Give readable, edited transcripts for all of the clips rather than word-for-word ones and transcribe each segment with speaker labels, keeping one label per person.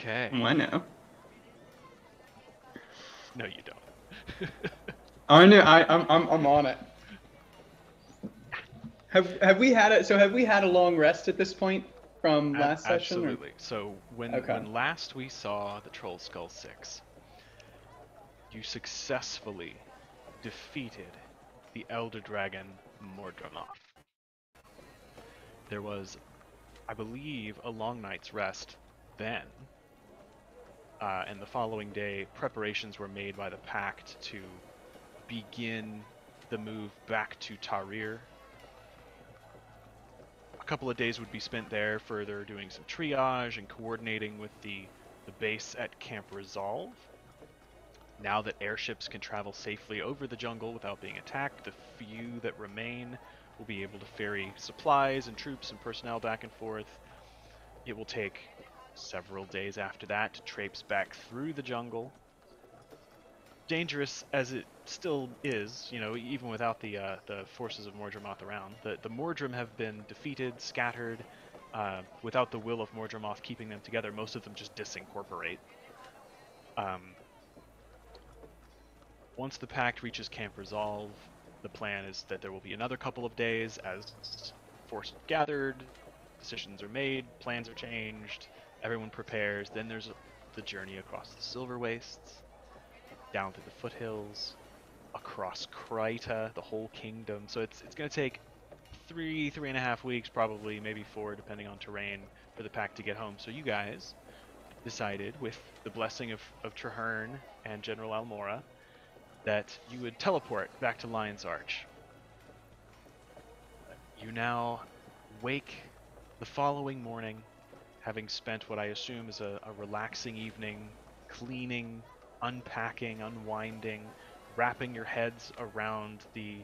Speaker 1: Okay.
Speaker 2: Oh, I know.
Speaker 1: No, you don't.
Speaker 2: I know. I'm on it. Have we had it? So have we had a long rest at this point from last session, or?
Speaker 1: Absolutely. So
Speaker 2: Okay.
Speaker 1: when last we saw the Trollskull Six, you successfully defeated the Elder Dragon Mordramoth. There was, I believe, a long night's rest then, and the following day, preparations were made by the Pact to begin the move back to Tarir. A couple of days would be spent there, further doing some triage and coordinating with the base at Camp Resolve. Now that airships can travel safely over the jungle without being attacked, the few that remain will be able to ferry supplies and troops and personnel back and forth. It will take several days after that to traipse back through the jungle. Dangerous as it still is, even without the forces of Mordramoth around. The Mordrim have been defeated, scattered, without the will of Mordramoth keeping them together. Most of them just disincorporate. Once the Pact reaches Camp Resolve, the plan is that there will be another couple of days as forces gathered, decisions are made, plans are changed, everyone prepares. Then there's the journey across the Silver Wastes, down to the foothills, across Kryta, the whole kingdom. So it's going to take 3.5 weeks, probably, maybe 4, depending on terrain, for the Pact to get home. So you guys decided, with the blessing of Traherne and General Almora, that you would teleport back to Lion's Arch. You now wake the following morning, having spent what I assume is a relaxing evening, cleaning, unpacking, unwinding, wrapping your heads around the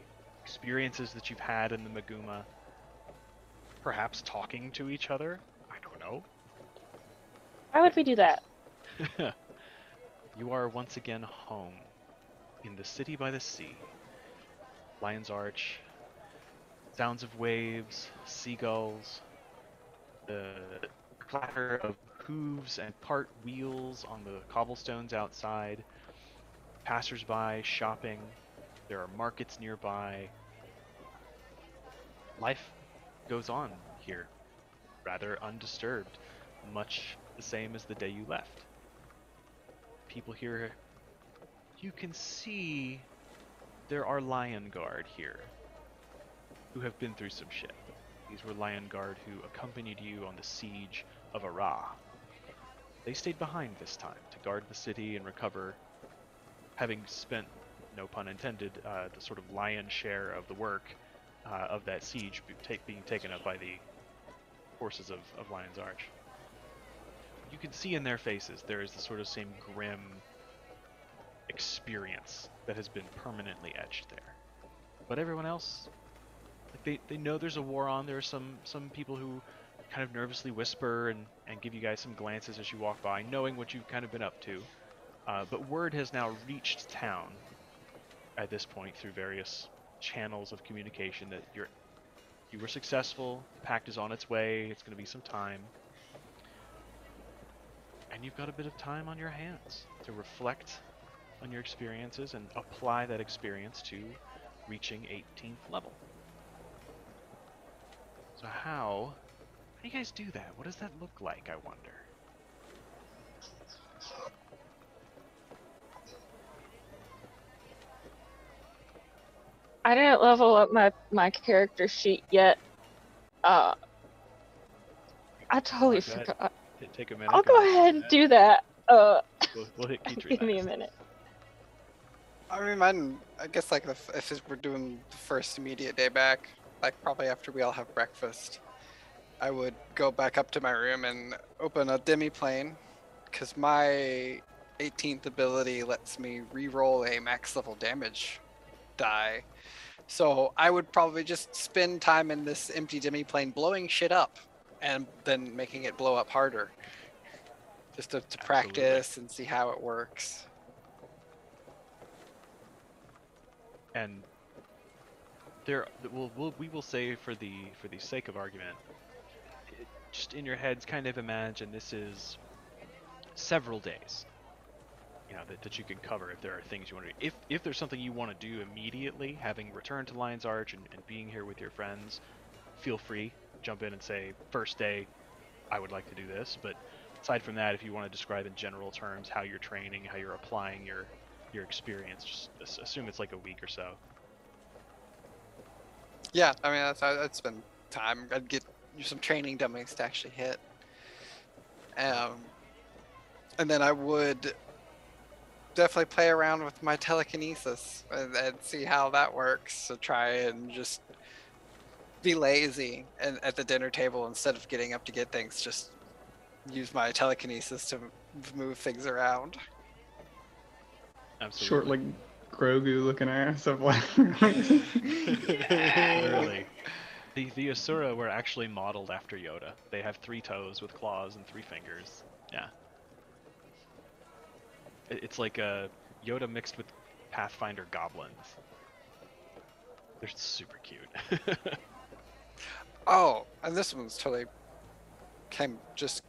Speaker 1: experiences that you've had in the Maguma, perhaps talking to each other. I don't know.
Speaker 3: Why would we do that?
Speaker 1: You are once again home in the city by the sea. Lion's Arch, sounds of waves, seagulls, the clatter of hooves and part wheels on the cobblestones outside, passers-by shopping, there are markets nearby. Life goes on here, rather undisturbed, much the same as the day you left. People here, you can see there are Lion Guard here, who have been through some shit. These were Lion Guard who accompanied you on the siege of Arah. They stayed behind this time to guard the city and recover, having spent, no pun intended, the sort of lion's share of the work of that siege being taken up by the forces of Lion's Arch. You can see in their faces there is the sort of same grim experience that has been permanently etched there. But everyone else, they know there's a war on. There are some people who kind of nervously whisper and give you guys some glances as you walk by, knowing what you've kind of been up to. But word has now reached town at this point through various channels of communication that you were successful, the Pact is on its way, it's going to be some time. And you've got a bit of time on your hands to reflect on your experiences and apply that experience to reaching 18th level. So how do you guys do that? What does that look like, I wonder?
Speaker 3: I didn't level up my character sheet yet. I totally forgot.
Speaker 1: Take a minute.
Speaker 3: I'll go ahead and do that.
Speaker 1: We'll hit Kitri
Speaker 3: Give me a
Speaker 1: next.
Speaker 3: minute.
Speaker 4: I mean, I guess like if we're doing the first immediate day back, like probably after we all have breakfast, I would go back up to my room and open a demi-plane, because my 18th ability lets me re-roll a max level damage die. So I would probably just spend time in this empty demi-plane blowing shit up and then making it blow up harder. Just to practice and see how it works.
Speaker 1: And we will say for the sake of argument, just in your heads, kind of imagine this is several days. You know, that you can cover if there are things you want to do. If there's something you want to do immediately, having returned to Lion's Arch and being here with your friends, feel free, jump in and say, first day, I would like to do this. But aside from that, if you want to describe in general terms how you're training, how you're applying your experience, just assume it's like a week or so.
Speaker 4: Yeah, I mean, I'd spend time. I'd get some training dummies to actually hit. And then I would definitely play around with my telekinesis and see how that works. To try and just be lazy and at the dinner table instead of getting up to get things, just use my telekinesis to move things around.
Speaker 1: Absolutely.
Speaker 2: Short, like Grogu-looking ass of like.
Speaker 1: Literally. The Asura were actually modeled after Yoda. They have 3 toes with claws and 3 fingers. Yeah. It's like a Yoda mixed with Pathfinder goblins. They're super cute.
Speaker 4: Oh, and this one's totally just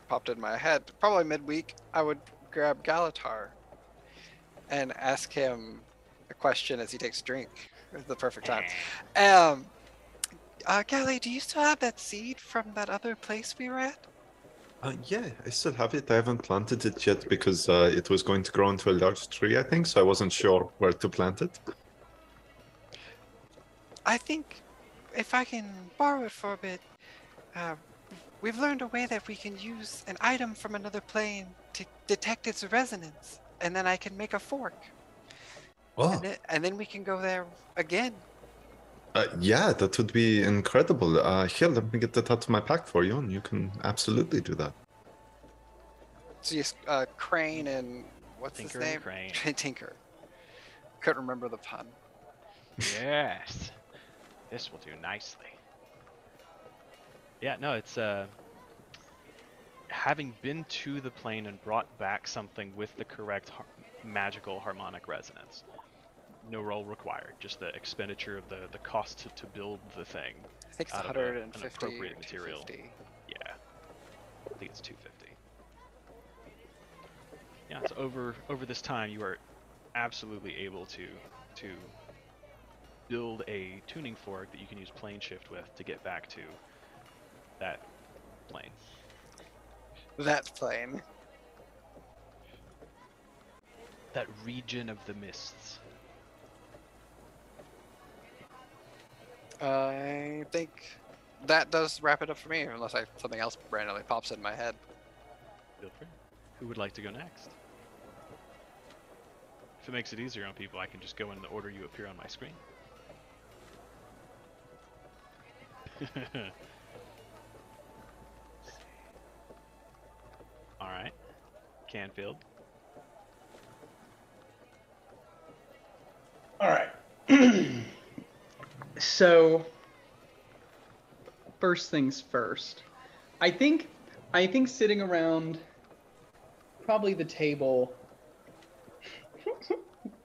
Speaker 4: popped in my head. Probably midweek, I would grab Galatar and ask him a question as he takes a drink. It's the perfect time. Gally, do you still have that seed from that other place we were at?
Speaker 5: Yeah, I still have it. I haven't planted it yet because it was going to grow into a large tree, I think, so I wasn't sure where to plant it.
Speaker 4: I think if I can borrow it for a bit, we've learned a way that we can use an item from another plane to detect its resonance, and then I can make a fork.
Speaker 5: Oh,
Speaker 4: And then we can go there again.
Speaker 5: yeah, that would be incredible. Here, let me get that out of my pack for you, and you can absolutely do that.
Speaker 4: So yes, Crane and what's
Speaker 1: Tinker
Speaker 4: his name?
Speaker 1: and Crane.
Speaker 4: Tinker. Couldn't remember the pun.
Speaker 1: Yes. This will do nicely. Yeah, no, it's having been to the plane and brought back something with the correct magical harmonic resonance. No roll required, just the expenditure of the cost to build the thing.
Speaker 4: I think it's
Speaker 1: out of
Speaker 4: 150
Speaker 1: an appropriate
Speaker 4: or
Speaker 1: material.
Speaker 4: 250.
Speaker 1: Yeah, I think it's 250. Yeah, so over this time, you are absolutely able to build a tuning fork that you can use plane shift with to get back to that plane.
Speaker 4: That plane.
Speaker 1: That region of the mists.
Speaker 4: I think that does wrap it up for me, unless something else randomly pops in my head.
Speaker 1: Feel free. Who would like to go next? If it makes it easier on people, I can just go in the order you appear on my screen. Alright. Canfield.
Speaker 2: All right. So, first things first. I think sitting around probably the table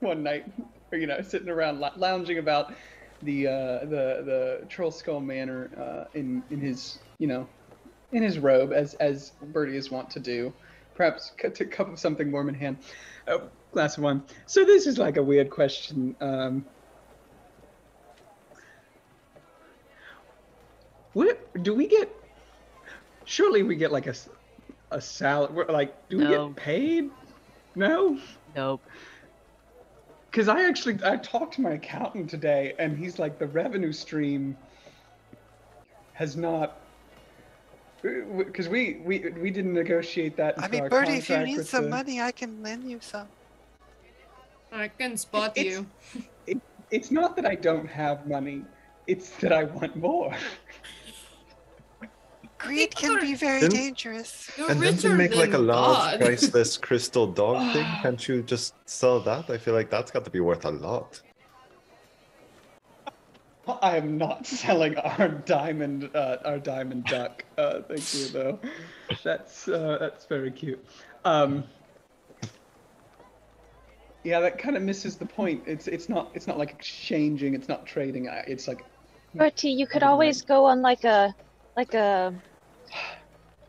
Speaker 2: one night, or sitting around lounging about the Trollskull Manor in his in his robe as Bertie is wont to do, perhaps a cup of something warm in hand, glass of wine. So this is like a weird question. What do we get? Surely we get like a salary. Like, do we
Speaker 3: No.
Speaker 2: get paid? No.
Speaker 3: Nope.
Speaker 2: Because I talked to my accountant today, and he's like, the revenue stream has not. Because we didn't negotiate that.
Speaker 4: I
Speaker 2: into
Speaker 4: mean,
Speaker 2: our
Speaker 4: Bertie, if you
Speaker 2: contract
Speaker 4: need
Speaker 2: with
Speaker 4: some
Speaker 2: the-
Speaker 4: money, I can lend you some.
Speaker 6: I can spot you.
Speaker 2: It's not that I don't have money; it's that I want more.
Speaker 4: Greed can be very
Speaker 5: Didn't-
Speaker 4: dangerous.
Speaker 6: You're
Speaker 5: And then to
Speaker 6: richer
Speaker 5: make like a
Speaker 6: than
Speaker 5: large
Speaker 6: God.
Speaker 5: priceless crystal dog thing, can't you just sell that? I feel like that's got to be worth a lot.
Speaker 2: I am not selling our diamond duck. Thank you, though. That's very cute. Yeah, that kind of misses the point. It's not like exchanging. It's not trading. It's like
Speaker 3: Bertie, you could always go on like a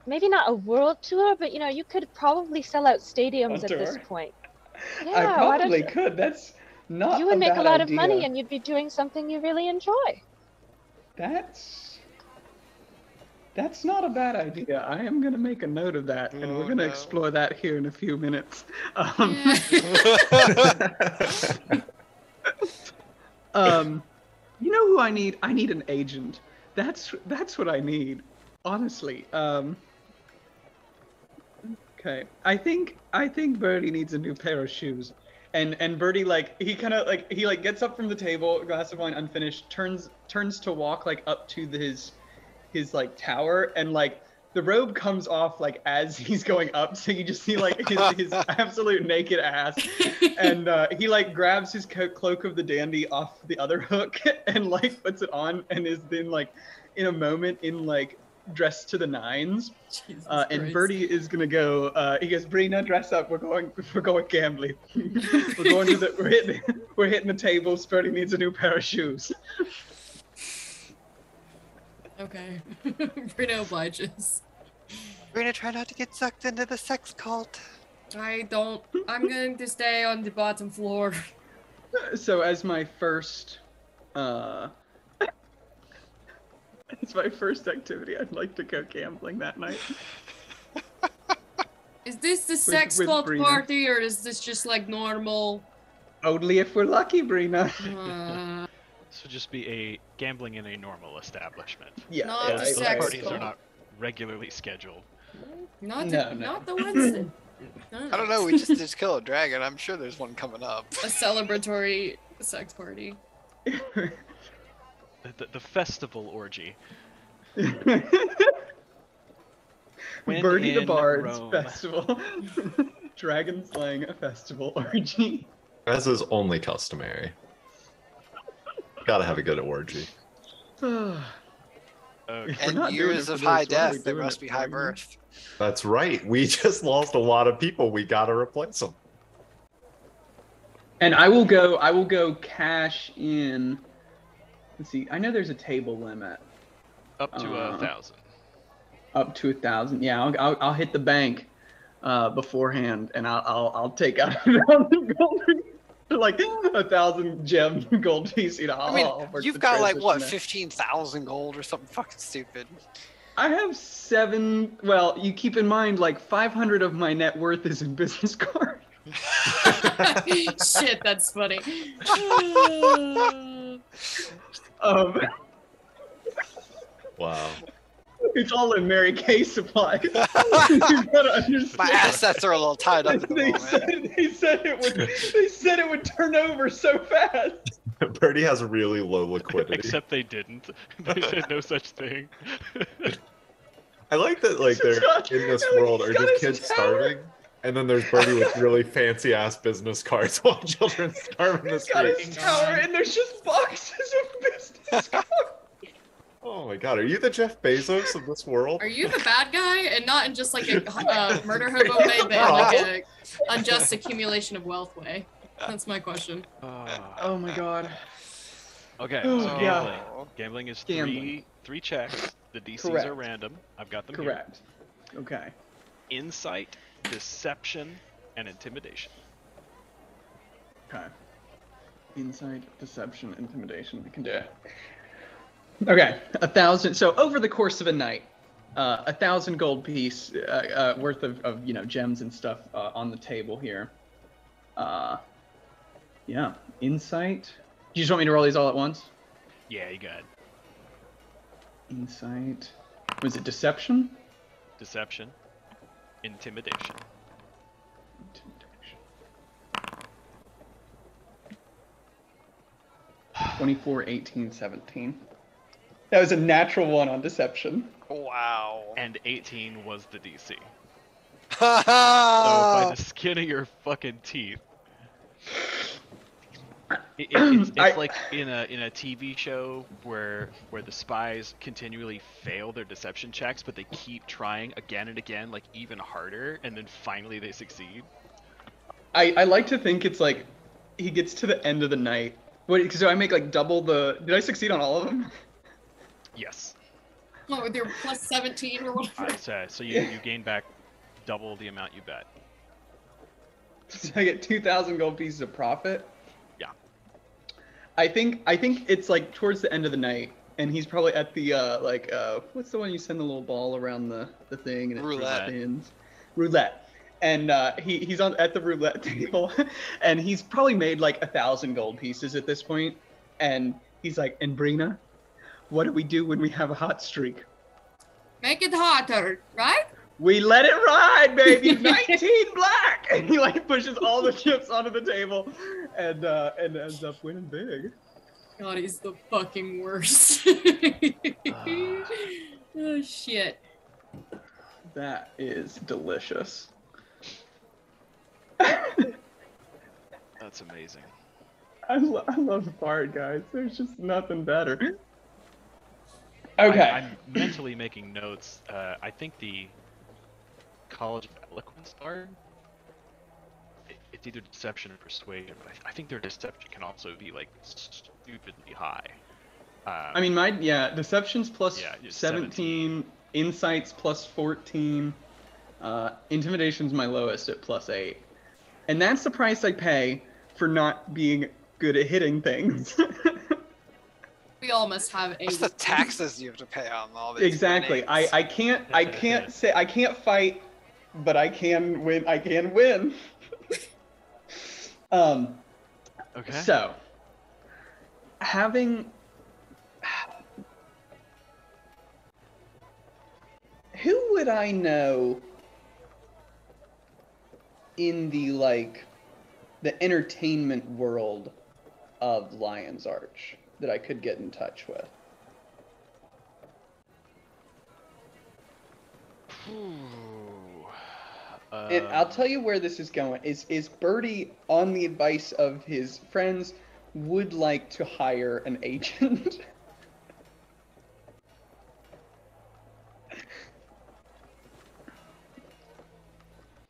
Speaker 3: maybe not a world tour, but you could probably sell out stadiums
Speaker 2: A
Speaker 3: at this
Speaker 2: tour?
Speaker 3: point.
Speaker 2: I
Speaker 3: Yeah, why don't
Speaker 2: probably
Speaker 3: you?
Speaker 2: could. That's not
Speaker 3: You would make a
Speaker 2: bad
Speaker 3: lot
Speaker 2: idea.
Speaker 3: of money, and you'd be doing something you really enjoy.
Speaker 2: That's not a bad idea. I am gonna make a note of that, and
Speaker 4: Oh,
Speaker 2: we're gonna
Speaker 4: no.
Speaker 2: explore that here in a few minutes.
Speaker 6: Yeah.
Speaker 2: You know who I need? I need an agent. That's what I need, honestly. Okay. I think Birdie needs a new pair of shoes. And Birdie he gets up from the table, glass of wine unfinished, turns to walk up to his tower, and the robe comes off as he's going up, so you just see his absolute naked ass, and he grabs his cloak of the dandy off the other hook and puts it on, and is then in a moment in dressed to the nines.
Speaker 6: Jesus
Speaker 2: And
Speaker 6: Christ.
Speaker 2: Birdie is gonna go. He goes, "Brina, dress up. We're going gambling. we're hitting the tables. Birdie needs a new pair of shoes."
Speaker 6: Okay. Bruno obliges.
Speaker 4: Brina, try not to get sucked into the sex cult.
Speaker 6: I'm going to stay on the bottom floor.
Speaker 2: So as my first activity, I'd like to go gambling that night.
Speaker 6: Is this the sex
Speaker 2: with
Speaker 6: cult
Speaker 2: Brina.
Speaker 6: party, or is this just normal?
Speaker 2: Only if we're lucky, Brina.
Speaker 1: This would just be a gambling in a normal establishment.
Speaker 2: Yeah,
Speaker 6: Not
Speaker 2: yeah,
Speaker 6: the
Speaker 1: Those
Speaker 6: sex
Speaker 1: parties are
Speaker 6: cult.
Speaker 1: not regularly scheduled.
Speaker 6: Not
Speaker 2: No,
Speaker 6: the,
Speaker 2: no.
Speaker 6: not the ones that.
Speaker 4: I don't know, we just killed a dragon. I'm sure there's one coming up.
Speaker 6: A celebratory sex party.
Speaker 1: The festival orgy. When
Speaker 2: Birdie the
Speaker 1: in
Speaker 2: Bard's
Speaker 1: Rome.
Speaker 2: festival. Dragon slaying festival orgy.
Speaker 5: As is only customary. Gotta have a good orgy.
Speaker 1: Okay.
Speaker 2: We're
Speaker 4: And
Speaker 2: not doing
Speaker 4: years
Speaker 2: it
Speaker 4: of
Speaker 2: for
Speaker 4: high
Speaker 2: this, what are we
Speaker 4: death, there
Speaker 2: doing
Speaker 4: must
Speaker 2: it
Speaker 4: be
Speaker 2: for,
Speaker 4: high
Speaker 2: you know?
Speaker 4: birth.
Speaker 5: That's right. We just lost a lot of people. We gotta replace them.
Speaker 2: And I will go cash in. Let's see. I know there's a table limit
Speaker 1: Up to 1,000.
Speaker 2: up to 1,000. Yeah, I'll hit the bank beforehand, and I'll take out 1,000 gold, 1,000 gem gold piece.
Speaker 4: I mean,
Speaker 2: I'll work
Speaker 4: you've
Speaker 2: the
Speaker 4: got
Speaker 2: transition there.
Speaker 4: 15,000 gold or something fucking stupid.
Speaker 2: I have 7. Well, you keep in mind 500 of my net worth is in business cards.
Speaker 6: Shit, that's funny.
Speaker 5: Wow.
Speaker 2: It's all in Mary Kay supplies. You gotta understand.
Speaker 4: My assets are a little tied up at the
Speaker 2: They
Speaker 4: moment.
Speaker 2: said it would turn over so fast.
Speaker 5: Birdie has really low liquidity.
Speaker 1: Except they didn't. They said no such thing.
Speaker 5: I like that they're in this world are
Speaker 2: He's got
Speaker 5: just
Speaker 2: his
Speaker 5: kids
Speaker 2: tower.
Speaker 5: starving, and then there's Birdie with really fancy ass business cards while children starve in the
Speaker 2: He's got
Speaker 5: street.
Speaker 2: his tower, and there's just boxes of business cards.
Speaker 5: Oh my god, are you the Jeff Bezos of this world?
Speaker 6: Are you the bad guy, and not in just a murder hobo way, but in a unjust accumulation of wealth way? That's my question.
Speaker 2: Oh my god.
Speaker 1: Okay,
Speaker 2: Oh,
Speaker 1: so
Speaker 2: yeah.
Speaker 1: gambling. Gambling is
Speaker 2: Gambling.
Speaker 1: three checks. The DCs
Speaker 2: Correct.
Speaker 1: are random. I've got them
Speaker 2: Correct. Okay.
Speaker 1: here. Insight, deception, and intimidation.
Speaker 2: Okay. Insight, deception, intimidation. We can do it. Okay, 1,000. So over the course of a night, 1,000 gold piece worth of gems and stuff on the table here. Yeah. Insight. You just want me to roll these all at once?
Speaker 1: Yeah, you got it.
Speaker 2: Insight. Was it deception?
Speaker 1: Deception, intimidation.
Speaker 2: Intimidation. 24, 18, 17. That was a natural 1 on deception.
Speaker 4: Wow.
Speaker 1: And 18 was the DC. So by the skin of your fucking teeth. It's like in a TV show where the spies continually fail their deception checks, but they keep trying again and again, even harder, and then finally they succeed.
Speaker 2: I like to think it's he gets to the end of the night. So I make double the. Did I succeed on all of them?
Speaker 1: Yes.
Speaker 6: Oh, with your plus 17 or whatever.
Speaker 1: So you gain back double the amount you bet.
Speaker 2: So I get 2,000 gold pieces of profit.
Speaker 1: Yeah.
Speaker 2: I think it's like towards the end of the night, and he's probably at the what's the one you send the little ball around the thing and it
Speaker 4: Roulette.
Speaker 2: spins? Roulette. And he's at the roulette table, and he's probably made like 1,000 gold pieces at this point, and he's like, "And Brina, what do we do when we have a hot streak?
Speaker 6: Make it hotter, right?
Speaker 2: We let it ride, baby. 19 black." And he like pushes all the chips onto the table, and ends up winning big.
Speaker 6: God, he's the fucking worst. Oh shit.
Speaker 2: That is delicious.
Speaker 1: That's amazing.
Speaker 2: I love the part, guys. There's just nothing better. Okay.
Speaker 1: I'm mentally making notes. I think the College of Eloquence card, it's either deception or persuasion, but I think their deception can also be like stupidly high.
Speaker 2: I mean, deception's plus
Speaker 1: Yeah,
Speaker 2: 17, insights plus 14, intimidation's my lowest at plus 8. And that's the price I pay for not being good at hitting things.
Speaker 6: We all must have a.
Speaker 4: What's the taxes you have to pay on all these?
Speaker 2: Exactly.
Speaker 4: winnings?
Speaker 2: I can't fight, but I can win. I can win.
Speaker 1: Okay.
Speaker 2: So, who would I know in the entertainment world of Lion's Arch that I could get in touch with? And I'll tell you where this is going. Is Birdie, on the advice of his friends, would like to hire an agent?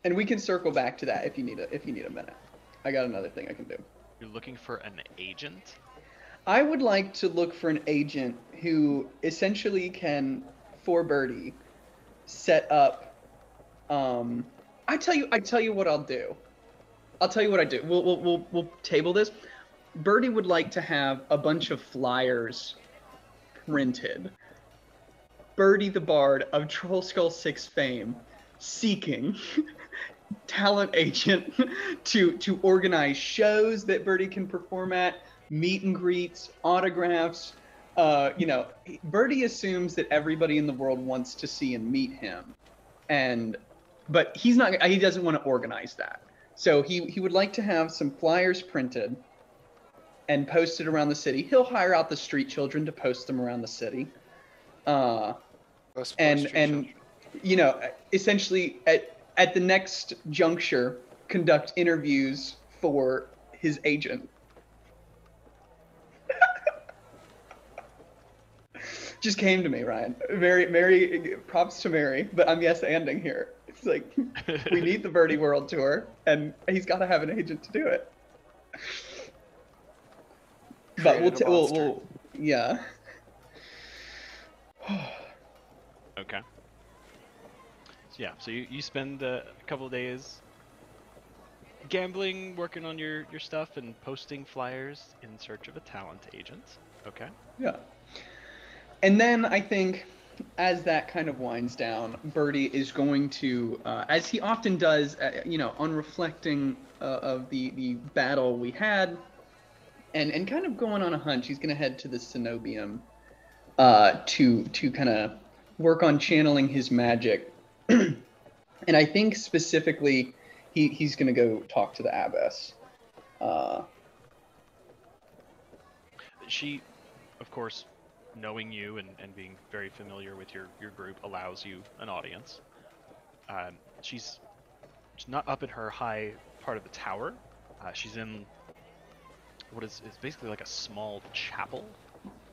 Speaker 2: And we can circle back to that if you need a minute. I got another thing I can do.
Speaker 1: You're looking for an agent?
Speaker 2: I would like to look for an agent who essentially can, for Birdie, set up. I tell you what I'll do. I'll tell you what I do. We'll table this. Birdie would like to have a bunch of flyers printed. Birdie the Bard of Trollskull Six fame, seeking talent agent to organize shows that Birdie can perform at, meet and greets, autographs. Birdie assumes that everybody in the world wants to see and meet him, but he doesn't want to organize that. So he would like to have some flyers printed and posted around the city. He'll hire out the street children to post them around the city. Essentially at the next juncture, conduct interviews for his agent. Just came to me, Ryan. Mary, props to Mary, but I'm yes-anding here. It's like, we need the Birdie World Tour, and he's got to have an agent to do it. But we'll yeah.
Speaker 1: Okay. So you spend a couple of days gambling, working on your stuff, and posting flyers in search of a talent agent. Okay.
Speaker 2: Yeah. And then I think, as that kind of winds down, Birdie is going to, as he often does, on reflecting of the battle we had, and kind of going on a hunch, he's going to head to the Cenobium to kind of work on channeling his magic. And I think specifically he's going to go talk to the Abbess.
Speaker 1: She, of course, knowing you and being very familiar with your group, allows you an audience. She's not up in her high part of the tower. She's in what is basically like a small chapel,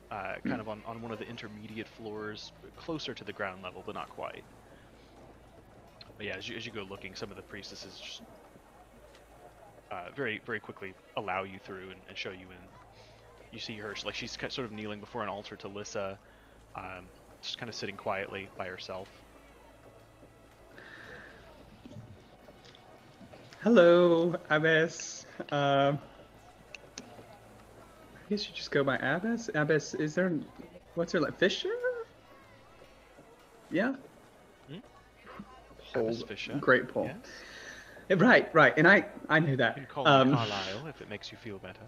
Speaker 1: kind of on one of the intermediate floors, closer to the ground level, but not quite. But yeah, as you go looking, some of the priestesses just very, very quickly allow you through and show you in. You see her, she's sort of kneeling before an altar to Lissa. just kind of sitting quietly by herself.
Speaker 2: Hello, Abbess. I guess you just go by Abbess. Abbess, is there? What's her like? Fisher? Yeah.
Speaker 1: Abbess Fisher.
Speaker 2: Great pull.
Speaker 1: Yes.
Speaker 2: Right, and I knew
Speaker 1: You
Speaker 2: that.
Speaker 1: can call me Carlisle if it makes you feel better.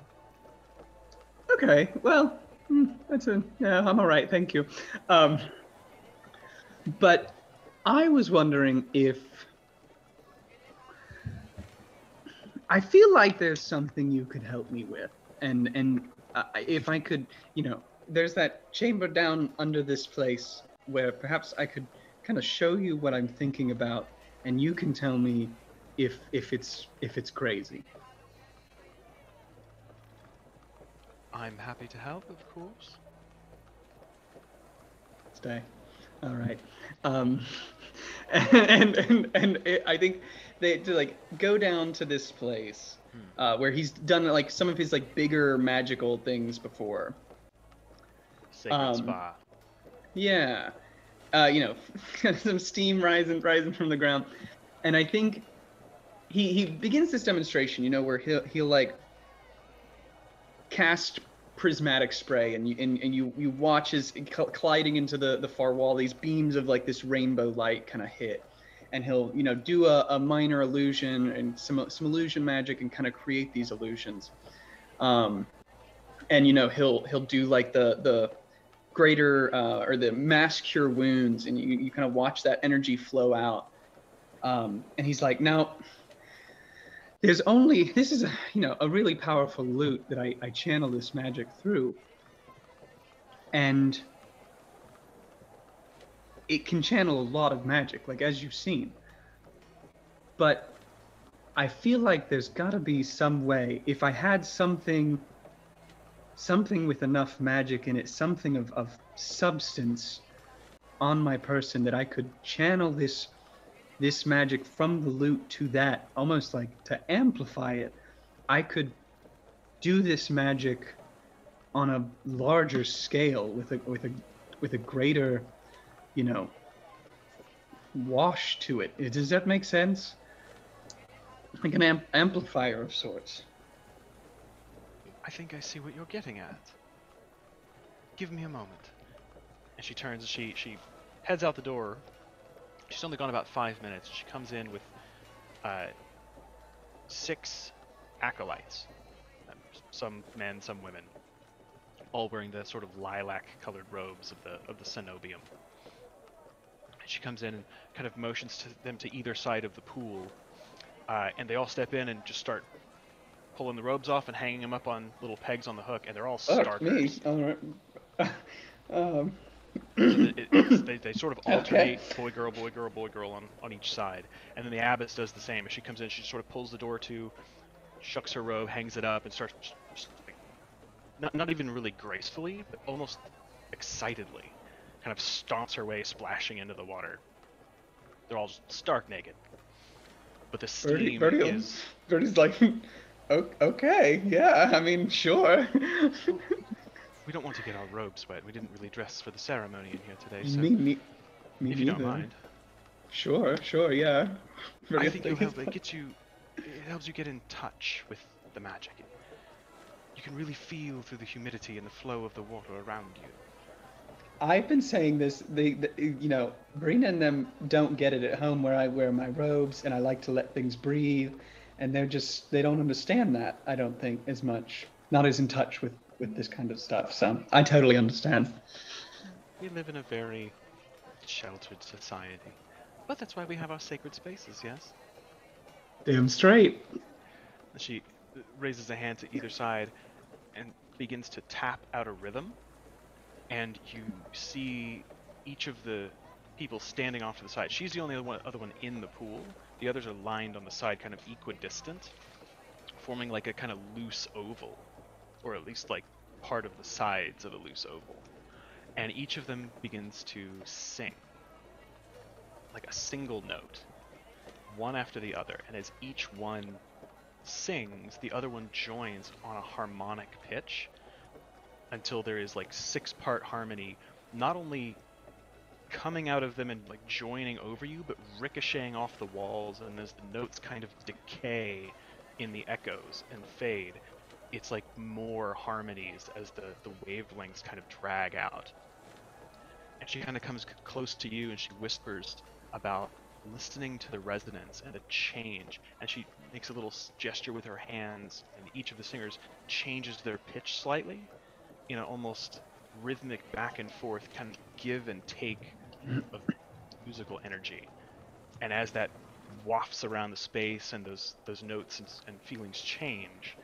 Speaker 2: Okay, well, I'm all right, thank you. But I was wondering if I feel like there's something you could help me with, and if I could, there's that chamber down under this place where perhaps I could kind of show you what I'm thinking about, and you can tell me if it's crazy.
Speaker 1: I'm happy to help, of course.
Speaker 2: Stay. All right. And I think they to like go down to this place where he's done like some of his like bigger magical things before.
Speaker 1: Sacred spa.
Speaker 2: Yeah. Some steam rising from the ground, and I think he begins this demonstration. Where he'll like cast prismatic spray, and you watch as colliding into the far wall, these beams of like this rainbow light kind of hit, and he'll do a minor illusion and some illusion magic and kind of create these illusions, and he'll do like the greater or the mass cure wounds, and you kind of watch that energy flow out, and he's like, now this is a really powerful lute that I channel this magic through, and it can channel a lot of magic, like as you've seen, but I feel like there's got to be some way, if I had something with enough magic in it, something of substance on my person, that I could channel this magic from the lute to that, almost like to amplify it. I could do this magic on a larger scale with a greater, wash to it. Does that make sense? Like an amplifier of sorts.
Speaker 1: I think I see what you're getting at. Give me a moment. And she turns and she heads out the door. She's only gone about 5 minutes. She comes in with 6 acolytes. Some men, some women. All wearing the sort of lilac-colored robes of the cenobium. And she comes in and kind of motions to them to either side of the pool. And they all step in and just start pulling the robes off and hanging them up on little pegs on the hook, and they're all starkers.
Speaker 2: Me. All right.
Speaker 1: They sort of alternate boy, girl on each side. And then the abbess does the same. As she comes in, she sort of pulls the door to, shucks her robe, hangs it up, and starts just not even really gracefully, but almost excitedly, kind of stomps her way, splashing into the water. They're all just stark naked. But the steam is...
Speaker 2: Birdie's like, okay, yeah, I mean, sure.
Speaker 1: We don't want to get our robes wet. We didn't really dress for the ceremony in here today, so
Speaker 2: me
Speaker 1: if you don't mind.
Speaker 2: Sure, yeah.
Speaker 1: I think it helps you get in touch with the magic. You can really feel through the humidity and the flow of the water around you.
Speaker 2: I've been saying this, Brina and them don't get it at home where I wear my robes and I like to let things breathe, and they don't understand that, I don't think, as much. Not as in touch with this kind of stuff, so I totally understand.
Speaker 1: We live in a very sheltered society, but that's why we have our sacred spaces, yes?
Speaker 2: Damn straight.
Speaker 1: She raises a hand to either side and begins to tap out a rhythm, and you see each of the people standing off to the side. She's the only other one in the pool. The others are lined on the side, kind of equidistant, forming like a kind of loose oval, or at least like part of the sides of a loose oval. And each of them begins to sing, like a single note, one after the other. And as each one sings, the other one joins on a harmonic pitch until there is like 6-part harmony, not only coming out of them and like joining over you, but ricocheting off the walls, and as the notes kind of decay in the echoes and fade, it's like more harmonies as the wavelengths kind of drag out. And she kind of comes close to you and she whispers about listening to the resonance and the change, and she makes a little gesture with her hands, and each of the singers changes their pitch slightly in an almost rhythmic back and forth kind of give and take of musical energy. And as that wafts around the space and those notes and feelings change,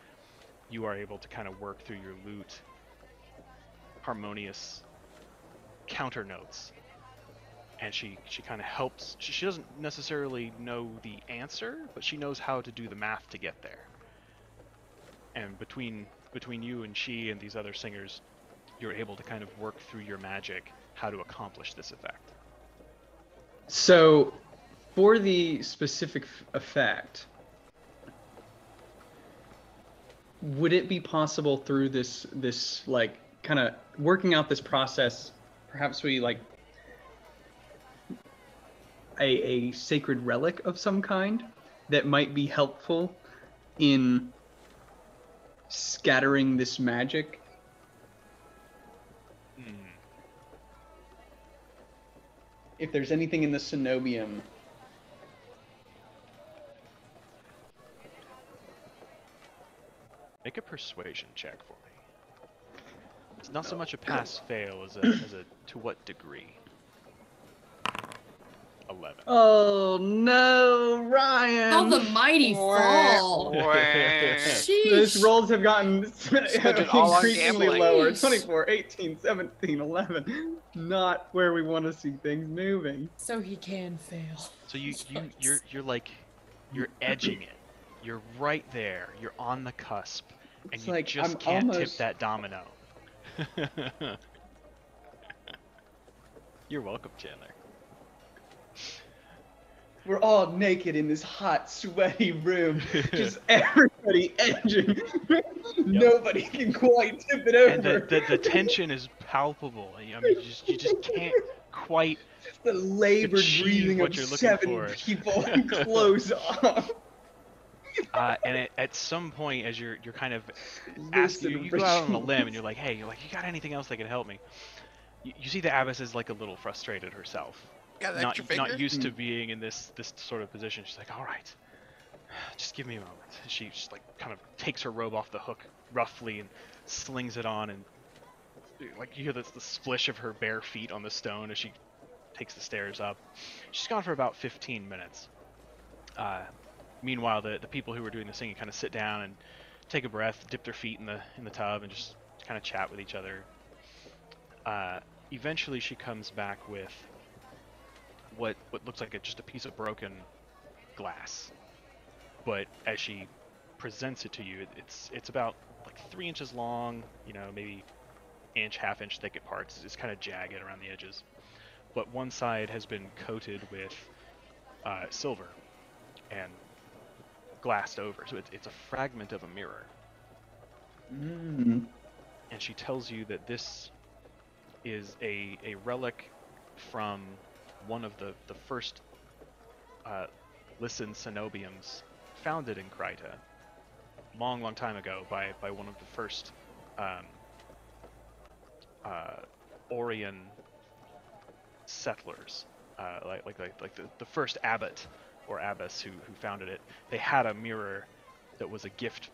Speaker 1: you are able to kind of work through your lute harmonious counter notes. And she kind of helps. She doesn't necessarily know the answer, but she knows how to do the math to get there. And between you and she and these other singers, you're able to kind of work through your magic how to accomplish this effect.
Speaker 2: So, for the specific effect, would it be possible through this like kind of working out this process, perhaps we like a sacred relic of some kind that might be helpful in scattering this magic? If there's anything in the cenobium.
Speaker 1: Make a persuasion check for me. It's not so much a pass-fail as a to what degree. 11.
Speaker 2: Oh no, Ryan!
Speaker 6: How the mighty fall.
Speaker 2: Those
Speaker 6: Sheesh.
Speaker 2: rolls have gotten
Speaker 4: it all on
Speaker 2: increasingly
Speaker 4: gambling.
Speaker 2: lower.
Speaker 6: Sheesh.
Speaker 2: 24, 18, 17, 11. Not where we want to see things moving.
Speaker 6: So he can fail.
Speaker 1: So you're edging it. You're right there. You're on the cusp, and
Speaker 2: It's
Speaker 1: you
Speaker 2: like,
Speaker 1: just
Speaker 2: I'm
Speaker 1: can't
Speaker 2: almost-
Speaker 1: tip that domino. You're welcome, Chandler.
Speaker 2: We're all naked in this hot, sweaty room. Just everybody edging. Nobody can quite tip it over.
Speaker 1: And the tension is palpable. I mean, you just can't quite.
Speaker 2: The labored
Speaker 1: achieve
Speaker 2: breathing
Speaker 1: what
Speaker 2: of
Speaker 1: you're looking
Speaker 2: 7
Speaker 1: for.
Speaker 2: people close off.
Speaker 1: And at some point, as you're kind of asking, you go out on a limb and you're like, hey, you got anything else that can help me? You see the abbess is like a little frustrated herself.
Speaker 4: Got an extra
Speaker 1: Not
Speaker 4: finger?
Speaker 1: used to being in this sort of position. She's like, all right, just give me a moment. She just like kind of takes her robe off the hook roughly and slings it on, and like you hear the splish of her bare feet on the stone as she takes the stairs up. She's gone for about 15 minutes. Meanwhile, the people who were doing the singing kind of sit down and take a breath, dip their feet in the tub, and just kind of chat with each other. Eventually, she comes back with what looks like just a piece of broken glass, but as she presents it to you, it's about like 3 inches long, maybe half inch thick at parts. It's kind of jagged around the edges, but one side has been coated with silver and glassed over, so it's a fragment of a mirror.
Speaker 2: Mm.
Speaker 1: And she tells you that this is a relic from one of the first Listen cenobiums founded in Kryta long time ago by one of the first Orion settlers, like the first abbot or abbess who founded it. They had a mirror that was a gift,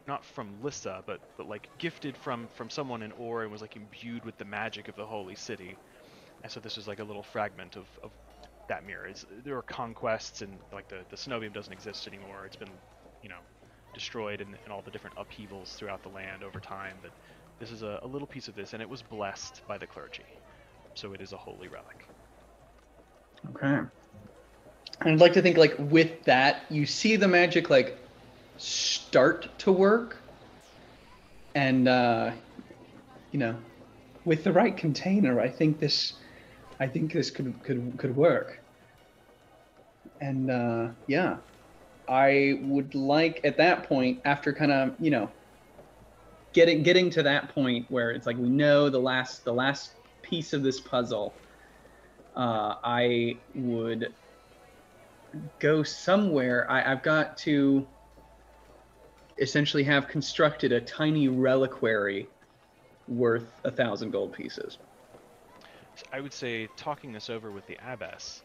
Speaker 1: not from Lissa, but like gifted from someone in Or, and was like imbued with the magic of the holy city. And so this is like a little fragment of that mirror. There are conquests, and like the cenobium doesn't exist anymore. It's been, destroyed in all the different upheavals throughout the land over time. But this is a little piece of this, and it was blessed by the clergy. So it is a holy relic.
Speaker 2: Okay. And I'd like to think like with that, you see the magic like start to work, and with the right container, I think this could work. And yeah, I would like at that point, after kind of getting to that point where it's like we know the last piece of this puzzle, I would go somewhere. I've got to essentially have constructed a tiny reliquary worth 1,000 gold pieces.
Speaker 1: I would say, talking this over with the abbess,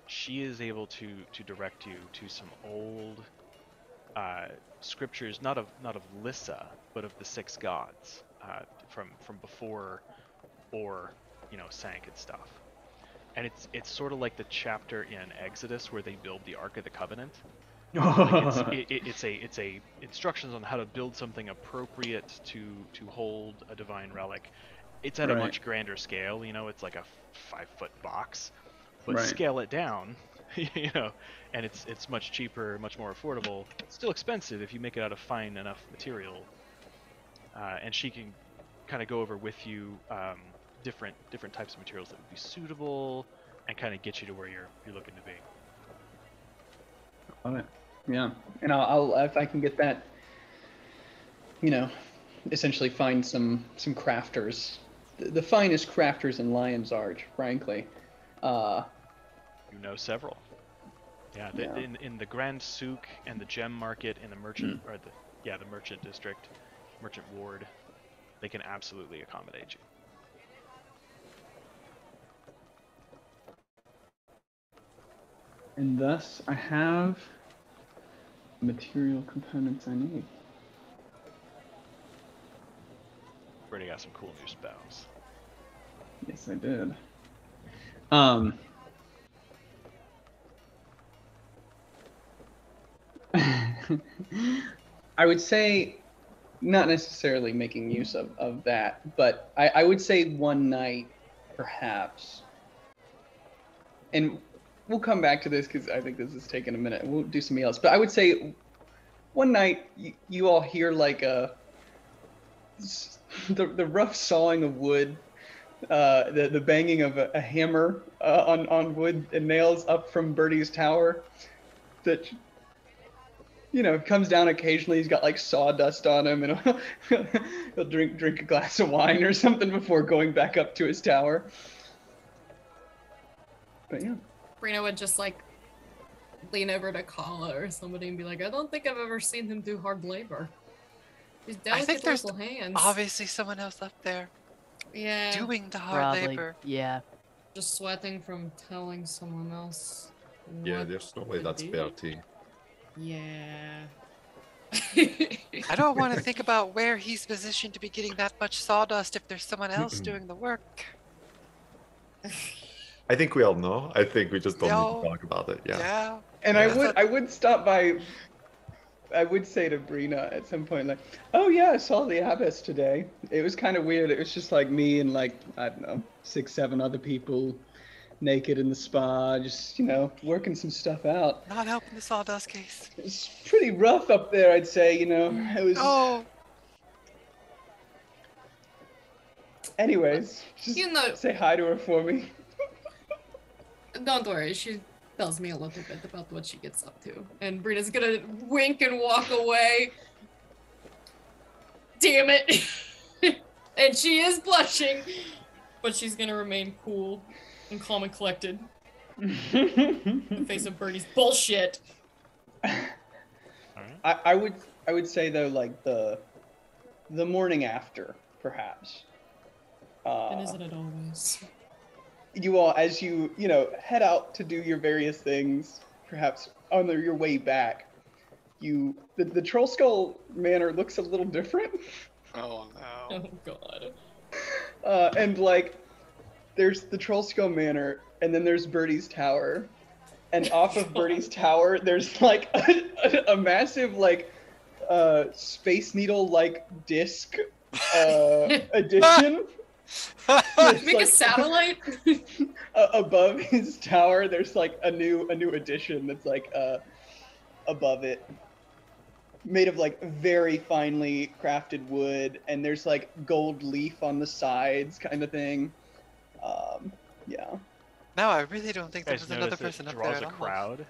Speaker 1: she is able to direct you to some old scriptures, not of Lissa, but of the 6 gods from before or sank and stuff. And it's sort of like the chapter in Exodus where they build the Ark of the Covenant. Like it's a instructions on how to build something appropriate to hold a divine relic. It's at a much grander scale, it's like a 5-foot box, but scale it down, and it's much cheaper, much more affordable. It's still expensive if you make it out of fine enough material. And she can kind of go over with you different types of materials that would be suitable, and kind of get you to where you're looking to be.
Speaker 2: Love it. Yeah, and I'll if I can get that, essentially find some crafters, the finest crafters in Lion's Arch, frankly.
Speaker 1: Several. Yeah, in the Grand Souk and the Gem Market in the merchant or the merchant district, merchant ward, they can absolutely accommodate you.
Speaker 2: And thus, I have material components I need.
Speaker 1: Already got some cool new spells.
Speaker 2: Yes, I did. I would say, not necessarily making use of that, but I would say one night, perhaps. And we'll come back to this because I think this is taking a minute. We'll do something else. But I would say one night you all hear like the rough sawing of wood, the banging of a hammer on wood and nails up from Bertie's tower. That comes down occasionally. He's got like sawdust on him, and he'll drink a glass of wine or something before going back up to his tower. But yeah.
Speaker 6: Brina would just like lean over to Kala or somebody and be like, I don't think I've ever seen him do hard labor. His
Speaker 4: I think
Speaker 6: delicate
Speaker 4: there's
Speaker 6: little hands.
Speaker 4: obviously someone else up there
Speaker 6: Yeah.
Speaker 4: doing the hard
Speaker 7: Probably,
Speaker 4: labor.
Speaker 7: yeah.
Speaker 6: Just sweating from telling someone else.
Speaker 5: Yeah,
Speaker 6: what
Speaker 5: there's no way
Speaker 6: to
Speaker 5: that's
Speaker 6: do.
Speaker 5: Bertie.
Speaker 6: Yeah.
Speaker 4: I don't want to think about where he's positioned to be getting that much sawdust if there's someone else doing the work.
Speaker 5: I think we all know. I think we just don't need
Speaker 4: No.
Speaker 5: to talk about it. Yeah.
Speaker 2: And
Speaker 4: Yeah.
Speaker 2: I would stop by. I would say to Brina at some point, like, oh yeah, I saw the abbess today. It was kind of weird. It was just like me and like, I don't know, 6, 7 other people naked in the spa, just, working some stuff out.
Speaker 4: Not helping the sawdust case.
Speaker 2: It was pretty rough up there, I'd say, It was.
Speaker 4: Oh,
Speaker 2: Anyways, just say hi to her for me.
Speaker 6: Don't worry, she tells me a little bit about what she gets up to. And Brina's gonna wink and walk away. Damn it! And she is blushing, but she's gonna remain cool and calm and collected in the face of Bertie's bullshit.
Speaker 2: I would say though, like the morning after, perhaps.
Speaker 6: And isn't it always?
Speaker 2: You all, as you head out to do your various things, perhaps on your way back, the Trollskull Manor looks a little different.
Speaker 4: oh no.
Speaker 6: Oh god.
Speaker 2: And like, there's the Trollskull Manor, and then there's Bertie's tower, and off of Bertie's tower, there's like a massive like Space Needle like disc addition.
Speaker 6: Make a satellite?
Speaker 2: Above his tower, there's like a new addition that's like above it, made of like very finely crafted wood, and there's like gold leaf on the sides, kind of thing. Yeah.
Speaker 4: No, I really don't think there
Speaker 1: Guys
Speaker 4: was another
Speaker 1: notice
Speaker 4: person
Speaker 1: it
Speaker 4: up there
Speaker 1: draws
Speaker 4: at
Speaker 1: a
Speaker 4: all.
Speaker 1: crowd,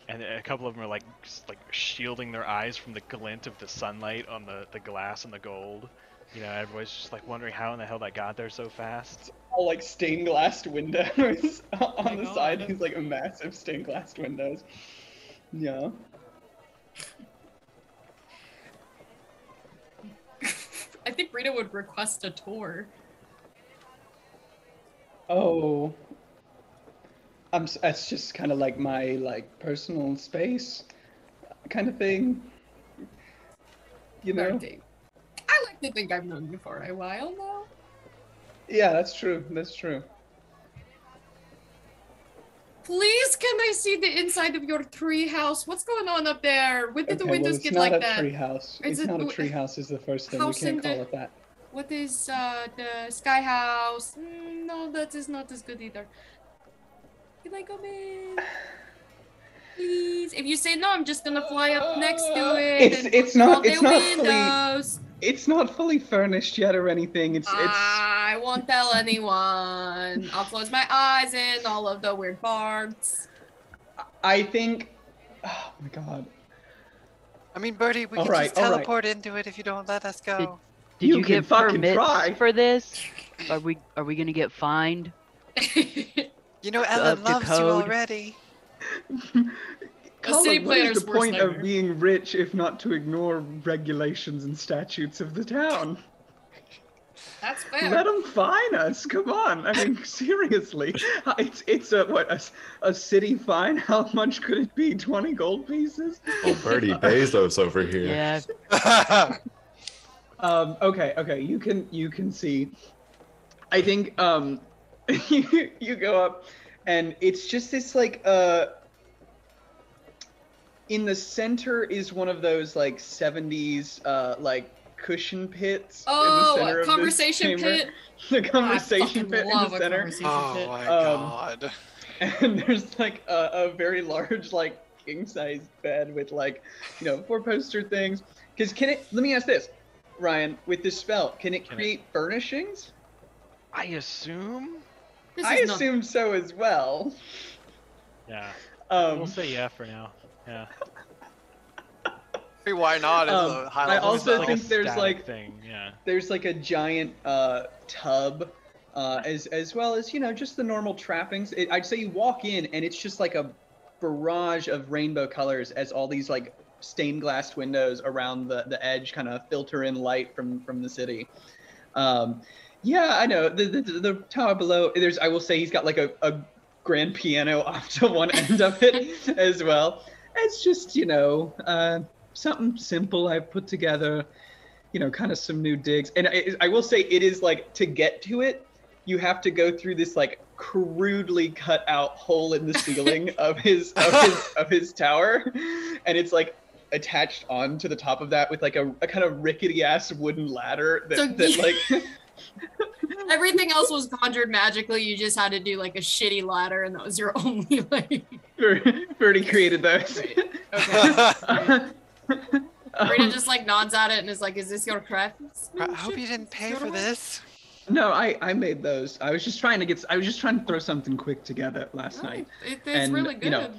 Speaker 1: and a couple of them are like just, like shielding their eyes from the glint of the sunlight on the glass and the gold. You know, everybody's just like wondering how in the hell that got there so fast.
Speaker 2: All like stained glass windows on
Speaker 6: my
Speaker 2: the
Speaker 6: God.
Speaker 2: side. These like massive stained glass windows. Yeah.
Speaker 6: I think Rita would request a tour.
Speaker 2: Oh. That's just kind of like my like personal space kind of thing. You know?
Speaker 6: Bertie. I like to think I've known you for a while now.
Speaker 2: Yeah, that's true. That's true.
Speaker 6: Please, can I see the inside of your tree house? What's going on up there? When did the
Speaker 2: Okay, well,
Speaker 6: windows
Speaker 2: it's
Speaker 6: get
Speaker 2: not
Speaker 6: like
Speaker 2: a
Speaker 6: that?
Speaker 2: tree house.
Speaker 6: Is
Speaker 2: It's
Speaker 6: it
Speaker 2: not a
Speaker 6: w-
Speaker 2: tree house is the first thing. We
Speaker 6: house in
Speaker 2: can't call
Speaker 6: the-
Speaker 2: it that.
Speaker 6: What is the sky house? No, that is not as good either. Can I come in? Please. If you say no, I'm just gonna fly up next to it. and
Speaker 2: It's
Speaker 6: look
Speaker 2: not
Speaker 6: through
Speaker 2: it's
Speaker 6: all
Speaker 2: not
Speaker 6: the
Speaker 2: fully
Speaker 6: windows.
Speaker 2: it's not fully furnished yet or anything. It's
Speaker 6: I won't tell anyone. I'll close my eyes in all of the weird parts.
Speaker 2: I think. Oh my god.
Speaker 4: I mean, Bertie, we
Speaker 2: All
Speaker 4: can
Speaker 2: right,
Speaker 4: just
Speaker 2: all right.
Speaker 4: teleport into it if you don't let us go.
Speaker 7: Did
Speaker 2: You
Speaker 7: you
Speaker 2: can
Speaker 7: get
Speaker 2: fucking
Speaker 7: permits
Speaker 2: try.
Speaker 7: for this? Are we gonna get fined?
Speaker 4: You know,
Speaker 7: Up
Speaker 4: Ellen
Speaker 7: to
Speaker 4: loves you
Speaker 7: code.
Speaker 4: already.
Speaker 2: Colin,
Speaker 6: city
Speaker 2: what is
Speaker 6: planner's
Speaker 2: the
Speaker 6: worst
Speaker 2: point of
Speaker 6: nightmare.
Speaker 2: being rich if not to ignore regulations and statutes of the town?
Speaker 6: That's fair.
Speaker 2: Let them fine us. Come on. I mean, seriously. It's a city fine. How much could it be? 20 gold pieces?
Speaker 5: Oh, Bertie Bezos over here.
Speaker 7: Yeah.
Speaker 2: Okay. You can see. I think you go up, and it's just this like in the center is one of those like 70s like cushion pits in the
Speaker 6: Oh,
Speaker 2: center
Speaker 6: a
Speaker 2: of
Speaker 6: conversation
Speaker 2: this chamber.
Speaker 6: pit.
Speaker 2: The conversation
Speaker 6: I
Speaker 2: pit in
Speaker 6: love
Speaker 2: the
Speaker 6: a
Speaker 2: center.
Speaker 6: conversation
Speaker 4: Oh
Speaker 6: pit.
Speaker 4: my
Speaker 2: Um,
Speaker 4: god.
Speaker 2: And there's like a very large like king size bed with like 4-poster things. Because let me ask this, Ryan, with this spell, can it create furnishings?
Speaker 1: I assume?
Speaker 6: This
Speaker 2: I
Speaker 6: is not-
Speaker 2: assume so as well.
Speaker 1: Yeah. We'll
Speaker 2: Um,
Speaker 1: say yeah for now. Yeah.
Speaker 4: Hey, why not? It's
Speaker 2: Um,
Speaker 4: a high
Speaker 2: I
Speaker 4: level
Speaker 2: also
Speaker 4: spell.
Speaker 2: think
Speaker 1: a
Speaker 2: there's,
Speaker 1: static
Speaker 2: like-
Speaker 1: thing. Yeah.
Speaker 2: there's like a giant tub, as well as just the normal trappings. I'd say you walk in and it's just like a barrage of rainbow colors as all these like stained glass windows around the edge kind of filter in light from the city. Yeah, I know the tower below. I will say he's got like a grand piano off to one end of it as well. It's just something simple I've put together. Kind of some new digs. And I will say it is like, to get to it, you have to go through this like crudely cut out hole in the ceiling of his tower, and it's like attached on to the top of that with like a kind of rickety ass wooden ladder that like
Speaker 6: Everything else was conjured magically. You just had to do like a shitty ladder, and that was your only like.
Speaker 2: Bertie created those.
Speaker 6: Okay. Rita just like nods at it and is like, "Is this your craft?"
Speaker 4: I hope you didn't pay for this.
Speaker 2: No, I made those. I was just trying to throw something quick together last night.
Speaker 6: It's
Speaker 2: And,
Speaker 6: really good.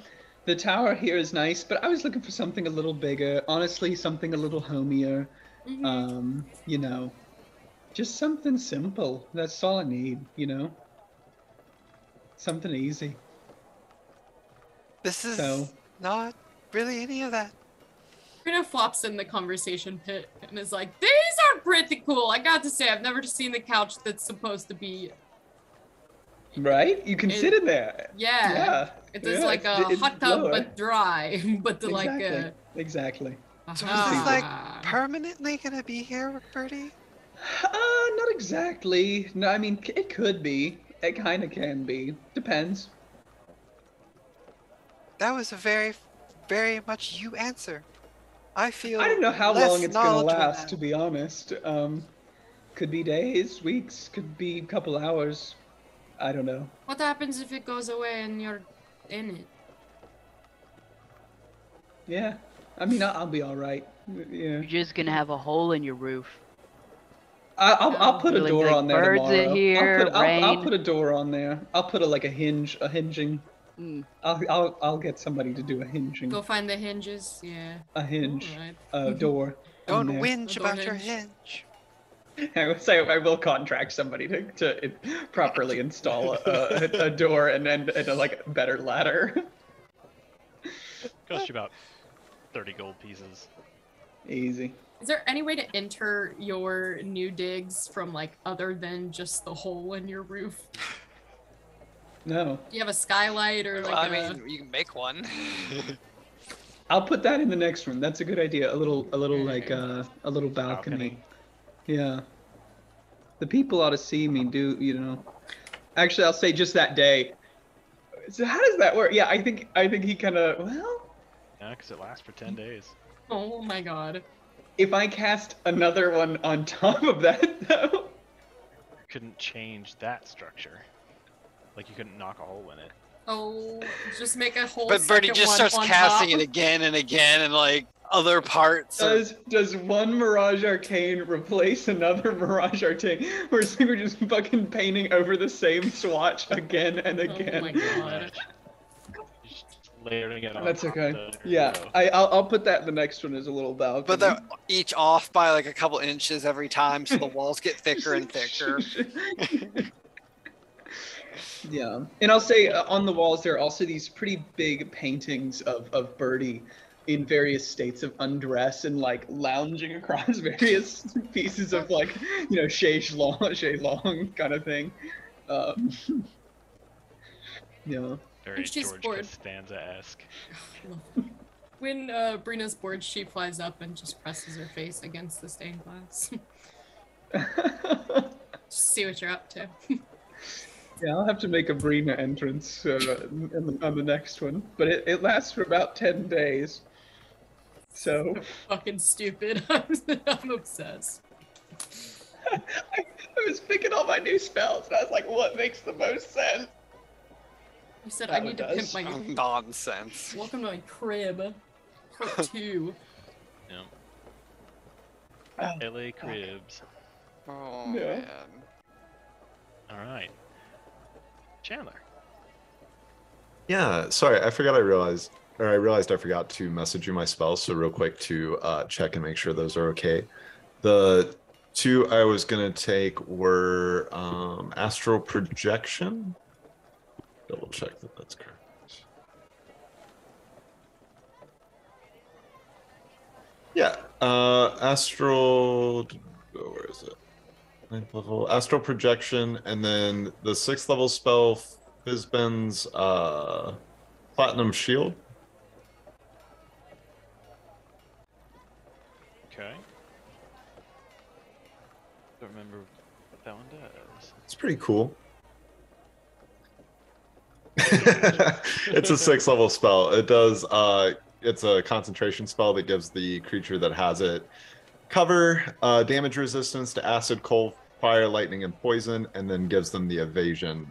Speaker 2: The tower here is nice, but I was looking for something a little bigger. Honestly, something a little homier.
Speaker 6: Mhm.
Speaker 2: Just something simple. That's all I need, Something easy.
Speaker 4: This is
Speaker 2: So-
Speaker 4: not really any of that.
Speaker 6: Rita flops in the conversation pit and is like, "These are pretty cool. I got to say, I've never seen the couch that's supposed to be."
Speaker 2: Right? You can
Speaker 6: It-
Speaker 2: sit in there.
Speaker 6: Yeah.
Speaker 2: Yeah.
Speaker 6: It is
Speaker 2: Yeah,
Speaker 6: like a
Speaker 2: it's
Speaker 6: hot tub
Speaker 2: lower.
Speaker 6: but dry, but the
Speaker 2: Exactly. Exactly.
Speaker 4: So
Speaker 6: aha.
Speaker 4: is this like permanently gonna be here, Bertie?
Speaker 2: Not exactly. No, I mean, it could be. It kind of can be. Depends.
Speaker 4: That was a very, very much you answer. I feel.
Speaker 2: I don't know how
Speaker 4: less
Speaker 2: long it's gonna
Speaker 4: knowledgeable
Speaker 2: last,
Speaker 4: now.
Speaker 2: to be honest. Could be days, weeks, could be a couple hours. I don't know.
Speaker 6: What happens if it goes away and you're in it?
Speaker 2: Yeah. I mean, I'll be all right. Yeah.
Speaker 7: You're just gonna have a hole in your roof.
Speaker 2: I'll put a
Speaker 7: Really
Speaker 2: door
Speaker 7: big
Speaker 2: on there
Speaker 7: birds
Speaker 2: tomorrow.
Speaker 7: in here,
Speaker 2: I'll
Speaker 7: rain.
Speaker 2: put a door on there. I'll put a hinging.
Speaker 7: Mm.
Speaker 2: I'll get somebody to do a hinging.
Speaker 6: Go find the hinges. Yeah.
Speaker 2: A hinge.
Speaker 6: Alright.
Speaker 2: A door. on
Speaker 4: Don't
Speaker 2: there.
Speaker 4: whinge
Speaker 6: A
Speaker 4: about
Speaker 6: door
Speaker 4: your
Speaker 6: hinge.
Speaker 4: hinge.
Speaker 2: I will say I will contract somebody to properly install a door and like a better ladder.
Speaker 1: Cost you about 30 gold pieces.
Speaker 2: Easy.
Speaker 6: Is there any way to enter your new digs from like other than just the hole in your roof?
Speaker 2: No.
Speaker 6: Do you have a skylight or like
Speaker 4: Well, I mean, you can make one.
Speaker 2: I'll put that in the next one. That's a good idea. A little like a little balcony. Yeah. The people ought to see me do, Actually, I'll say just that day. So how does that work? Yeah, I think he kind of, well,
Speaker 1: Yeah, because it lasts for 10 days.
Speaker 6: Oh my god.
Speaker 2: if I cast another one on top of that though.
Speaker 1: You couldn't change that structure. Like you couldn't knock a hole in it.
Speaker 6: Oh, just make a whole
Speaker 4: But Bernie
Speaker 6: second
Speaker 4: just
Speaker 6: one
Speaker 4: starts
Speaker 6: on
Speaker 4: casting
Speaker 6: top.
Speaker 4: it again and again, and like other parts.
Speaker 2: Does one Mirage Arcane replace another Mirage Arcane? Or is we're just fucking painting over the same swatch again and again?
Speaker 6: Oh my god.
Speaker 1: Just layering it on
Speaker 2: That's
Speaker 1: top
Speaker 2: okay.
Speaker 1: of the-
Speaker 2: Yeah, I'll put that in the next one as a little balcony.
Speaker 4: But they're each off by like a couple inches every time, so the walls get thicker and thicker.
Speaker 2: Yeah, and I'll say on the walls there are also these pretty big paintings of Birdie in various states of undress and like lounging across various pieces of like chaise long kind of thing. Yeah.
Speaker 1: Very
Speaker 6: And she's
Speaker 1: George
Speaker 6: bored.
Speaker 1: Costanza-esque.
Speaker 6: When Brina's bored, she flies up and just presses her face against the stained glass. Just see what you're up to.
Speaker 2: Yeah, I'll have to make a Brina entrance on the next one, but it lasts for about 10 days. So
Speaker 6: Fucking stupid. I'm obsessed.
Speaker 2: I was picking all my new spells, and I was like, what makes the most sense?
Speaker 6: You said
Speaker 2: That
Speaker 6: I need to
Speaker 2: one
Speaker 6: pimp
Speaker 2: does.
Speaker 6: my.
Speaker 4: Nonsense.
Speaker 6: Welcome to my crib. Part 2.
Speaker 1: Yeah. LA Cribs.
Speaker 4: Oh
Speaker 2: Yeah.
Speaker 4: man.
Speaker 1: Alright. Chandler.
Speaker 5: Yeah, sorry, I realized I forgot to message you my spells, so real quick to check and make sure those are okay. The two I was gonna take were Astral Projection. Double check that that's correct. Yeah, Astral. Oh, where is it? 9th level Astral Projection, and then the 6th level spell Fizben's Platinum Shield.
Speaker 1: Okay. Don't remember what that one does.
Speaker 5: It's pretty cool. It's a 6th level spell. It does it's a concentration spell that gives the creature that has it cover, damage resistance to acid, cold, fire, lightning, and poison, and then gives them the evasion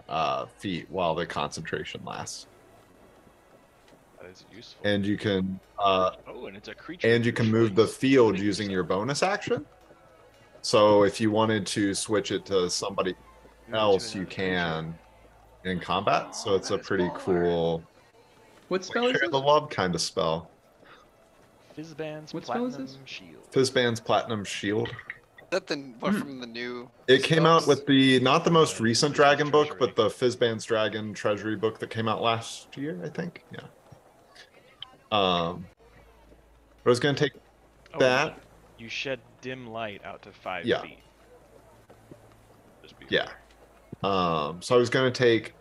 Speaker 5: feat while the concentration lasts.
Speaker 1: That is useful.
Speaker 5: And you can
Speaker 1: Oh, and it's a creature.
Speaker 5: and you can move the field using your bonus action. So if you wanted to switch it to somebody else, you can in combat. So it's a pretty cool
Speaker 2: What spell is
Speaker 5: share the
Speaker 2: this?
Speaker 5: love kind of spell.
Speaker 1: Fizban's
Speaker 2: What spell is
Speaker 1: Platinum
Speaker 2: this?
Speaker 1: Shield.
Speaker 5: Fizban's Platinum Shield.
Speaker 4: Is that the one from the new?
Speaker 5: It came out
Speaker 4: books?
Speaker 5: with the not the most
Speaker 1: Yeah,
Speaker 5: recent
Speaker 1: Fizban's
Speaker 5: Dragon book,
Speaker 1: Treasury.
Speaker 5: but the Fizban's Dragon Treasury book that came out last year, I think. Yeah. I was gonna take
Speaker 1: Oh,
Speaker 5: that.
Speaker 1: You shed dim light out to 5
Speaker 5: Yeah.
Speaker 1: feet. Just be
Speaker 5: Yeah. So I was gonna take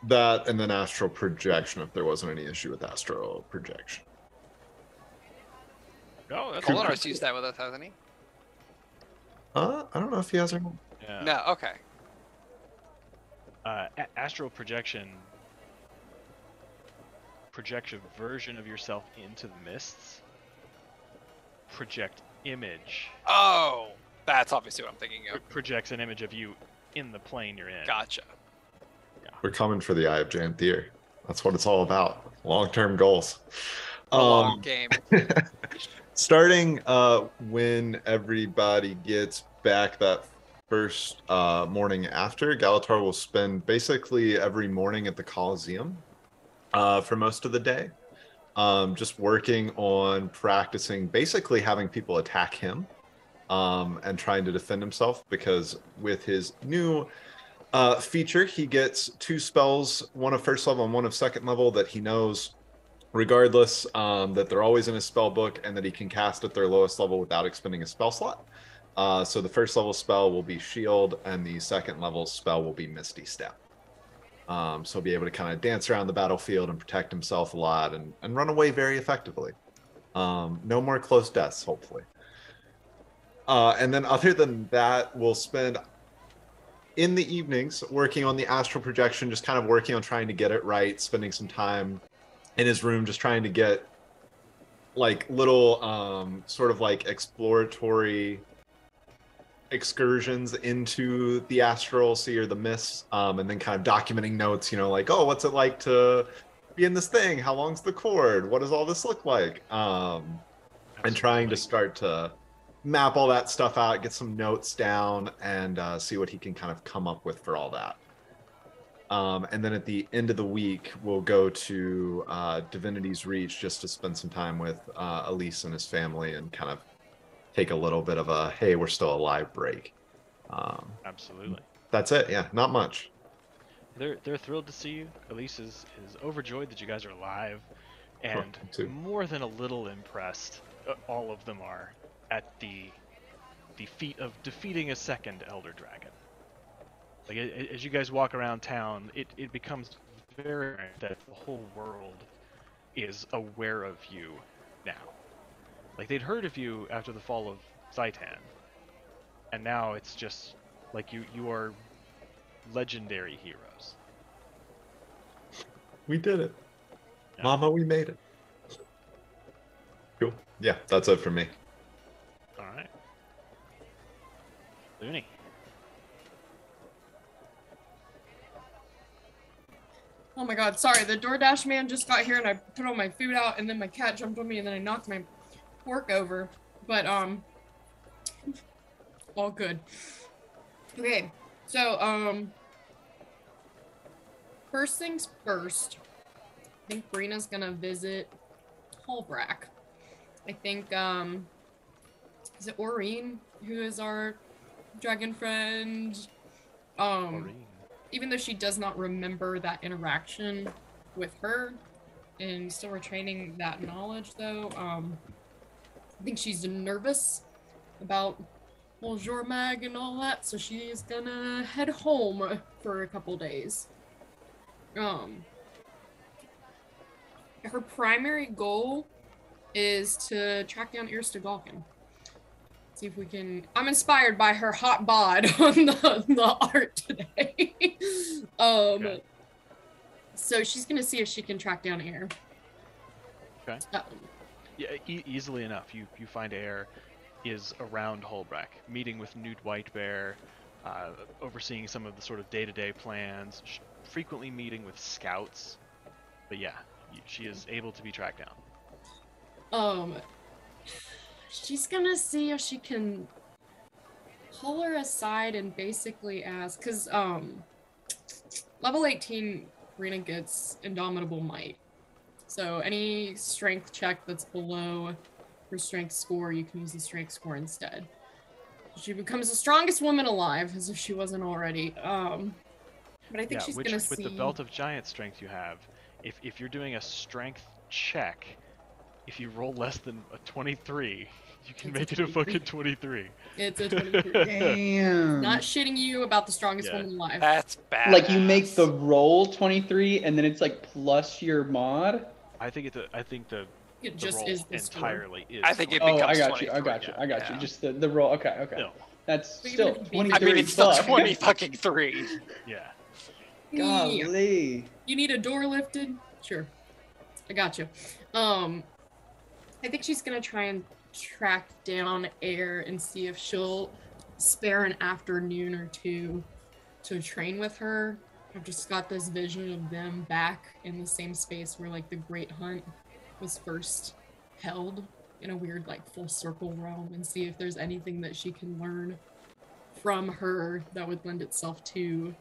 Speaker 5: that and then Astral Projection if there wasn't any issue with Astral Projection.
Speaker 1: No, that's
Speaker 4: Kolar's used that with us, hasn't he?
Speaker 5: I don't know if he has or not.
Speaker 1: Yeah.
Speaker 4: No. Okay.
Speaker 1: Astral projection projects a version of yourself into the mists. Project image
Speaker 4: Oh, that's obviously what I'm thinking of.
Speaker 1: projects an image of you in the plane you're in.
Speaker 4: Gotcha.
Speaker 5: We're coming for the Eye of Janthir. That's what it's all about. Long-term goals.
Speaker 4: A long game.
Speaker 5: Starting when everybody gets back that first morning after, Galatar will spend basically every morning at the Coliseum for most of the day, just working on practicing, basically having people attack him and trying to defend himself, because with his new feature, he gets 2 spells, one of first level and one of second level, that he knows regardless, that they're always in his spell book, and that he can cast at their lowest level without expending a spell slot. So the first level spell will be Shield, and the second level spell will be Misty Step. So he'll be able to kind of dance around the battlefield and protect himself a lot, and run away very effectively. No more close deaths, hopefully. And then other than that, we'll spend in the evenings working on the astral projection, just kind of working on trying to get it right, spending some time in his room, just trying to get like little sort of like exploratory excursions into the astral sea or the mists, and then kind of documenting notes, you know, like, oh, what's it like to be in this thing? How long's the cord? What does all this look like? And trying to start to map all that stuff out, get some notes down, and see what he can kind of come up with for all that. And then at the end of the week, we'll go to Divinity's Reach just to spend some time with Elise and his family, and kind of take a little bit of a, hey, we're still alive break.
Speaker 1: Absolutely.
Speaker 5: That's it. Yeah, not much.
Speaker 1: They're thrilled to see you. Elise is overjoyed that you guys are alive, and
Speaker 5: too.
Speaker 1: more than a little impressed. All of them are at the feat of defeating a second Elder Dragon. Like, as you guys walk around town, it becomes very apparent that the whole world is aware of you now. Like, they'd heard of you after the fall of Zaitan, and now it's just like you are legendary heroes.
Speaker 5: We did it.
Speaker 1: Yeah.
Speaker 5: Mama, we made it. Cool. Yeah, that's it for me.
Speaker 1: All right. Looney.
Speaker 6: Oh my god, sorry, the DoorDash man just got here and I put all my food out and then my cat jumped on me and then I knocked my fork over. But, all good. Okay, so, first things first, I think Brina's gonna visit Holbrack. I think, is it Aureen who is our dragon friend?
Speaker 1: Aureen.
Speaker 6: Even though she does not remember that interaction with her and still retaining that knowledge, though, I think she's nervous about Bonjour Mag and all that, so she's gonna head home for a couple days. Her primary goal is to track down Irsta-Galkin. See if we can. I'm inspired by her hot bod on the art today.
Speaker 1: Okay.
Speaker 6: So she's gonna see if she can track down Air.
Speaker 1: Okay. Yeah, easily enough. You find Air is around Holbrack, meeting with Newt Whitebear, overseeing some of the sort of day-to-day plans, frequently meeting with scouts. But yeah, she is able to be tracked down.
Speaker 6: She's gonna see if she can pull her aside and basically ask, because level 18 Rena gets Indomitable Might. So any strength check that's below her strength score, you can use the strength score instead. She becomes the strongest woman alive, as if she wasn't already. But I think she's gonna see.
Speaker 1: With the belt of giant strength you have, if you're doing a strength check, if you roll less than a 23, you can make it a fucking 23.
Speaker 6: It's a 23.
Speaker 2: Damn.
Speaker 6: Not shitting you about the strongest woman alive.
Speaker 4: That's bad.
Speaker 2: Like, you make the roll 23 and then it's like plus your mod?
Speaker 1: I think the
Speaker 6: It just
Speaker 1: roll
Speaker 6: is the score.
Speaker 1: entirely is.
Speaker 4: I think it
Speaker 1: 20.
Speaker 2: Oh, I
Speaker 4: becomes
Speaker 2: got you. I
Speaker 4: 23,
Speaker 2: got you. I got you.
Speaker 4: yeah.
Speaker 2: Just the roll. Okay, okay.
Speaker 1: No.
Speaker 2: That's
Speaker 6: But even
Speaker 2: still
Speaker 6: if you beat-
Speaker 2: 23.
Speaker 4: I mean, it's still
Speaker 2: fuck.
Speaker 4: 20 fucking 3.
Speaker 1: Yeah.
Speaker 6: Yeah.
Speaker 2: Golly.
Speaker 6: You need a door lifted? Sure. I got you. I think she's gonna try and track down Air and see if she'll spare an afternoon or two to train with her. I've just got this vision of them back in the same space where, like, the Great Hunt was first held, in a weird, like, full circle realm, and see if there's anything that she can learn from her that would lend itself to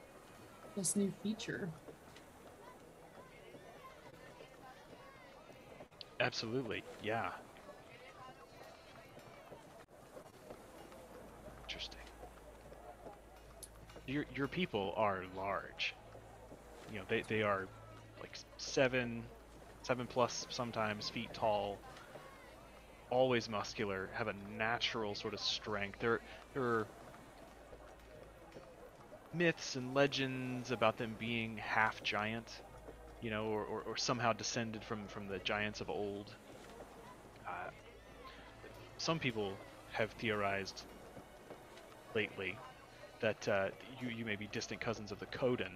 Speaker 6: this new feature.
Speaker 1: Absolutely. Yeah. your people are large. You know, they are like 7+ sometimes feet tall, always muscular, have a natural sort of strength. There are myths and legends about them being half giant, you know, or somehow descended from the giants of old. Uh, some people have theorized lately that you may be distant cousins of the Kodan,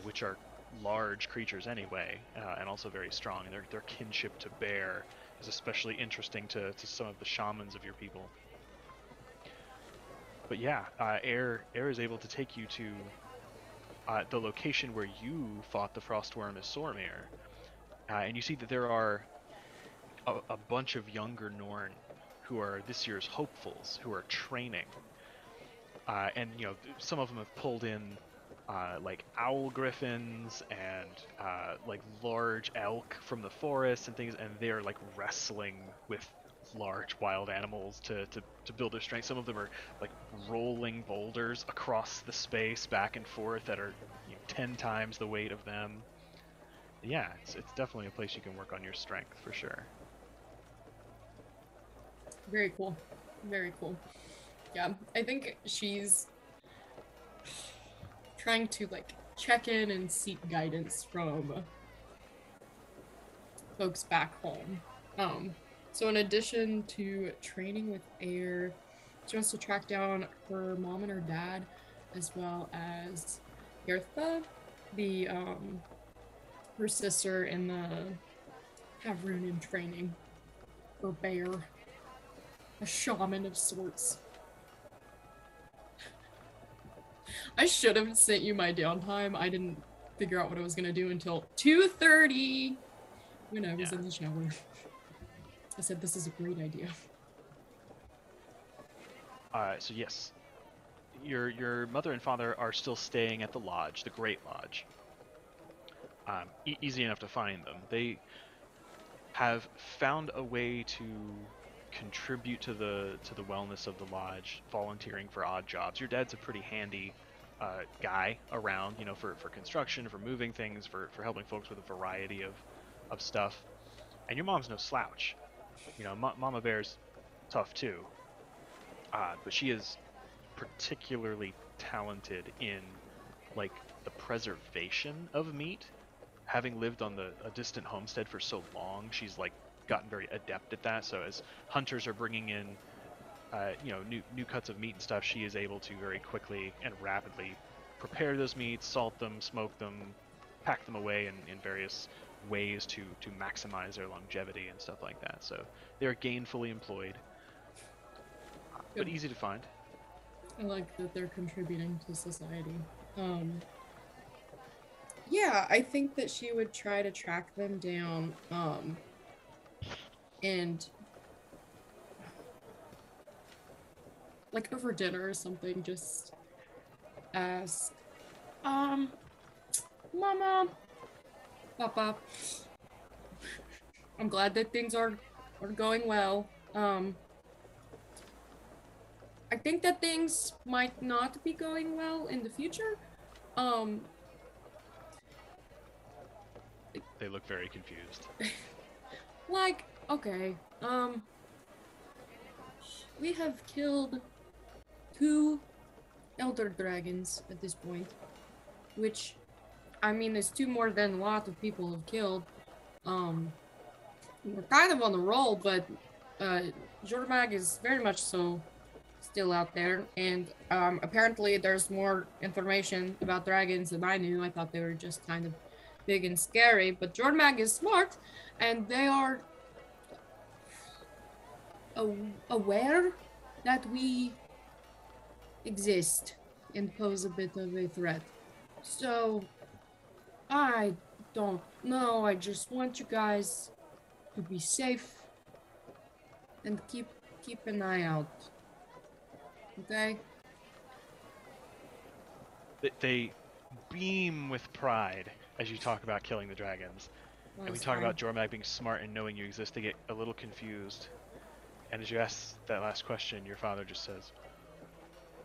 Speaker 1: which are large creatures anyway, and also very strong. And their kinship to bear is especially interesting to some of the shamans of your people. But yeah, Air is able to take you to the location where you fought the Frostworm as Sormir, and you see that there are a bunch of younger Norn who are this year's hopefuls who are training. And you know, some of them have pulled in like owl griffins and like large elk from the forest and things, and they're like wrestling with large wild animals to build their strength. Some of them are like rolling boulders across the space back and forth that are 10 times the weight of them. Yeah, it's definitely a place you can work on your strength for sure.
Speaker 6: Very cool. Very cool. Yeah, I think she's trying to like check in and seek guidance from folks back home. So in addition to training with Air, she wants to track down her mom and her dad, as well as Yertha, the her sister in the Havrun in training, or bear, a shaman of sorts. I should have sent you my downtime. I didn't figure out what I was gonna do until 2:30 when I was in the shower. I said this is a great idea.
Speaker 1: So yes, your mother and father are still staying at the lodge, the Great Lodge. Easy enough to find them. They have found a way to contribute to the wellness of the lodge, volunteering for odd jobs. Your dad's a pretty handy guy around, you know, for construction, for moving things, for helping folks with a variety of stuff. And your mom's no slouch. You know, Mama Bear's tough too. But she is particularly talented in like the preservation of meat. Having lived on a distant homestead for so long, she's like gotten very adept at that. So as hunters are bringing in you know, new cuts of meat and stuff, she is able to very quickly and rapidly prepare those meats, salt them, smoke them, pack them away in various ways to maximize their longevity and stuff like that. So they're gainfully employed, but easy to find.
Speaker 6: I like that they're contributing to society. Yeah, I think that she would try to track them down, and like over dinner or something, just ask, Mama, Papa, I'm glad that things are going well. I think that things might not be going well in the future.
Speaker 1: They look very confused.
Speaker 6: Like, okay, we have killed 2 elder dragons at this point, which, I mean, is 2 more than a lot of people have killed. We're kind of on the roll, but Jormag is very much so still out there, and apparently there's more information about dragons than I knew. I thought they were just kind of big and scary, but Jormag is smart, and they are aware that we exist and pose a bit of a threat. So, I don't know, I just want you guys to be safe and keep an eye out. Okay?
Speaker 1: They beam with pride as you talk about killing the dragons.
Speaker 6: Well,
Speaker 1: And we
Speaker 6: it's
Speaker 1: talk
Speaker 6: fine.
Speaker 1: about Jormag being smart and knowing you exist, they get a little confused. And as you ask that last question, your father just says,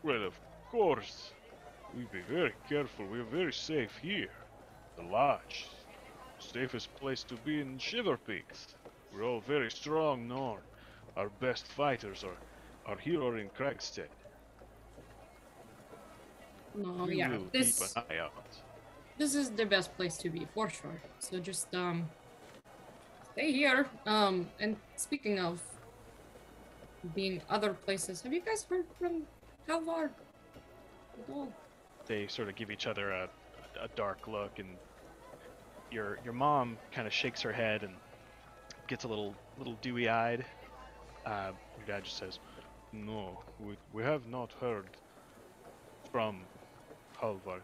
Speaker 1: "Well, of course. We be very careful. We are very safe here. The lodge, safest place to be in Shiver Peaks. We're all very strong, Norn. Our best fighters are here in Cragstead.
Speaker 6: No,
Speaker 1: We
Speaker 6: yeah,
Speaker 1: will keep
Speaker 6: this
Speaker 1: an eye out.
Speaker 6: is the best place to be for sure. So just stay here. And speaking of being other places, have you guys heard from Halvar at all?
Speaker 1: They sort of give each other a dark look, and your mom kind of shakes her head and gets a little dewy-eyed. Your dad just says, "No, we have not heard from Halvar.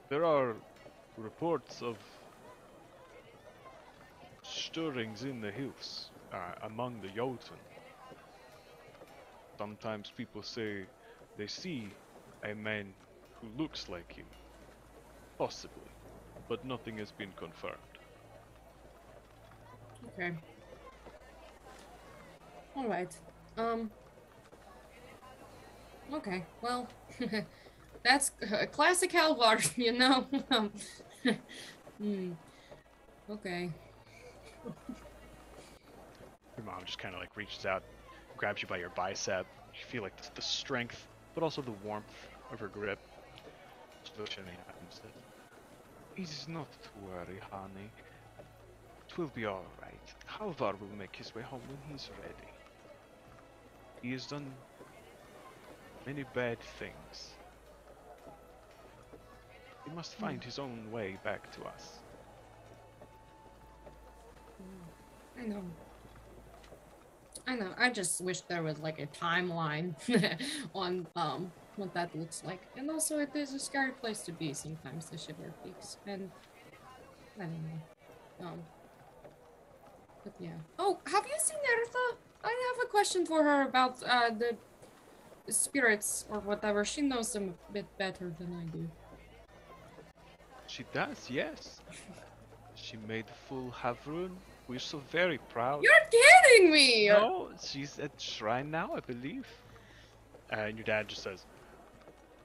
Speaker 1: There are reports of stirrings in the hills among the Jotun. Sometimes people say they see a man who looks like him. Possibly, but nothing has been confirmed."
Speaker 6: Okay. All right. Okay. Well, that's classic Halvar, you know. Hmm. Okay.
Speaker 1: Your mom just kind of like reaches out, grabs you by your bicep. You feel like the strength, but also the warmth of her grip. It is not to worry, honey. It will be all right. Halvar will make his way home when he's ready. He has done many bad things. He must find his own way back to us.
Speaker 6: I know. I know. I just wish there was like a timeline on what that looks like. And also it is a scary place to be sometimes, the Shiver Peaks. And I don't know. But yeah. Oh, have you seen Ertha? I have a question for her about the spirits or whatever. She knows them a bit better than I do.
Speaker 1: She does, yes. She made full Havrun. We're so very proud.
Speaker 6: You're kidding me!
Speaker 1: No, she's at shrine now, I believe. And your dad just says,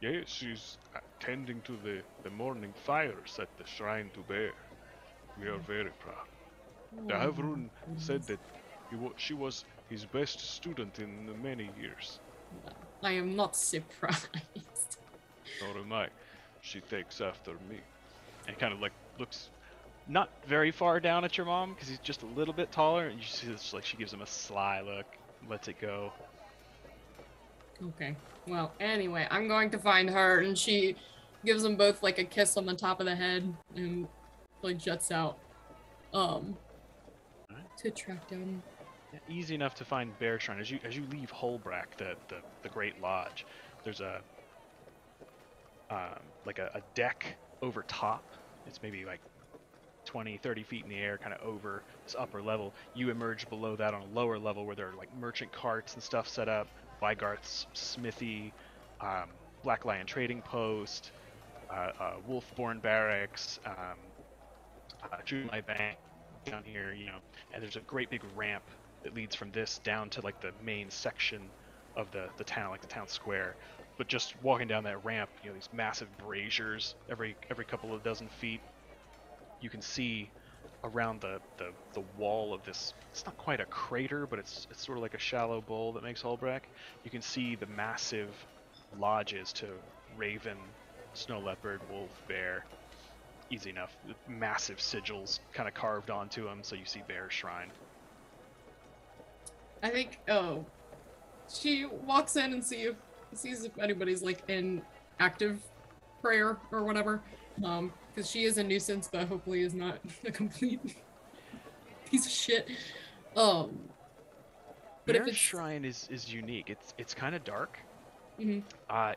Speaker 1: "Yes, she's tending to the morning fires at the shrine to Bear. We are very proud." The Havrun said that she was his best student in many years.
Speaker 6: I am not surprised.
Speaker 1: Nor am I. She takes after me. And kind of like looks not very far down at your mom because he's just a little bit taller, and you see this, like she gives him a sly look, lets it go.
Speaker 6: Okay. Well, anyway, I'm going to find her, and she gives them both like a kiss on the top of the head, and like jets out. To track down.
Speaker 1: Yeah, easy enough to find Bear Shrine as you leave Holbrack, the Great Lodge. There's a like a deck over top. It's maybe like 20-30 feet in the air, kind of over this upper level. You emerge below that on a lower level where there are like merchant carts and stuff set up, Vygarth's smithy, Black Lion trading post, Wolfborn barracks, Jumai Bank down here, you know, and there's a great big ramp that leads from this down to like the main section of the town, like the town square. But just walking down that ramp, you know, these massive braziers every couple of dozen feet. You can see around the wall of this, it's not quite a crater, but it's sort of like a shallow bowl that makes Holbrack. You can see the massive lodges to Raven, Snow Leopard, Wolf, Bear. Easy enough. Massive sigils kind of carved onto them, so you see Bear Shrine.
Speaker 6: I think, she walks in and sees if anybody's like in active prayer or whatever. Because she is a nuisance, but hopefully is not a complete piece of shit. But
Speaker 1: Bear
Speaker 6: if it's
Speaker 1: Shrine is unique. It's kind of dark.
Speaker 6: Mhm.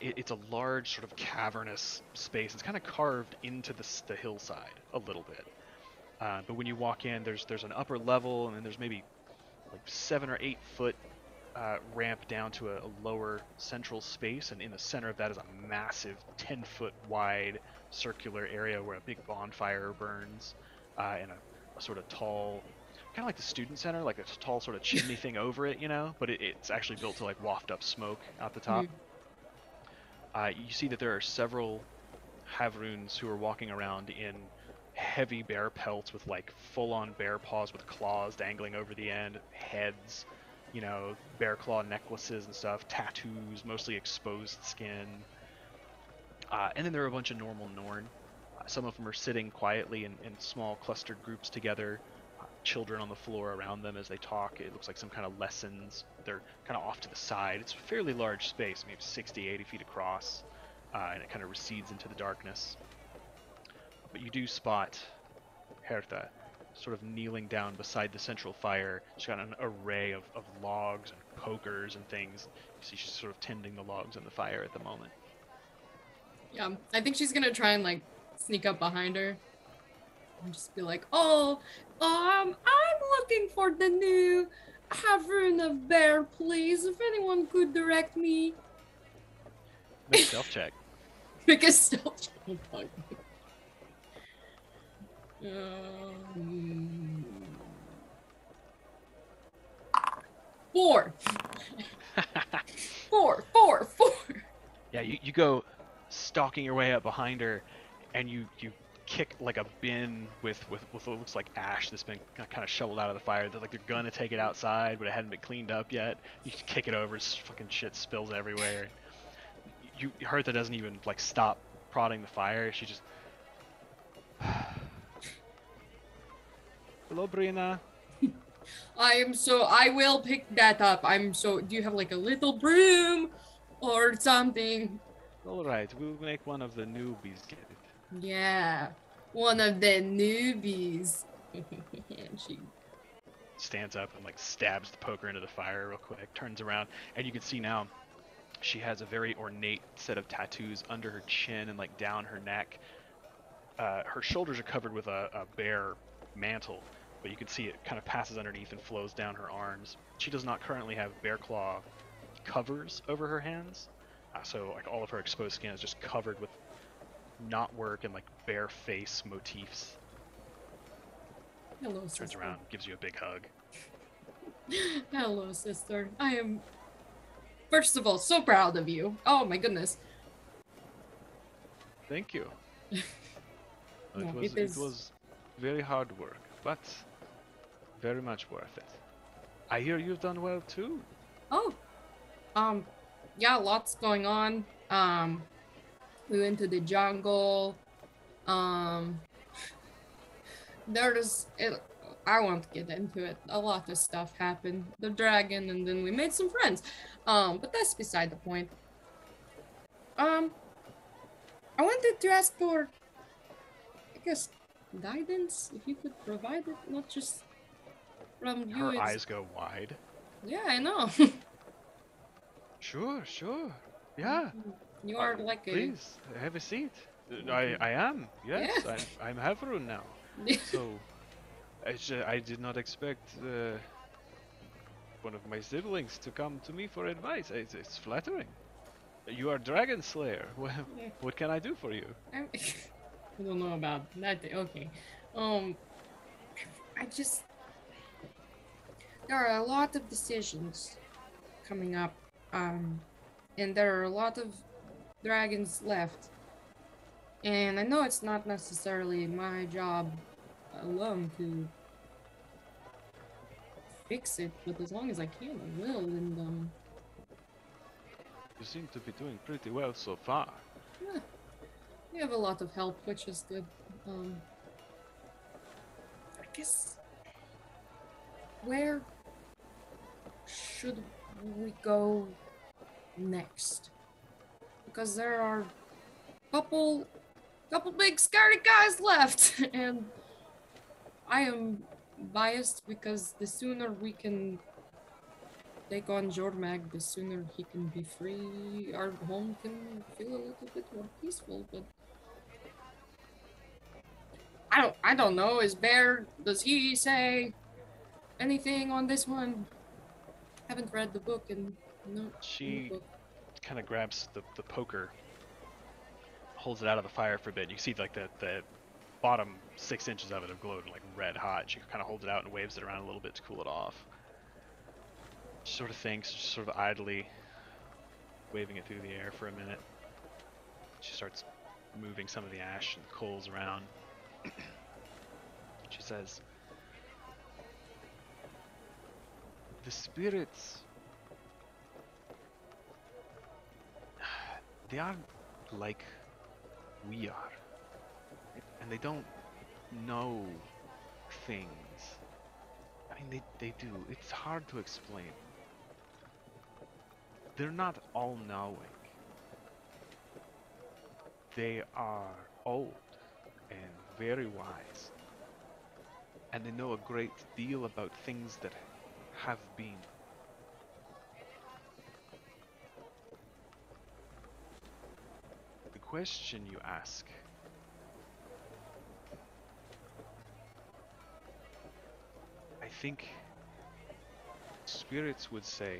Speaker 1: It's a large sort of cavernous space. It's kind of carved into the hillside a little bit. But when you walk in, there's an upper level, and then there's maybe like 7 or 8 foot ramp down to a lower central space, and in the center of that is a massive 10-foot wide circular area where a big bonfire burns, and a sort of tall, kind of like the student center, like a tall sort of chimney thing over it, you know, but it's actually built to like waft up smoke out the top. You see that there are several Havroons who are walking around in heavy bear pelts with like full-on bear paws with claws dangling over the end, heads, bear claw necklaces and stuff, tattoos, mostly exposed skin. And then there are a bunch of normal Norn. Some of them are sitting quietly in small clustered groups together, children on the floor around them as they talk. It looks like some kind of lessons. They're kind of off to the side. It's a fairly large space, maybe 60, 80 feet across, and it kind of recedes into the darkness. But you do spot Hertha sort of kneeling down beside the central fire. She's got an array of logs and pokers and things. You see she's sort of tending the logs on the fire at the moment.
Speaker 6: Yeah, I think she's gonna try and like sneak up behind her and just be like, "Oh, I'm looking for the new Havern of Bear, please. If anyone could direct me."
Speaker 1: Make a stealth check.
Speaker 6: Make a stealth check. Oh, fuck. 4. 4.
Speaker 1: Yeah, you go stalking your way up behind her, and you kick like a bin with what looks like ash that's been kind of shoveled out of the fire. They're like they're gonna take it outside, but it hadn't been cleaned up yet. You just kick it over, fucking shit spills everywhere. You Hertha doesn't even like stop prodding the fire. She just Hello, Brina.
Speaker 6: I will pick that up. Do you have like a little broom or something?
Speaker 1: All right, we'll make one of the newbies get it.
Speaker 6: Yeah, one of the newbies. And she
Speaker 1: Stands up and like stabs the poker into the fire real quick, turns around, and you can see now she has a very ornate set of tattoos under her chin and like down her neck. Her shoulders are covered with a bear mantle, but you can see it kind of passes underneath and flows down her arms. She does not currently have bear claw covers over her hands, so like all of her exposed skin is just covered with knotwork and like bear face motifs.
Speaker 6: Hello,
Speaker 1: Turns
Speaker 6: sister.
Speaker 1: around, gives you a big hug.
Speaker 6: Hello, sister. I am, first of all, so proud of you. Oh my goodness.
Speaker 1: Thank you.
Speaker 6: No,
Speaker 1: It was very hard work, but very much worth it. I hear you've done well too.
Speaker 6: Oh, yeah, lots going on. We went to the jungle. I won't get into it. A lot of stuff happened. The dragon, and then we made some friends. But that's beside the point. I wanted to ask for, I guess, guidance, if you could provide it, not just from you.
Speaker 1: Her eyes go wide.
Speaker 6: Yeah, I know.
Speaker 1: Sure. Yeah.
Speaker 6: You are like a...
Speaker 1: Please, have a seat. I am, yes.
Speaker 6: Yeah.
Speaker 1: I'm Havrun now. So, I did not expect one of my siblings to come to me for advice. It's flattering. You are Dragon Slayer. What can I do for you?
Speaker 6: I don't know about that. Okay. There are a lot of decisions coming up, and there are a lot of dragons left. And I know it's not necessarily my job alone to fix it, but as long as I can, I will. And
Speaker 1: You seem to be doing pretty well so far.
Speaker 6: yeah, we have a lot of help, which is good. I guess, where should we go next? Because there are couple big scary guys left, and I am biased because the sooner we can take on Jormag, the sooner he can be free. Our home can feel a little bit more peaceful, but I don't know. Does he say anything on this one? Haven't read the book and no.
Speaker 1: She kind of grabs the poker, holds it out of the fire for a bit. You see like the bottom 6 inches of it have glowed like red hot. She kind of holds it out and waves it around a little bit to cool it off. She sort of thinks, just sort of idly waving it through the air for a minute. She starts moving some of the ash and coals around. She says, the spirits, they aren't like we are. And they don't know things. I mean, they do. It's hard to explain. They're not all-knowing. They are old and very wise. And they know a great deal about things that have been. The question you ask, I think spirits would say,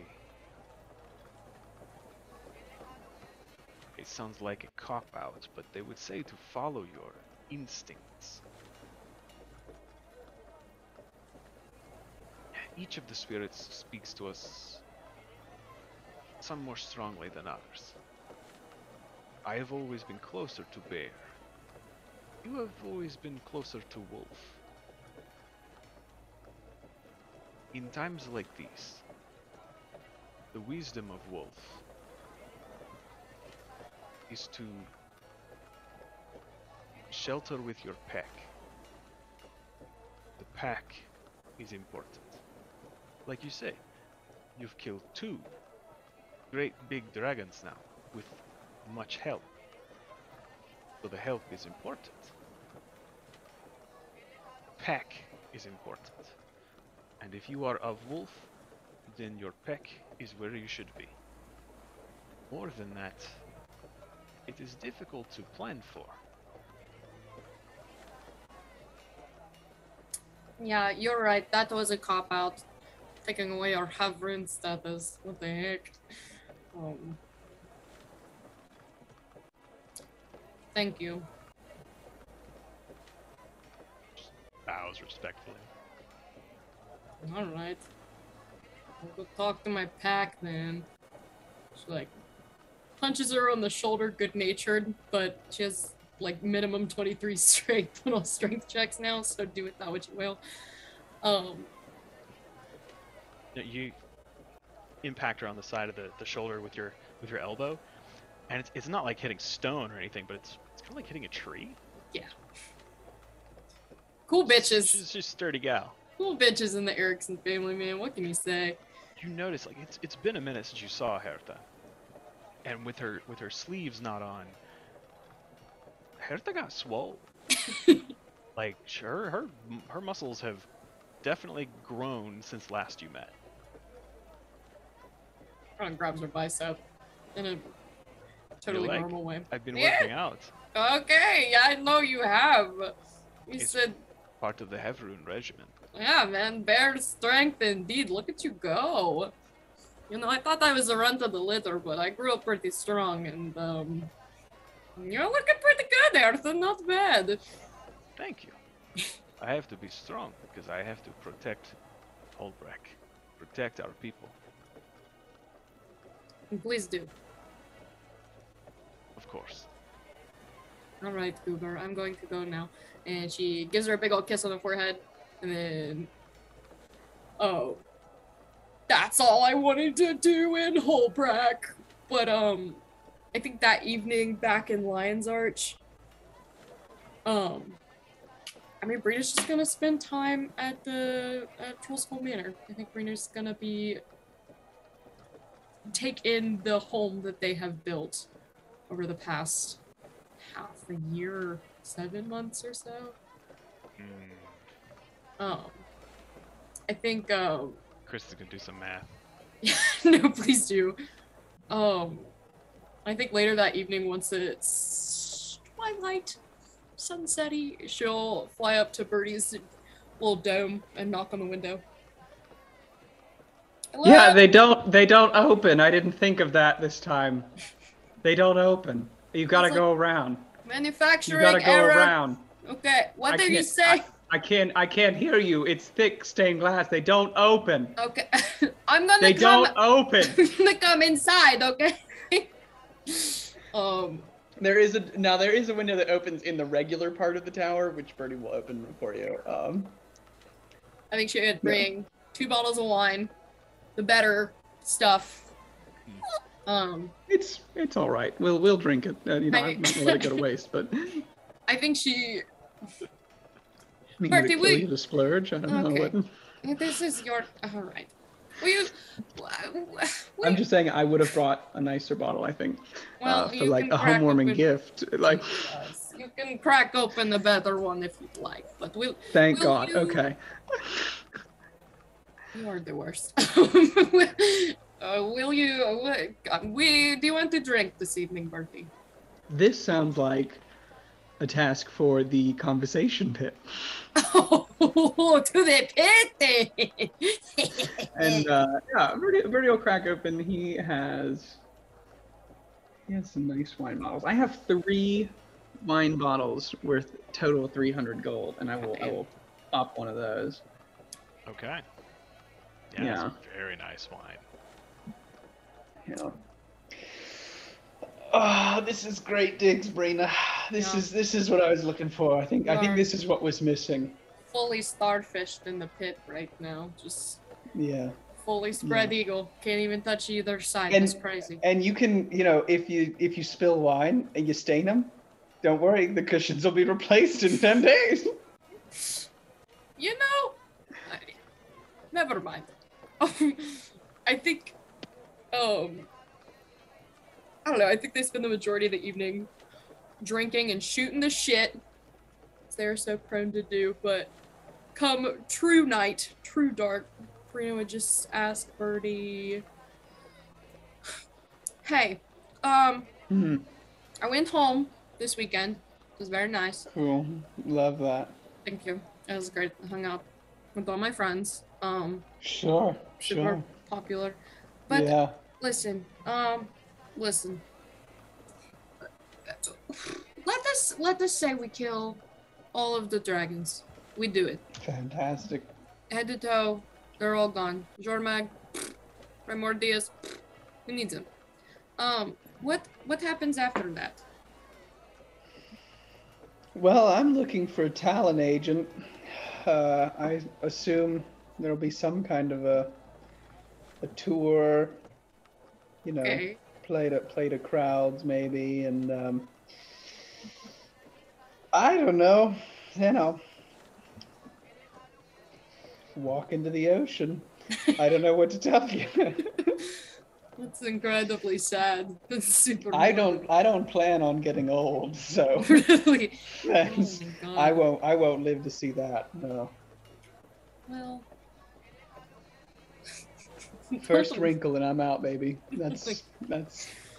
Speaker 1: it sounds like a cop-out, but they would say to follow your instincts. Each of the spirits speaks to us, some more strongly than others. I have always been closer to bear. You have always been closer to wolf. In times like these, the wisdom of wolf is to shelter with your pack. The pack is important. Like you say, you've killed 2 great big dragons now, with much help. So the help is important. Pack is important. And if you are of wolf, then your pack is where you should be. More than that, it is difficult to plan for.
Speaker 6: Yeah, you're right. That was a cop-out. Taking away our have-rune status. What the heck? Thank you.
Speaker 1: Just bows respectfully.
Speaker 6: Alright. I'll go talk to my pack then. She like punches her on the shoulder, good-natured, but she has like minimum 23 strength on all strength checks now, so do with that what you will.
Speaker 1: You impact her on the side of the shoulder with your elbow, and it's not like hitting stone or anything, but it's kind of like hitting a tree.
Speaker 6: Yeah. Cool bitches.
Speaker 1: She's a sturdy gal.
Speaker 6: Cool bitches in the Erickson family, man. What can you say?
Speaker 1: You notice, like, it's been a minute since you saw Hertha, and with her sleeves not on, Hertha got swole. Like, sure, her muscles have definitely grown since last you met.
Speaker 6: Ron grabs her bicep in a totally
Speaker 1: Like,
Speaker 6: normal way.
Speaker 1: I've been working out.
Speaker 6: Okay, I know you have. You
Speaker 1: It's
Speaker 6: said,
Speaker 1: part of the Hevrun regimen.
Speaker 6: yeah, man, bear strength indeed. Look at you go. You know, I thought I was a runt of the litter, but I grew up pretty strong, and you're looking pretty good, Arthur. Not bad.
Speaker 1: Thank you. I have to be strong because I have to protect Holbreck, protect our people.
Speaker 6: Please do.
Speaker 1: Of course.
Speaker 6: All right, Goober, I'm going to go now. And she gives her a big old kiss on the forehead, and then, oh, that's all I wanted to do in Holbreck. But I think that evening back in Lion's Arch, I mean, Brina's just gonna spend time at Trollskull Manor. I think Brina's gonna take in the home that they have built over the past half a year, 7 months or so. I think
Speaker 1: Chris is gonna do some math.
Speaker 6: no, please do. I think later that evening, once it's twilight, sunsetty, she'll fly up to Birdie's little dome and knock on the window. Hello?
Speaker 2: Yeah, they don't open. I didn't think of that this time. They don't open. You gotta
Speaker 6: It's
Speaker 2: go around. You
Speaker 6: Manufacturing
Speaker 2: gotta go
Speaker 6: error.
Speaker 2: around.
Speaker 6: Okay, what
Speaker 2: I
Speaker 6: did you
Speaker 2: can't-
Speaker 6: say?
Speaker 2: I can't hear you. It's thick stained glass. They don't open.
Speaker 6: Okay, I'm gonna
Speaker 2: They
Speaker 6: come.
Speaker 2: don't open.
Speaker 6: I'm gonna come inside. Okay.
Speaker 2: There is a window that opens in the regular part of the tower, which Birdie will open for you.
Speaker 6: I think she would bring 2 bottles of wine, the better stuff.
Speaker 2: It's all right. We'll drink it. I'm not gonna let it go to waste, but
Speaker 6: I think she.
Speaker 2: I mean,
Speaker 6: Bertie,
Speaker 2: would it kill you to splurge? I don't know.
Speaker 6: Okay. This is your. All right. Will you?
Speaker 2: I'm just saying I would have brought a nicer bottle, I think,
Speaker 6: Well,
Speaker 2: for
Speaker 6: you
Speaker 2: like
Speaker 6: can
Speaker 2: a
Speaker 6: crack
Speaker 2: homewarming
Speaker 6: open-
Speaker 2: gift. Like,
Speaker 6: Yes, you can crack open the better one if you'd like, but
Speaker 2: thank
Speaker 6: will
Speaker 2: God.
Speaker 6: you-
Speaker 2: Okay.
Speaker 6: You are the worst. Will you? Do you want to drink this evening, Bertie?
Speaker 2: This sounds like a task for the conversation pit.
Speaker 6: Oh, to the pit!
Speaker 2: And yeah, Bertie will crack open. He has some nice wine bottles. I have 3 wine bottles worth total 300 gold, and I will pop one of those.
Speaker 1: Okay.
Speaker 2: Yeah.
Speaker 1: It's very nice wine.
Speaker 2: Yeah. Oh, this is great digs, Brina. This is what I was looking for. I think this is what was missing.
Speaker 6: Fully starfished in the pit right now. Just
Speaker 2: Yeah.
Speaker 6: fully spread eagle. Can't even touch either side.
Speaker 2: And-
Speaker 6: It's crazy.
Speaker 2: And you can, if you spill wine and you stain them, don't worry, the cushions will be replaced in 10 days.
Speaker 6: You know, never mind. I think, I don't know. I think they spend the majority of the evening drinking and shooting the shit, as they're so prone to do. But come true night, true dark, Brina would just ask Birdie, "Hey, I went home this weekend. It was very nice.
Speaker 2: Cool. Love that.
Speaker 6: Thank you. It was great. I hung out with all my friends.
Speaker 2: Sure.
Speaker 6: Super popular. But
Speaker 2: yeah.
Speaker 6: listen. Let us say we kill all of the dragons. We do it.
Speaker 2: Fantastic.
Speaker 6: Head to toe, they're all gone. Jormag, Primordius, who needs them? What happens after that?
Speaker 2: Well, I'm looking for a talent agent. I assume there'll be some kind of a tour,
Speaker 6: Okay.
Speaker 2: play to crowds maybe, and I don't know, walk into the ocean. I don't know what to tell you.
Speaker 6: That's incredibly sad. That's super.
Speaker 2: I don't plan on getting old, so
Speaker 6: Really.
Speaker 2: thanks.
Speaker 6: Oh my God.
Speaker 2: I won't live to see that. No.
Speaker 6: Well.
Speaker 2: First wrinkle and I'm out, baby. That's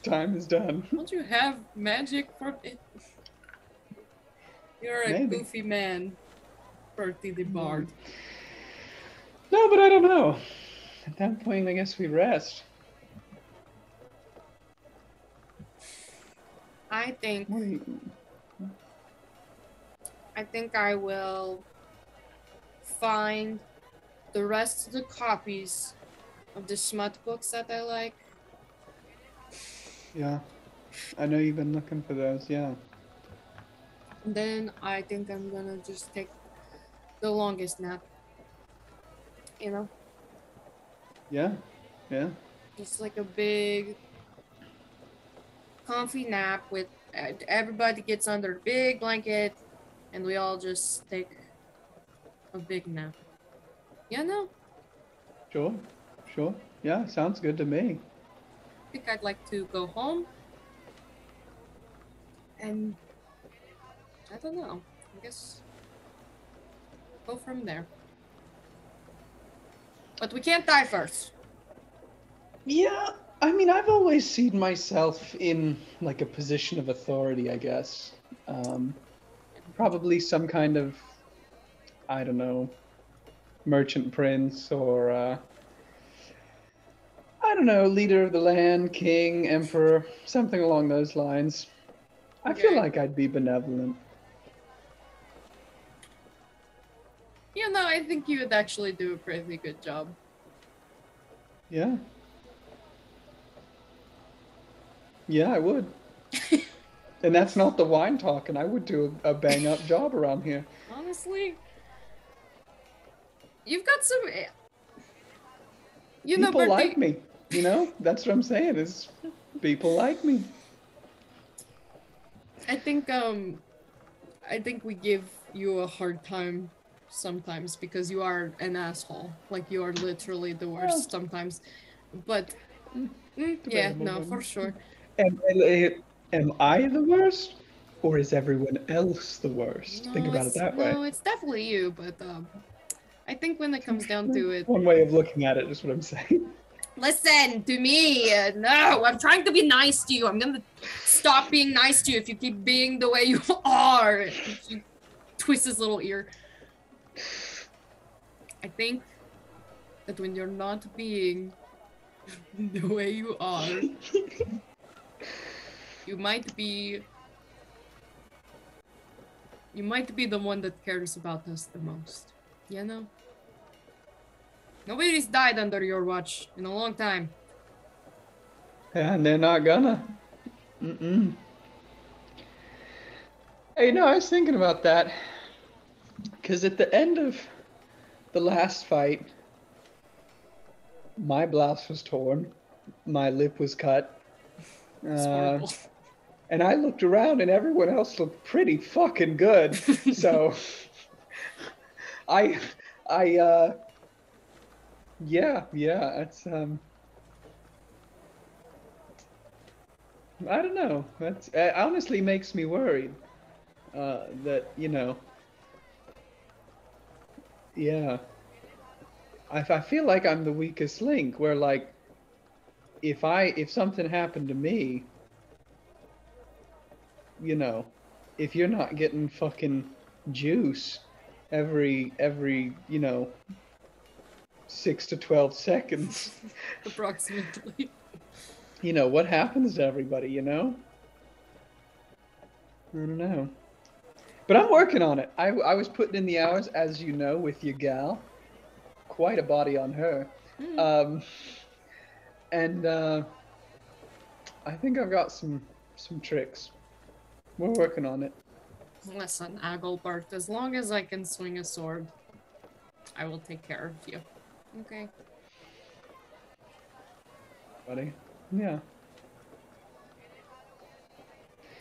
Speaker 2: time is done.
Speaker 6: Don't you have magic for it? You're a
Speaker 2: Maybe.
Speaker 6: goofy man, Bertie the Bard.
Speaker 2: No, but I don't know. At that point, I guess we rest.
Speaker 6: I think
Speaker 2: What do you...
Speaker 6: I will find the rest of the copies of the smut books that I like.
Speaker 2: Yeah. I know you've been looking for those, yeah.
Speaker 6: And then I think I'm gonna just take the longest nap.
Speaker 2: Yeah.
Speaker 6: Just like a big, comfy nap with everybody gets under a big blanket, and we all just take a big nap.
Speaker 2: Sure. Yeah, sounds good to me.
Speaker 6: I think I'd like to go home. And I don't know. I guess go from there. But we can't die first.
Speaker 2: Yeah, I mean, I've always seen myself in like a position of authority, I guess. Probably some kind of, I don't know, merchant prince or, I don't know, leader of the land, king, emperor, something along those lines. I feel
Speaker 6: Okay.
Speaker 2: like I'd be benevolent.
Speaker 6: I think you would actually do a pretty good job.
Speaker 2: Yeah. Yeah, I would. And that's not the wine talking. I would do a bang up job around here.
Speaker 6: Honestly, you've got some. You know,
Speaker 2: People
Speaker 6: Bertie,
Speaker 2: like me. You know, that's what I'm saying. Is people like me.
Speaker 6: I think we give you a hard time sometimes because you are an asshole. Like you are literally the worst sometimes. But yeah, no, for sure.
Speaker 2: Am I the worst, or is everyone else the worst? Think about it that way.
Speaker 6: No, it's definitely you. But I think when it comes down to it,
Speaker 2: One way of looking at it is what I'm saying.
Speaker 6: listen to me. No, I'm trying to be nice to you. I'm gonna stop being nice to you if you keep being the way you are. He twists his little ear. I think that when you're not being the way you are, you might be the one that cares about us the most. You know? Nobody's died under your watch in a long time.
Speaker 2: Yeah, and they're not gonna. Mm-mm. Hey, you know, I was thinking about that. Because at the end of the last fight, my blouse was torn, my lip was cut,
Speaker 6: It's horrible.
Speaker 2: and I looked around and everyone else looked pretty fucking good. So, yeah, it's, I don't know. It honestly makes me worried, that, you know, yeah. I feel like I'm the weakest link, where like, if something happened to me, you know, if you're not getting fucking juice every, you know, 6 to 12 seconds,
Speaker 6: Approximately.
Speaker 2: you know, what happens to everybody, you know? I don't know. But I'm working on it. I was putting in the hours, as you know, with your gal. Quite a body on her. And I think I've got some tricks. We're working on it.
Speaker 6: Listen, Agilbert, as long as I can swing a sword, I will take care of you. Okay.
Speaker 2: Buddy. Yeah.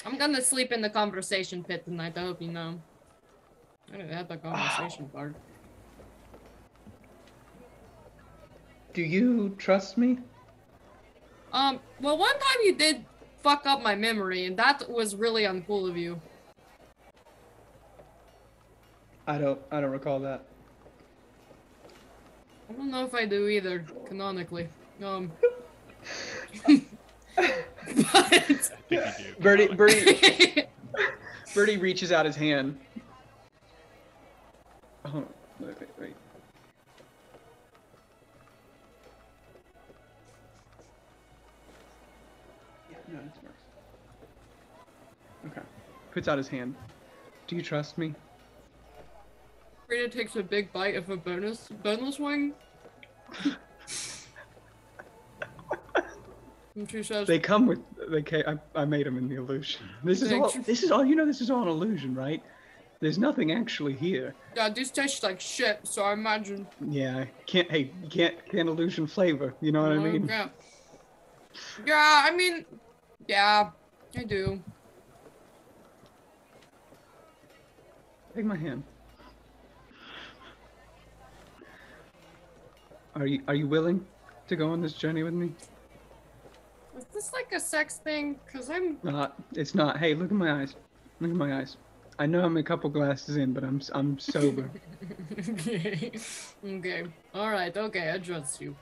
Speaker 6: I'm gonna sleep in the conversation pit tonight, I hope you know. I didn't have the conversation part.
Speaker 2: Do you trust me?
Speaker 6: Well, one time you did fuck up my memory, and that was really uncool of you.
Speaker 2: I don't recall that.
Speaker 6: I don't know if I do either, canonically. But...
Speaker 1: I think you do.
Speaker 2: Birdie reaches out his hand. Oh, wait. Yeah, no, this works. Okay. Puts out his hand. Do you trust me?
Speaker 6: Frida takes a big bite of a boneless wing. And she says,
Speaker 2: They come with. I made them in the illusion. This is all. You know, this is all an illusion, right? There's nothing actually here.
Speaker 6: yeah, this tastes like shit, so I imagine.
Speaker 2: Yeah, you can't illusion flavor. You know what I mean?
Speaker 6: Yeah, I mean, yeah, I do.
Speaker 2: Take my hand. Are you willing to go on this journey with me?
Speaker 6: Is this like a sex thing? Cause I'm.
Speaker 2: It's not. Hey, look at my eyes. Look at my eyes. I know I'm a couple glasses in, but I'm sober.
Speaker 6: Okay. Okay. All right. Okay. I trust you.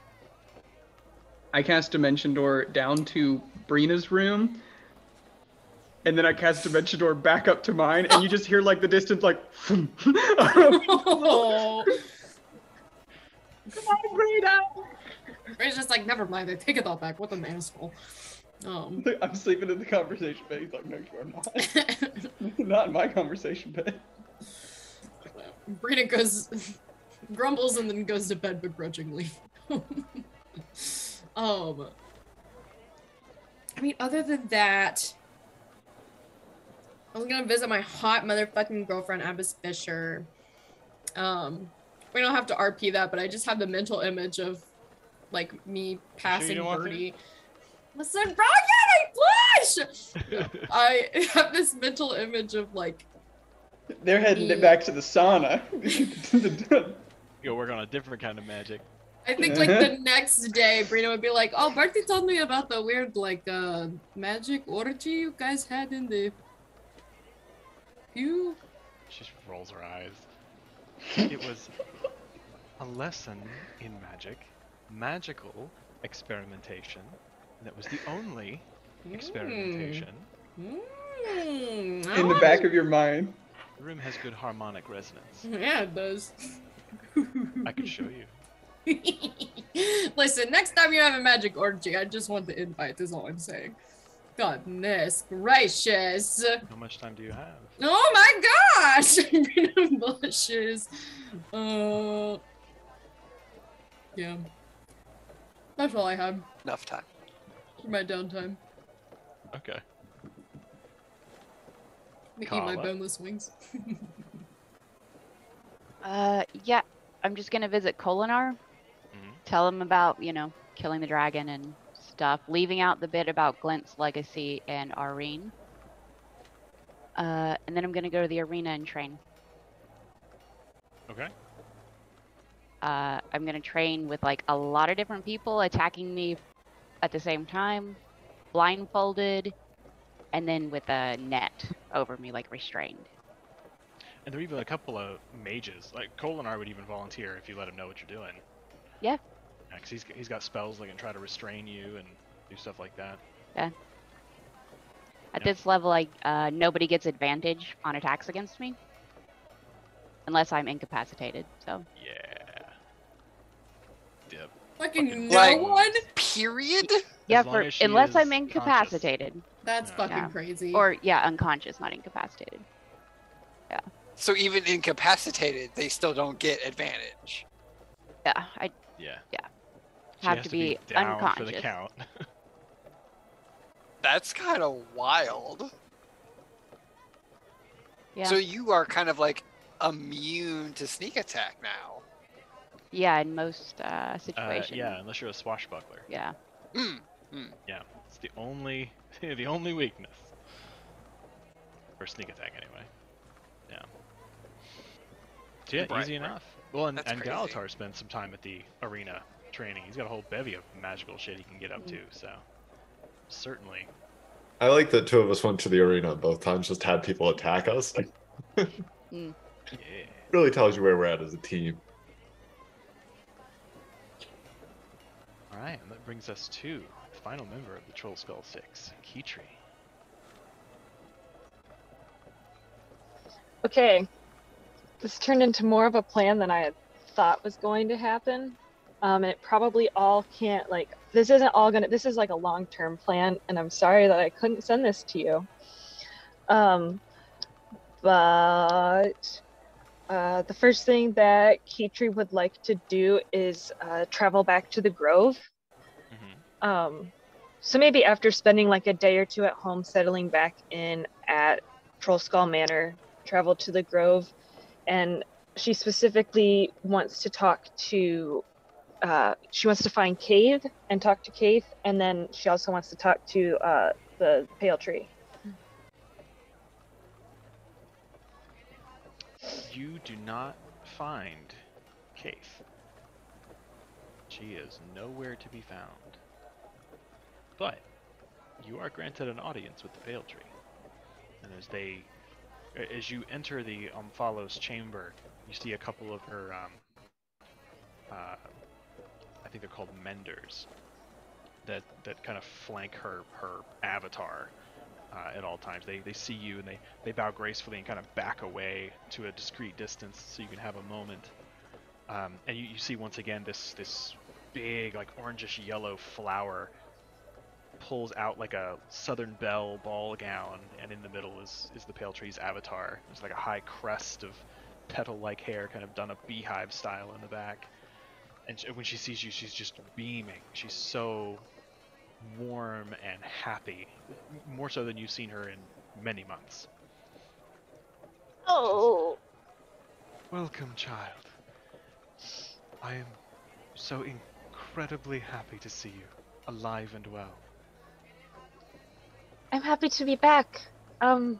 Speaker 2: I cast Dimension Door down to Brina's room, and then I cast Dimension Door back up to mine, and you just hear like the distance, like.
Speaker 6: Oh.
Speaker 2: Come on, Brina!
Speaker 6: It's just like, never mind. I take it all back. What an asshole.
Speaker 2: I'm sleeping in the conversation bed. He's like, no, you are not. Not in my conversation bed.
Speaker 6: Brina grumbles and then goes to bed begrudgingly. I mean, other than that, I was gonna visit my hot motherfucking girlfriend, Abbas Fisher. We don't have to RP that, but I just have the mental image of like me passing
Speaker 1: don't want to?
Speaker 6: Birdie. Listen, Brian, I blush! No, I have this mental image of like
Speaker 2: They're heading back to the sauna.
Speaker 1: Go work on a different kind of magic.
Speaker 6: I think like the next day, Brina would be like, "Oh, Bertie told me about the weird like magic orgy you guys had in the pew."
Speaker 1: She just rolls her eyes. It was a lesson in magical experimentation. That was the only experimentation.
Speaker 2: In the back of your mind.
Speaker 1: The room has good harmonic resonance.
Speaker 6: Yeah, it does.
Speaker 1: I could show you.
Speaker 6: Listen, next time you have a magic orgy, I just want the invite, is all I'm saying. Goodness gracious.
Speaker 1: How much time do you have?
Speaker 6: Oh my gosh! Random blushes. Yeah. That's all I have
Speaker 4: Enough time.
Speaker 6: for my downtime.
Speaker 1: Okay.
Speaker 6: Eat my
Speaker 1: Carla?
Speaker 6: boneless wings.
Speaker 7: Yeah, I'm just gonna visit Kolinar.
Speaker 1: Mhm.
Speaker 7: Tell him about, killing the dragon and stuff, leaving out the bit about Glint's legacy and Arene. And then I'm gonna go to the arena and train.
Speaker 1: Okay.
Speaker 7: I'm gonna train with like a lot of different people attacking me at the same time, blindfolded, and then with a net over me, like restrained.
Speaker 1: And there are even a couple of mages. Like Kolinar would even volunteer if you let him know what you're doing.
Speaker 7: Yeah.
Speaker 1: Because he's got spells that can try to restrain you and do stuff like that.
Speaker 7: Yeah. At
Speaker 1: Yep.
Speaker 7: this level, nobody gets advantage on attacks against me. Unless I'm incapacitated, so.
Speaker 1: Yeah. Yep.
Speaker 6: Fucking no
Speaker 4: Like-
Speaker 6: one?
Speaker 4: Period?
Speaker 7: Yeah,
Speaker 1: long as she
Speaker 7: unless
Speaker 1: is
Speaker 7: I'm
Speaker 1: conscious.
Speaker 7: incapacitated.
Speaker 6: That's
Speaker 1: Yeah.
Speaker 6: fucking
Speaker 7: Yeah.
Speaker 6: crazy.
Speaker 7: Or, yeah, unconscious, not incapacitated.
Speaker 4: So even incapacitated, they still don't get advantage.
Speaker 7: Yeah, I
Speaker 1: Yeah.
Speaker 7: Yeah.
Speaker 1: She
Speaker 7: have
Speaker 1: has
Speaker 7: to be
Speaker 1: down for the
Speaker 7: unconscious.
Speaker 1: count.
Speaker 4: That's kind of wild.
Speaker 7: Yeah.
Speaker 4: So you are kind of like immune to sneak attack now.
Speaker 7: Yeah, in most situations.
Speaker 1: Yeah, unless you're a swashbuckler.
Speaker 7: Yeah.
Speaker 1: Yeah, it's the only the only weakness. For sneak attack, anyway. Yeah. So yeah,
Speaker 4: Right,
Speaker 1: easy
Speaker 4: right.
Speaker 1: enough. Well, and
Speaker 4: That's crazy.
Speaker 1: Galatar spent some time at the arena training. He's got a whole bevy of magical shit he can get up to, so certainly.
Speaker 5: I like that two of us went to the arena both times, just had people attack us.
Speaker 1: Yeah.
Speaker 5: Really tells you where we're at as a team.
Speaker 1: Alright, and that brings us to the final member of the Trollskull Six, Kitri.
Speaker 3: Okay. This turned into more of a plan than I had thought was going to happen. And it probably all can't, like, this isn't all gonna, this is like a long-term plan, and I'm sorry that I couldn't send this to you. But the first thing that Kitri would like to do is travel back to the Grove. So maybe after spending like a day or two at home, settling back in at Trollskull Manor, travel to the Grove, and she specifically wants to talk to, she wants to find Cave and talk to Cave, and then she also wants to talk to the Pale Tree.
Speaker 1: You do not find Kaith. She is nowhere to be found. But you are granted an audience with the Pale Tree. And as you enter the Omphalos chamber, you see a couple of her, I think they're called menders, that kind of flank her avatar at all times. They see you and they bow gracefully and kind of back away to a discreet distance so you can have a moment. And you see once again this big, like orangish yellow flower pulls out like a Southern Belle ball gown, and in the middle is the Pale Tree's avatar. There's like a high crest of petal-like hair, kind of done a beehive style in the back. And when she sees you, she's just beaming. She's so warm and happy, more so than you've seen her in many months.
Speaker 3: Oh,
Speaker 1: Welcome, child. I am so incredibly happy to see you, alive and well.
Speaker 3: I'm happy to be back. I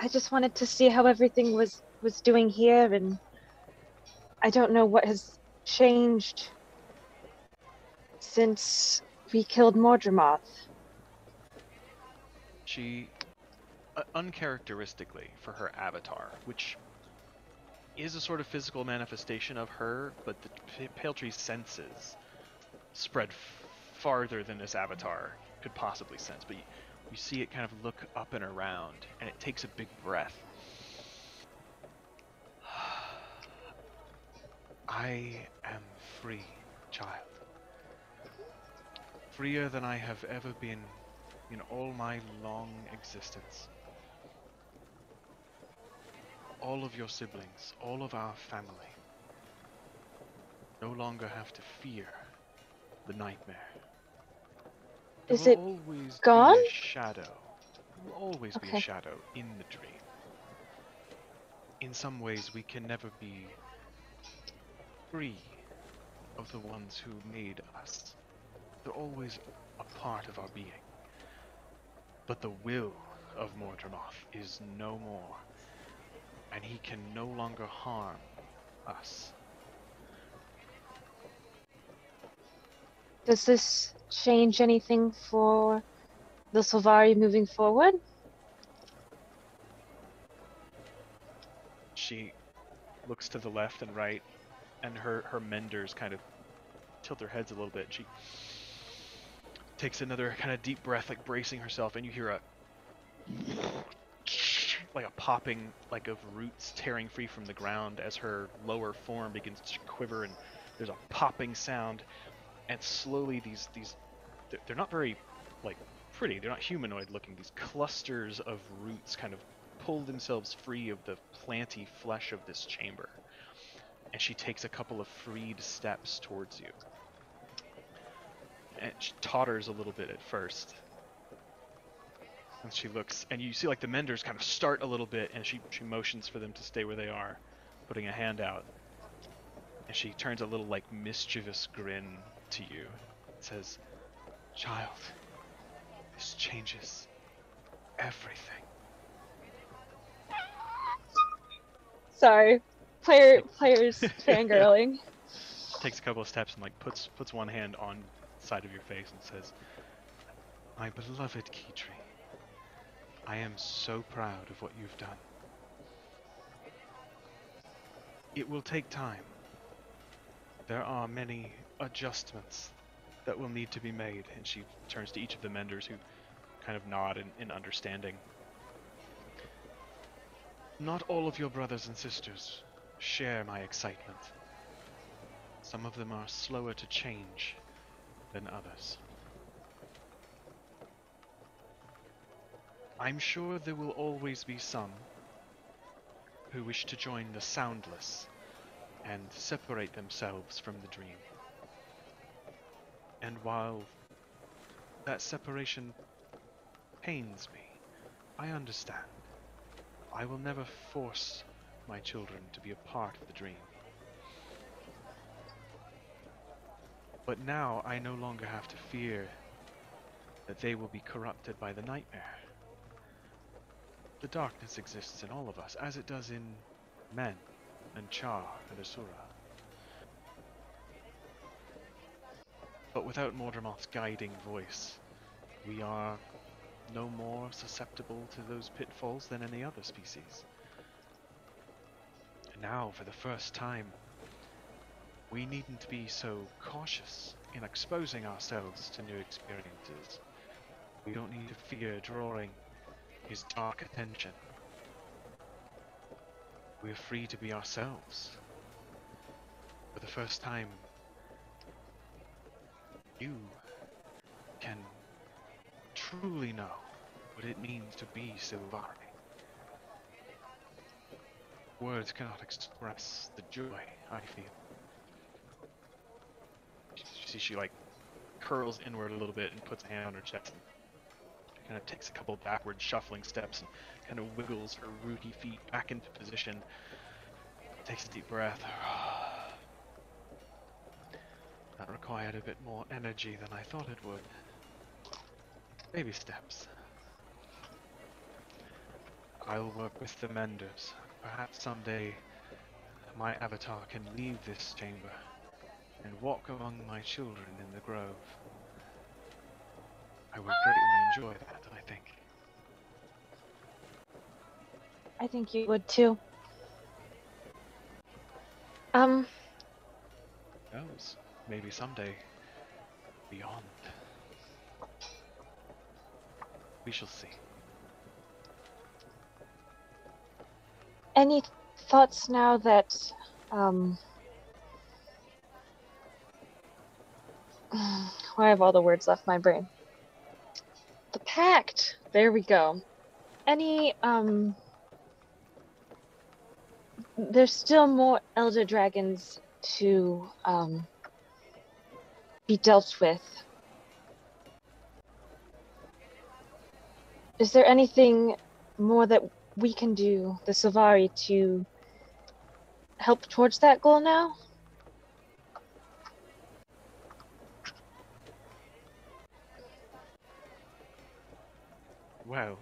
Speaker 3: just wanted to see how everything was doing here, and I don't know what has changed since we killed Mordremoth.
Speaker 1: She, uncharacteristically for her avatar, which is a sort of physical manifestation of her, but the Pale Tree's senses spread farther than this avatar could possibly sense. But you see it kind of look up and around, and it takes a big breath. I am free, child. Freer than I have ever been in all my long existence. All of your siblings, all of our family, no longer have to fear the nightmare. There
Speaker 3: Is
Speaker 1: will
Speaker 3: it
Speaker 1: always
Speaker 3: gone?
Speaker 1: be a shadow. There will always be a
Speaker 3: Okay.
Speaker 1: shadow in the dream. In some ways, we can never be free of the ones who made us. They're always a part of our being. But the will of Mordremoth is no more, and he can no longer harm us.
Speaker 3: Does this change anything for the Sylvari moving forward?
Speaker 1: She looks to the left and right, and her menders kind of tilt their heads a little bit. She takes another kind of deep breath, like bracing herself, and you hear a like a popping, like of roots tearing free from the ground as her lower form begins to quiver, and there's a popping sound, and slowly these they're not very like pretty, they're not humanoid looking, these clusters of roots kind of pull themselves free of the planty flesh of this chamber, and she takes a couple of freed steps towards you, and she totters a little bit at first. And she looks, and you see like the menders kind of start a little bit, and she motions for them to stay where they are, putting a hand out. And she turns a little like mischievous grin to you. Says, "Child, this changes everything."
Speaker 3: Sorry, players fangirling.
Speaker 1: Takes a couple of steps and like puts one hand on the side of your face and says, "My beloved Keytree, I am so proud of what you've done. It will take time. There are many adjustments that will need to be made," and she turns to each of the menders, who kind of nod in understanding. "Not all of your brothers and sisters share my excitement. Some of them are slower to change than others. I'm sure there will always be some who wish to join the soundless and separate themselves from the dream. And while that separation pains me, I understand. I will never force my children to be a part of the dream. But now I no longer have to fear that they will be corrupted by the nightmare. The darkness exists in all of us, as it does in men, and Char, and Asura. But without Mordremoth's guiding voice, we are no more susceptible to those pitfalls than any other species. And now, for the first time, we needn't be so cautious in exposing ourselves to new experiences. We don't need to fear drawing his dark attention. We're free to be ourselves. For the first time, you can truly know what it means to be Sylvari. Words cannot express the joy I feel." You see she like curls inward a little bit and puts a hand on her chest and kind of takes a couple backward shuffling steps and kind of wiggles her rooty feet back into position. Takes a deep breath. That required a bit more energy than I thought it would. Baby steps. I'll work with the menders. Perhaps someday my avatar can leave this chamber and walk among my children in the grove. I would greatly enjoy that, I think.
Speaker 3: I think you would too.
Speaker 1: Who knows? Maybe someday beyond. We shall see.
Speaker 3: Any thoughts now that, why have all the words left my brain? The pact! There we go. Any, there's still more elder dragons to, be dealt with. Is there anything more that we can do, the Sylvari, to help towards that goal now?
Speaker 1: Well,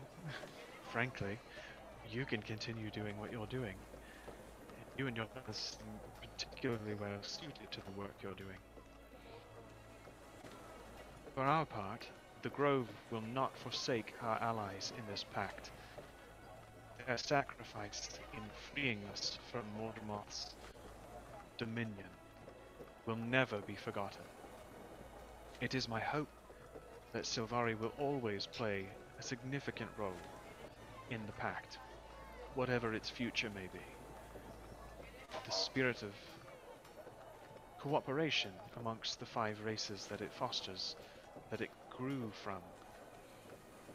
Speaker 1: frankly, you can continue doing what you're doing. You and your brothers seem particularly well suited to the work you're doing. For our part, the Grove will not forsake our allies in this pact. Their sacrifice in freeing us from Mordemoth's dominion will never be forgotten. It is my hope that Sylvari will always play a significant role in the pact, whatever its future may be. The spirit of cooperation amongst the 5 races that it fosters, that it grew from,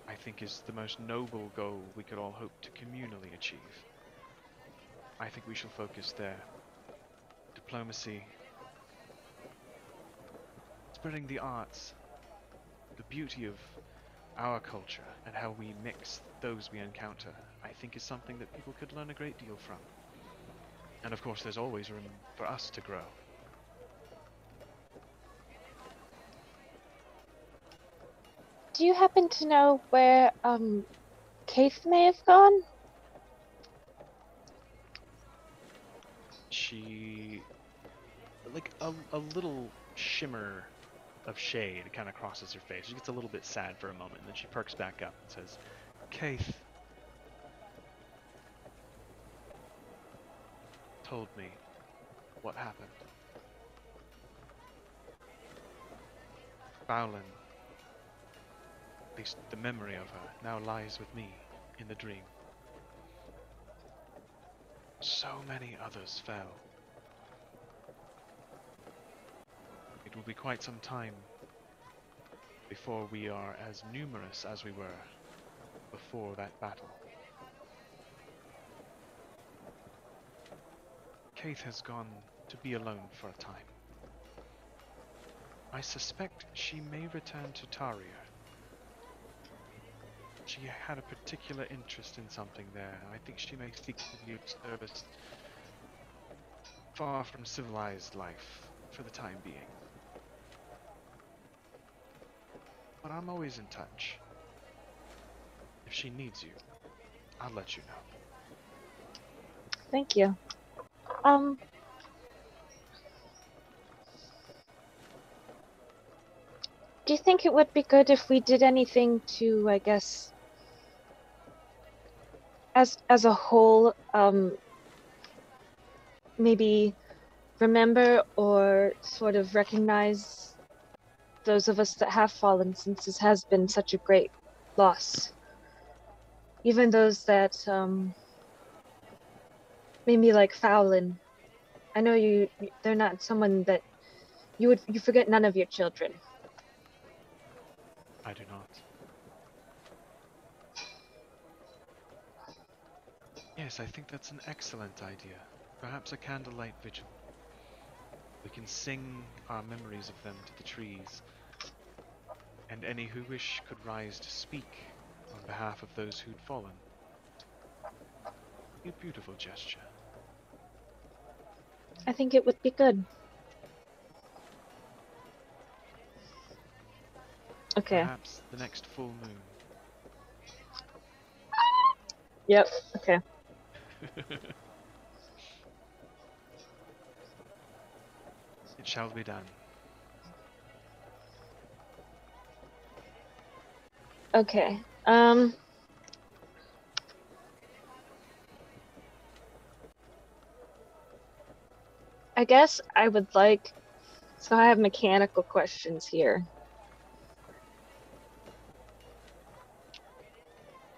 Speaker 1: I think is the most noble goal we could all hope to communally achieve. I think we shall focus there. Diplomacy, spreading the arts, the beauty of our culture and how we mix those we encounter, I think is something that people could learn a great deal from. And of course there's always room for us to grow.
Speaker 3: Do you happen to know where, Kaith may have gone?
Speaker 1: She, like a little shimmer of shade kind of crosses her face. She gets a little bit sad for a moment, and then she perks back up and says, Kaith told me what happened. Fowlin, at least the memory of her, now lies with me in the dream. So many others fell. It will be quite some time before we are as numerous as we were before that battle. Kaith has gone to be alone for a time. I suspect she may return to Taria. She had a particular interest in something there, and I think she may seek to be of service far from civilized life for the time being. But I'm always in touch. If she needs you, I'll let you know.
Speaker 3: Thank you. Do you think it would be good if we did anything to, I guess, as a whole, maybe remember or sort of recognize those of us that have fallen, since this has been such a great loss? Even those that, maybe like Fowlin. I know they're not someone that you forget none of your children.
Speaker 1: I do not. Yes, I think that's an excellent idea. Perhaps a candlelight vigil. We can sing our memories of them to the trees, and any who wish could rise to speak on behalf of those who'd fallen. A beautiful gesture.
Speaker 3: I think it would be good. Okay.
Speaker 1: Perhaps the next full moon.
Speaker 3: Yep. Okay.
Speaker 1: It shall be done.
Speaker 3: Okay. I guess I would like. So I have mechanical questions here.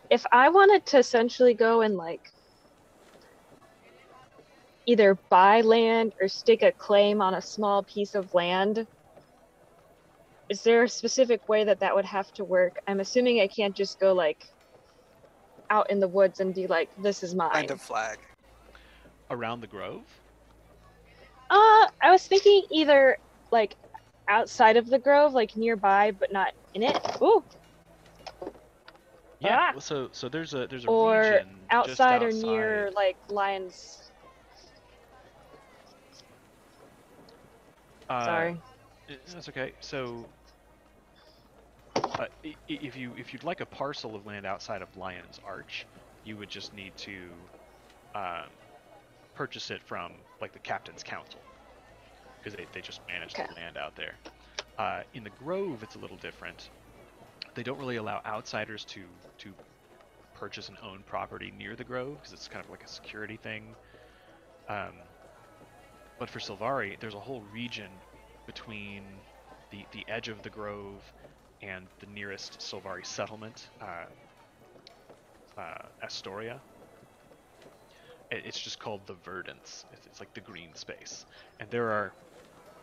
Speaker 3: If I wanted to essentially go and like either buy land or stake a claim on a small piece of land, is there a specific way that that would have to work? I'm assuming I can't just go like out in the woods and be like, this is mine.
Speaker 4: Kind of flag.
Speaker 1: Around the grove?
Speaker 3: I was thinking either like outside of the grove, like nearby, but not in it. Ooh.
Speaker 1: Yeah.
Speaker 3: Ah.
Speaker 1: So there's a
Speaker 3: Or
Speaker 1: region
Speaker 3: outside
Speaker 1: just
Speaker 3: or near
Speaker 1: outside.
Speaker 3: like lions. Sorry.
Speaker 1: That's okay. So, if you'd like a parcel of land outside of Lion's Arch, you would just need to purchase it from like the captain's council, because they just manage
Speaker 3: Okay.
Speaker 1: the land out there. In the Grove, it's a little different. They don't really allow outsiders to purchase and own property near the Grove because it's kind of like a security thing. But for Sylvari, there's a whole region between the edge of the Grove and the nearest Sylvari settlement, Astoria. It's just called the Verdance. It's like the green space. And there are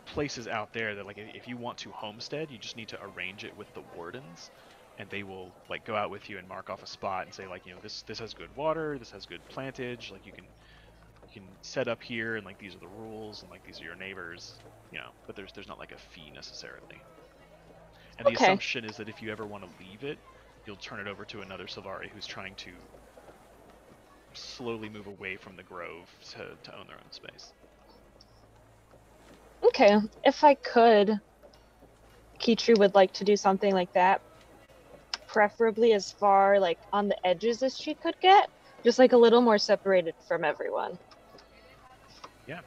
Speaker 1: places out there that, like, if you want to homestead, you just need to arrange it with the wardens, and they will like go out with you and mark off a spot and say, like, you know, this has good water, this has good plantage, like you can set up here, and like these are the rules, and like these are your neighbors, you know. But there's not like a fee necessarily. And the
Speaker 3: Okay.
Speaker 1: assumption is that if you ever want to leave it, you'll turn it over to another Sylvari who's trying to slowly move away from the Grove to own their own space.
Speaker 3: Okay. If I could, Kitri would like to do something like that. Preferably as far like on the edges as she could get. Just like a little more separated from everyone.
Speaker 1: Yeah.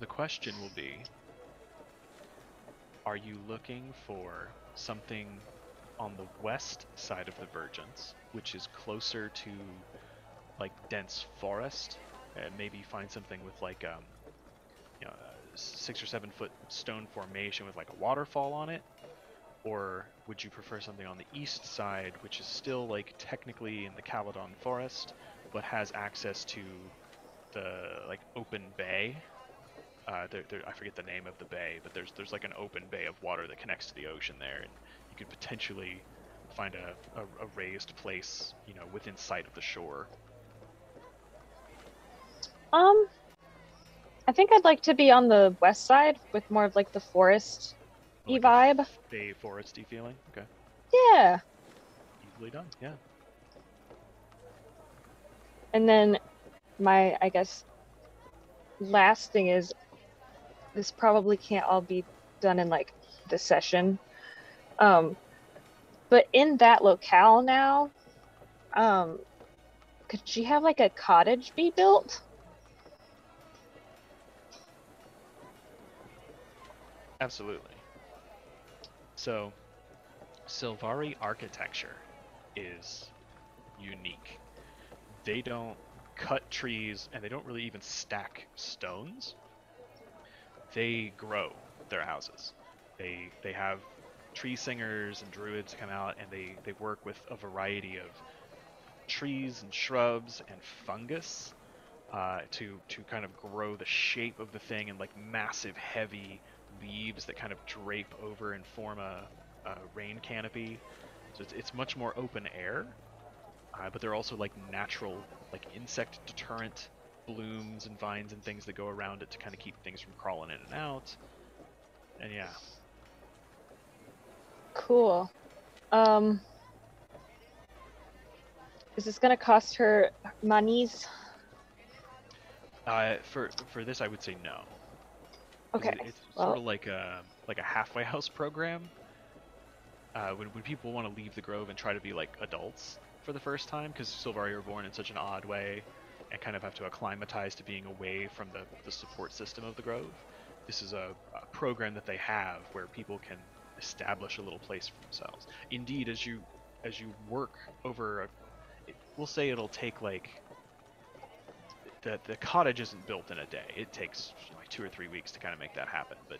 Speaker 1: The question will be, are you looking for something on the west side of the Vergence, which is closer to like dense forest, and maybe find something with like you know, a 6 or 7 foot stone formation with like a waterfall on it? Or would you prefer something on the east side, which is still like technically in the Caledon forest, but has access to the like open bay? I forget the name of the bay, but there's like an open bay of water that connects to the ocean there, and you could potentially find a raised place, you know, within sight of the shore.
Speaker 3: I think I'd like to be on the west side with more of like the forest
Speaker 1: Like
Speaker 3: vibe.
Speaker 1: a bay foresty feeling. Okay,
Speaker 3: Yeah.
Speaker 1: easily done. Yeah.
Speaker 3: And then my, I guess, last thing is, this probably can't all be done in like the session. But in that locale now, could she have like a cottage be built?
Speaker 1: Absolutely. So, Sylvari architecture is unique. They don't cut trees, and they don't really even stack stones. They grow their houses. They have tree singers and druids come out, and they work with a variety of trees and shrubs and fungus to kind of grow the shape of the thing, and like massive heavy leaves that kind of drape over and form a rain canopy. So it's much more open air, but they're also like natural, like insect deterrent blooms and vines and things that go around it to kind of keep things from crawling in and out. And yeah.
Speaker 3: Cool. Is this gonna cost her monies?
Speaker 1: For this, I would say no. 'Cause
Speaker 3: Okay.
Speaker 1: it's
Speaker 3: Well,
Speaker 1: sort of like a halfway house program. When people want to leave the Grove and try to be like adults for the first time, because Sylvari are born in such an odd way, and kind of have to acclimatize to being away from the support system of the Grove. This is a program that they have where people can establish a little place for themselves. Indeed, as you work over, we'll say it'll take like the cottage isn't built in a day. It takes like 2 or 3 weeks to kind of make that happen. But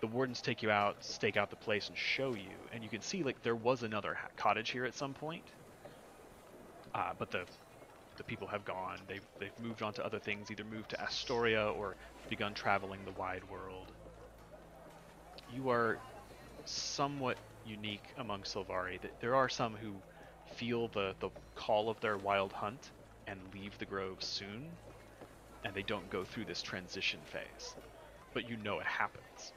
Speaker 1: the wardens take you out, stake out the place, and show you, and you can see like there was another cottage here at some point, but the people have gone. They've moved on to other things, either moved to Astoria or begun traveling the wide world. You are somewhat unique among Sylvari. There are some who feel the call of their wild hunt and leave the Grove soon, and they don't go through this transition phase. But you know it happens.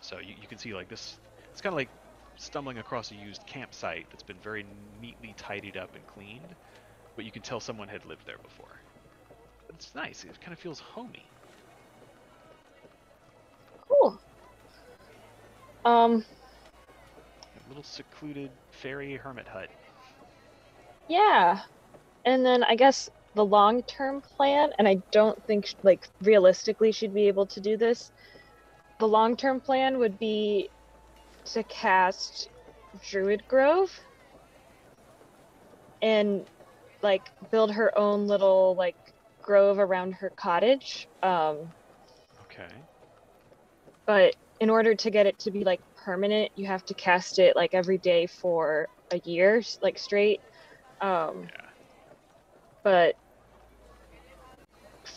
Speaker 1: So you can see like this, it's kind of like stumbling across a used campsite that's been very neatly tidied up and cleaned, but you can tell someone had lived there before. But it's nice, it kind of feels homey.
Speaker 3: cool.
Speaker 1: A little secluded fairy hermit hut.
Speaker 3: Yeah. And then I guess the long-term plan, and I don't think like realistically she'd be able to do this. The long-term plan would be to cast Druid Grove and like build her own little like grove around her cottage.
Speaker 1: Okay.
Speaker 3: But in order to get it to be like permanent, you have to cast it like every day for a year, like straight.
Speaker 1: Yeah.
Speaker 3: But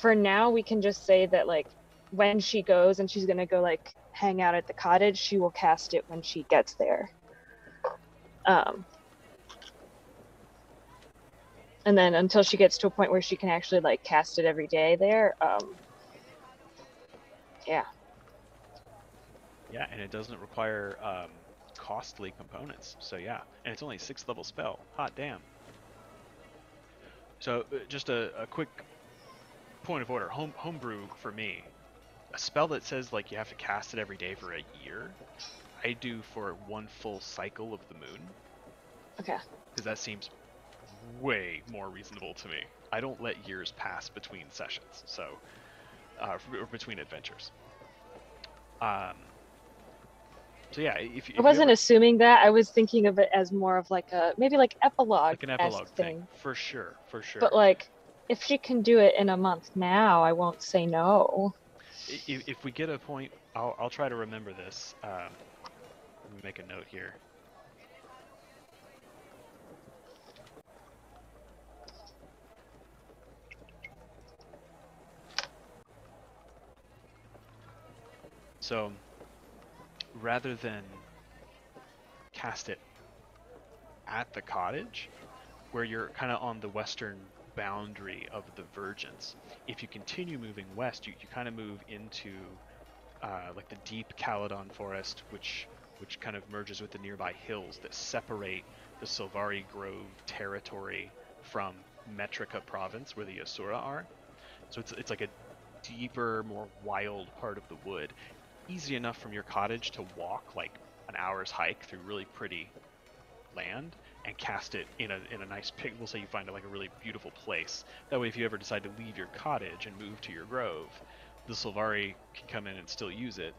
Speaker 3: for now, we can just say that like when she goes and she's gonna go like hang out at the cottage, she will cast it when she gets there. And then until she gets to a point where she can actually like cast it every day there. Yeah.
Speaker 1: Yeah, and it doesn't require costly components. So yeah, and it's only a 6th level spell. Hot damn. So just a quick point of order. Homebrew for me. A spell that says like you have to cast it every day for a year, I do for one full cycle of the moon.
Speaker 3: Okay.
Speaker 1: Because that seems way more reasonable to me. I don't let years pass between sessions, so or between adventures. So yeah, if
Speaker 3: I wasn't
Speaker 1: ever,
Speaker 3: assuming that. I was thinking of it as more of like a maybe like epilogue
Speaker 1: like an epilogue thing, for sure.
Speaker 3: But like if she can do it in a month now, I won't say no.
Speaker 1: If we get a point, I'll try to remember this. Let me make a note here. So rather than cast it at the cottage, where you're kind of on the western boundary of the Vergence, if you continue moving west, you kind of move into like the deep Caledon forest, which kind of merges with the nearby hills that separate the Sylvari Grove territory from Metrica province, where the Asura are. So it's like a deeper, more wild part of the wood. Easy enough from your cottage to walk like an hour's hike through really pretty land and cast it in a nice pig. We'll say you find like a really beautiful place. That way, if you ever decide to leave your cottage and move to your grove, the Sylvari can come in and still use it,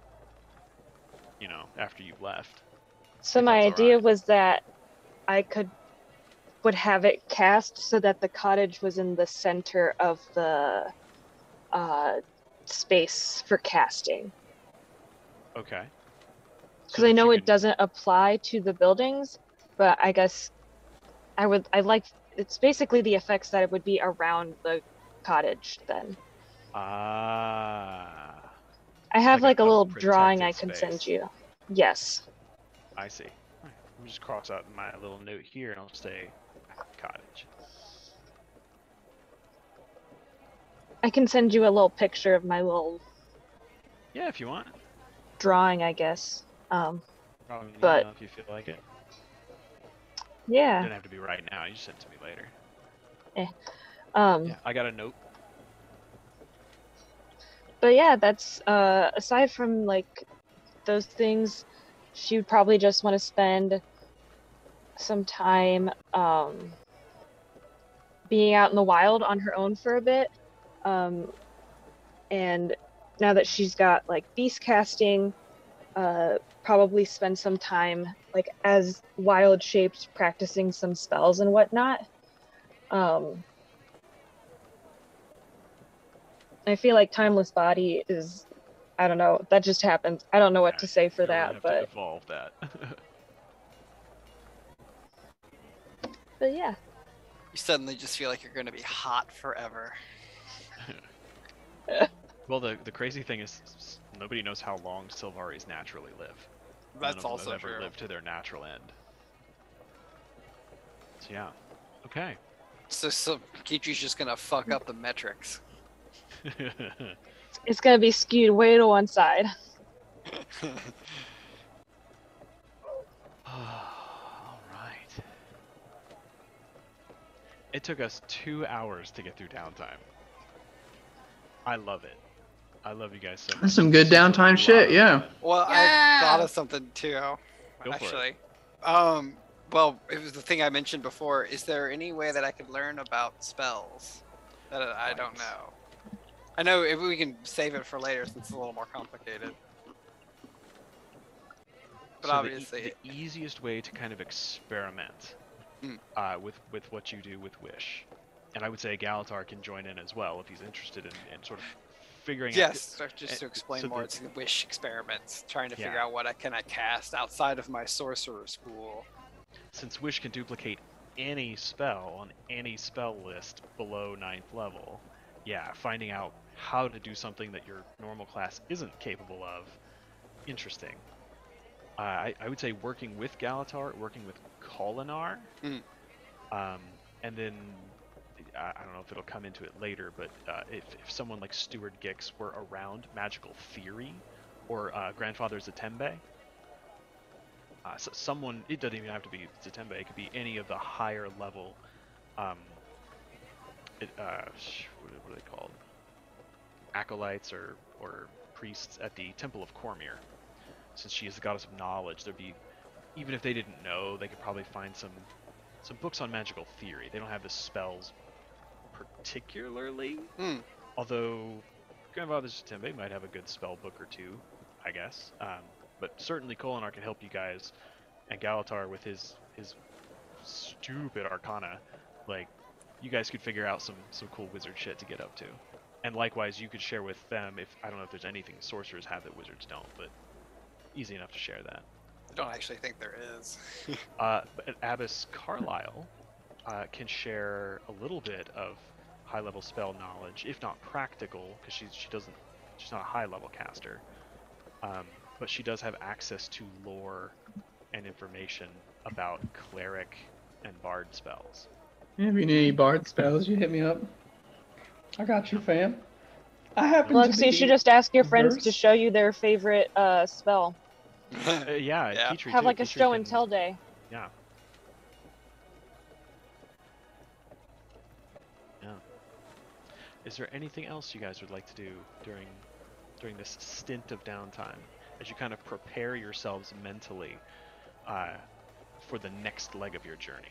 Speaker 1: you know, after you've left.
Speaker 3: So my idea was that I would have it cast so that the cottage was in the center of the space for casting.
Speaker 1: Okay.
Speaker 3: Because I know it doesn't apply to the buildings, but I guess it's basically the effects that it would be around the cottage then.
Speaker 1: Ah.
Speaker 3: I have like a little drawing I can send you. Yes.
Speaker 1: I see. Right. Let me just cross out my little note here and I'll say cottage.
Speaker 3: I can send you a little picture of my little...
Speaker 1: Yeah, if you want.
Speaker 3: Drawing, I guess.
Speaker 1: Probably
Speaker 3: But-
Speaker 1: email if you feel like it.
Speaker 3: Yeah.
Speaker 1: Doesn't have to be right now. You just send it to me later.
Speaker 3: Um,
Speaker 1: Yeah, I got a note.
Speaker 3: But yeah, that's aside from like those things, she would probably just want to spend some time being out in the wild on her own for a bit. And now that she's got like beast casting, probably spend some time like as wild shaped practicing some spells and whatnot. I feel like Timeless Body is, I don't know, that just happens. I don't know what
Speaker 1: Yeah,
Speaker 3: to say for
Speaker 1: you're gonna
Speaker 3: that,
Speaker 1: have to evolve that.
Speaker 3: but yeah.
Speaker 4: You suddenly just feel like you're gonna be hot forever.
Speaker 1: Well, the crazy thing is, nobody knows how long Sylvaris naturally live. None
Speaker 4: That's
Speaker 1: of them
Speaker 4: also
Speaker 1: have ever
Speaker 4: true.
Speaker 1: lived to their natural end. So yeah, okay.
Speaker 4: So Kichi's just gonna fuck up the metrics.
Speaker 3: It's gonna be skewed way to one side.
Speaker 1: All right. It took us 2 hours to get through downtime. I love it. I love you guys so much.
Speaker 2: That's some good
Speaker 1: This was a
Speaker 2: downtime
Speaker 1: lot
Speaker 2: shit,
Speaker 1: of
Speaker 2: yeah.
Speaker 1: fun.
Speaker 4: Well,
Speaker 6: Yeah.
Speaker 4: I thought of something too,
Speaker 1: Go for it.
Speaker 4: actually. Well, it was the thing I mentioned before. Is there any way that I could learn about spells that I don't
Speaker 1: Right.
Speaker 4: know? I know if we can save it for later since it's a little more complicated. But
Speaker 1: So
Speaker 4: obviously,
Speaker 1: the easiest way to kind of experiment with what you do with Wish, and I would say Galatar can join in as well if he's interested in sort of figuring out.
Speaker 4: yes, just
Speaker 1: and
Speaker 4: to explain
Speaker 1: so
Speaker 4: more,
Speaker 1: the-
Speaker 4: it's the wish experiments, trying to figure
Speaker 1: Yeah.
Speaker 4: out what I cast outside of my sorcerer school.
Speaker 1: Since Wish can duplicate any spell on any spell list below 9th level, yeah, finding out how to do something that your normal class isn't capable of, interesting. I would say working with Galatar, working with Kolinar, and then I don't know if it'll come into it later, but if someone like Steward Gix were around Magical Theory or Grandfather Zatembe, so someone, it doesn't even have to be Zatembe, it could be any of the higher level, what are they called? Acolytes or priests at the Temple of Cormyr. Since she is the goddess of knowledge, there'd be, even if they didn't know, they could probably find some books on magical theory. They don't have the spells particularly, although Grandfather Zatembe might have a good spell book or two, I guess. But certainly Kolinar can help you guys, and Galatar with his stupid arcana, like, you guys could figure out some cool wizard shit to get up to. And likewise, you could share with them if, I don't know if there's anything sorcerers have that wizards don't, but easy enough to share that.
Speaker 4: I don't actually think there is.
Speaker 1: But Abbess Carlisle can share a little bit of high-level spell knowledge, if not practical, because she's not a high-level caster. But she does have access to lore and information about cleric and bard spells.
Speaker 2: If you need any bard spells, you hit me up. I got you, fam. I happen
Speaker 3: Lux,
Speaker 2: to be
Speaker 3: you should just ask your friends to
Speaker 2: verse.
Speaker 3: show you their favorite spell.
Speaker 1: Yeah,
Speaker 4: Yeah.
Speaker 1: Petrie
Speaker 3: Have
Speaker 1: too.
Speaker 3: like a
Speaker 1: Petrie
Speaker 3: show
Speaker 1: can-
Speaker 3: and tell day.
Speaker 1: Yeah. Yeah. Is there anything else you guys would like to do during this stint of downtime as you kind of prepare yourselves mentally for the next leg of your journey?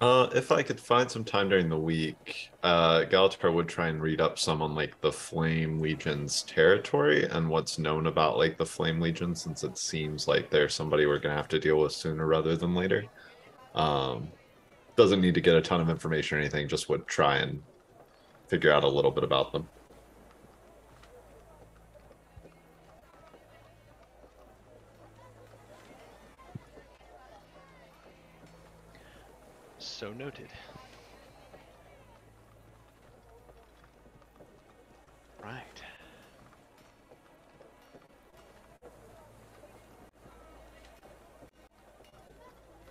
Speaker 5: If I could find some time during the week, Galatar would try and read up some on like the Flame Legion's territory and what's known about like the Flame Legion, since it seems like they're somebody we're gonna have to deal with sooner rather than later. Doesn't need to get a ton of information or anything, just would try and figure out a little bit about them.
Speaker 1: So noted. Right.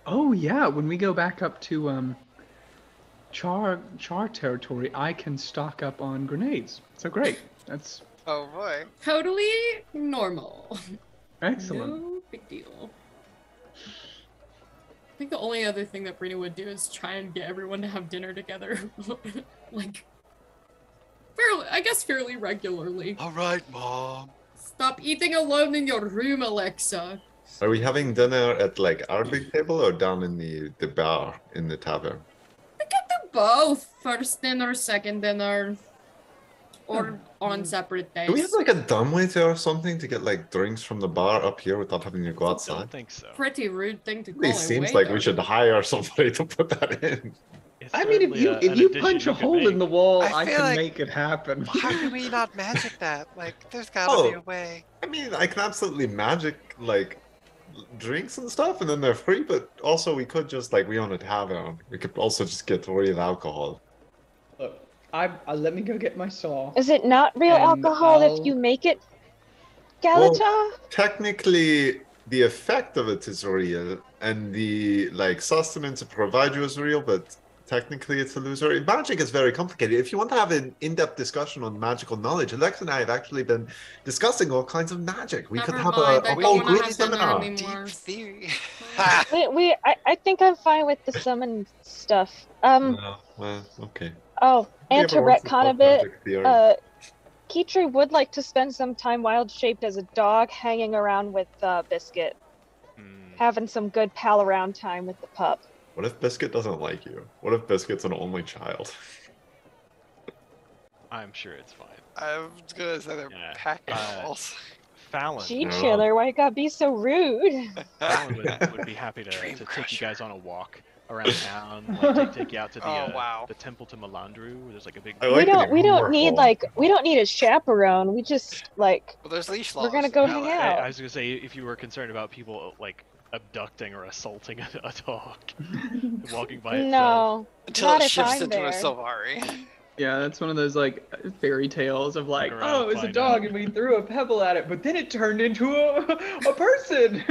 Speaker 2: Oh yeah, when we go back up to Char territory, I can stock up on grenades. So great. That's
Speaker 4: Oh boy.
Speaker 6: Totally normal.
Speaker 2: Excellent.
Speaker 6: No big deal. I think the only other thing that Brina would do is try and get everyone to have dinner together. Like, fairly regularly.
Speaker 4: All right, Mom.
Speaker 6: Stop eating alone in your room, Alexa.
Speaker 5: Are we having dinner at like our big table or down in the bar in the tavern?
Speaker 6: We can do both. First dinner, second dinner. Or on separate days.
Speaker 5: Do we have like a dumbwaiter or something to get like drinks from the bar up here without having to go
Speaker 1: I
Speaker 5: outside?
Speaker 1: don't think so.
Speaker 6: Pretty rude thing to call
Speaker 5: It
Speaker 6: a
Speaker 5: seems like we
Speaker 6: waiter.
Speaker 5: should hire somebody to put that in.
Speaker 1: It's
Speaker 2: I mean, if
Speaker 1: certainly
Speaker 2: you
Speaker 1: an
Speaker 2: if you
Speaker 1: addition
Speaker 2: punch a
Speaker 1: could
Speaker 2: hole in
Speaker 1: make.
Speaker 2: the wall,
Speaker 4: I
Speaker 2: I
Speaker 4: feel
Speaker 2: can
Speaker 4: like-
Speaker 2: make it happen.
Speaker 4: How can we not magic that? Like, there's gotta be a way.
Speaker 5: I mean, I can absolutely magic like drinks and stuff, and then they're free. But also, we could just like we own a tavern. We could also just get real alcohol.
Speaker 2: Look, let me go get my saw.
Speaker 3: Is it not real
Speaker 2: And
Speaker 3: alcohol
Speaker 2: I'll-
Speaker 3: if you make it, Galata?
Speaker 5: Technically, the effect of it is real, and the like sustenance it provides you is real, but technically it's illusory. Magic is very complicated. If you want to have an in-depth discussion on magical knowledge, Alex and I have actually been discussing all kinds of magic. We could
Speaker 6: Never
Speaker 5: have
Speaker 6: mind, I
Speaker 5: a
Speaker 6: don't
Speaker 5: whole
Speaker 6: wanna
Speaker 5: group
Speaker 6: have dinner
Speaker 5: seminar.
Speaker 6: anymore.
Speaker 4: Deep theory.
Speaker 3: I think I'm fine with the summon stuff.
Speaker 5: Well, okay.
Speaker 3: Oh, and to
Speaker 5: Whoever wants
Speaker 3: retcon a
Speaker 5: talk
Speaker 3: bit,
Speaker 5: magic theory.
Speaker 3: Kitri would like to spend some time wild-shaped as a dog hanging around with Biscuit,
Speaker 1: Hmm.
Speaker 3: having some good pal around time with the pup.
Speaker 5: What if Biscuit doesn't like you? What if Biscuit's an only child?
Speaker 1: I'm sure it's fine.
Speaker 4: I was gonna say they're
Speaker 1: Yeah.
Speaker 4: pack animals.
Speaker 1: Fallon,
Speaker 3: Gee,
Speaker 5: no.
Speaker 3: Chiller, why you gotta be so rude?
Speaker 1: Fallon would be happy to
Speaker 4: Dream
Speaker 1: take you
Speaker 4: crusher.
Speaker 1: guys on a walk around town, like take you out to the
Speaker 4: Oh, wow.
Speaker 1: the temple to Melandru, where there's like a big.
Speaker 5: I like that
Speaker 3: We
Speaker 5: you're
Speaker 3: don't
Speaker 5: more
Speaker 3: need
Speaker 5: home.
Speaker 3: we don't need a chaperone. We just like
Speaker 4: Well, there's leash laws.
Speaker 3: we're gonna go
Speaker 4: in
Speaker 3: hang
Speaker 4: LA.
Speaker 3: out.
Speaker 1: I was gonna say if you were concerned about people like abducting or assaulting a dog walking by itself.
Speaker 3: no.
Speaker 4: Until
Speaker 3: Not
Speaker 4: it
Speaker 3: if
Speaker 4: shifts
Speaker 3: I'm
Speaker 4: into a
Speaker 3: there.
Speaker 4: Sylvari.
Speaker 2: Yeah, that's one of those like fairy tales of like,
Speaker 1: Around,
Speaker 2: oh, it was a
Speaker 1: find
Speaker 2: dog
Speaker 1: out.
Speaker 2: and we threw a pebble at it, but then it turned into a person.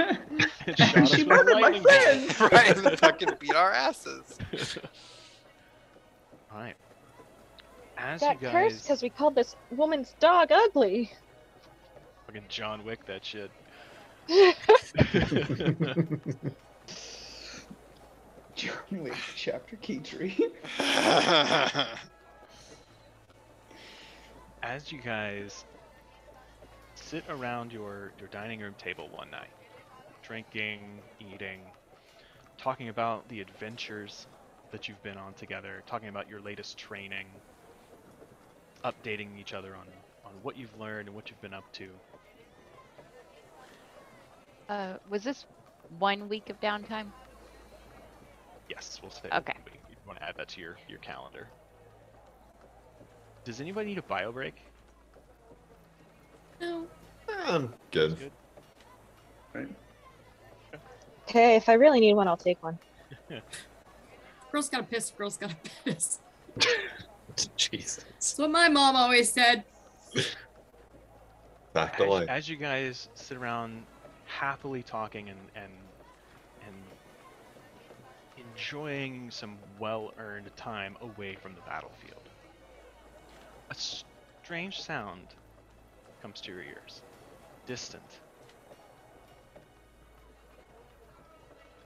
Speaker 1: It shot us
Speaker 2: She
Speaker 1: with a
Speaker 2: murdered my
Speaker 1: lightning bolt.
Speaker 2: friends.
Speaker 4: Right, and then fucking beat our asses.
Speaker 1: Alright. As
Speaker 3: Got
Speaker 1: you
Speaker 3: cursed
Speaker 1: guys
Speaker 3: because we called this woman's dog ugly.
Speaker 1: fucking John Wick that shit.
Speaker 2: John Wick chapter Kitri.
Speaker 1: As you guys sit around your dining room table one night, drinking, eating, talking about the adventures that you've been on together, talking about your latest training, updating each other on what you've learned and what you've been up to.
Speaker 7: Was this 1 week of downtime?
Speaker 1: Yes, we'll say.
Speaker 7: Okay.
Speaker 1: You want to add that to your calendar. Does anybody need a bio break?
Speaker 6: No.
Speaker 5: I'm good.
Speaker 1: Good.
Speaker 2: Right.
Speaker 3: Okay, if I really need one, I'll take one.
Speaker 6: Girls gotta piss, girls gotta piss.
Speaker 5: Jesus.
Speaker 6: That's what my mom always said.
Speaker 5: Back to life.
Speaker 1: As you guys sit around happily talking and enjoying some well-earned time away from the battlefield, a strange sound comes to your ears. Distant.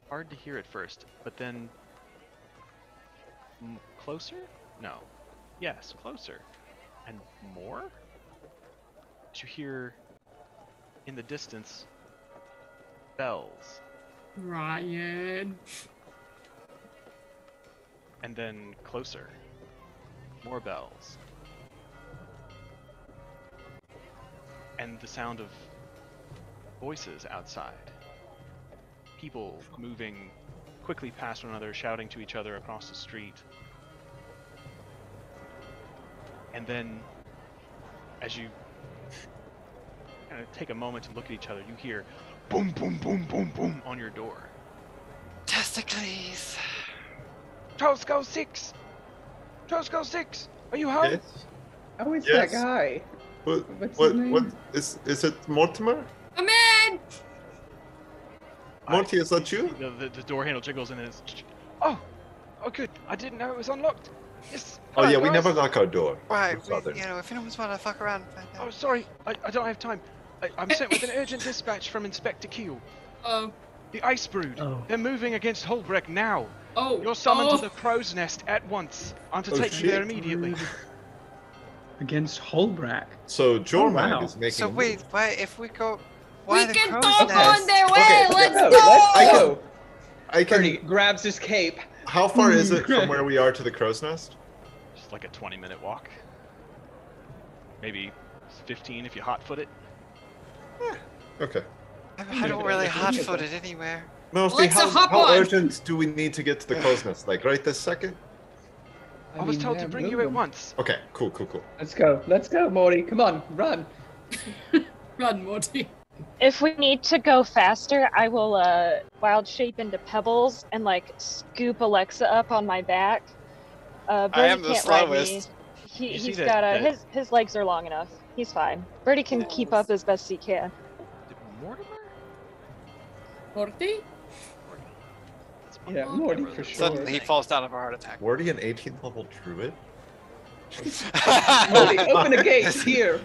Speaker 1: Hard to hear at first, but then closer? No. Yes, closer. And more? You hear in the distance bells,
Speaker 6: Ryan.
Speaker 1: and then closer, more bells, and the sound of voices outside. People moving quickly past one another, shouting to each other across the street. And then, as you kind of take a moment to look at each other, you hear boom, boom, boom, boom, boom on your door.
Speaker 4: Testicles.
Speaker 1: Trollskull Six! Trollskull Six! Are you home?
Speaker 5: Yes.
Speaker 2: Oh, it's
Speaker 5: Yes.
Speaker 2: that guy.
Speaker 5: What?
Speaker 2: What's
Speaker 5: What?
Speaker 2: his name?
Speaker 5: What is it? Mortimer?
Speaker 6: Come in!
Speaker 5: Morty, is that you?
Speaker 1: The door handle jiggles and it's. Oh! Oh, good. I didn't know it was unlocked. Yes.
Speaker 5: Oh
Speaker 1: Hello,
Speaker 5: yeah, we
Speaker 1: guys.
Speaker 5: never lock our door.
Speaker 4: Right,
Speaker 5: We're Southern.
Speaker 4: if anyone's want to fuck around.
Speaker 1: Oh, sorry. I don't have time. I'm sent with an urgent dispatch from Inspector Keel.
Speaker 6: Oh.
Speaker 1: The Ice Brood.
Speaker 2: Oh.
Speaker 1: They're moving against Holbreck now.
Speaker 6: Oh.
Speaker 1: You're summoned
Speaker 6: oh.
Speaker 1: to the Crow's Nest at once. I'm to
Speaker 5: Oh,
Speaker 1: take you there
Speaker 5: shit.
Speaker 1: immediately.
Speaker 2: Against Holbrack.
Speaker 5: So Jormag
Speaker 2: wow.
Speaker 5: is making.
Speaker 4: So
Speaker 5: a
Speaker 4: wait,
Speaker 5: move.
Speaker 4: why if we go?
Speaker 6: We
Speaker 4: Why the
Speaker 6: can
Speaker 4: crow's
Speaker 6: talk
Speaker 4: nest?
Speaker 6: on their way.
Speaker 5: Okay,
Speaker 6: Let's
Speaker 2: No,
Speaker 6: go.
Speaker 2: let's go.
Speaker 5: I can.
Speaker 2: Birdie grabs his cape.
Speaker 5: How far is it from where we are to the crow's nest?
Speaker 1: Just like a 20-minute walk. Maybe 15 if you hot-foot it.
Speaker 5: Okay.
Speaker 4: I don't really hot-foot it anywhere.
Speaker 5: Mostly,
Speaker 6: Alexa,
Speaker 5: how
Speaker 6: hop on.
Speaker 5: urgent do we need to get to the crow's nest? Like right this second?
Speaker 1: I was
Speaker 2: mean,
Speaker 1: told
Speaker 2: yeah,
Speaker 1: to bring you
Speaker 2: move
Speaker 1: at
Speaker 2: them.
Speaker 1: once.
Speaker 5: Okay, cool.
Speaker 2: Let's go, Morty. Come on, run.
Speaker 6: Run, Morty.
Speaker 3: If we need to go faster, I will wild shape into pebbles and like scoop Alexa up on my back. Birdie
Speaker 4: I am the
Speaker 3: can't ride me.
Speaker 4: slowest.
Speaker 1: You see
Speaker 3: He's
Speaker 1: that-
Speaker 3: got
Speaker 1: that-
Speaker 3: his legs are long enough. He's fine. Birdie can keep up as best he can.
Speaker 1: Did Mortimer?
Speaker 6: Morty?
Speaker 2: Yeah, Morty for sure.
Speaker 4: Suddenly he falls down of a heart attack.
Speaker 5: Wardy, an 18th level druid?
Speaker 2: Morty, open a gate here.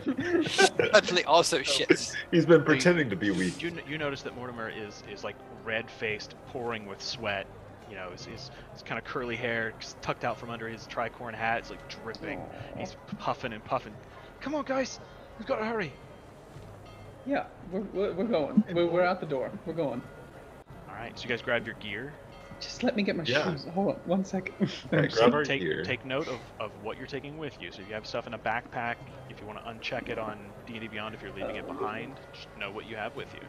Speaker 4: Suddenly also shits.
Speaker 5: He's been pretending to be weak.
Speaker 1: You notice that Mortimer is like red-faced, pouring with sweat. You know, his kind of curly hair tucked out from under his tricorn hat. It's like dripping. He's puffing and puffing. Come on, guys, we've got to hurry.
Speaker 2: Yeah, we're going. We're out the door. We're going.
Speaker 1: All right, so you guys grab your gear.
Speaker 2: Just let me get my
Speaker 5: Yeah.
Speaker 2: shoes. Hold on, 1 second.
Speaker 5: Alright, grab our gear.
Speaker 1: Take note of what you're taking with you. So if you have stuff in a backpack, if you want to uncheck it on D&D Beyond, if you're leaving it behind, just know what you have with you.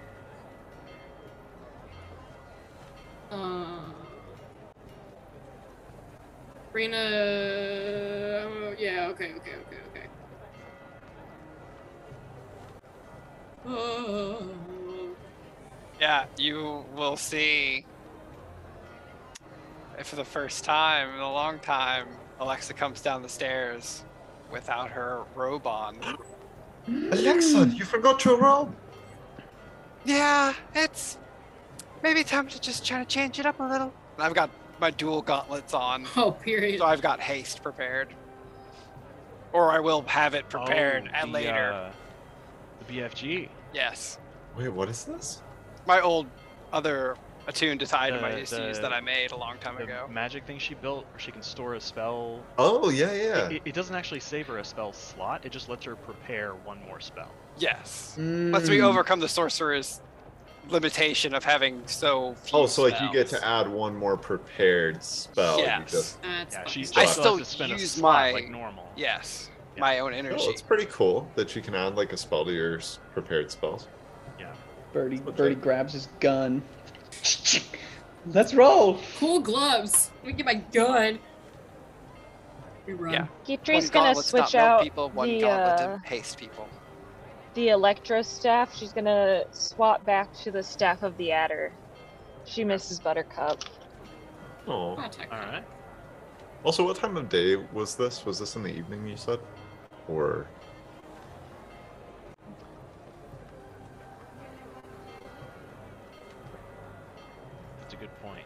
Speaker 6: Rena. Yeah. Okay.
Speaker 4: Yeah, you will see. For the first time in a long time, Alexa comes down the stairs without her robe on.
Speaker 5: Alexa, you forgot your robe.
Speaker 4: Yeah, it's maybe time to just try to change it up a little. And I've got my dual gauntlets on,
Speaker 6: Oh, period.
Speaker 4: so I've got haste prepared. Or I will have it prepared at later.
Speaker 1: The BFG.
Speaker 4: Yes.
Speaker 5: Wait, what is this?
Speaker 4: My old other attuned to item I
Speaker 1: The-
Speaker 4: used to use that I made a long time
Speaker 1: The
Speaker 4: ago.
Speaker 1: magic thing she built, where she can store a spell.
Speaker 5: Oh, yeah.
Speaker 1: It doesn't actually save her a spell slot. It just lets her prepare one more spell.
Speaker 4: Yes.
Speaker 2: Mm.
Speaker 4: Lets me overcome the sorcerer's limitation of having so few
Speaker 5: Oh, so like you get
Speaker 4: spells.
Speaker 5: to add one more prepared spell.
Speaker 4: Yes.
Speaker 5: You just...
Speaker 6: That's
Speaker 1: Yeah,
Speaker 6: fucking
Speaker 1: she
Speaker 6: stupid.
Speaker 4: I
Speaker 1: still
Speaker 4: still
Speaker 1: has to spend a
Speaker 4: use
Speaker 1: slot
Speaker 4: my-
Speaker 1: like normal.
Speaker 4: Yes.
Speaker 1: Yeah.
Speaker 4: My own
Speaker 5: Oh,
Speaker 4: energy.
Speaker 5: it's pretty cool that you can add like a spell to your prepared spells.
Speaker 1: Yeah.
Speaker 2: Birdie grabs his gun. Let's roll.
Speaker 6: Cool gloves. Let me get my gun. We run.
Speaker 4: Yeah.
Speaker 3: Guitry's
Speaker 4: One
Speaker 3: gonna
Speaker 4: gauntlet
Speaker 3: switch
Speaker 4: stop melt
Speaker 3: out
Speaker 4: people, one
Speaker 3: the
Speaker 4: gauntlet to haste people.
Speaker 3: the Electro staff. She's gonna swap back to the staff of the Adder. She misses Buttercup.
Speaker 5: Oh.
Speaker 6: I'll take
Speaker 1: All
Speaker 6: that.
Speaker 1: right.
Speaker 5: Also, what time of day was this? Was this in the evening, you said? Or...
Speaker 1: That's a good point.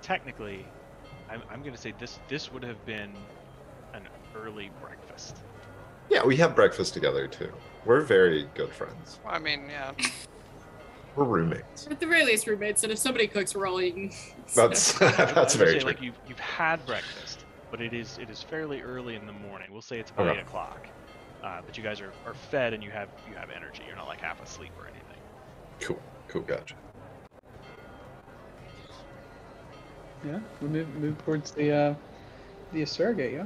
Speaker 1: Technically, I'm going to say this would have been an early breakfast.
Speaker 5: Yeah, we have breakfast together, too. We're very good friends.
Speaker 4: I mean, yeah.
Speaker 5: We're roommates.
Speaker 6: At the very least, roommates, and if somebody cooks, we're all eating.
Speaker 5: That's that's
Speaker 1: I would
Speaker 5: very
Speaker 1: say,
Speaker 5: true.
Speaker 1: like you've had breakfast, but it is fairly early in the morning. We'll say it's about
Speaker 5: Okay.
Speaker 1: 8 o'clock. But you guys are fed and you have energy. You're not like half asleep or anything.
Speaker 5: Cool, gotcha.
Speaker 2: Yeah, we move towards the surrogate, yeah.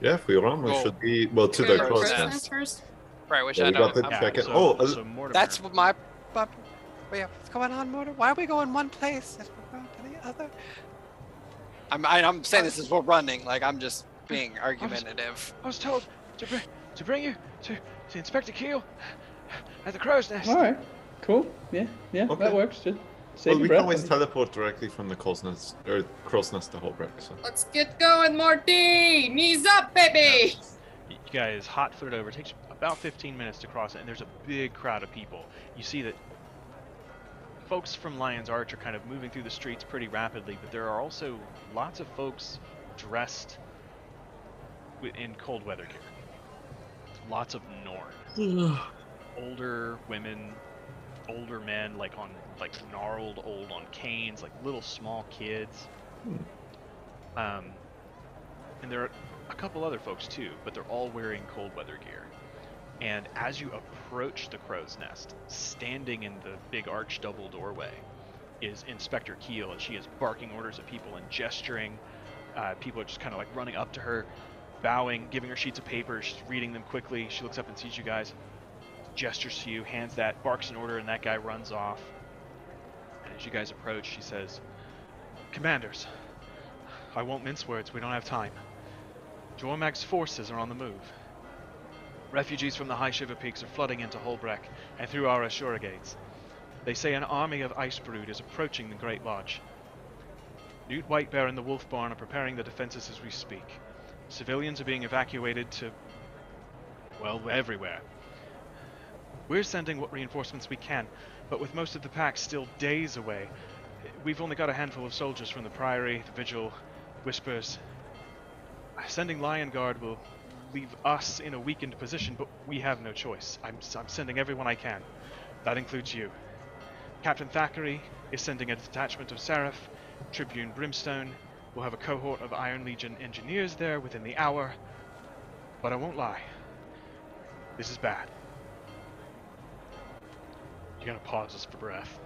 Speaker 5: Yeah, if we run, we
Speaker 4: Cool.
Speaker 5: should be to
Speaker 4: Go
Speaker 5: the
Speaker 4: to
Speaker 5: crow's
Speaker 4: crow's
Speaker 5: nest.
Speaker 6: first.
Speaker 4: Right, which
Speaker 5: Yeah,
Speaker 4: I
Speaker 5: we got
Speaker 4: don't.
Speaker 5: the
Speaker 4: I'm-
Speaker 5: check-in.
Speaker 1: so,
Speaker 5: Oh,
Speaker 1: so Mortimer,
Speaker 4: That's what my. Wait, what's going on, Motor? Why are we going one place and we're going to the other? I'm saying this as we're running. Like I'm just being argumentative.
Speaker 1: I was told to bring you to Inspector Keel at the crow's nest.
Speaker 2: All right, cool. Yeah,
Speaker 5: Okay.
Speaker 2: that works. Just
Speaker 5: Well,
Speaker 2: save
Speaker 5: we
Speaker 2: your
Speaker 5: can
Speaker 2: breath.
Speaker 5: always teleport directly from the crow's nest to Holbrook. So.
Speaker 6: Let's get going, Morty. Knees up, baby.
Speaker 1: You guys hot-footed over. It takes about 15 minutes to cross it, and there's a big crowd of people. You see that folks from Lion's Arch are kind of moving through the streets pretty rapidly, but there are also lots of folks dressed in cold weather gear. lots of Norn. Older women, older men, like gnarled old on canes, like little small kids. And there are a couple other folks too, but they're all wearing cold weather gear. And as you approach the crow's nest, standing in the big arch double doorway is Inspector Keel, and she is barking orders at people and gesturing. People are just kind of like running up to her, bowing, giving her sheets of paper. She's reading them quickly. She looks up and sees you guys, gestures to you, hands that, barks an order, and that guy runs off. And as you guys approach, she says, "Commanders, I won't mince words. We don't have time. Jormag's forces are on the move. Refugees from the High Shiver Peaks are flooding into Holbreck and through our Ashura gates. They say an army of ice brood is approaching the Great Lodge. Newt Whitebear and the Wolf Barn are preparing the defenses as we speak. Civilians are being evacuated to, well, everywhere. We're sending what reinforcements we can, but with most of the pack still days away, we've only got a handful of soldiers from the Priory, the Vigil, Whispers. Sending Lion Guard will leave us in a weakened position, but we have no choice. I'm sending everyone I can. That includes you. Captain Thackeray is sending a detachment of Seraph. Tribune Brimstone will have a cohort of Iron Legion engineers there within the hour. But I won't lie. This is bad. You gotta pause just for breath.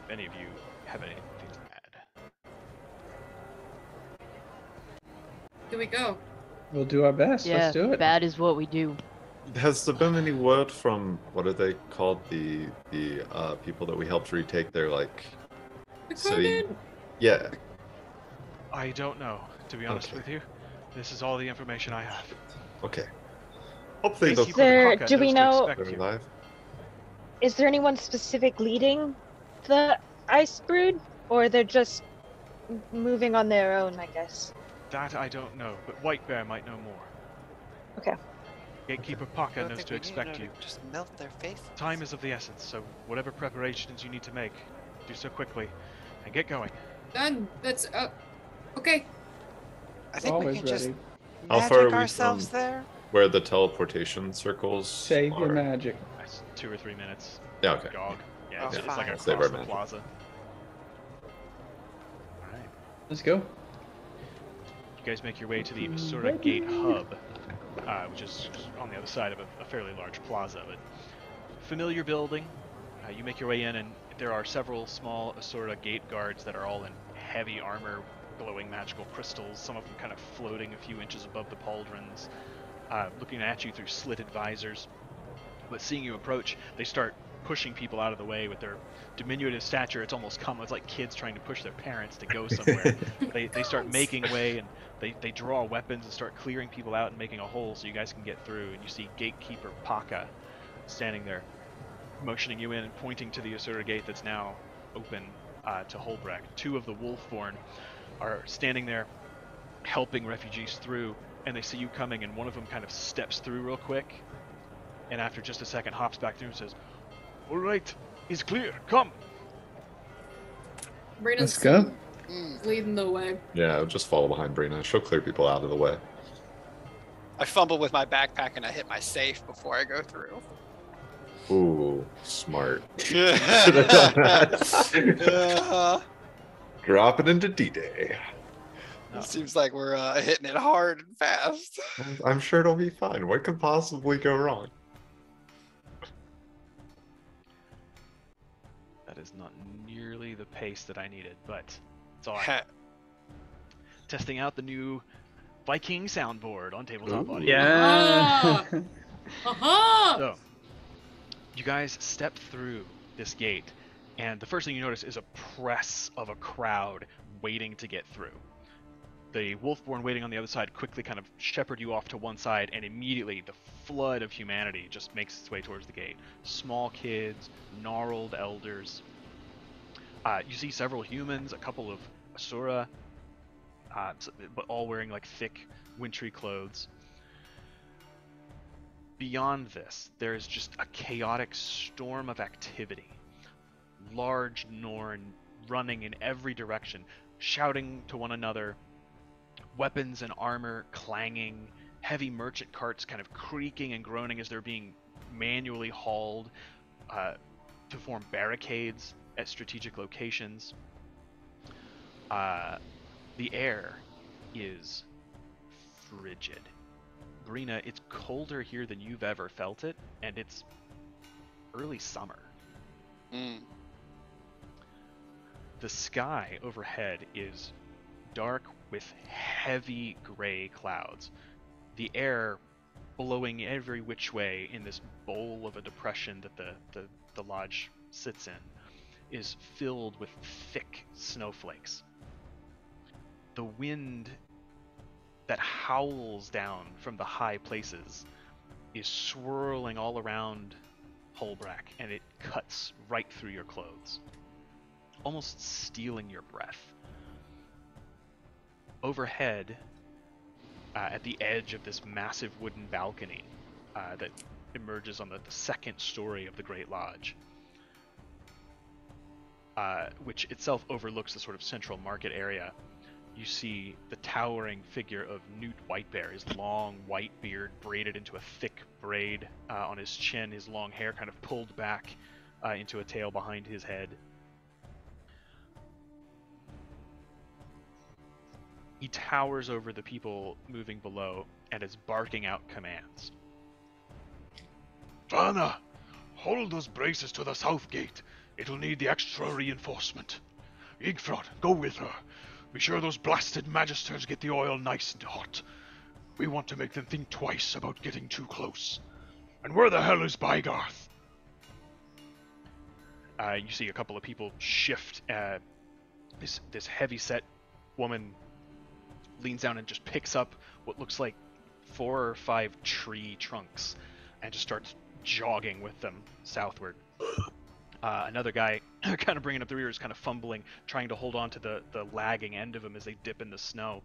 Speaker 1: If any of you have anything to add.
Speaker 6: Here we go.
Speaker 2: We'll do our best.
Speaker 7: Yeah,
Speaker 2: Let's do it.
Speaker 7: bad is what we do.
Speaker 5: Has there been any word from what are they called, the people that we helped retake their
Speaker 6: The
Speaker 5: city?
Speaker 6: Conan?
Speaker 5: Yeah.
Speaker 1: I don't know, to be honest
Speaker 5: Okay.
Speaker 1: with you. This is all the information I have.
Speaker 5: Okay. Hopefully
Speaker 1: Please
Speaker 5: they'll
Speaker 1: keep
Speaker 3: there-
Speaker 1: Haka
Speaker 3: do we
Speaker 1: knows to
Speaker 3: know-
Speaker 1: expect
Speaker 5: they're
Speaker 1: you.
Speaker 5: alive.
Speaker 3: Is there anyone specific leading the ice brood, or they're just moving on their own? I guess.
Speaker 1: That I don't know, but White Bear might know more.
Speaker 3: Okay.
Speaker 1: Gatekeeper
Speaker 4: I
Speaker 1: Paka
Speaker 4: don't
Speaker 1: knows
Speaker 4: think
Speaker 1: to
Speaker 4: we need
Speaker 1: expect
Speaker 4: to
Speaker 1: you.
Speaker 4: just melt their faces.
Speaker 1: Time is of the essence, so whatever preparations you need to make, do so quickly and get going.
Speaker 6: Done. That's okay.
Speaker 4: I think we
Speaker 2: Always
Speaker 4: can just
Speaker 2: ready.
Speaker 5: How far are
Speaker 4: magic
Speaker 5: we
Speaker 4: ourselves
Speaker 5: from-
Speaker 4: there.
Speaker 5: Where the teleportation circles
Speaker 2: Save your
Speaker 5: are.
Speaker 2: magic.
Speaker 1: That's 2 or 3 minutes.
Speaker 5: Yeah, okay.
Speaker 1: Jog. Yeah,
Speaker 4: Oh,
Speaker 1: it's like
Speaker 4: fine.
Speaker 1: across
Speaker 5: Save our
Speaker 1: the
Speaker 5: magic.
Speaker 1: plaza. Alright.
Speaker 2: Let's go.
Speaker 1: You guys make your way to the Asura Gate Hub, which is on the other side of a fairly large plaza. But familiar building. You make your way in, and there are several small Asura gate guards that are all in heavy armor, glowing magical crystals, some of them kind of floating a few inches above the pauldrons, looking at you through slitted visors. But seeing you approach, they start pushing people out of the way with their diminutive stature. It's almost common. It's like kids trying to push their parents to go somewhere. They start making way, and they draw weapons and start clearing people out and making a hole so you guys can get through. And you see Gatekeeper Paka standing there, motioning you in and pointing to the Asura gate that's now open to Holbreck. 2 of the Wolfborn are standing there helping refugees through, and they see you coming, and one of them kind of steps through real quick, and after just a second hops back through and says, "All right, it's clear, come."
Speaker 6: Brina's
Speaker 2: Let's go.
Speaker 6: leading the way.
Speaker 5: Yeah, I'll just follow behind Brina. She'll clear people out of the way.
Speaker 4: I fumble with my backpack and I hit my safe before I go through.
Speaker 5: Ooh, smart.
Speaker 4: Should
Speaker 5: have done that. Drop it into D-Day.
Speaker 4: It seems like we're hitting it hard and fast.
Speaker 5: I'm sure it'll be fine. What could possibly go wrong?
Speaker 1: That is not nearly the pace that I needed, but it's all right. Testing out the new Viking soundboard on Tabletop
Speaker 5: Ooh.
Speaker 1: Audio.
Speaker 2: Yeah.
Speaker 6: Aha!
Speaker 1: So, you guys step through this gate, and the first thing you notice is a press of a crowd waiting to get through. The Wolfborn waiting on the other side quickly kind of shepherd you off to one side, and immediately the flood of humanity just makes its way towards the gate. Small kids, gnarled elders. You see several humans, a couple of Asura, but all wearing like thick, wintry clothes. Beyond this, there is just a chaotic storm of activity. Large Norn running in every direction, shouting to one another, weapons and armor clanging, heavy merchant carts kind of creaking and groaning as they're being manually hauled to form barricades at strategic locations. The air is frigid. Brina, it's colder here than you've ever felt it, and it's early summer. The sky overhead is dark with heavy gray clouds. The air blowing every which way in this bowl of a depression that the lodge sits in is filled with thick snowflakes. The wind that howls down from the high places is swirling all around Holbrack, and it cuts right through your clothes, almost stealing your breath. Overhead, at the edge of this massive wooden balcony that emerges on the second story of the Great Lodge, which itself overlooks the sort of central market area, you see the towering figure of Newt Whitebear, his long white beard braided into a thick braid on his chin, his long hair kind of pulled back into a tail behind his head. He towers over the people moving below and is barking out commands.
Speaker 8: Vana, hold those braces to the south gate. It'll need the extra reinforcement. Igfrod, go with her. Be sure those blasted magisters get the oil nice and hot. We want to make them think twice about getting too close. And where the hell is Bygarth?
Speaker 1: You see a couple of people shift. This heavy-set woman leans down and just picks up what looks like 4 or 5 tree trunks and just starts jogging with them southward. Another guy kind of bringing up the rear is kind of fumbling, trying to hold on to the lagging end of him as they dip in the snow.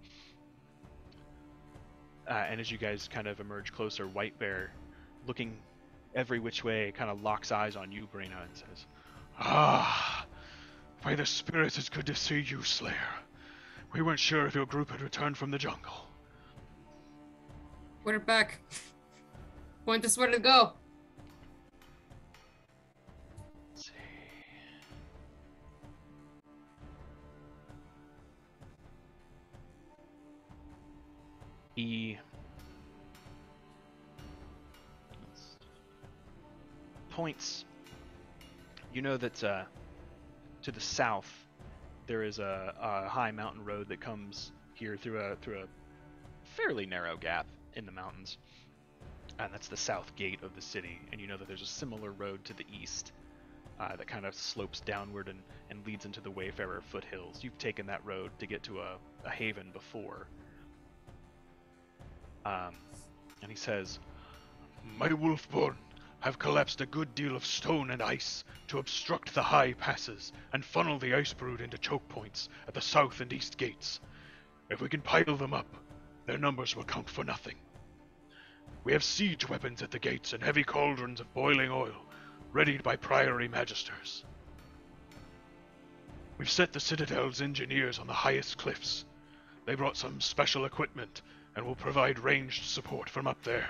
Speaker 1: And as you guys kind of emerge closer, Whitebear, looking every which way, kind of locks eyes on you, Brina, and says,
Speaker 8: Ah, by the spirits, it's good to see you, Slayer. We weren't sure if your group had returned from the jungle.
Speaker 6: Put it back. Point us where to go.
Speaker 1: let's see. He points. You know that to the south there is a high mountain road that comes here through a fairly narrow gap in the mountains, and that's the south gate of the city. And you know that there's a similar road to the east that kind of slopes downward and leads into the Wayfarer foothills. You've taken that road to get to a haven before. And he says,
Speaker 8: My Wolfborn have collapsed a good deal of stone and ice to obstruct the high passes and funnel the ice brood into choke points at the south and east gates. If we can pile them up, their numbers will count for nothing. We have siege weapons at the gates and heavy cauldrons of boiling oil, readied by priory magisters. We've set the Citadel's engineers on the highest cliffs. They brought some special equipment and will provide ranged support from up there.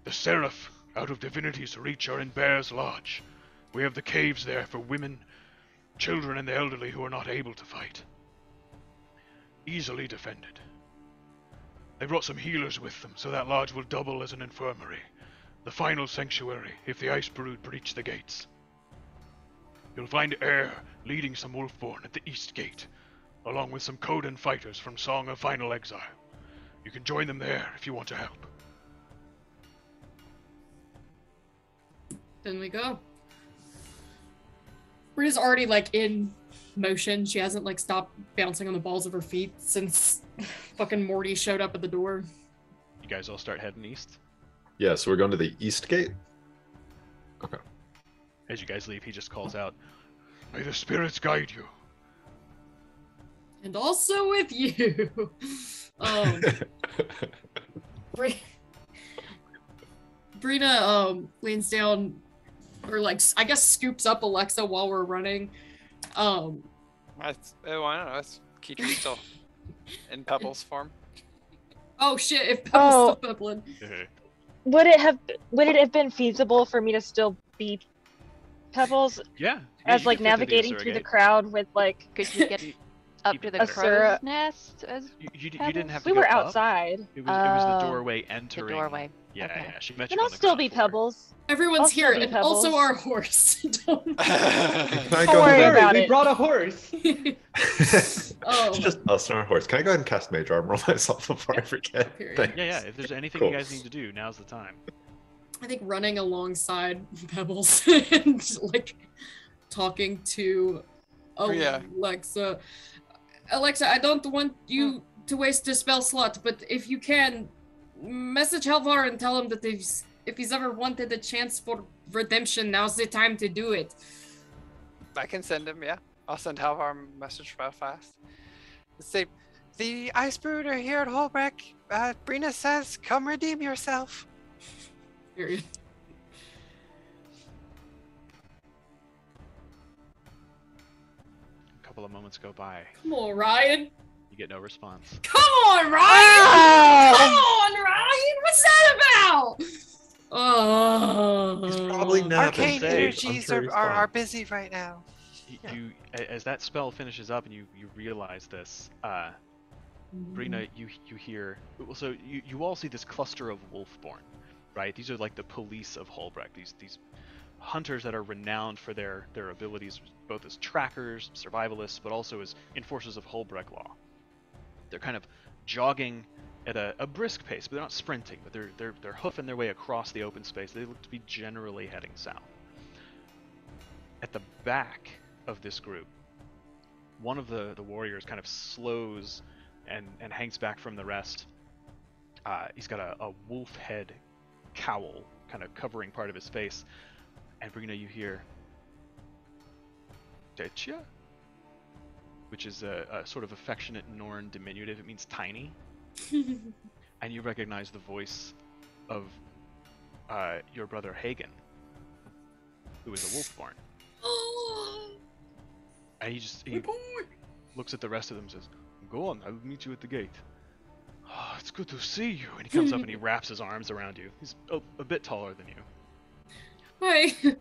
Speaker 8: The Seraph, out of Divinity's reach, are in Bear's Lodge. We have the caves there for women, children, and the elderly who are not able to fight. Easily defended. They brought some healers with them, so that lodge will double as an infirmary. The final sanctuary, if the ice brood breach the gates. You'll find Air leading some Wolfborn at the east gate, along with some Coden fighters from Song of Final Exile. You can join them there if you want to help.
Speaker 6: Then we go. Brita's already like in motion. She hasn't like stopped bouncing on the balls of her feet since fucking Morty showed up at the door.
Speaker 1: you guys all start heading east.
Speaker 5: Yeah, so we're going to the east gate? Okay.
Speaker 1: As you guys leave, he just calls out,
Speaker 8: May the spirits guide you.
Speaker 6: And also with you. Brina leans down, or like I guess scoops up Alexa while we're running.
Speaker 4: Why not? Let's keep yourself. In Pebbles form.
Speaker 6: Oh shit! If Pebbles
Speaker 3: Oh.
Speaker 6: still pebbling.
Speaker 3: Would it have been feasible for me to still be Pebbles
Speaker 1: Yeah.
Speaker 3: as
Speaker 1: you
Speaker 3: like
Speaker 1: could fit through the
Speaker 3: navigating through the
Speaker 1: surrogate.
Speaker 3: crowd with like
Speaker 7: Could you get up
Speaker 1: Even
Speaker 7: to the
Speaker 1: better.
Speaker 3: Asura-
Speaker 7: crow's nest as
Speaker 1: You didn't have to
Speaker 3: we
Speaker 1: go
Speaker 3: were
Speaker 1: up.
Speaker 3: outside?
Speaker 1: It was the
Speaker 3: Oh.
Speaker 1: doorway
Speaker 7: the
Speaker 1: entering.
Speaker 7: doorway?
Speaker 1: Yeah,
Speaker 7: Okay.
Speaker 1: yeah. She met
Speaker 3: Then
Speaker 1: you
Speaker 3: I'll
Speaker 1: on the
Speaker 3: still
Speaker 1: ground
Speaker 3: be
Speaker 1: floor.
Speaker 3: Pebbles.
Speaker 6: Everyone's
Speaker 3: I'll still
Speaker 6: here,
Speaker 3: be
Speaker 6: and also
Speaker 3: Pebbles.
Speaker 6: our horse. Don't.
Speaker 5: Can I
Speaker 3: Don't
Speaker 5: go
Speaker 3: worry
Speaker 5: ahead?
Speaker 3: about
Speaker 2: we
Speaker 3: it.
Speaker 2: brought a horse.
Speaker 5: It's
Speaker 6: Oh.
Speaker 5: just us and our horse. Can I go ahead and cast Mage Armor on myself before I forget?
Speaker 6: Period.
Speaker 5: Thanks.
Speaker 1: Yeah, yeah. If there's anything
Speaker 5: Cool.
Speaker 1: you guys need to do, now's the time.
Speaker 6: I think running alongside Pebbles and like talking to
Speaker 4: Yeah.
Speaker 6: Alexa. Alexa, I don't want you to waste a spell slot, but if you can, message Helvar and tell him that if he's ever wanted a chance for redemption, now's the time to do it.
Speaker 4: I can send him, yeah. I'll send Halvar a message real fast. Say, the Ice Brood are here at Holbreck. Brina says, come redeem yourself.
Speaker 6: Period.
Speaker 1: A couple of moments go by.
Speaker 6: Come on, Ryan.
Speaker 1: You get no response.
Speaker 6: Come on, Ryan.
Speaker 3: Ah!
Speaker 6: Come on, Ryan. What's that about? Oh.
Speaker 5: He's probably not.
Speaker 4: Arcane
Speaker 1: say,
Speaker 4: energies are busy right now.
Speaker 1: As that spell finishes up and you realize this, Brina, you hear. So you all see this cluster of Wolfborn, right? These are like the police of Holbrecht. These hunters that are renowned for their abilities, both as trackers, survivalists, but also as enforcers of Holbrecht law. They're kind of jogging at a brisk pace, but they're not sprinting. But they're hoofing their way across the open space. They look to be generally heading south. At the back of this group, one of the warriors kind of slows and hangs back from the rest. He's got a wolf head cowl kind of covering part of his face. And Brina, you hear Detya, which is a sort of affectionate Norn diminutive. It means tiny. And you recognize the voice of your brother Hagen, who is a Wolfborn. And he looks at the rest of them and says, "Go on, I'll meet you at the gate." "Oh, it's good to see you." And he comes up and he wraps his arms around you. He's a bit taller than you.
Speaker 6: Hi.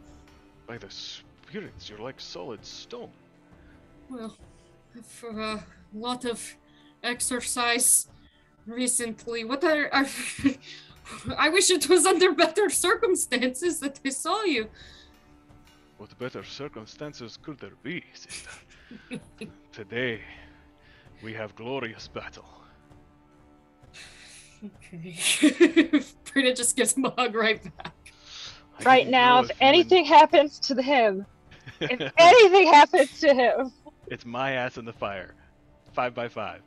Speaker 1: By the spirits, you're like solid stone.
Speaker 6: Well, for a lot of exercise recently. What are I wish it was under better circumstances that I saw you.
Speaker 1: What better circumstances could there be, sister? Today, we have glorious battle.
Speaker 6: Okay. Brina just gives him a hug right back.
Speaker 1: I
Speaker 3: Right
Speaker 1: didn't
Speaker 3: now,
Speaker 1: know
Speaker 3: if
Speaker 1: you and-
Speaker 3: anything happens to him, if anything happens to him,
Speaker 1: It's my ass in the fire. 5 by 5.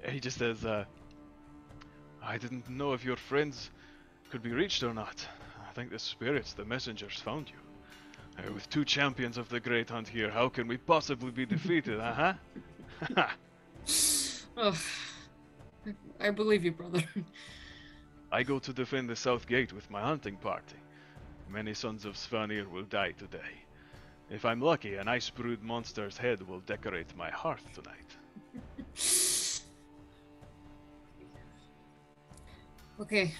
Speaker 1: And he just says, I didn't know if your friends could be reached or not. I think the spirits, the messengers, found you. With 2 champions of the Great Hunt here, how can we possibly be defeated, huh?
Speaker 6: Oh, I believe you, brother.
Speaker 1: I go to defend the South Gate with my hunting party. Many sons of Svanir will die today. If I'm lucky, an ice brood monster's head will decorate my hearth tonight.
Speaker 6: Okay,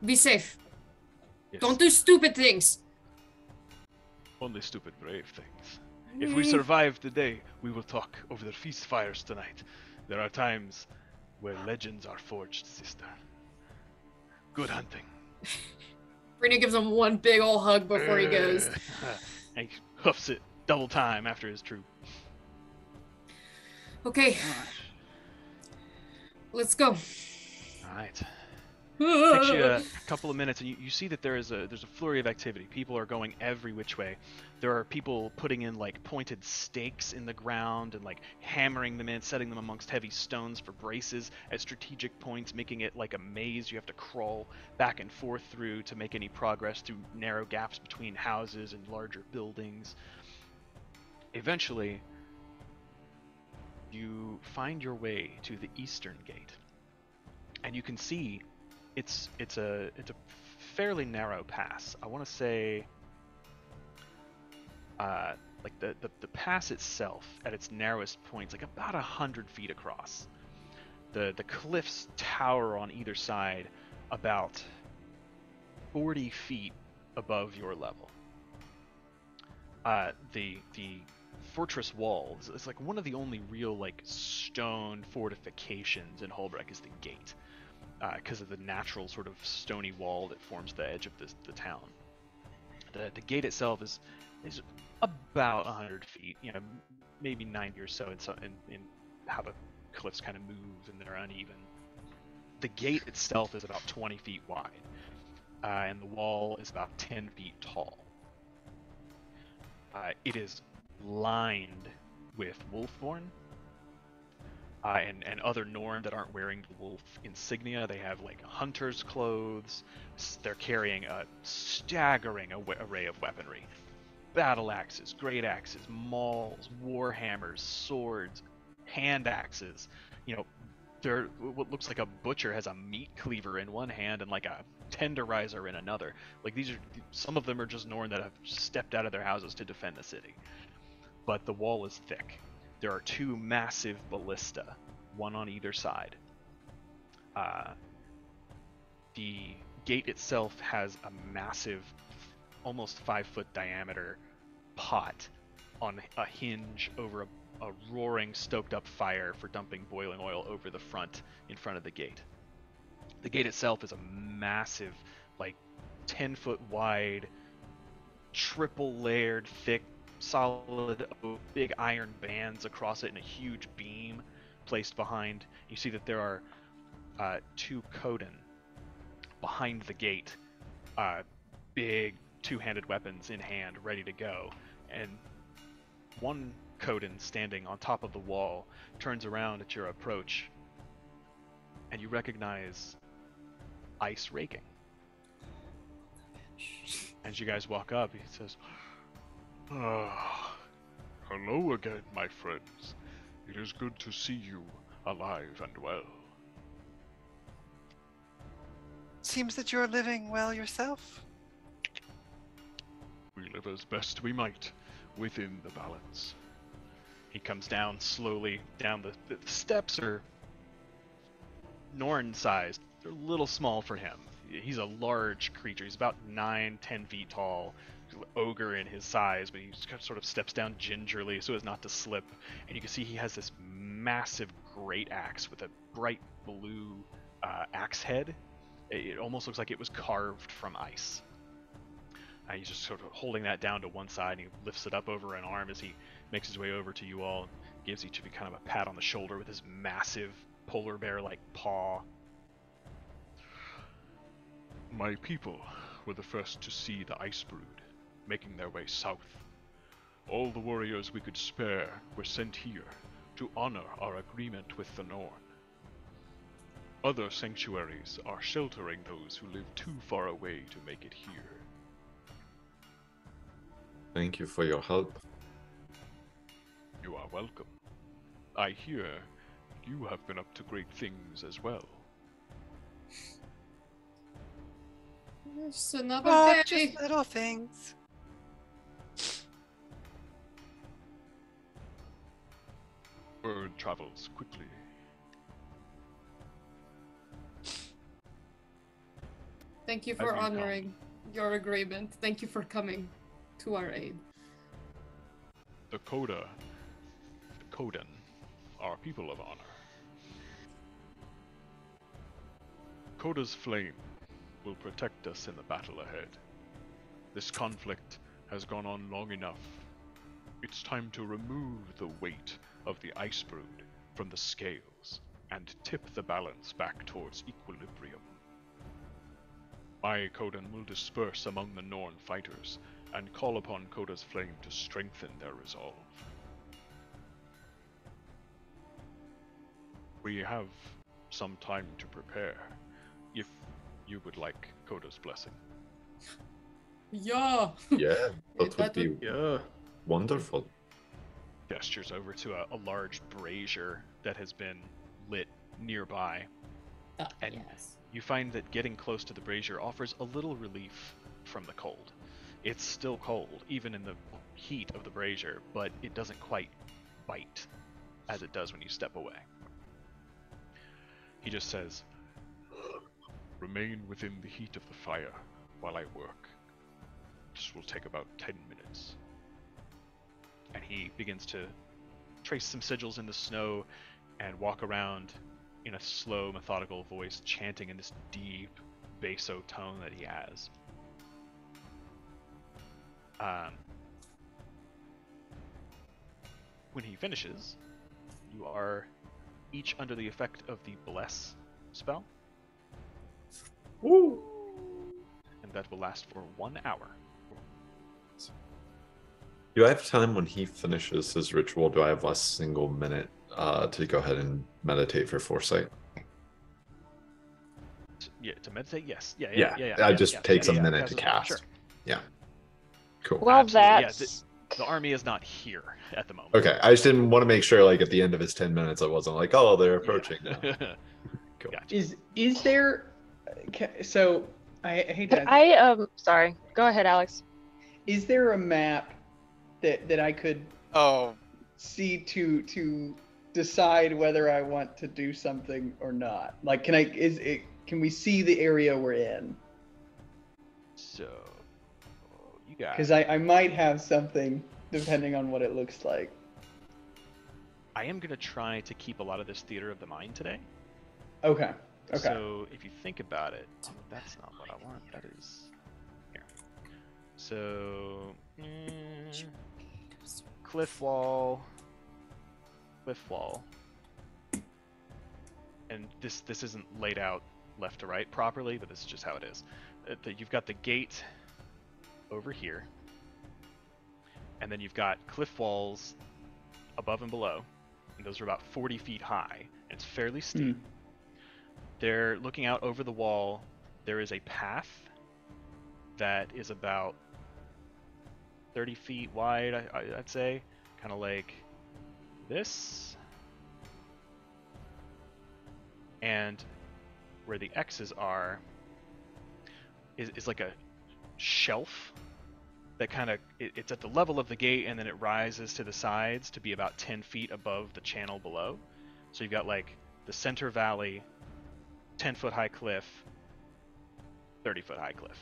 Speaker 6: be safe.
Speaker 1: Yes,
Speaker 6: Don't do stupid things.
Speaker 1: only stupid brave things. If we survive the day, we will talk over the feast fires tonight. There are times where legends are forged, sister. Good hunting.
Speaker 6: Brina gives him one big ol' hug before he goes.
Speaker 1: And he hoofs it double time after his troop.
Speaker 6: Okay. Let's go.
Speaker 1: Alright. Takes you a couple of minutes, and you see that there's a flurry of activity. People are going every which way. There are people putting in like pointed stakes in the ground and like hammering them in, setting them amongst heavy stones for braces at strategic points, making it like a maze you have to crawl back and forth through to make any progress through narrow gaps between houses and larger buildings. Eventually, you find your way to the eastern gate, and you can see it's a fairly narrow pass. I want to say like the pass itself at its narrowest points, like about 100 feet across. The cliffs tower on either side about 40 feet above your level. The fortress walls is like one of the only real like stone fortifications in Holbrook is the gate, because of the natural sort of stony wall that forms the edge of the town. The gate itself is about 100 feet, maybe 90 or so in how the cliffs kind of move and they're uneven. The gate itself is about 20 feet wide, and the wall is about 10 feet tall. It is lined with wolfthorn and other Norn that aren't wearing the wolf insignia. They have like hunter's clothes. They're carrying a staggering array of weaponry. Battle axes, great axes, mauls, war hammers, swords, hand axes. They're what looks like a butcher has a meat cleaver in one hand and like a tenderizer in another. Like some of them are just Norn that have stepped out of their houses to defend the city. But the wall is thick. There are two massive ballista, one on either side. The gate itself has a massive, almost 5-foot diameter pot on a hinge over a roaring, stoked up fire for dumping boiling oil over the front, in front of the gate. The gate itself is a massive, like 10-foot wide, triple layered, thick, solid, big iron bands across it and a huge beam placed behind. You see that there are two Kodan behind the gate, big two-handed weapons in hand, ready to go. And one Kodan standing on top of the wall turns around at your approach, and you recognize Ice Raking. As you guys walk up, he says,
Speaker 8: Hello again, my friends. It is good to see you alive and well.
Speaker 4: Seems that you're living well yourself.
Speaker 8: We live as best we might, within the balance.
Speaker 1: He comes down slowly down the steps are Norn sized. They're a little small for him. He's a large creature. He's about 9-10 feet tall. Ogre in his size, but he just sort of steps down gingerly so as not to slip. And you can see he has this massive great axe with a bright blue axe head. It almost looks like it was carved from ice. He's just sort of holding that down to one side, and he lifts it up over an arm as he makes his way over to you all, gives each of you kind of a pat on the shoulder with his massive polar bear-like paw.
Speaker 8: My people were the first to see the Ice Brood, making their way south. All the warriors we could spare were sent here to honor our agreement with the Norn. Other sanctuaries are sheltering those who live too far away to make it here.
Speaker 5: Thank you for your help.
Speaker 8: You are welcome. I hear you have been up to great things as well.
Speaker 6: It's another
Speaker 4: Oh,
Speaker 6: day.
Speaker 4: just little things.
Speaker 8: Word travels quickly.
Speaker 6: Thank you for
Speaker 8: Have you come?
Speaker 6: honoring your agreement. Thank you for coming to our aid.
Speaker 8: The Kodan, are people of honor. Koda's flame will protect us in the battle ahead. This conflict has gone on long enough. It's time to remove the weight of the Ice Brood from the scales and tip the balance back towards equilibrium. My Kodan will disperse among the Norn fighters and call upon Koda's flame to strengthen their resolve. We have some time to prepare, if you would like Koda's blessing.
Speaker 6: Yeah.
Speaker 5: Yeah, that would be
Speaker 1: Yeah.
Speaker 5: wonderful.
Speaker 1: Gestures over to a large brazier that has been lit nearby. And
Speaker 6: yes.
Speaker 1: you find that getting close to the brazier offers a little relief from the cold. It's still cold, even in the heat of the brazier, but it doesn't quite bite as it does when you step away. He just says,
Speaker 8: Remain within the heat of the fire while I work. This will take about 10 minutes.
Speaker 1: and he begins to trace some sigils in the snow and walk around in a slow, methodical voice, chanting in this deep basso tone that he has. When he finishes, you are each under the effect of the Bless spell.
Speaker 5: Woo!
Speaker 1: And that will last for 1 hour.
Speaker 5: Do I have time when he finishes his ritual? Do I have a single minute to go ahead and meditate for foresight?
Speaker 1: Yeah, to meditate, yes. Yeah.
Speaker 5: It just takes a minute to cast.
Speaker 1: Sure.
Speaker 5: Yeah. Cool.
Speaker 3: Well,
Speaker 1: Absolutely,
Speaker 3: that's
Speaker 1: the army is not here at the moment.
Speaker 5: Okay, I just didn't want to make sure, like, at the end of his 10 minutes, I wasn't like, oh, they're approaching now. Cool.
Speaker 1: Gotcha.
Speaker 2: Is there? So I hate
Speaker 3: Could
Speaker 2: that.
Speaker 3: sorry. Go ahead, Alex.
Speaker 2: Is there a map that I could
Speaker 4: Oh,
Speaker 2: see to decide whether I want to do something or not? Like, can we see the area we're in?
Speaker 1: So, you got
Speaker 2: Because I might have something depending on what it looks like.
Speaker 1: I am going to try to keep a lot of this theater of the mind today.
Speaker 2: Okay.
Speaker 1: So, if you think about it, that's not what I want. That is here. So, cliff wall, and this isn't laid out left to right properly, but this is just how it is. You've got the gate over here, and then you've got cliff walls above and below, and those are about 40 feet high, and it's fairly steep. They're looking out over the wall. There is a path that is about 30 feet wide, I'd say, kind of like this. And where the X's are is like a shelf that kind of, it's at the level of the gate, and then it rises to the sides to be about 10 feet above the channel below. So you've got like the center valley, 10-foot high cliff, 30-foot high cliff.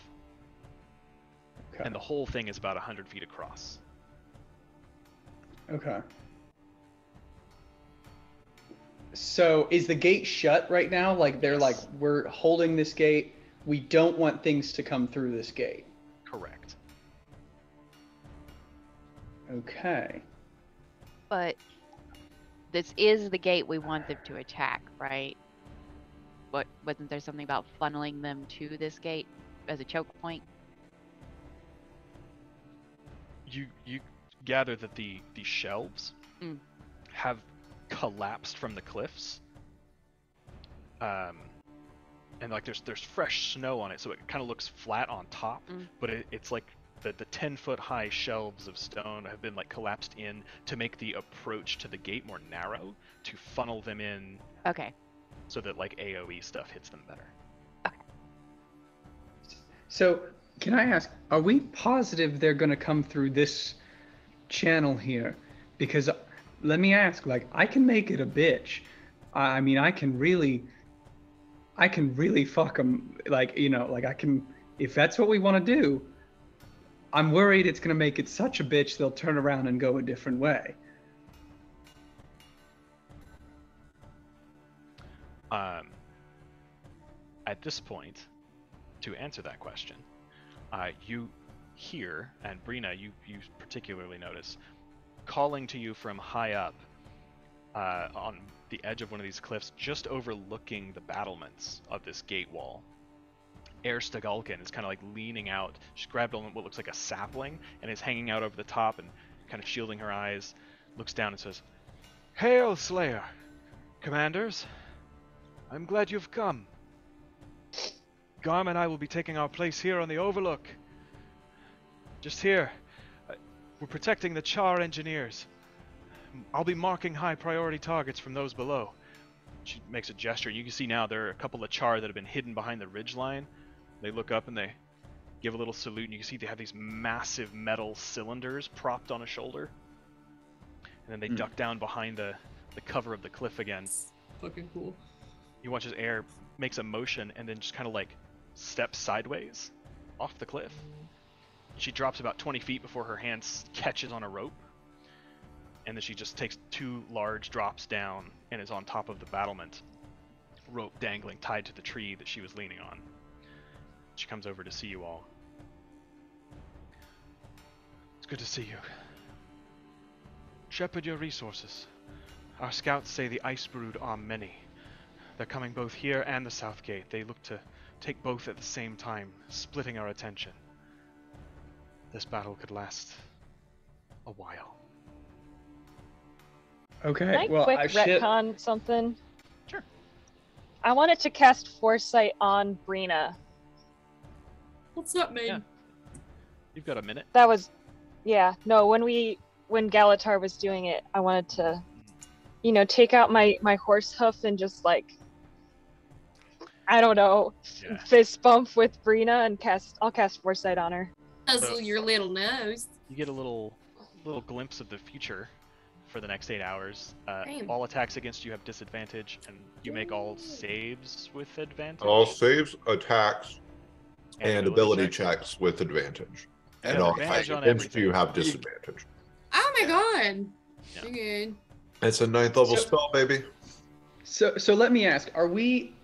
Speaker 2: Okay.
Speaker 1: And the whole thing is about 100 feet across.
Speaker 2: Okay. So is the gate shut right now? Like they're like, we're holding this gate. We don't want things to come through this gate.
Speaker 1: Correct.
Speaker 2: Okay.
Speaker 7: But this is the gate we want them to attack, right? Wasn't there something about funneling them to this gate as a choke point?
Speaker 1: You gather that the shelves have collapsed from the cliffs, and like there's fresh snow on it, so it kind of looks flat on top, but it's like the 10-foot high shelves of stone have been like collapsed in to make the approach to the gate more narrow, to funnel them in.
Speaker 7: Okay.
Speaker 1: So that like AoE stuff hits them better.
Speaker 7: Okay.
Speaker 2: So can I ask, are we positive they're going to come through this channel here? Because let me ask, like, I can make it a bitch. I mean, I can really fuck them. Like, you know, like I can, if that's what we want to do, I'm worried it's going to make it such a bitch they'll turn around and go a different way.
Speaker 1: At this point, to answer that question, you hear, and Brina, you particularly notice, calling to you from high up on the edge of one of these cliffs, just overlooking the battlements of this gate wall. Air Stagalkin is kind of like leaning out. She's grabbed on what looks like a sapling and is hanging out over the top and kind of shielding her eyes, looks down and says,
Speaker 8: Hail, Slayer! Commanders, I'm glad you've come. Garm and I will be taking our place here on the Overlook. Just here. We're protecting the Char engineers. I'll be marking high priority targets from those below.
Speaker 1: She makes a gesture. You can see now there are a couple of Char that have been hidden behind the ridgeline. They look up and they give a little salute, and you can see they have these massive metal cylinders propped on a shoulder. And then they duck down behind the cover of the cliff again.
Speaker 6: Fucking cool.
Speaker 1: You watch as Air makes a motion and then just kind of like steps sideways off the cliff. She drops about 20 feet before her hand catches on a rope. And then she just takes 2 large drops down and is on top of the battlement, rope dangling tied to the tree that she was leaning on. She comes over to see you all. It's good to see you. Shepherd your resources. Our scouts say the Ice Brood are many. They're coming both here and the South Gate. They look to take both at the same time, splitting our attention. This battle could last a while.
Speaker 2: Okay,
Speaker 3: Can I
Speaker 2: well,
Speaker 3: quick
Speaker 2: I shit.
Speaker 3: retcon something?
Speaker 1: Sure.
Speaker 3: I wanted to cast Foresight on Brina.
Speaker 6: What's that mean?
Speaker 1: Yeah. You've got a minute.
Speaker 3: That was, yeah, no, when Galatar was doing it, I wanted to, take out my horse hoof and just like, I don't know,
Speaker 1: Yeah.
Speaker 3: fist bump with Brina and I'll cast Foresight on her.
Speaker 6: Puzzle your little nose.
Speaker 1: You get a little glimpse of the future for the next 8 hours.
Speaker 6: Damn.
Speaker 1: All attacks against you have disadvantage, and you make all saves with advantage.
Speaker 5: All saves, attacks, and ability
Speaker 1: checks.
Speaker 5: checks with advantage.
Speaker 1: You
Speaker 5: And
Speaker 1: have
Speaker 5: all
Speaker 1: advantage
Speaker 5: attacks
Speaker 1: on
Speaker 5: against
Speaker 1: everything.
Speaker 5: you have disadvantage.
Speaker 6: Oh my god.
Speaker 1: Yeah.
Speaker 6: You're good.
Speaker 5: It's a 9th level
Speaker 2: So-
Speaker 5: spell, baby.
Speaker 2: So let me ask: are we?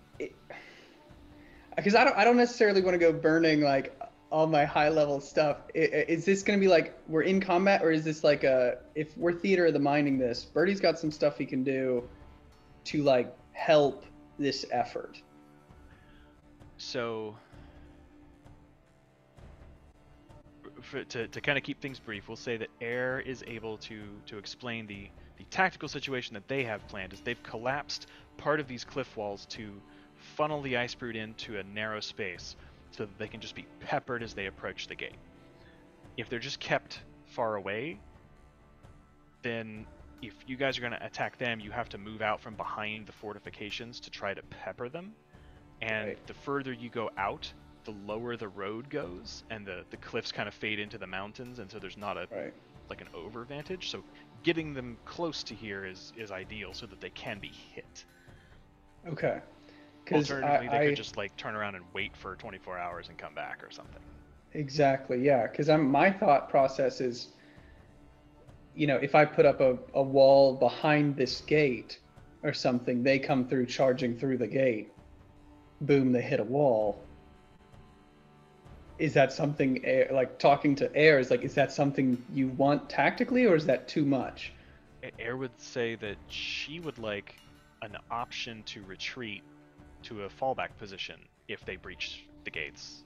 Speaker 2: Because I don't necessarily want to go burning like all my high level stuff. Is this going to be like we're in combat, or is this like if we're theater of the minding this? Birdie's got some stuff he can do to like help this effort.
Speaker 1: So, to kind of keep things brief, we'll say that Air is able to explain the tactical situation that they have planned. Is they've collapsed part of these cliff walls to funnel the Ice Brood into a narrow space so that they can just be peppered as they approach the gate. If they're just kept far away, then if you guys are going to attack them, you have to move out from behind the fortifications to try to pepper them. And
Speaker 2: Right.
Speaker 1: the further you go out, the lower the road goes, and the cliffs kind of fade into the mountains, and so there's not a
Speaker 2: Right.
Speaker 1: like an overvantage. So getting them close to here is ideal so that they can be hit.
Speaker 2: Okay. Because
Speaker 1: Alternatively, they could just like turn around and wait for 24 hours and come back or something.
Speaker 2: Exactly, yeah. Because my thought process is, if I put up a wall behind this gate or something, they come through charging through the gate. Boom, they hit a wall. Is that something, like talking to Air, is that something you want tactically, or is that too much?
Speaker 1: Air would say that she would like an option to retreat to a fallback position if they breach the gates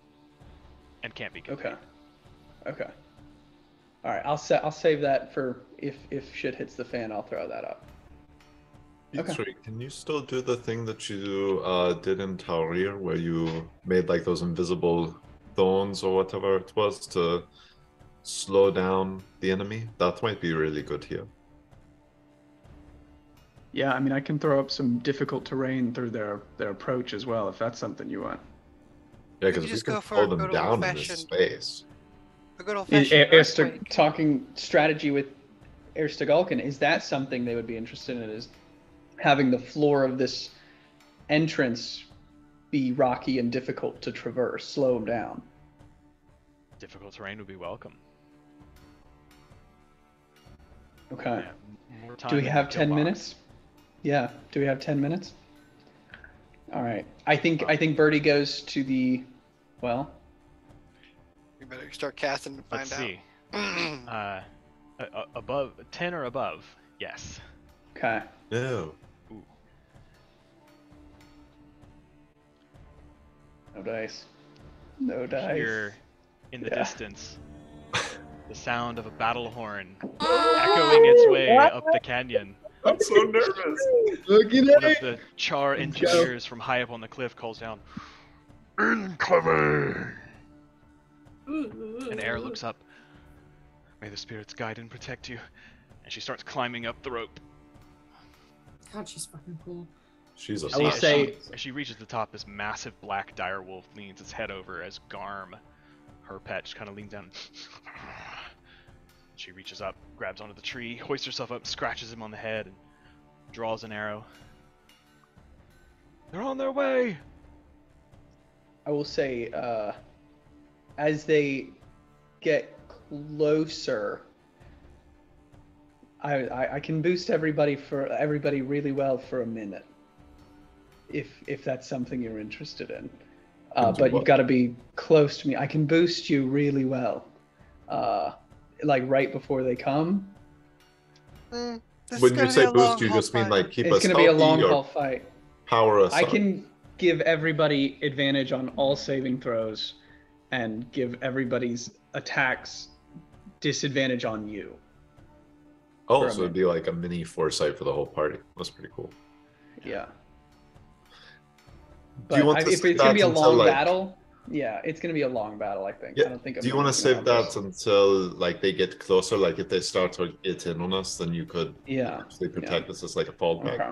Speaker 1: and can't be contained.
Speaker 2: Okay. All right, I'll save that for if shit hits the fan. I'll throw that up. Okay.
Speaker 5: Sorry, can you still do the thing that you did in Taurir where you made like those invisible thorns or whatever it was to slow down the enemy? That might be really good here.
Speaker 2: Yeah, I mean, I can throw up some difficult terrain through their approach as well, if that's something you want.
Speaker 5: Yeah,
Speaker 4: We
Speaker 5: because
Speaker 4: could
Speaker 5: we
Speaker 4: just
Speaker 5: can
Speaker 4: go for
Speaker 5: slow
Speaker 4: a
Speaker 5: them
Speaker 4: good
Speaker 5: down in this
Speaker 4: old-fashioned-
Speaker 5: space.
Speaker 4: A good old fashioned earthquake.
Speaker 2: Talking strategy with Erstagulkin, is that something they would be interested in? Is having the floor of this entrance be rocky and difficult to traverse, slow them down?
Speaker 1: Difficult terrain would be welcome.
Speaker 2: Okay.
Speaker 1: Yeah, more time
Speaker 2: Do we
Speaker 1: in the
Speaker 2: have
Speaker 1: kill
Speaker 2: 10
Speaker 1: box.
Speaker 2: minutes? Yeah. Do we have 10 minutes? All right. I think Birdie goes to the, well,
Speaker 4: You better start casting and find
Speaker 1: Let's
Speaker 4: out.
Speaker 1: see. Above 10 or above, yes.
Speaker 2: okay.
Speaker 5: No.
Speaker 1: Ooh.
Speaker 2: No dice. No dice.
Speaker 1: Here in the
Speaker 2: Yeah.
Speaker 1: distance, the sound of a battle horn echoing its way up the canyon.
Speaker 5: I'm so nervous.
Speaker 2: Look at
Speaker 1: One of
Speaker 2: it.
Speaker 1: the Char
Speaker 2: Joe.
Speaker 1: engineers from high up on the cliff calls down,
Speaker 8: Incoming!
Speaker 1: and Air looks up. May the spirits guide and protect you. And she starts climbing up the rope.
Speaker 6: God, she's fucking cool.
Speaker 5: She's a
Speaker 2: I will
Speaker 1: as
Speaker 2: say-
Speaker 1: as she reaches the top, this massive black direwolf leans its head over as Garm, Her pet just kind of leans down. She reaches up, grabs onto the tree, hoists herself up, scratches him on the head, and draws an arrow. They're on their way!
Speaker 2: I will say, as they get closer, I can boost everybody really well for a minute, if that's something you're interested in. But you've got to be close to me. I can boost you really well, like right before they come.
Speaker 4: This is
Speaker 5: When you
Speaker 4: gonna be
Speaker 5: say
Speaker 4: a
Speaker 5: boost,
Speaker 4: long
Speaker 5: you
Speaker 4: haul
Speaker 5: just mean
Speaker 4: fight.
Speaker 5: like keep
Speaker 2: It's
Speaker 5: us
Speaker 2: going to be a long
Speaker 5: healthy
Speaker 2: haul
Speaker 5: or
Speaker 2: fight.
Speaker 5: power us
Speaker 2: I
Speaker 5: up?
Speaker 2: can give everybody advantage on all saving throws, and give everybody's attacks disadvantage on you.
Speaker 5: Oh,
Speaker 2: for a
Speaker 5: so it'd be like a mini foresight for the whole party. That's pretty cool.
Speaker 2: Yeah.
Speaker 5: Do you
Speaker 2: But
Speaker 5: want to
Speaker 2: if
Speaker 5: save
Speaker 2: it's going to be
Speaker 5: that
Speaker 2: a
Speaker 5: until,
Speaker 2: long
Speaker 5: like-
Speaker 2: battle, yeah, it's going to be a long battle, I think. I
Speaker 5: Yeah.
Speaker 2: don't think.
Speaker 5: Do you want to save that until like they get closer? Like if they start to get in on us, then you could
Speaker 2: Yeah.
Speaker 5: actually protect us as like a fallback.
Speaker 2: Okay.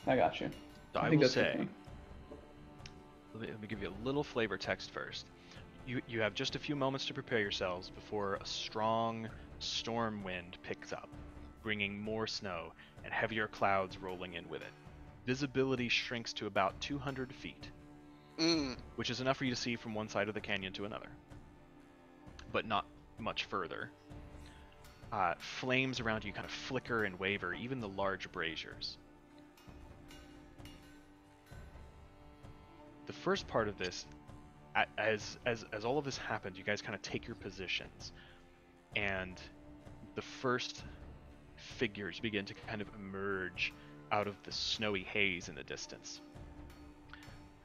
Speaker 2: I got you.
Speaker 1: So
Speaker 2: I
Speaker 1: I
Speaker 2: think
Speaker 1: will
Speaker 2: that's a good
Speaker 1: say,
Speaker 2: plan.
Speaker 1: let me give you a little flavor text first. You have just a few moments to prepare yourselves before a strong storm wind picks up, bringing more snow and heavier clouds rolling in with it. Visibility shrinks to about 200 feet, which is enough for you to see from one side of the canyon to another, but not much further. Flames around you kind of flicker and waver, even the large braziers. The first part of this, as all of this happens, you guys kind of take your positions, and the first figures begin to kind of emerge out of the snowy haze in the distance.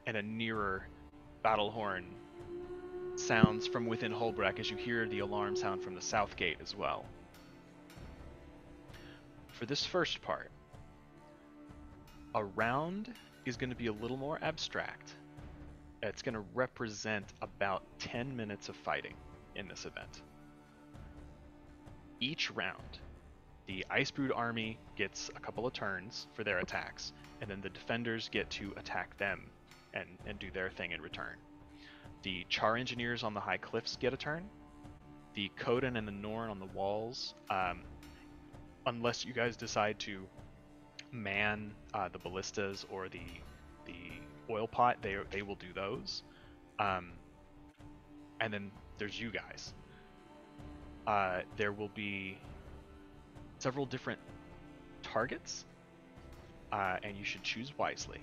Speaker 1: And a nearer battle horn sounds from within Holbrook as you hear the alarm sound from the south gate as well. For this first part, a round is going to be a little more abstract. It's going to represent about 10 minutes of fighting in this event. Each round, the Icebrood army gets a couple of turns for their attacks, and then the defenders get to attack them and do their thing in return. The Char engineers on the high cliffs get a turn. The Coden and the Norn on the walls, unless you guys decide to man the ballistas or the oil pot, they will do those. And then there's you guys. There will be several different targets, and you should choose wisely.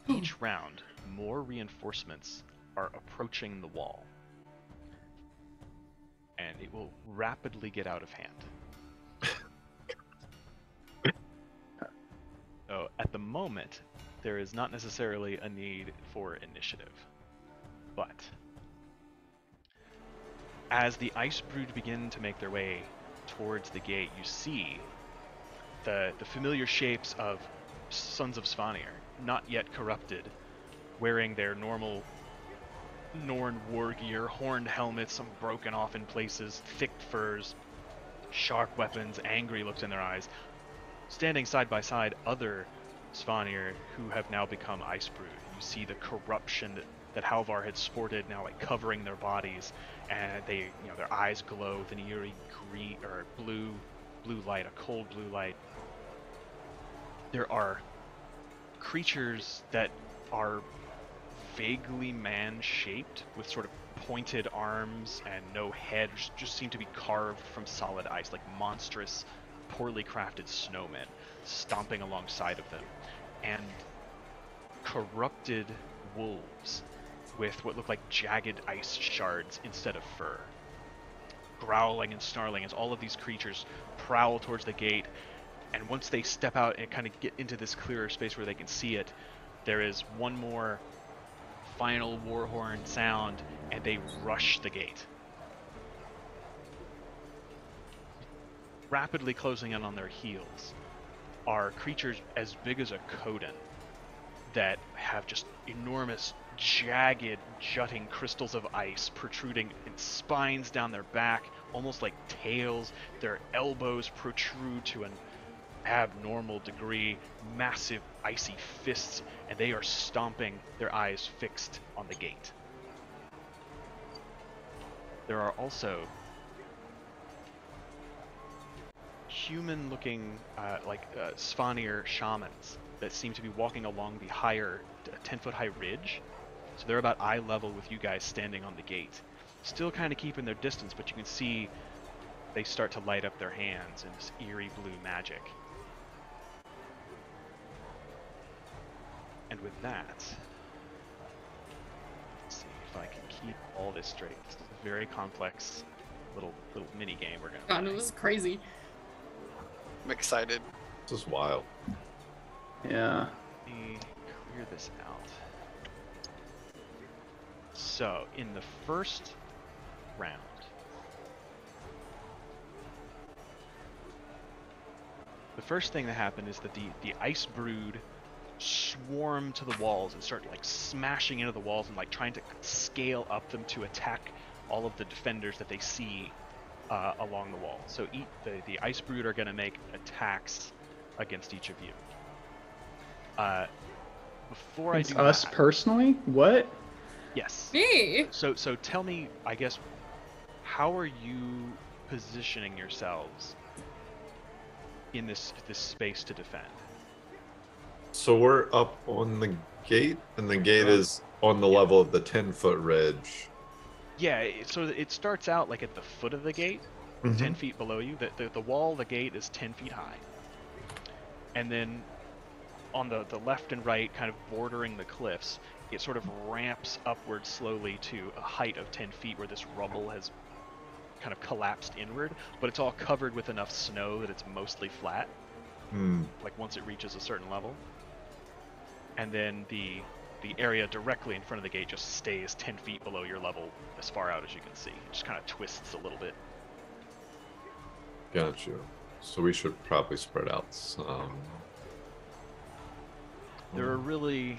Speaker 1: Each round, more reinforcements are approaching the wall, and it will rapidly get out of hand. So at the moment, there is not necessarily a need for initiative, but as the Icebrood begin to make their way towards the gate, you see the familiar shapes of Sons of Svanir, not yet corrupted, wearing their normal Norn war gear, horned helmets, some broken off in places, thick furs, sharp weapons, angry looks in their eyes. Standing side by side, other Svanir who have now become Icebrood. You see the corruption that Halvar had sported now like covering their bodies, and they, their eyes glow with an eerie green or blue light, a cold blue light. There are creatures that are vaguely man-shaped with sort of pointed arms and no head, just seem to be carved from solid ice, like monstrous, poorly crafted snowmen stomping alongside of them, and corrupted wolves with what look like jagged ice shards instead of fur, growling and snarling as all of these creatures prowl towards the gate. And once they step out and kind of get into this clearer space where they can see it, there is one more final war horn sound, and they rush the gate, rapidly closing in on their heels are creatures as big as a Coden that have just enormous, jagged, jutting crystals of ice protruding in spines down their back, almost like tails. Their elbows protrude to an abnormal degree, massive icy fists, and they are stomping, their eyes fixed on the gate. there are also human-looking, Svanir shamans that seem to be walking along the higher 10-foot-high ridge. So they're about eye level with you guys standing on the gate. Still kind of keeping their distance, but you can see they start to light up their hands in this eerie blue magic. And with that, let's see if I can keep all this straight. This is a very complex little mini game we're gonna
Speaker 6: God,
Speaker 1: play.
Speaker 6: this is crazy.
Speaker 4: I'm excited.
Speaker 5: This is wild.
Speaker 2: Yeah.
Speaker 1: Let me clear this out. So, in the first round, the first thing that happened is that the ice brood swarm to the walls and start like smashing into the walls and like trying to scale up them to attack all of the defenders that they see along the wall. So the ice brood are going to make attacks against each of you. Before
Speaker 2: It's
Speaker 1: I do
Speaker 2: us
Speaker 1: that,
Speaker 2: personally? What?
Speaker 1: yes.
Speaker 6: Me?
Speaker 1: So tell me, I guess, how are you positioning yourselves in this space to defend?
Speaker 5: So we're up on the gate, and the gate is on the level of the 10-foot ridge.
Speaker 1: Yeah, so it starts out like at the foot of the gate, 10 feet below you. The wall of the gate is 10 feet high. And then on the left and right, kind of bordering the cliffs, it sort of ramps upward slowly to a height of 10 feet where this rubble has kind of collapsed inward, but it's all covered with enough snow that it's mostly flat, like once it reaches a certain level. And then the area directly in front of the gate just stays 10 feet below your level as far out as you can see. It just kind of twists a little bit.
Speaker 5: Got you. So we should probably spread out some.
Speaker 1: There are only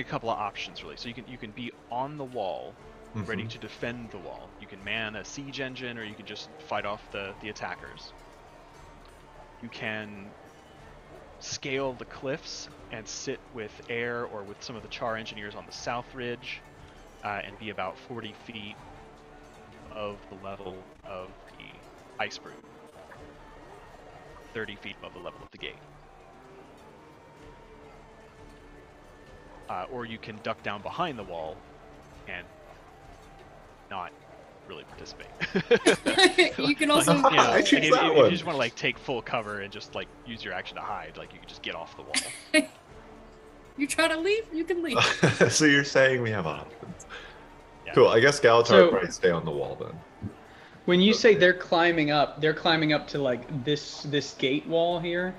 Speaker 1: a couple of options really. So you can be on the wall, ready to defend the wall. You can man a siege engine, or you can just fight off the attackers. You can scale the cliffs and sit with air or with some of the Char engineers on the south ridge, and be about 40 feet of the level of the ice brood, 30 feet above the level of the gate. Or you can duck down behind the wall and not really participate.
Speaker 6: You can also.
Speaker 1: Like, you know,
Speaker 5: I
Speaker 1: like,
Speaker 5: choose
Speaker 1: if
Speaker 5: that
Speaker 1: you
Speaker 5: one.
Speaker 1: just want to like take full cover and just like use your action to hide, like you can just get off the wall.
Speaker 6: You try to leave, you can leave.
Speaker 5: So you're saying we have options.
Speaker 1: Yeah.
Speaker 5: Cool. I guess Galatar
Speaker 2: So-
Speaker 5: might stay on the wall then.
Speaker 2: When you say they're climbing up to like this gate wall here?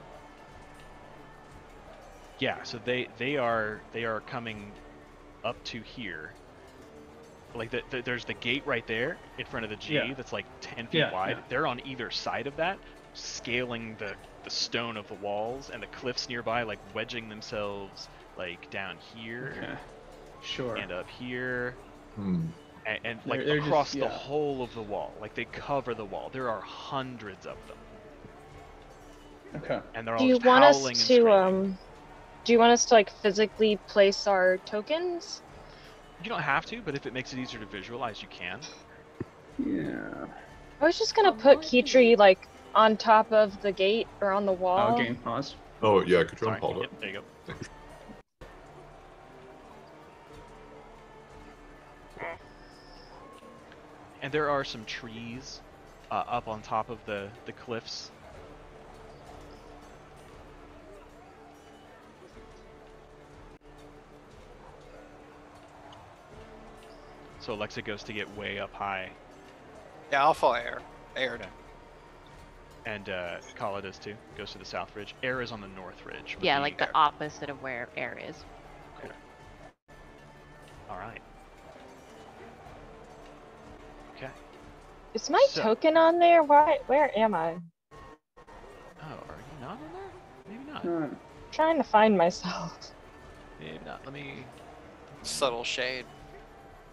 Speaker 1: Yeah, so they are coming up to here. Like there's the gate right there in front of the G that's like 10 feet wide.
Speaker 2: Yeah.
Speaker 1: They're on either side of that, scaling the stone of the walls and the cliffs nearby, like wedging themselves like down here
Speaker 2: Okay. Sure.
Speaker 1: and up here.
Speaker 5: Hmm.
Speaker 1: And like
Speaker 2: They're just-
Speaker 1: across the
Speaker 2: yeah.
Speaker 1: whole of the wall. Like they cover the wall. There are hundreds of them.
Speaker 2: Okay.
Speaker 1: And they're all
Speaker 3: Do you
Speaker 1: just
Speaker 3: want us
Speaker 1: howling and
Speaker 3: to
Speaker 1: screaming.
Speaker 3: do you want us to like physically place our tokens?
Speaker 1: You don't have to, but if it makes it easier to visualize, you can.
Speaker 2: Yeah.
Speaker 3: I was just gonna put Kitri like on top of the gate or on the wall.
Speaker 2: Oh, game pause.
Speaker 5: Oh yeah, control
Speaker 1: Sorry.
Speaker 5: Paul.
Speaker 1: Yep, there you go. And there are some trees up on top of the cliffs. So Alexa goes to get way up high,
Speaker 4: Yeah, I'll fall air. Aired.
Speaker 1: Okay. and Kala does too. Goes to the south ridge. Air is on the north ridge. with
Speaker 7: Yeah, like the
Speaker 4: Okay.
Speaker 7: opposite of where air is.
Speaker 1: All right. Okay.
Speaker 3: Is my
Speaker 1: So-
Speaker 3: token on there? Why? Where am I?
Speaker 1: Oh, are you not on there? Maybe not.
Speaker 2: Alright.
Speaker 3: Trying to find myself.
Speaker 1: Maybe not. Let me.
Speaker 4: Subtle shade.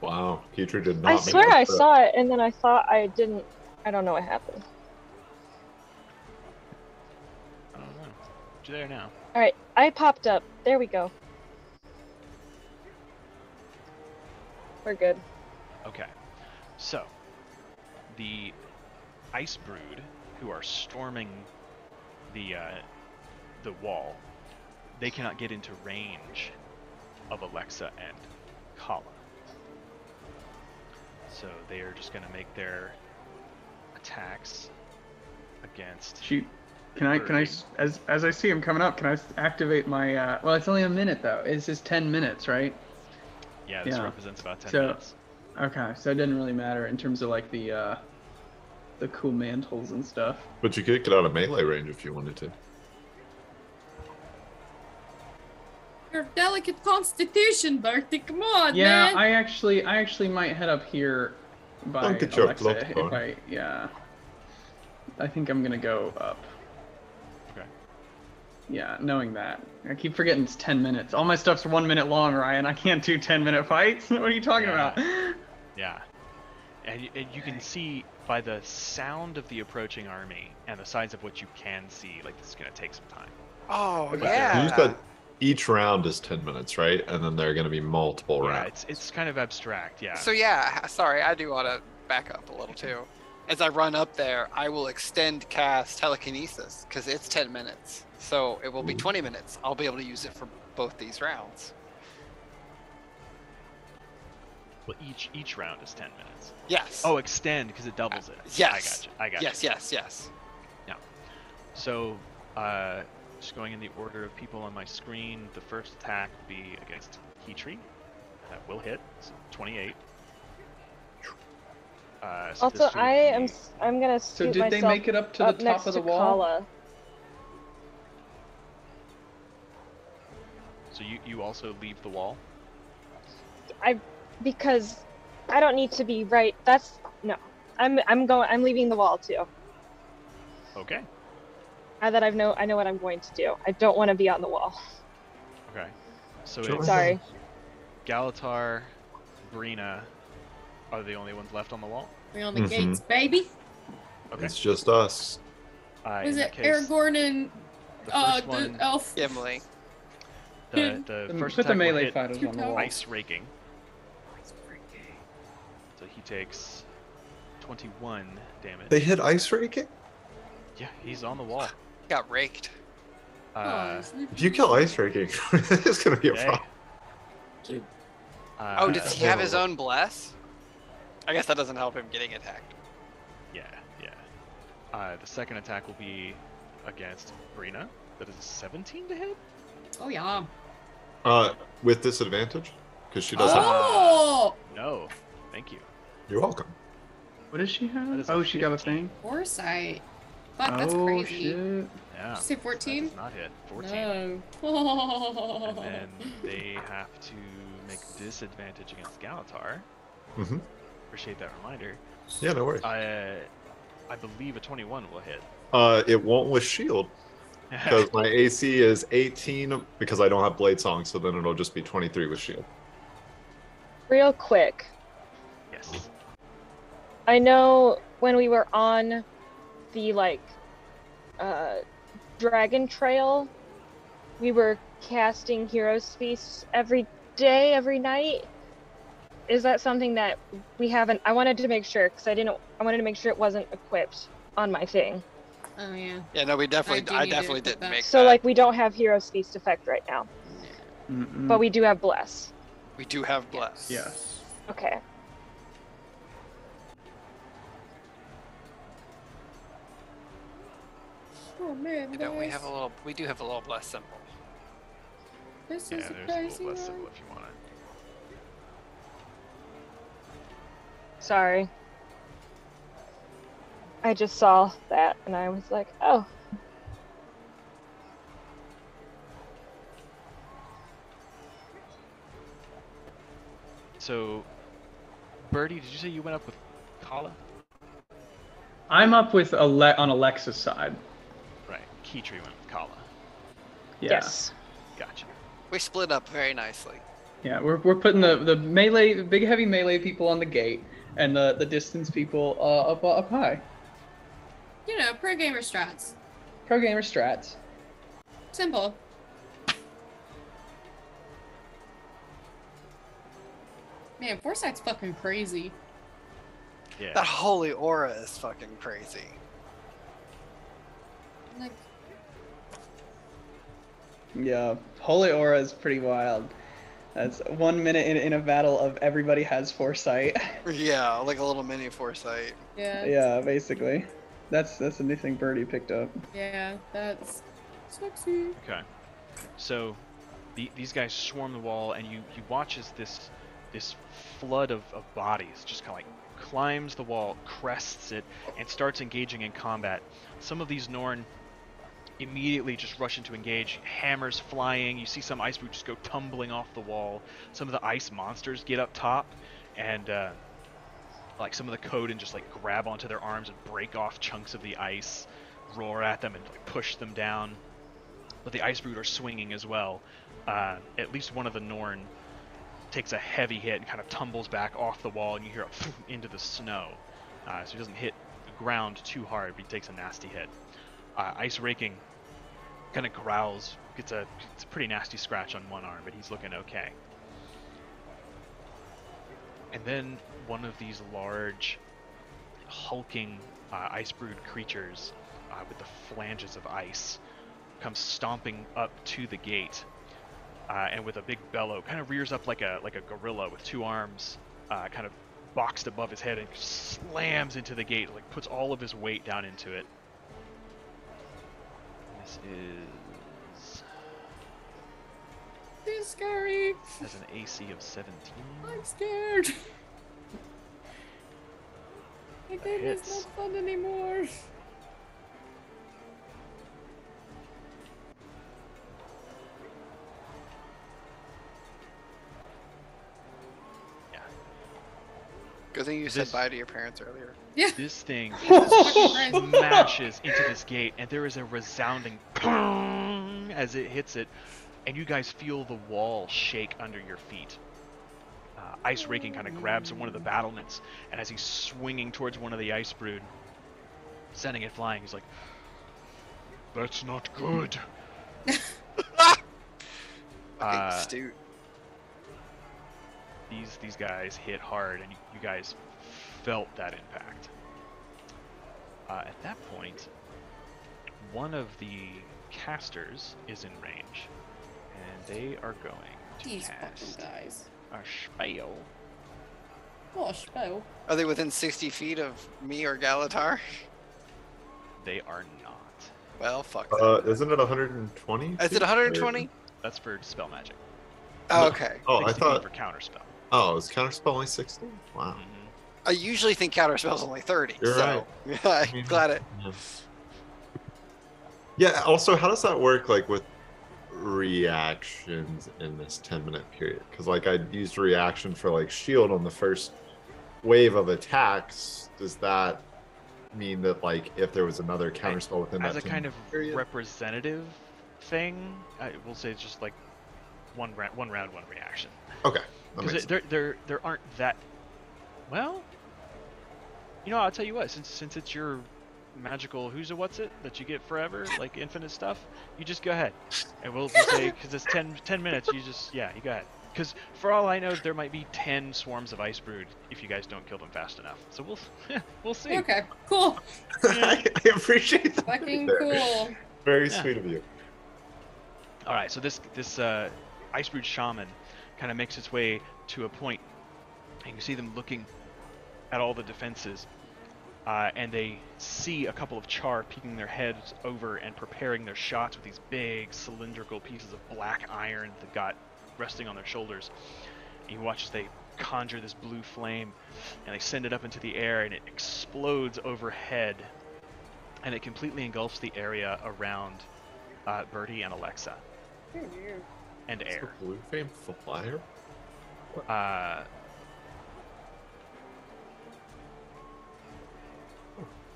Speaker 5: Wow, Keitra did not.
Speaker 3: I
Speaker 5: make
Speaker 3: swear
Speaker 5: that
Speaker 3: I
Speaker 5: trip.
Speaker 3: saw it, and then I thought I didn't. I don't know what happened.
Speaker 1: I don't know. You're there now.
Speaker 3: All right, I popped up. There we go. We're good.
Speaker 1: Okay. So, the Ice Brood, who are storming the wall, they cannot get into range of Alexa and Kala. So they are just going to make their attacks against.
Speaker 2: Shoot. Can I, as I see him coming up, can I activate my, well, it's only a minute though. It's just 10 minutes, right?
Speaker 1: Yeah, this represents about 10
Speaker 2: So,
Speaker 1: minutes.
Speaker 2: Okay, so it didn't really matter in terms of like the cool mantles and stuff.
Speaker 5: But you could get out of melee range if you wanted to.
Speaker 6: Your delicate constitution, Bertie. Come on,
Speaker 2: Yeah,
Speaker 6: man.
Speaker 2: I actually might head up here by
Speaker 5: Don't get your
Speaker 2: Alexa
Speaker 5: blood
Speaker 2: if
Speaker 5: flowing.
Speaker 2: I think I'm gonna go up.
Speaker 1: Okay.
Speaker 2: Yeah, knowing that. I keep forgetting it's 10 minutes. All my stuff's 1 minute long, Ryan. I can't do 10-minute fights. What are you talking about?
Speaker 1: Yeah. And you can see by the sound of the approaching army and the size of what you can see, like, this is going to take some time.
Speaker 4: Oh,
Speaker 2: Okay.
Speaker 4: yeah.
Speaker 5: You just got each round is 10 minutes, right? And then there are going to be multiple
Speaker 1: Yeah,
Speaker 5: rounds.
Speaker 1: it's kind of abstract, yeah.
Speaker 4: So yeah, sorry, I do want to back up a little too. As I run up there, I will extend cast telekinesis because it's 10 minutes. So it will be 20 minutes. I'll be able to use it for both these rounds.
Speaker 1: Well, each round is 10 minutes.
Speaker 4: Yes.
Speaker 1: Oh, extend because it doubles it.
Speaker 4: Yes.
Speaker 1: I got you.
Speaker 4: Yes.
Speaker 1: So, just going in the order of people on my screen, the first attack will be against Keytree. That will hit. So 28. So
Speaker 3: Also,
Speaker 1: this will be-
Speaker 3: I'm gonna
Speaker 2: So
Speaker 3: scoot
Speaker 2: did they
Speaker 3: myself
Speaker 2: make it up to
Speaker 3: up
Speaker 2: the top
Speaker 3: next
Speaker 2: of the
Speaker 3: to
Speaker 2: wall?
Speaker 3: Kala.
Speaker 1: So you also leave the wall?
Speaker 3: Because I don't need to be right. I'm leaving the wall too.
Speaker 1: Okay.
Speaker 3: Now that I know what I'm going to do. I don't want to be on the wall.
Speaker 1: Okay. So
Speaker 5: Sure.
Speaker 1: it's
Speaker 3: Sorry.
Speaker 1: Galatar, Brina are the only ones left on the wall?
Speaker 6: We're on the
Speaker 5: Mhm.
Speaker 6: gates, baby.
Speaker 1: Okay.
Speaker 5: It's just us.
Speaker 6: Is
Speaker 1: In
Speaker 6: it
Speaker 1: that case,
Speaker 6: Aragorn and
Speaker 1: the first
Speaker 6: the
Speaker 1: one,
Speaker 6: elf?
Speaker 4: Gimli.
Speaker 1: the first
Speaker 2: Put the
Speaker 1: attack will
Speaker 2: melee
Speaker 1: hit
Speaker 2: fighters on the wall.
Speaker 1: Ice Raking. So he takes 21 damage.
Speaker 5: They hit ice raking?
Speaker 1: Yeah, he's on the wall.
Speaker 4: Got raked.
Speaker 5: If you kill ice raking, it's going to be a
Speaker 1: okay.
Speaker 5: problem.
Speaker 4: Oh, does he have his own bless? I guess that doesn't help him getting attacked.
Speaker 1: Yeah. The second attack will be against Brina. That is a 17 to hit.
Speaker 6: Oh yeah.
Speaker 5: With disadvantage? Because she does have...
Speaker 6: Oh,
Speaker 1: No, thank you.
Speaker 5: You're welcome.
Speaker 2: What does she
Speaker 1: That
Speaker 2: have?
Speaker 1: is a
Speaker 2: Oh, she got a
Speaker 1: 15.
Speaker 2: thing?
Speaker 6: foresight. Fuck, that's
Speaker 2: Oh,
Speaker 6: crazy.
Speaker 2: shit.
Speaker 1: Yeah.
Speaker 6: Did you say
Speaker 1: That
Speaker 6: 14?
Speaker 1: does not hit. 14.
Speaker 6: No.
Speaker 1: And then they have to make disadvantage against Galatar.
Speaker 5: Mm-hmm.
Speaker 1: Appreciate that reminder.
Speaker 5: Yeah, no worries.
Speaker 1: I believe a 21 will hit.
Speaker 5: It won't with shield. Because my AC is 18 because I don't have Blade Song, so then it'll just be 23 with shield.
Speaker 3: Real quick,
Speaker 1: Yes.
Speaker 3: I know when we were on the Dragon Trail, we were casting Heroes Feast every day, every night. Is that something that we haven't? I wanted to make sure because I wanted to make sure it wasn't equipped on my thing.
Speaker 6: Oh yeah.
Speaker 4: Yeah, no, we definitely.
Speaker 6: do
Speaker 4: I
Speaker 6: need to
Speaker 4: definitely
Speaker 6: equip
Speaker 4: didn't
Speaker 6: that.
Speaker 4: make
Speaker 3: So
Speaker 4: that.
Speaker 3: we don't have Heroes Feast effect right now,
Speaker 2: Mm-mm.
Speaker 3: but we do have Bless.
Speaker 4: We do have bless.
Speaker 2: Yes.
Speaker 3: Okay.
Speaker 6: Oh man,
Speaker 4: You know, we
Speaker 6: guys.
Speaker 4: have a little. We do have a little bless symbol.
Speaker 6: This
Speaker 1: Yeah,
Speaker 6: is a
Speaker 1: there's a
Speaker 6: crazy
Speaker 1: little less
Speaker 6: one.
Speaker 1: symbol if you want it.
Speaker 3: Sorry. I just saw that and I was like, oh.
Speaker 1: So, Birdie, did you say you went up with Kala?
Speaker 2: I'm up with on Alexa's side.
Speaker 1: Right. Keytree went with Kala.
Speaker 2: Yeah.
Speaker 3: Yes.
Speaker 1: Gotcha.
Speaker 4: We split up very nicely.
Speaker 2: Yeah, we're putting the melee, the big heavy melee people on the gate, and the distance people up high.
Speaker 6: You know, pro gamer strats.
Speaker 2: Pro gamer strats.
Speaker 6: Simple. Man, Foresight's fucking crazy.
Speaker 1: Yeah.
Speaker 4: That holy aura is fucking crazy.
Speaker 6: Like,
Speaker 2: Yeah, Holy Aura is pretty wild. That's 1 minute in a battle of everybody has foresight.
Speaker 4: Yeah, like a little mini foresight.
Speaker 6: yeah.
Speaker 2: Yeah, basically. That's a new thing Birdie picked up.
Speaker 6: Yeah, that's sexy.
Speaker 1: Okay. So these guys swarm the wall, and you watch as this flood of bodies just kind of like climbs the wall, crests it, and starts engaging in combat. Some of these Norn immediately just rush into engage, hammers flying. You see some ice brute just go tumbling off the wall. Some of the ice monsters get up top, and like some of the Coden just like grab onto their arms and break off chunks of the ice, roar at them and like push them down. But the ice brute are swinging as well. At least one of the Norn takes a heavy hit and kind of tumbles back off the wall, and you hear it into the snow. So he doesn't hit the ground too hard, but he takes a nasty hit. Ice Raking kind of growls, it's a pretty nasty scratch on one arm, but he's looking okay. And then one of these large, hulking ice brood creatures with the flanges of ice comes stomping up to the gate, and with a big bellow, kind of rears up like a gorilla with two arms, kind of boxed above his head, and slams into the gate, like puts all of his weight down into it. This is
Speaker 6: It's scary.
Speaker 1: has an AC of 17.
Speaker 6: I'm scared. My
Speaker 1: That
Speaker 6: game is
Speaker 1: hits.
Speaker 6: not fun anymore.
Speaker 1: Yeah.
Speaker 4: Good thing you
Speaker 1: This-
Speaker 4: said bye to your parents earlier.
Speaker 6: Yeah.
Speaker 1: This thing
Speaker 6: Fucking crazy.
Speaker 1: smashes into this gate, and there is a resounding pong as it hits it, and you guys feel the wall shake under your feet. Ice Raking kind of grabs one of the battlements, and as he's swinging towards one of the ice brood, sending it flying, he's like,
Speaker 8: That's not good.
Speaker 4: Fucking
Speaker 1: uh,
Speaker 4: astute.
Speaker 1: these guys hit hard, and you guys felt that impact. At that point, one of the casters is in range, and they are going to
Speaker 6: These fucking
Speaker 1: cast
Speaker 6: guys.
Speaker 1: a spell.
Speaker 6: Oh, a spell.
Speaker 4: Are they within 60 feet of me or Galatar?
Speaker 1: They are not.
Speaker 4: Well, fuck that.
Speaker 5: Isn't it 120?
Speaker 4: Is it 120?
Speaker 1: That's for spell magic.
Speaker 4: Oh, okay.
Speaker 5: Oh, I
Speaker 1: 60 feet
Speaker 5: thought.
Speaker 1: for counterspell.
Speaker 5: Oh, is counterspell only 60? Wow.
Speaker 1: Mhm.
Speaker 4: I usually think counterspell's only 30.
Speaker 5: You're
Speaker 4: so yeah, I'm glad it.
Speaker 5: Yeah. Yeah. Also, how does that work? Like with reactions in this 10-minute period? Because like I used a reaction for like shield on the first wave of attacks. Does that mean that like if there was another counterspell within
Speaker 1: As
Speaker 5: that
Speaker 1: a kind of
Speaker 5: period?
Speaker 1: representative thing, I will say it's just like one round, one reaction.
Speaker 5: Okay. That makes
Speaker 1: Because there aren't that. Well, you know, I'll tell you what. Since it's your magical who's a what's it that you get forever, like infinite stuff, you just go ahead, and we'll say because it's 10 minutes. You just you go ahead. Because for all I know, there might be 10 swarms of ice brood if you guys don't kill them fast enough. So we'll see.
Speaker 6: Okay, cool.
Speaker 5: I appreciate that.
Speaker 6: Fucking
Speaker 5: there.
Speaker 6: cool.
Speaker 5: Very
Speaker 1: Yeah.
Speaker 5: sweet of you.
Speaker 1: All right, so this ice brood shaman kind of makes its way to a point, and you see them looking at all the defenses, and they see a couple of char peeking their heads over and preparing their shots with these big cylindrical pieces of black iron that got resting on their shoulders. And you watch as they conjure this blue flame, and they send it up into the air, and it explodes overhead, and it completely engulfs the area around Birdie and Alexa and
Speaker 5: Is the
Speaker 1: Air.
Speaker 5: blue flame flyer?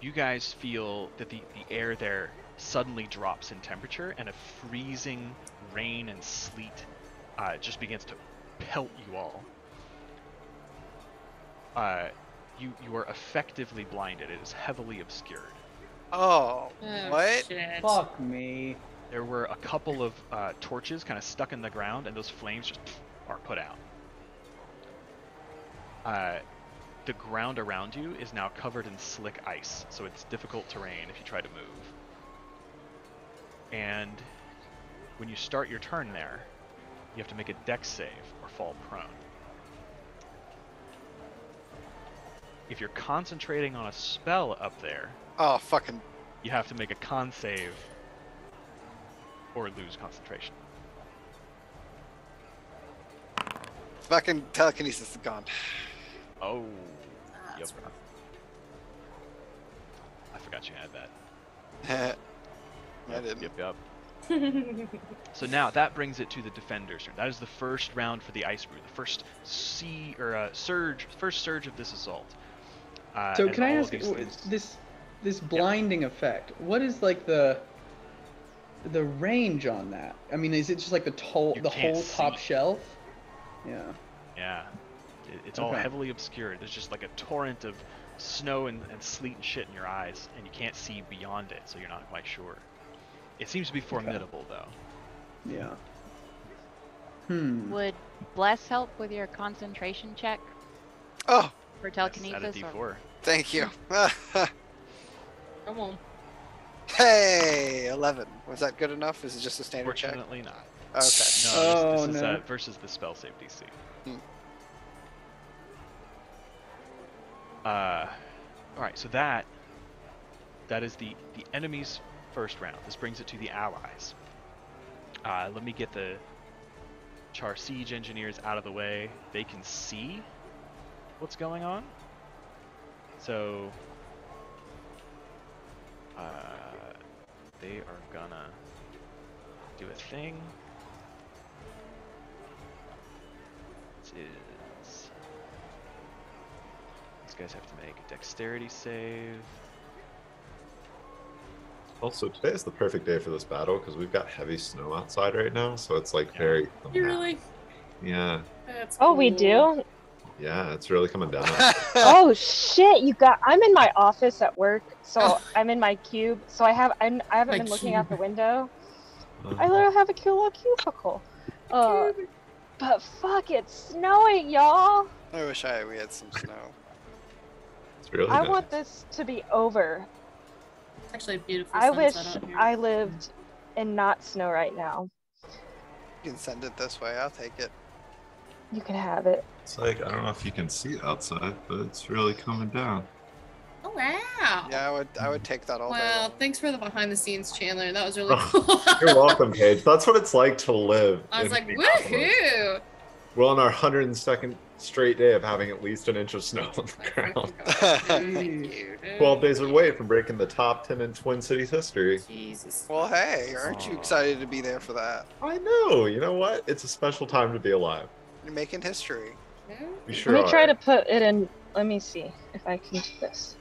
Speaker 1: You guys feel that the air there suddenly drops in temperature, and a freezing rain and sleet just begins to pelt you all. You are effectively blinded. It is heavily obscured.
Speaker 4: Oh,
Speaker 6: Oh,
Speaker 4: what?
Speaker 6: shit.
Speaker 2: Fuck me.
Speaker 1: There were a couple of torches kind of stuck in the ground, and those flames just are put out. The ground around you is now covered in slick ice, so it's difficult terrain if you try to move. And when you start your turn there, you have to make a dex save or fall prone. If you're concentrating on a spell up there,
Speaker 4: Oh, fucking.
Speaker 1: you have to make a con save or lose concentration.
Speaker 4: Fucking telekinesis is gone.
Speaker 1: Oh, yep.
Speaker 6: That's rough.
Speaker 1: I forgot you had that.
Speaker 4: I didn't.
Speaker 1: Yep. So now that brings it to the defender's turn. That is the first round for the ice brew, the first first surge of this assault.
Speaker 2: So
Speaker 1: and
Speaker 2: can I
Speaker 1: all of
Speaker 2: ask
Speaker 1: these things-
Speaker 2: this blinding effect? What is like the range on that? I mean, is it just like the
Speaker 1: You
Speaker 2: whole
Speaker 1: can't
Speaker 2: top
Speaker 1: see.
Speaker 2: shelf? Yeah.
Speaker 1: Yeah, it's all
Speaker 2: Okay.
Speaker 1: heavily obscured. There's just like a torrent of snow and sleet and shit in your eyes, and you can't see beyond it, so you're not quite sure. It seems to be formidable, though.
Speaker 2: Yeah. Hmm.
Speaker 7: Would Bless help with your concentration check
Speaker 4: Oh,
Speaker 7: for
Speaker 1: Yes, add a
Speaker 7: telekinesis? or-
Speaker 1: D4.
Speaker 4: thank you.
Speaker 6: Come on.
Speaker 4: Hey, 11. Was that good enough? Is it just a standard check?
Speaker 1: Fortunately not.
Speaker 4: Okay.
Speaker 1: No,
Speaker 2: Oh,
Speaker 1: this is
Speaker 2: no.
Speaker 1: versus the spell save DC.
Speaker 4: Hmm.
Speaker 1: Alright, so that is the enemy's first round. This brings it to the allies. Let me get the Char Siege engineers out of the way. They can see what's going on. So they are gonna do a thing. These guys have to make a dexterity save.
Speaker 5: Also, today is the perfect day for this battle because we've got heavy snow outside right now, so it's like
Speaker 1: Yeah.
Speaker 5: very.
Speaker 6: You really?
Speaker 5: Yeah,
Speaker 6: That's
Speaker 3: Oh, we
Speaker 6: cool.
Speaker 3: do?
Speaker 5: yeah, it's really coming down.
Speaker 3: Oh shit, I'm in my office at work, so I'm in my cube, so I haven't
Speaker 6: My
Speaker 3: been looking out the
Speaker 6: cube.
Speaker 3: window. I literally have a cute little cubicle. But fuck, it's snowing, y'all.
Speaker 4: I wish we had some snow.
Speaker 5: It's really
Speaker 3: I
Speaker 5: nice.
Speaker 3: want this to be over.
Speaker 6: It's actually a beautiful
Speaker 3: I wish
Speaker 6: sunset out here.
Speaker 3: I lived in not snow right now.
Speaker 4: You can send it this way. I'll take it.
Speaker 3: You can have it.
Speaker 5: It's like I don't know if you can see it outside, but it's really coming down.
Speaker 6: Oh wow.
Speaker 4: Yeah, I would take that all day.
Speaker 6: Wow,
Speaker 4: long.
Speaker 6: thanks for the behind the scenes, Chandler. That was really
Speaker 5: Oh,
Speaker 6: cool.
Speaker 5: You're welcome, Paige. That's what it's like to live.
Speaker 6: I was
Speaker 5: in
Speaker 6: like,
Speaker 5: Minneapolis.
Speaker 6: woohoo!
Speaker 5: We're on our 102nd straight day of having at least an inch of snow on the ground.
Speaker 6: Thank you.
Speaker 5: 12 days away from breaking the top 10 in Twin Cities history.
Speaker 6: Jesus.
Speaker 4: Well, hey, aren't you
Speaker 1: Aw.
Speaker 4: excited to be there for that?
Speaker 5: I know. You know what? It's a special time to be alive.
Speaker 4: You're making history.
Speaker 6: Yeah.
Speaker 5: We sure
Speaker 3: Let me try
Speaker 5: are.
Speaker 3: to put it in. Let me see if I can do this.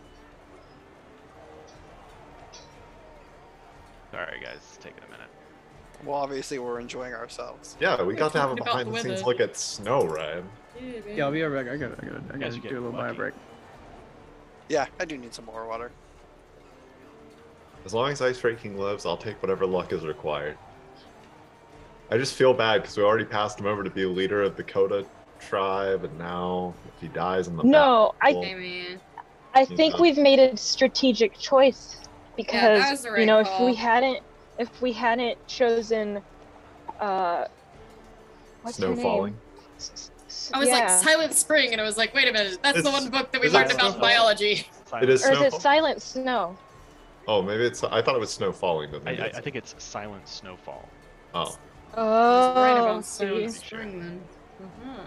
Speaker 1: Sorry, guys, it's taking a minute.
Speaker 4: Well, obviously, we're enjoying ourselves.
Speaker 5: Yeah, we got to have a
Speaker 6: talking about
Speaker 5: behind
Speaker 6: the
Speaker 5: the scenes
Speaker 6: weather.
Speaker 5: look at snow, Ryan.
Speaker 2: Yeah, I'll be right back. I gotta
Speaker 1: guys are
Speaker 2: do a
Speaker 1: getting
Speaker 2: little bio
Speaker 1: lucky.
Speaker 2: break.
Speaker 4: Yeah, I do need some more water.
Speaker 5: As long as Ice Breaking lives, I'll take whatever luck is required. I just feel bad because we already passed him over to be a leader of the Coda tribe, and now if he dies in the
Speaker 3: No,
Speaker 5: battle,
Speaker 6: Hey, man.
Speaker 3: I think
Speaker 5: Yeah.
Speaker 3: we've made a strategic choice because
Speaker 6: that was the right
Speaker 3: you know if
Speaker 6: call.
Speaker 3: we hadn't chosen what's her
Speaker 5: snow
Speaker 3: name?
Speaker 5: falling.
Speaker 6: I was
Speaker 3: yeah.
Speaker 6: like Silent Spring, and I was like, wait a minute, that's the
Speaker 5: It's-
Speaker 6: one book that we
Speaker 5: is it
Speaker 6: learned about in
Speaker 5: Snowfall?
Speaker 6: biology.
Speaker 5: It is
Speaker 3: Or is it
Speaker 5: Snowfall?
Speaker 3: Silent Snow?
Speaker 5: Oh, maybe it's. I thought it was snow falling, but maybe
Speaker 1: I
Speaker 5: it's.
Speaker 1: think it's Silent Snowfall.
Speaker 5: Oh,
Speaker 6: I was right
Speaker 3: Oh,
Speaker 6: about Silent
Speaker 3: see.
Speaker 6: Spring then. Uh-huh.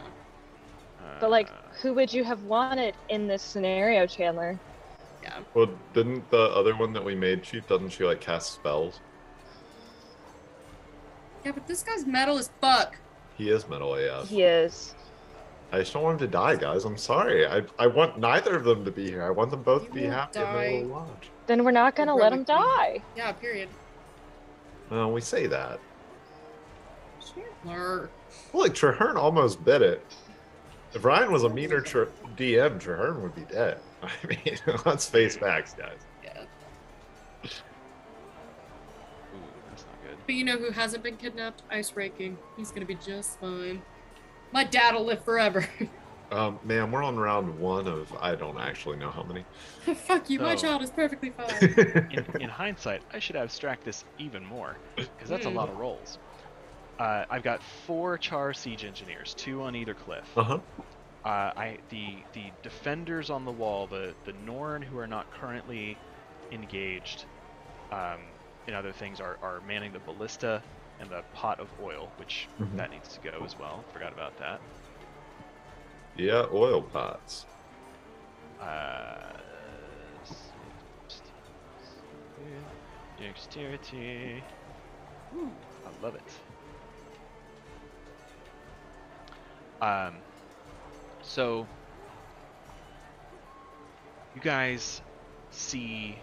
Speaker 3: But like,
Speaker 1: Uh,
Speaker 3: who would you have wanted in this scenario, Chandler?
Speaker 6: Yeah.
Speaker 5: well, didn't the other one that we made? Doesn't she like cast spells?
Speaker 6: Yeah, but this guy's metal as fuck.
Speaker 5: He is metal AF.
Speaker 3: He is.
Speaker 5: I just don't want him to die, guys. I'm sorry. I want neither of them to be here. I want them both
Speaker 6: He
Speaker 5: to be
Speaker 6: won't
Speaker 5: happy and
Speaker 6: die.
Speaker 5: they will watch.
Speaker 3: Then we're not gonna let him die.
Speaker 6: Yeah, period.
Speaker 5: Well, we say that.
Speaker 6: Chandler.
Speaker 5: Look, Traherne almost bit it. If Ryan was a meaner DM, Traherne would be dead. I mean, let's face facts, guys.
Speaker 6: Yeah.
Speaker 1: ooh, that's not good.
Speaker 6: But you know who hasn't been kidnapped? Ice Raking. He's gonna be just fine. My dad'll live forever.
Speaker 5: Ma'am, we're on round 1 of I don't actually know how many.
Speaker 6: Fuck you, my
Speaker 1: So-
Speaker 6: child is perfectly fine.
Speaker 1: In hindsight, I should abstract this even more, because that's a lot of rolls. I've got 4 Char Siege Engineers, 2 on either cliff.
Speaker 5: Uh-huh.
Speaker 1: The defenders on the wall, the Norn who are not currently engaged in other things are manning the ballista and the pot of oil, which that needs to go as well. Forgot about that.
Speaker 5: Yeah, oil pots.
Speaker 1: Dexterity. Ooh, I love it. So you guys see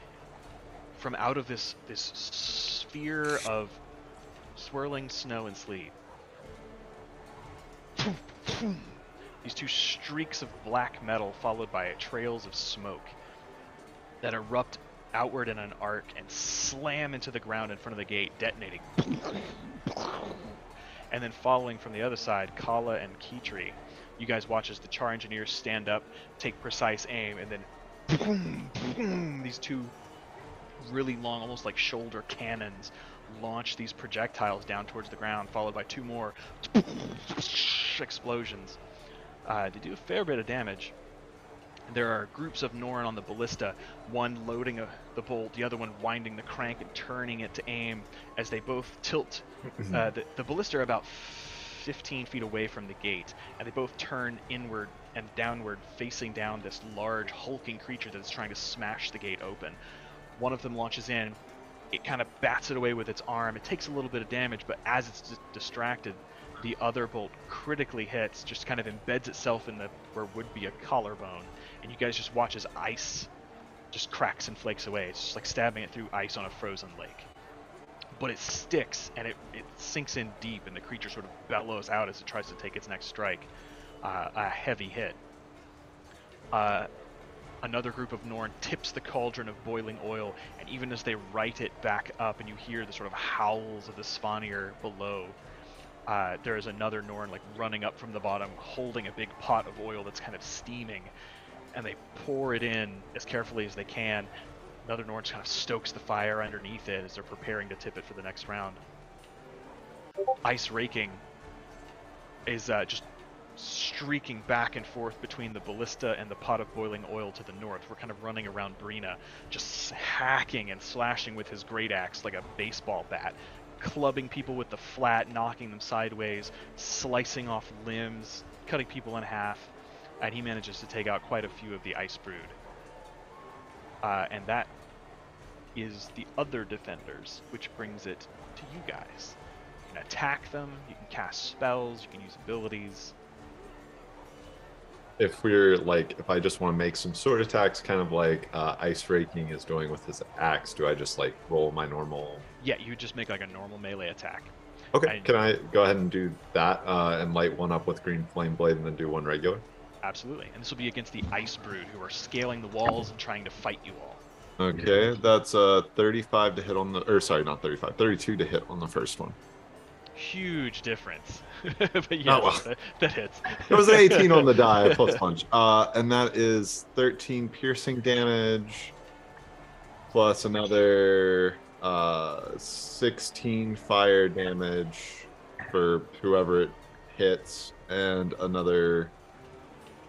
Speaker 1: from out of this sphere of swirling snow and sleet, these 2 streaks of black metal followed by trails of smoke that erupt outward in an arc and slam into the ground in front of the gate, detonating. And then following from the other side, Kala and Kitri, you guys watch as the Char Engineers stand up, take precise aim, and then these 2 really long, almost like shoulder cannons, launch these projectiles down towards the ground, followed by 2 more explosions. They do a fair bit of damage. There are groups of Norn on the ballista, one loading the bolt, the other one winding the crank and turning it to aim as they both tilt. The ballista are about 15 feet away from the gate, and they both turn inward and downward, facing down this large, hulking creature that is trying to smash the gate open. One of them launches in. It kind of bats it away with its arm. It takes a little bit of damage, but as it's distracted, the other bolt critically hits, just kind of embeds itself in where would be a collarbone, and you guys just watch as ice just cracks and flakes away. It's just like stabbing it through ice on a frozen lake. But it sticks, and it sinks in deep, and the creature sort of bellows out as it tries to take its next strike. A heavy hit. Another group of Norn tips the cauldron of boiling oil, and even as they right it back up and you hear the sort of howls of the Svanir below, there is another Norn like running up from the bottom, holding a big pot of oil that's kind of steaming, and they pour it in as carefully as they can. Another Norn kind of stokes the fire underneath it as they're preparing to tip it for the next round. Ice raking is just streaking back and forth between the ballista and the pot of boiling oil to the north. We're kind of running around Brina, just hacking and slashing with his great axe like a baseball bat, clubbing people with the flat, knocking them sideways, slicing off limbs, cutting people in half, and he manages to take out quite a few of the ice brood. And that is the other defenders, which brings it to you guys. You can attack them, you can cast spells, you can use abilities.
Speaker 5: If I just want to make some sword attacks, kind of like Ice Raking is doing with his axe, do I just like roll my normal?
Speaker 1: Yeah, you just make like a normal melee attack.
Speaker 5: Okay, can I go ahead and do that and light one up with Green Flame Blade and then do one regular?
Speaker 1: Absolutely, and this will be against the Ice Brood, who are scaling the walls and trying to fight you all.
Speaker 5: Okay, that's 35 to hit on the, or sorry, not 35, 32 to hit on the first one.
Speaker 1: Huge difference. But yes,
Speaker 5: well.
Speaker 1: that hits.
Speaker 5: It was an 18 on the die plus punch. And that is 13 piercing damage plus another 16 fire damage for whoever it hits, and another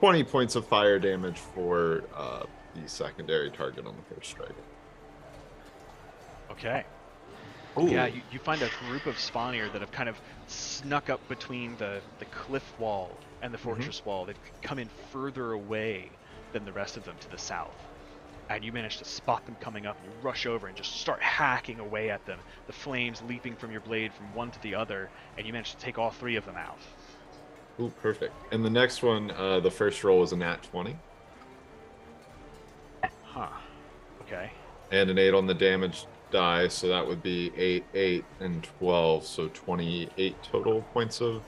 Speaker 5: 20 points of fire damage for the secondary target on the first strike.
Speaker 1: Okay.
Speaker 5: Ooh.
Speaker 1: Yeah, you find a group of Svanir that have kind of snuck up between the cliff wall and the fortress wall. They've come in further away than the rest of them to the south. And you manage to spot them coming up, and you rush over and just start hacking away at them, the flames leaping from your blade from one to the other, and you manage to take all 3 of them out.
Speaker 5: Ooh, perfect. And the next one, the first roll is a nat 20.
Speaker 1: Huh. Okay.
Speaker 5: And an 8 on the damage die, so that would be 8, 8, and 12, so 28 total points of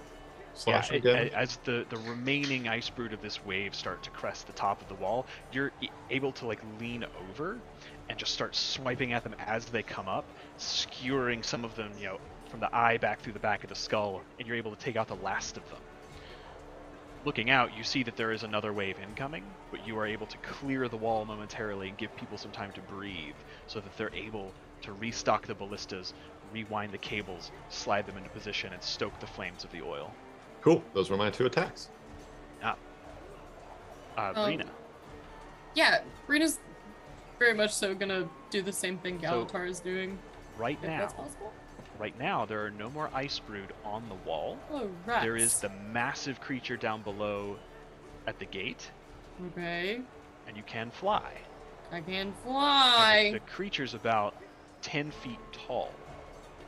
Speaker 5: slashing damage.
Speaker 1: As the remaining ice brood of this wave start to crest the top of the wall, you're able to like lean over and just start swiping at them as they come up, skewering some of them, from the eye back through the back of the skull, and you're able to take out the last of them. looking out, you see that there is another wave incoming, but you are able to clear the wall momentarily and give people some time to breathe so that they're able to restock the ballistas, rewind the cables, slide them into position, and stoke the flames of the oil.
Speaker 5: Cool. Those were my 2 attacks.
Speaker 1: Brina.
Speaker 6: Yeah, Brina's very much so gonna do the same thing
Speaker 1: So,
Speaker 6: Galatar is doing.
Speaker 1: Right
Speaker 6: If that's possible.
Speaker 1: now, there are no more ice brood on the wall.
Speaker 6: Oh, right.
Speaker 1: There is the massive creature down below at the gate,
Speaker 6: Okay.
Speaker 1: and you can fly.
Speaker 6: I can
Speaker 1: And
Speaker 6: fly.
Speaker 1: the creature's about 10 feet tall.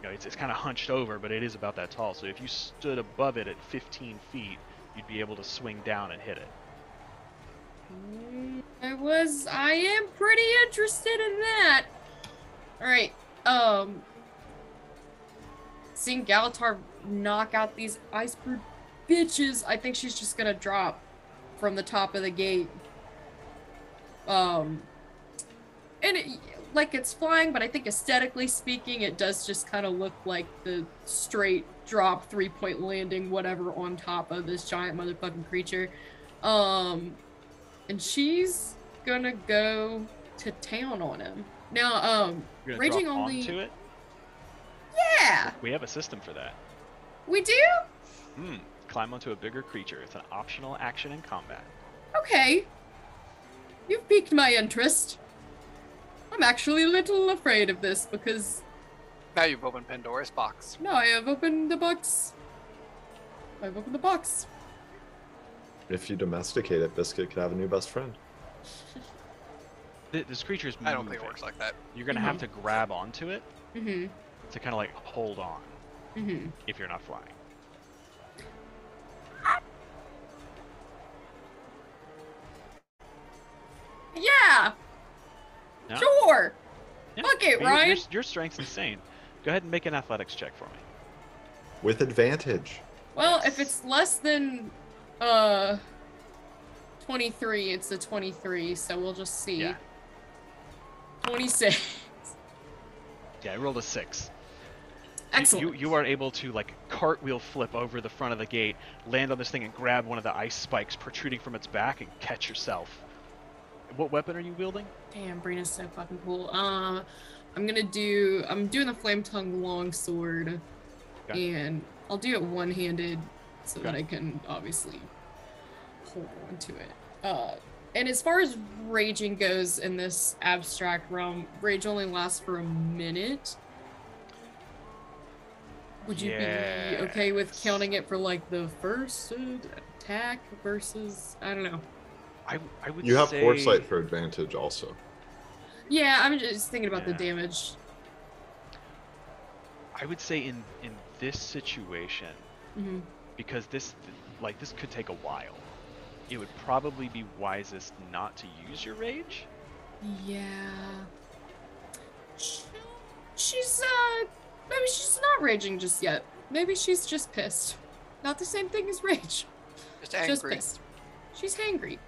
Speaker 1: You know, it's kind of hunched over, but it is about that tall. So if you stood above it at 15 feet, you'd be able to swing down and hit it.
Speaker 6: I am pretty interested in that. Alright, seeing Galatar knock out these ice brood bitches, I think she's just gonna drop from the top of the gate. And it's flying, but I think aesthetically speaking, it does just kind of look like the straight drop 3-point landing, whatever, on top of this giant motherfucking creature. And she's gonna go to town on him. Now,
Speaker 1: You're gonna
Speaker 6: raging
Speaker 1: drop
Speaker 6: only.
Speaker 1: onto it?
Speaker 6: Yeah,
Speaker 1: We have a system for that.
Speaker 6: we do.
Speaker 1: Climb onto a bigger creature. It's an optional action in combat.
Speaker 6: Okay, you've piqued my interest. I'm actually a little afraid of this because
Speaker 4: Now you've opened Pandora's box.
Speaker 6: no, I have opened the box. I've opened the box.
Speaker 5: If you domesticate it, Biscuit could have a new best friend.
Speaker 1: This creature's moving.
Speaker 4: I don't think it works like that.
Speaker 1: You're gonna have to grab onto it
Speaker 6: Mm-hmm.
Speaker 1: to kind of like hold on
Speaker 6: Mm-hmm.
Speaker 1: if you're not flying.
Speaker 6: Yeah.
Speaker 1: No?
Speaker 6: Sure.
Speaker 1: Yeah.
Speaker 6: Fuck it,
Speaker 1: Your-
Speaker 6: Ryan.
Speaker 1: Your strength's insane. Go ahead and make an athletics check for me.
Speaker 5: With advantage.
Speaker 6: Well, if it's less than 23, it's a 23, so we'll just see.
Speaker 1: Yeah.
Speaker 6: 26.
Speaker 1: Yeah, I rolled a 6.
Speaker 6: Excellent.
Speaker 1: You are able to like cartwheel flip over the front of the gate, land on this thing, and grab one of the ice spikes protruding from its back and catch yourself. What weapon are you wielding?
Speaker 6: Damn, Brina's so fucking cool. I'm doing the flame tongue longsword,
Speaker 1: Okay.
Speaker 6: and I'll do it one-handed so that
Speaker 1: Okay.
Speaker 6: I can obviously hold on to it. And as far as raging goes in this abstract realm, rage only lasts for a minute. Would you be okay with
Speaker 1: Yes.
Speaker 6: counting it for like the first attack versus I don't know.
Speaker 1: I would
Speaker 5: You have
Speaker 1: say...
Speaker 5: foresight for advantage also.
Speaker 6: Yeah, I'm just thinking about the
Speaker 1: Yeah.
Speaker 6: damage.
Speaker 1: I would say in this situation,
Speaker 6: Hmm.
Speaker 1: because this could take a while, it would probably be wisest not to use your rage.
Speaker 6: Yeah. She's maybe she's not raging just yet. Maybe she's just pissed. Not the same thing as rage.
Speaker 4: Just angry.
Speaker 6: Just pissed. She's hangry.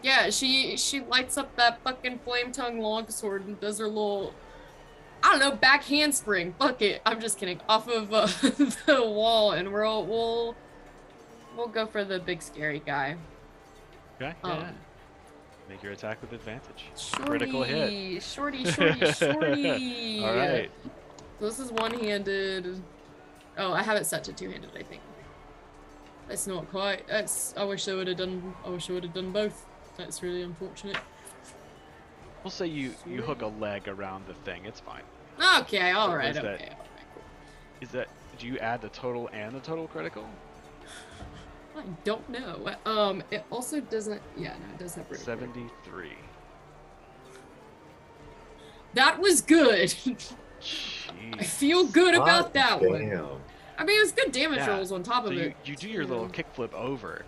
Speaker 6: Yeah, she lights up that fucking flame tongue longsword and does her little, I don't know, back handspring. Fuck it. I'm just kidding. Off of the wall, and we'll go for the big scary guy.
Speaker 1: Okay.
Speaker 6: Um,
Speaker 1: Yeah. Make your attack with advantage.
Speaker 6: Shorty,
Speaker 1: Critical hit.
Speaker 6: Shorty.
Speaker 1: All right.
Speaker 6: So this is one-handed. Oh, I have it set to two-handed, I think. That's not quite. I wish I would have done both. That's really unfortunate.
Speaker 1: We'll say you hook a leg around the thing. It's fine.
Speaker 6: Okay, all right,
Speaker 1: is that?
Speaker 6: okay, cool.
Speaker 1: Is that? Do you add the total and the total critical?
Speaker 6: I don't know. It also doesn't. Yeah, no, it does have critical.
Speaker 1: 73.
Speaker 6: That was good.
Speaker 1: Jeez.
Speaker 6: I feel good about that one.
Speaker 5: Damn.
Speaker 6: I mean, it was good damage
Speaker 1: Yeah.
Speaker 6: rolls on top
Speaker 1: So
Speaker 6: of
Speaker 1: you,
Speaker 6: it.
Speaker 1: you do your little kickflip over.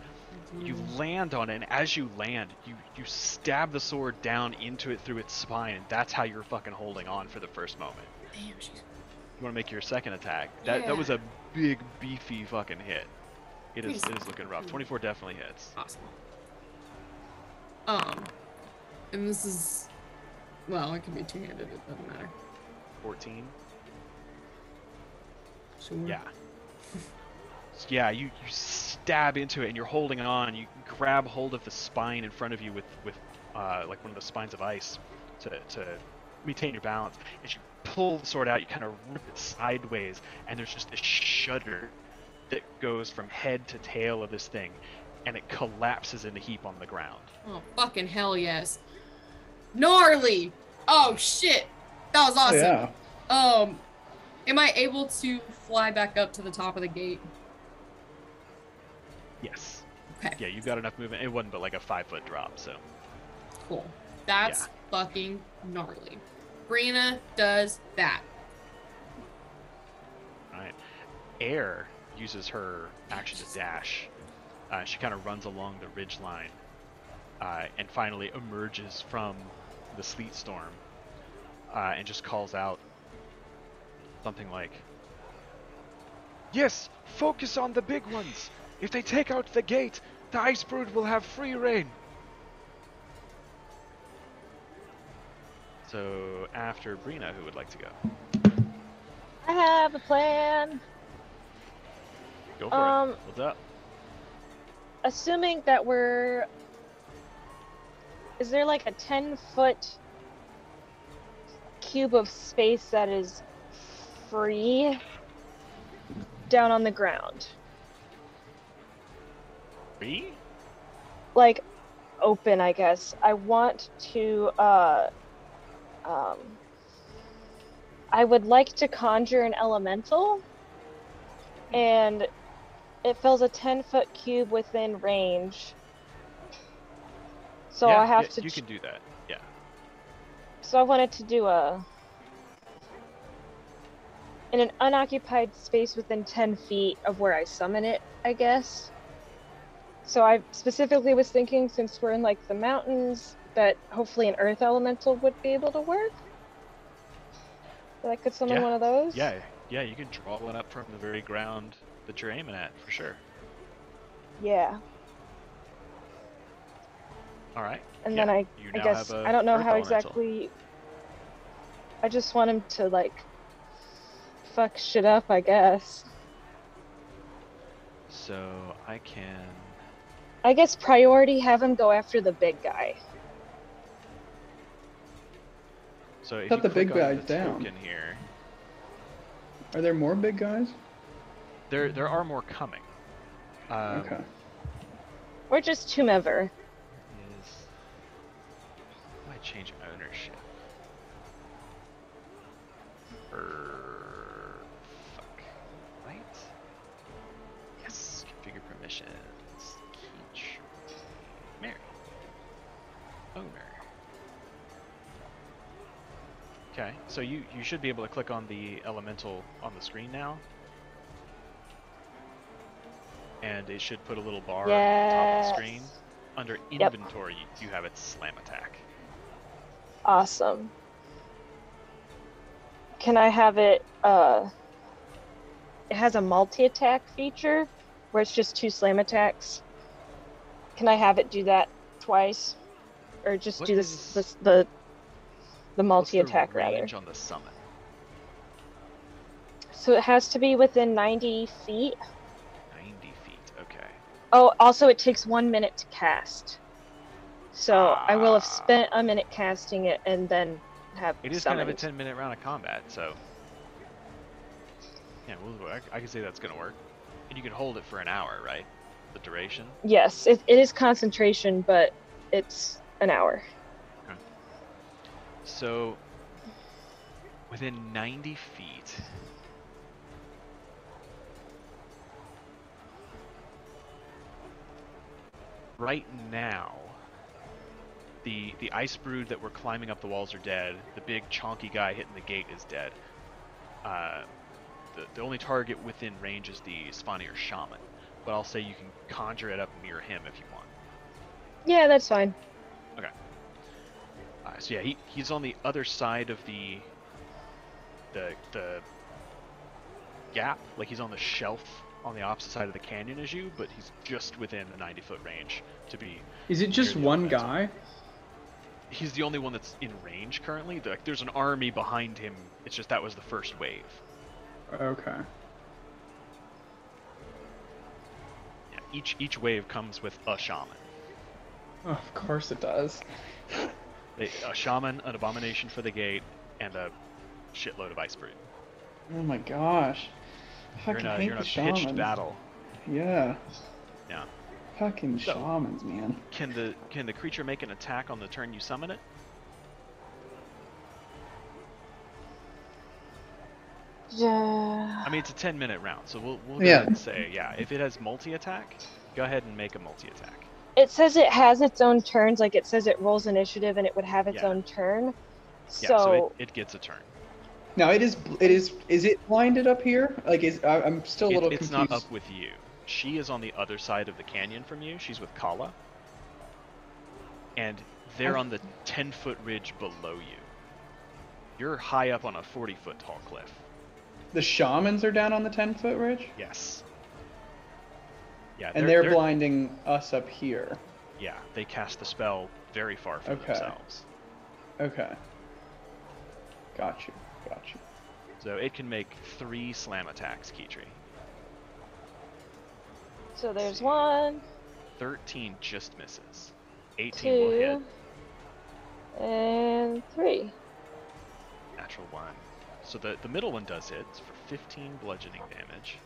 Speaker 1: You
Speaker 6: Mm.
Speaker 1: land on it, and as you land, you stab the sword down into it through its spine, and that's how you're fucking holding on for the first moment.
Speaker 6: Damn, she's
Speaker 1: You want to make your second attack. That was a big, beefy fucking hit. It is looking rough. 24 definitely hits.
Speaker 6: awesome. And this is, well, it can be two-handed. It doesn't matter.
Speaker 1: 14.
Speaker 6: Sure.
Speaker 1: Yeah. Yeah, you stab into it and you're holding on. You grab hold of the spine in front of you with like one of the spines of ice to maintain your balance. As you pull the sword out, you kind of rip it sideways, and there's just this shudder that goes from head to tail of this thing, and it collapses in a heap on the ground.
Speaker 6: Oh, fucking hell yes. Gnarly! Oh, shit. That was awesome.
Speaker 2: Yeah.
Speaker 6: Am I able to fly back up to the top of the gate?
Speaker 1: Yes.
Speaker 6: Okay.
Speaker 1: Yeah, you've got enough movement. It wasn't but like a 5-foot drop, so.
Speaker 6: Cool. That's fucking gnarly. Brina does that.
Speaker 1: Alright. Air uses her action to dash. She kind of runs along the ridge line and finally emerges from the sleet storm and just calls out something like, "Yes, focus on the big ones. If they take out the gate, the Ice Brood will have free reign." So after Brina, who would like to go?
Speaker 3: I have a plan.
Speaker 1: Go for it. What's up?
Speaker 3: Assuming that is there like a 10-foot cube of space that is free down on the ground?
Speaker 1: Free?
Speaker 3: Like open, I guess. I want to I would like to conjure an elemental, and it fills a 10-foot cube within range. So
Speaker 1: yeah,
Speaker 3: I have to.
Speaker 1: You can do that. Yeah.
Speaker 3: So I wanted to do in an unoccupied space within 10 feet of where I summon it, I guess. So I specifically was thinking, since we're in like the mountains, that hopefully an earth elemental would be able to work. That I could summon one of those.
Speaker 1: Yeah, you can draw one up from the very ground that you're aiming at, for sure.
Speaker 3: Yeah.
Speaker 1: All right.
Speaker 3: And then I guess I don't know how exactly. I just want him to like fuck shit up, I guess.
Speaker 1: So I can.
Speaker 3: I guess priority have him go after the big guy.
Speaker 1: So if
Speaker 2: Cut
Speaker 1: you
Speaker 2: the
Speaker 1: click
Speaker 2: big
Speaker 1: on
Speaker 2: guys
Speaker 1: the
Speaker 2: down.
Speaker 1: token here,
Speaker 2: Are there more big guys?
Speaker 1: there are more coming.
Speaker 2: Okay.
Speaker 3: Or just whomever.
Speaker 1: Might change ownership. Fuck. Right? Yes. Configure permissions. Keach. Mary. Owner. Okay, so you should be able to click on the elemental on the screen now. And it should put a little bar at the top of the screen. Under inventory, you have its slam attack.
Speaker 3: Awesome. Can I have it, it has a multi-attack feature where it's just 2 slam attacks. Can I have it do that twice? Or just do the multi-attack
Speaker 1: rather?
Speaker 3: rather?
Speaker 1: Range on the summon.
Speaker 3: So it has to be within 90 feet.
Speaker 1: 90 feet, okay.
Speaker 3: Oh, also it takes 1 minute to cast. So I will have spent a minute casting it and then have
Speaker 1: It is
Speaker 3: summoned.
Speaker 1: kind of a 10-minute round of combat, so yeah, I can say that's gonna work. And you can hold it for an hour, right? The duration.
Speaker 3: Yes, it is concentration, but it's an hour.
Speaker 1: Okay. So within 90 feet. Right now, the ice brood that were climbing up the walls are dead. The big chonky guy hitting the gate is dead. The only target within range is the Svanir shaman, but I'll say you can conjure it up near him if you want.
Speaker 3: Yeah, that's fine.
Speaker 1: Okay. So yeah, he's on the other side of the gap, like he's on the shelf on the opposite side of the canyon as you, but he's just within the 90-foot range to be.
Speaker 2: Is it just one guy?
Speaker 1: He's the only one that's in range currently. There's an army behind him. It's just that was the first wave.
Speaker 2: Okay.
Speaker 1: each wave comes with a shaman.
Speaker 2: Oh, of course it does.
Speaker 1: A shaman, an abomination for the gate, and a shitload of ice brood.
Speaker 2: Oh my gosh.
Speaker 1: You're
Speaker 2: Fucking
Speaker 1: in a,
Speaker 2: hate
Speaker 1: you're in
Speaker 2: the
Speaker 1: a pitched
Speaker 2: shamans.
Speaker 1: battle.
Speaker 2: Yeah.
Speaker 1: Yeah.
Speaker 2: Fucking
Speaker 1: So-
Speaker 2: shamans, man.
Speaker 1: Can the creature make an attack on the turn you summon it?
Speaker 3: Yeah.
Speaker 1: I mean, it's a 10-minute round, so we'll go
Speaker 2: Yeah.
Speaker 1: ahead and say, yeah, if it has multi-attack, go ahead and make a multi-attack.
Speaker 3: It says it has its own turns, like it says it rolls initiative and it would have its
Speaker 1: Yeah.
Speaker 3: own turn.
Speaker 1: Yeah,
Speaker 3: So,
Speaker 1: so it gets a turn.
Speaker 2: Now is it blinded up here? Like I'm still a little
Speaker 1: It's
Speaker 2: confused.
Speaker 1: not up with you. She is on the other side of the canyon from you. She's with Kala. And they're on the 10-foot ridge below you. You're high up on a 40-foot tall cliff.
Speaker 2: The shamans are down on the 10-foot ridge?
Speaker 1: Yes. Yeah,
Speaker 2: And they're blinding us up here.
Speaker 1: Yeah, they cast the spell very far from
Speaker 2: Okay.
Speaker 1: themselves.
Speaker 2: Okay. Got you.
Speaker 1: So it can make 3 slam attacks, Kitri.
Speaker 3: so there's 1,
Speaker 1: 13 just misses. 18 will hit.
Speaker 3: 2, and 3.
Speaker 1: Natural 1. So the middle one does hit. It's for 15 bludgeoning damage.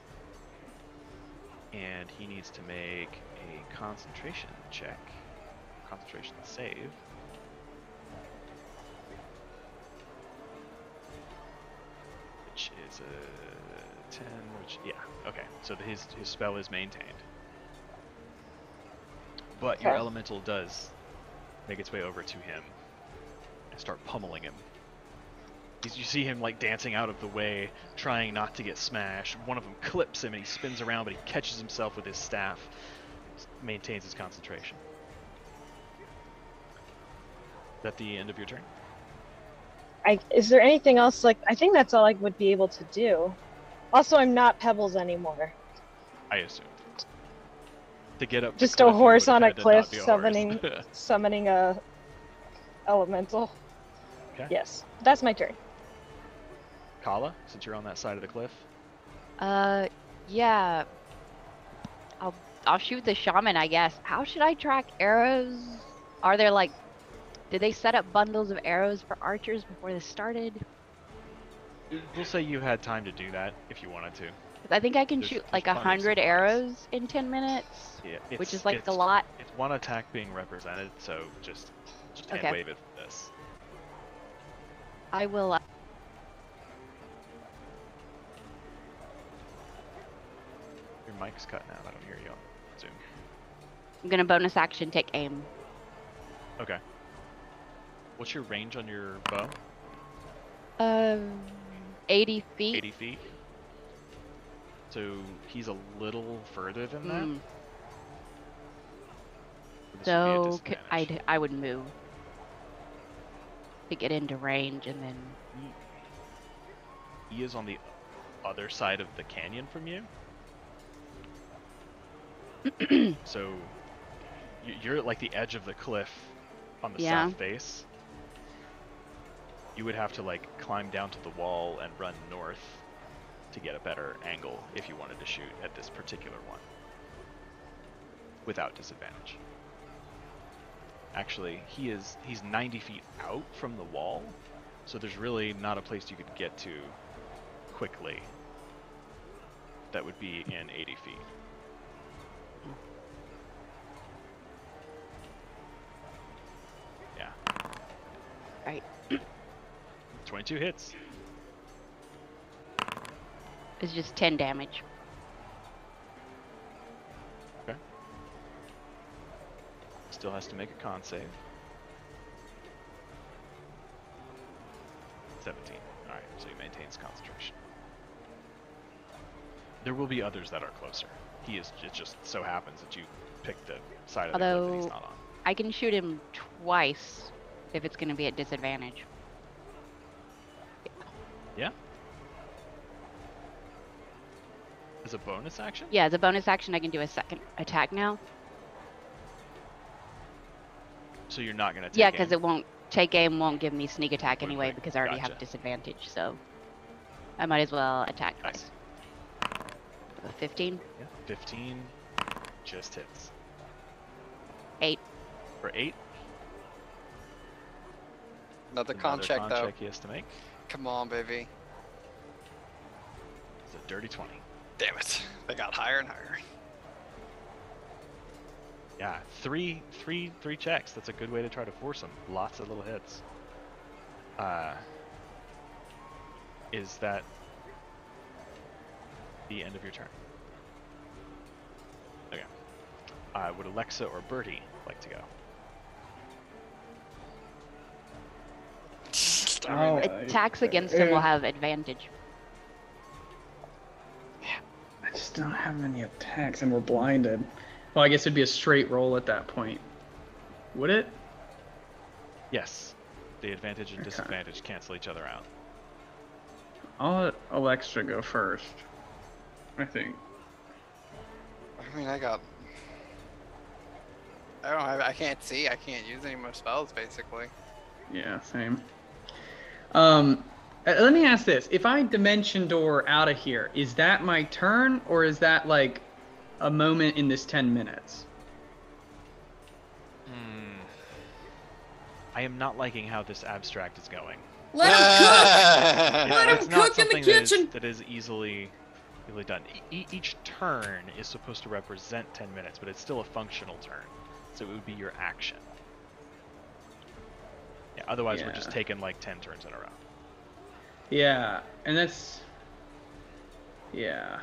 Speaker 1: And he needs to make a concentration check. Concentration save. Which is a 10, which, yeah, okay. So his spell is maintained. But your
Speaker 3: Okay.
Speaker 1: elemental does make its way over to him and start pummeling him. You see him like dancing out of the way, trying not to get smashed. One of them clips him and he spins around, but he catches himself with his staff, maintains his concentration. Is that the end of your turn?
Speaker 3: Is there anything else? Like, I think that's all I would be able to do. Also, I'm not Pebbles anymore.
Speaker 1: I assume. To get up the
Speaker 3: Just
Speaker 1: cliff,
Speaker 3: a
Speaker 1: you
Speaker 3: horse
Speaker 1: would've
Speaker 3: on a
Speaker 1: had to not
Speaker 3: cliff
Speaker 1: be a
Speaker 3: summoning
Speaker 1: horse.
Speaker 3: summoning a elemental.
Speaker 1: Okay.
Speaker 3: Yes, that's my turn.
Speaker 1: Kala, since you're on that side of the cliff.
Speaker 7: Yeah. I'll shoot the shaman, I guess. How should I track arrows? Are there like, did they set up bundles of arrows for archers before this started?
Speaker 1: We'll say you had time to do that if you wanted to.
Speaker 7: 'Cause I think I can
Speaker 1: There's-
Speaker 7: shoot
Speaker 1: there's
Speaker 7: like
Speaker 1: plenty of
Speaker 7: 100
Speaker 1: supplies.
Speaker 7: arrows in 10 minutes,
Speaker 1: Yeah,
Speaker 7: which is
Speaker 1: it's-
Speaker 7: like a
Speaker 1: it's-
Speaker 7: lot.
Speaker 1: It's one attack being represented, so just hand
Speaker 7: Okay.
Speaker 1: wave it for this.
Speaker 7: I will.
Speaker 1: Your mic's cutting out. I don't hear you on Zoom.
Speaker 7: I'm gonna bonus action take aim.
Speaker 1: Okay. What's your range on your bow?
Speaker 7: 80 feet.
Speaker 1: 80 feet. So he's a little further than that.
Speaker 7: Hmm.
Speaker 1: This would be a
Speaker 7: So
Speaker 1: disadvantage.
Speaker 7: I would move to get into range, and then
Speaker 1: He is on the other side of the canyon from you. So you're at like the edge of the cliff on the
Speaker 7: Yeah.
Speaker 1: south face. You would have to like climb down to the wall and run north to get a better angle if you wanted to shoot at this particular one without disadvantage. Actually, he's 90 feet out from the wall, so there's really not a place you could get to quickly that would be in 80 feet. Yeah.
Speaker 7: Right.
Speaker 1: 22 hits.
Speaker 7: it's just 10 damage.
Speaker 1: Still has to make a con save. 17. Alright, so he maintains concentration. There will be others that are closer. It just so happens that you picked the side of the cliff that he's
Speaker 7: Although-
Speaker 1: not on.
Speaker 7: I can shoot him twice if it's gonna be at disadvantage.
Speaker 1: Yeah? As a bonus action?
Speaker 7: Yeah, as a bonus action, I can do a second attack now.
Speaker 1: So you're not gonna take
Speaker 7: Yeah, because
Speaker 1: aim?
Speaker 7: it won't take aim, won't give me sneak attack anyway
Speaker 1: Right,
Speaker 7: because I already have
Speaker 1: gotcha.
Speaker 7: disadvantage. So I might as well attack
Speaker 1: Nice.
Speaker 7: twice. 15.
Speaker 1: Yeah, 15 just hits.
Speaker 7: 8.
Speaker 1: For 8.
Speaker 4: Another con check, though.
Speaker 1: check he has to make.
Speaker 4: Come on, baby.
Speaker 1: It's a dirty 20.
Speaker 4: Damn it. They got higher and higher.
Speaker 1: Yeah, three checks. That's a good way to try to force them. Lots of little hits. Is that the end of your turn? Okay. Would Alexa or Bertie like to go?
Speaker 7: Attacks against him will have advantage.
Speaker 2: I just don't have any attacks, and we're blinded. Well, I guess it'd be a straight roll at that point. Would it?
Speaker 1: Yes. The advantage and disadvantage cancel each other out.
Speaker 2: I'll let Alexa go first. I think.
Speaker 4: I mean, I can't see. I can't use any more spells, basically.
Speaker 2: Yeah, same. Let me ask this. If I dimension door out of here, is that my turn, or is that like a moment in this 10 minutes?
Speaker 1: I am not liking how this abstract is going.
Speaker 6: Let him cook! Let him
Speaker 1: It's not
Speaker 6: cook in the
Speaker 1: something
Speaker 6: kitchen!
Speaker 1: that is easily done. Each turn is supposed to represent 10 minutes, but it's still a functional turn. So it would be your action. Yeah, otherwise we're just taking like 10 turns in a row.
Speaker 2: Yeah, and that's... Yeah.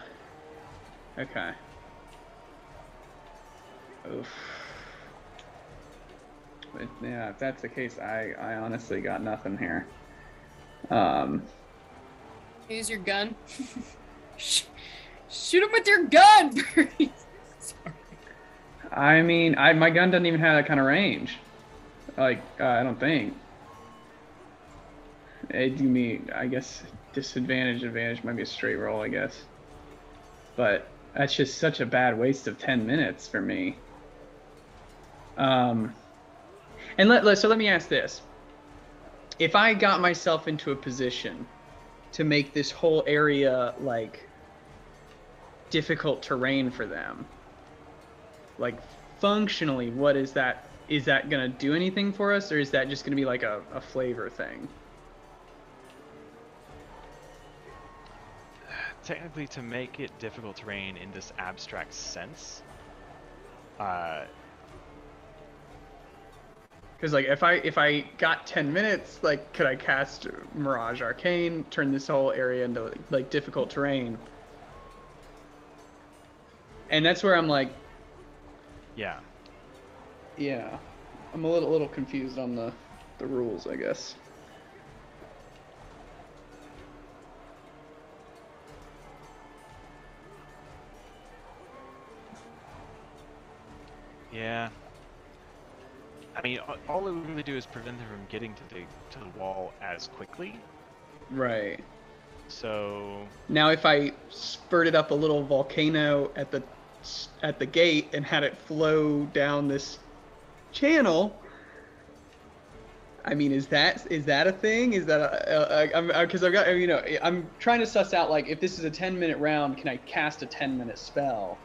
Speaker 2: Okay. Oof. But yeah, if that's the case, I honestly got nothing here.
Speaker 6: Use your gun. Shoot him with your gun, Bertie! Sorry.
Speaker 2: I mean, my gun doesn't even have that kind of range. Like, I don't think. It do me, I guess, disadvantage, advantage might be a straight roll, I guess. But that's just such a bad waste of 10 minutes for me. And so let me ask this. If I got myself into a position to make this whole area, like, difficult terrain for them, like, functionally, what is that? Is that going to do anything for us, or is that just going to be like a flavor thing?
Speaker 1: Technically, to make it difficult terrain in this abstract sense,
Speaker 2: because like if I got 10 minutes, like could I cast Mirage Arcane, turn this whole area into like difficult terrain? And that's where I'm like,
Speaker 1: yeah,
Speaker 2: I'm a little confused on the rules, I guess.
Speaker 1: yeah. I mean, all it would really do is prevent them from getting to the wall as quickly.
Speaker 2: Right.
Speaker 1: So
Speaker 2: now, if I spurted up a little volcano at the gate and had it flow down this channel, I mean, is that a thing? Is that because I've got, you know, I'm trying to suss out, like, if this is a 10-minute round, can I cast a 10-minute spell,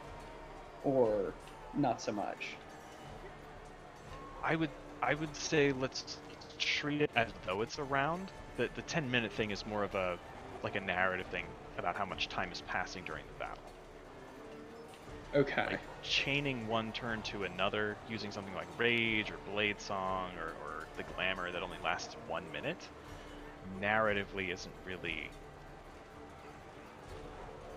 Speaker 2: or not so much?
Speaker 1: I would say let's treat it as though it's a round. The 10-minute thing is more of a narrative thing about how much time is passing during the battle.
Speaker 2: Okay.
Speaker 1: Like chaining one turn to another using something like Rage or Blade Song or the Glamour that only lasts 1 minute, narratively isn't really.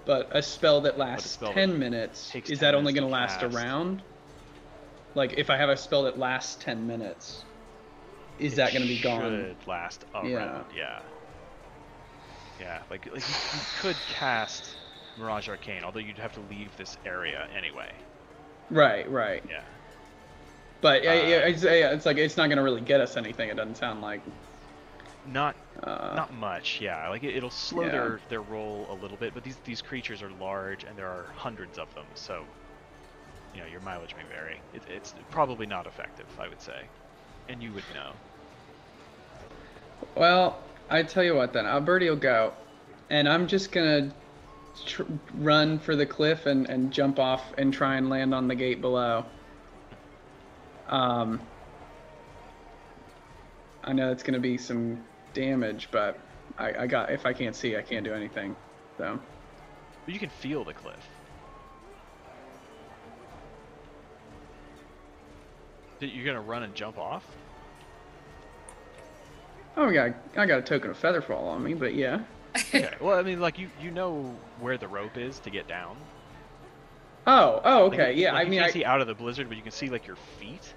Speaker 2: But a spell that lasts 10 minutes, is that only going to last a round? Like, if I have a spell that lasts 10 minutes, is that going to be gone?
Speaker 1: It should last a round, yeah. Yeah, like you could cast Mirage Arcane, although you'd have to leave this area anyway.
Speaker 2: Right.
Speaker 1: Yeah.
Speaker 2: But it's like it's not going to really get us anything, it doesn't sound like.
Speaker 1: Not much, yeah. Like it'll slow their roll a little bit, but these creatures are large and there are hundreds of them, so you know, your mileage may vary. It's probably not effective, I would say. And you would know.
Speaker 2: Well, I tell you what then. Bertie will go. And I'm just going to run for the cliff and jump off and try and land on the gate below. I know it's gonna be some damage, but I got, if I can't see, I can't do anything. So.
Speaker 1: But you can feel the cliff. You're gonna run and jump off?
Speaker 2: Oh yeah, I got a token of featherfall on me, but yeah.
Speaker 1: Okay. Well, I mean, like you know where the rope is to get down.
Speaker 2: Oh,
Speaker 1: Like,
Speaker 2: okay, yeah.
Speaker 1: Like,
Speaker 2: I mean,
Speaker 1: you can't see out of the blizzard, but you can see like your feet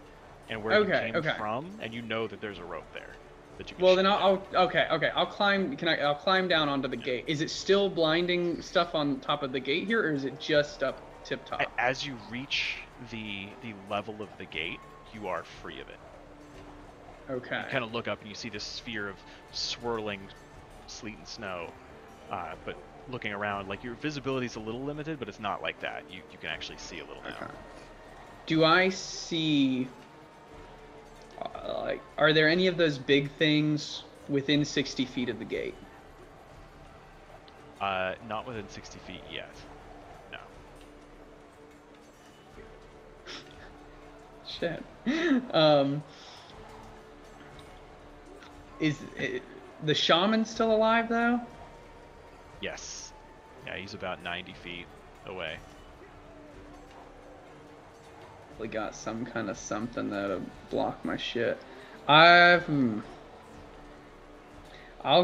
Speaker 1: and where you came from, and you know that there's a rope there that you can.
Speaker 2: Well, then I'll I'll climb. I'll climb down onto the gate. Is it still blinding stuff on top of the gate here, or is it just up tip top?
Speaker 1: As you reach the level of the gate, you are free of it.
Speaker 2: Okay.
Speaker 1: You kind of look up and you see this sphere of swirling sleet and snow, but looking around, like your visibility's a little limited, but it's not like that. You can actually see a little now.
Speaker 2: Okay. Do I see? Like, are there any of those big things within 60 feet of the gate?
Speaker 1: Not within 60 feet yet. No.
Speaker 2: Shit. Is the shaman still alive though?
Speaker 1: Yes. Yeah, he's about 90 feet away.
Speaker 2: We got some kind of something that'll block my shit. I'll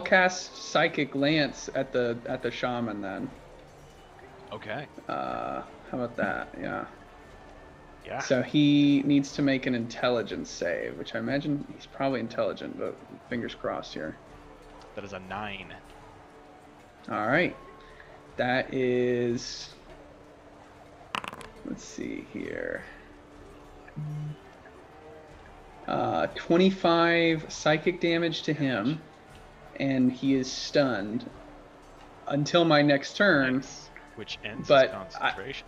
Speaker 2: cast Psychic Lance at the shaman then.
Speaker 1: Okay.
Speaker 2: How about that? Yeah.
Speaker 1: Yeah.
Speaker 2: So he needs to make an intelligence save, which I imagine he's probably intelligent, but fingers crossed here.
Speaker 1: That is a 9.
Speaker 2: All right. That is, let's see here. 25 psychic damage to him, and he is stunned until my next turn.
Speaker 1: Nice. Which ends his concentration.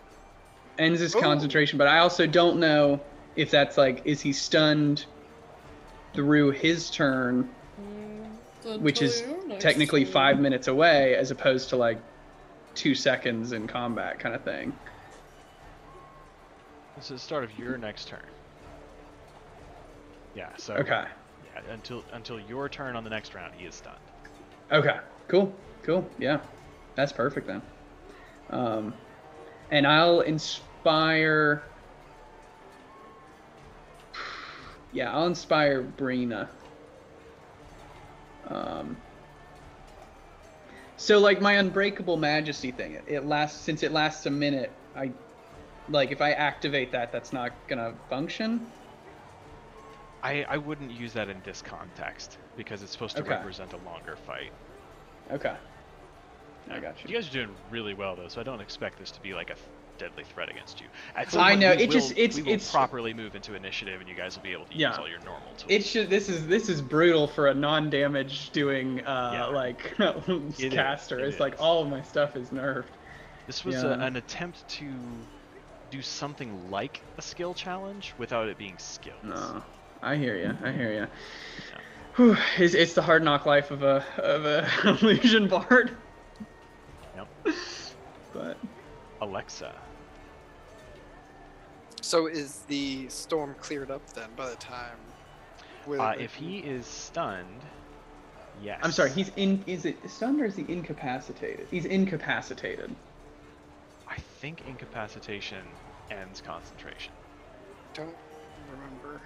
Speaker 2: Ends his concentration, but I also don't know if that's like, is he stunned through his turn, which is technically 5 minutes away, as opposed to like 2 seconds in combat kind of thing.
Speaker 1: This is the start of your next turn. Yeah, so
Speaker 2: okay.
Speaker 1: Yeah, until your turn on the next round, he is stunned.
Speaker 2: Okay, cool. Yeah, that's perfect then. And I'll inspire. Yeah, I'll inspire Brina. So like my Unbreakable Majesty thing, since it lasts a minute, if I activate that, that's not gonna function.
Speaker 1: I wouldn't use that in this context because it's supposed to represent a longer fight.
Speaker 2: Okay. I got you.
Speaker 1: You guys are doing really well though, so I don't expect this to be like a deadly threat against you.
Speaker 2: I know
Speaker 1: we
Speaker 2: it's
Speaker 1: will properly move into initiative, and you guys will be able to use all your normal tools.
Speaker 2: This is brutal for a non-damage doing caster. It's like all of my stuff is nerfed.
Speaker 1: This was an attempt to do something like a skill challenge without it being skills.
Speaker 2: No, I hear you. Yeah. Whew, it's the hard knock life of a illusion bard.
Speaker 1: Yep.
Speaker 2: But
Speaker 1: Alexa.
Speaker 4: So is the storm cleared up then by the time?
Speaker 1: If he is stunned, yes.
Speaker 2: I'm sorry. Is it stunned or is he incapacitated? He's incapacitated.
Speaker 1: I think incapacitation ends concentration.
Speaker 4: Don't remember.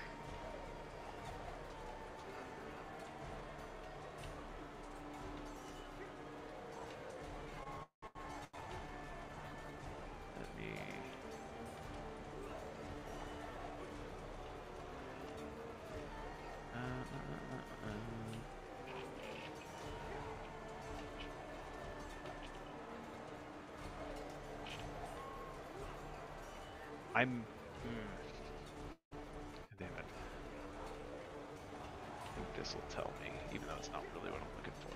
Speaker 1: Damn it. I think this will tell me, even though it's not really what I'm looking for.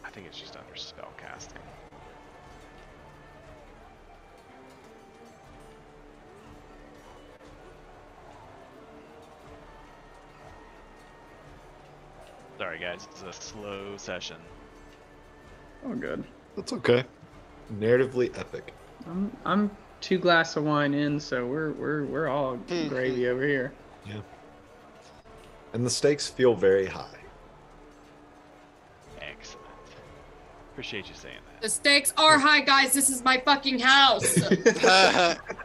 Speaker 1: I think it's just under spell casting. Sorry, guys. It's a slow session.
Speaker 2: Oh, good.
Speaker 5: That's okay. Narratively epic.
Speaker 2: I'm 2 glasses of wine in, so we're all gravy over here.
Speaker 5: Yeah. And the stakes feel very high.
Speaker 1: Excellent. Appreciate you saying that.
Speaker 6: The stakes are high, guys. This is my fucking house.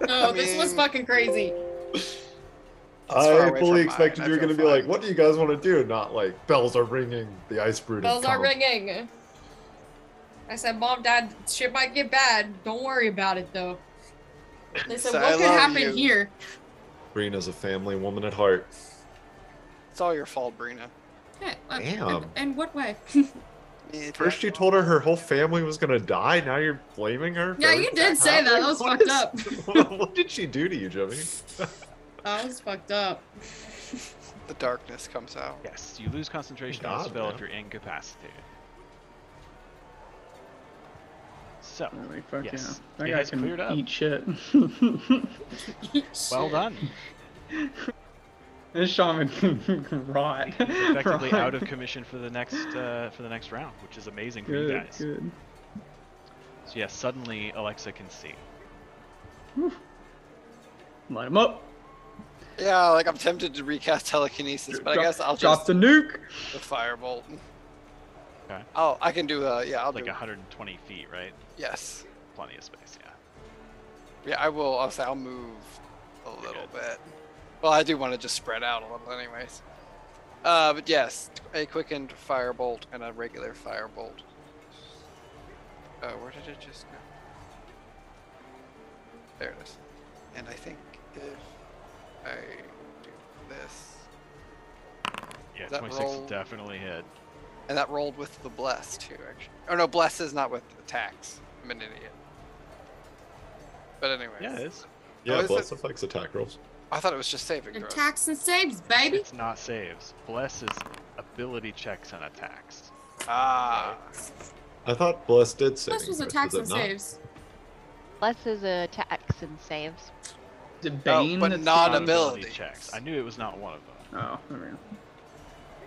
Speaker 6: No, this was fucking crazy.
Speaker 5: I fully expected you were going to be like, what do you guys want to do? Not like, bells are ringing, the ice brood
Speaker 6: Bells are ringing. I said, Mom, Dad, shit might get bad. Don't worry about it, though. They said, what could happen here?
Speaker 5: Brina's a family woman at heart.
Speaker 4: It's all your fault, Brina.
Speaker 6: Yeah,
Speaker 5: Damn.
Speaker 6: in what way?
Speaker 5: First you told her her whole family was going to die, now you're blaming her?
Speaker 6: Yeah, you did say that. That was fucked up.
Speaker 5: What did she do to you, Jimmy?
Speaker 6: That was fucked up.
Speaker 4: The darkness comes out.
Speaker 1: Yes, you lose concentration on the spell if you're incapacitated. So,
Speaker 2: Holy fuck
Speaker 1: yes,
Speaker 2: yeah. That
Speaker 1: it
Speaker 2: guy
Speaker 1: has
Speaker 2: can
Speaker 1: cleared up.
Speaker 2: eat shit.
Speaker 1: Well done.
Speaker 2: This shaman can rot.
Speaker 1: He's effectively out of commission for the next round, which is amazing for you guys.
Speaker 2: Good.
Speaker 1: So yeah, suddenly Alexa can see.
Speaker 2: Light him up.
Speaker 4: Yeah, like I'm tempted to recast telekinesis, but I guess I'll
Speaker 2: drop
Speaker 4: just
Speaker 2: the nuke.
Speaker 4: the firebolt.
Speaker 1: Okay.
Speaker 4: Oh, I can do I'll
Speaker 1: Like
Speaker 4: do
Speaker 1: 120 feet, right?
Speaker 4: yes.
Speaker 1: Plenty of space, yeah.
Speaker 4: Yeah, I will. I'll say I'll move a little bit. Well, I do want to just spread out a little, anyways. But yes, a quickened firebolt and a regular firebolt. Where did it just go? There it is. And I think if I do this,
Speaker 1: Yeah,
Speaker 4: That
Speaker 1: 26
Speaker 4: roll-
Speaker 1: definitely hit.
Speaker 4: and that rolled with the bless too, actually. Oh no, bless is not with attacks. I'm an idiot. But anyways.
Speaker 1: Yeah, it is.
Speaker 5: Yeah,
Speaker 4: is
Speaker 5: bless
Speaker 4: it?
Speaker 5: affects attack rolls.
Speaker 4: I thought it was just saving throws.
Speaker 6: Attacks and saves, baby.
Speaker 1: It's not saves. Bless is ability checks and attacks.
Speaker 4: Ah.
Speaker 5: I thought bless did save.
Speaker 6: This was attacks and saves.
Speaker 7: Bless is attacks and saves.
Speaker 2: Is it Bane?
Speaker 4: but
Speaker 2: that's
Speaker 4: not
Speaker 2: the-
Speaker 4: ability.
Speaker 1: checks. I knew it was not one of them.
Speaker 2: Oh, there we go.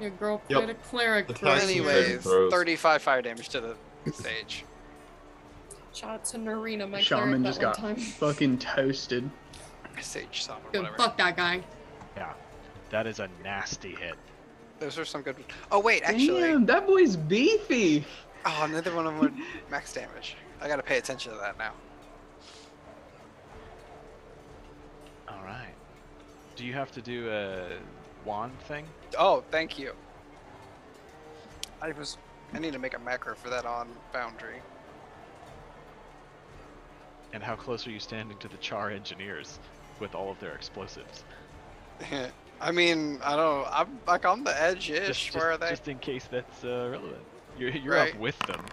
Speaker 6: Your girl
Speaker 5: Yep.
Speaker 6: played a cleric.
Speaker 5: Attacks
Speaker 6: right
Speaker 5: and
Speaker 6: here.
Speaker 4: Anyways,
Speaker 5: throws.
Speaker 4: 35 fire damage to the stage.
Speaker 6: Shout out to Narina, my
Speaker 2: Shaman
Speaker 6: cleric,
Speaker 2: just
Speaker 6: that
Speaker 2: got
Speaker 6: one time.
Speaker 2: fucking toasted.
Speaker 4: Sage summon,
Speaker 6: Dude,
Speaker 4: whatever.
Speaker 6: fuck that guy.
Speaker 1: Yeah, that is a nasty hit.
Speaker 4: Those are some good. Oh wait, actually.
Speaker 2: Damn, that boy's beefy.
Speaker 4: Oh, neither one of them would max damage. I gotta pay attention to that now.
Speaker 1: All right. Do you have to do a wand thing?
Speaker 4: Oh, thank you. I need to make a macro for that on Foundry.
Speaker 1: And how close are you standing to the Char engineers with all of their explosives?
Speaker 4: I mean, I don't know. I'm like on the edge-ish.
Speaker 1: Just,
Speaker 4: Where are they?
Speaker 1: just in case that's relevant. You're
Speaker 4: Right.
Speaker 1: up with them.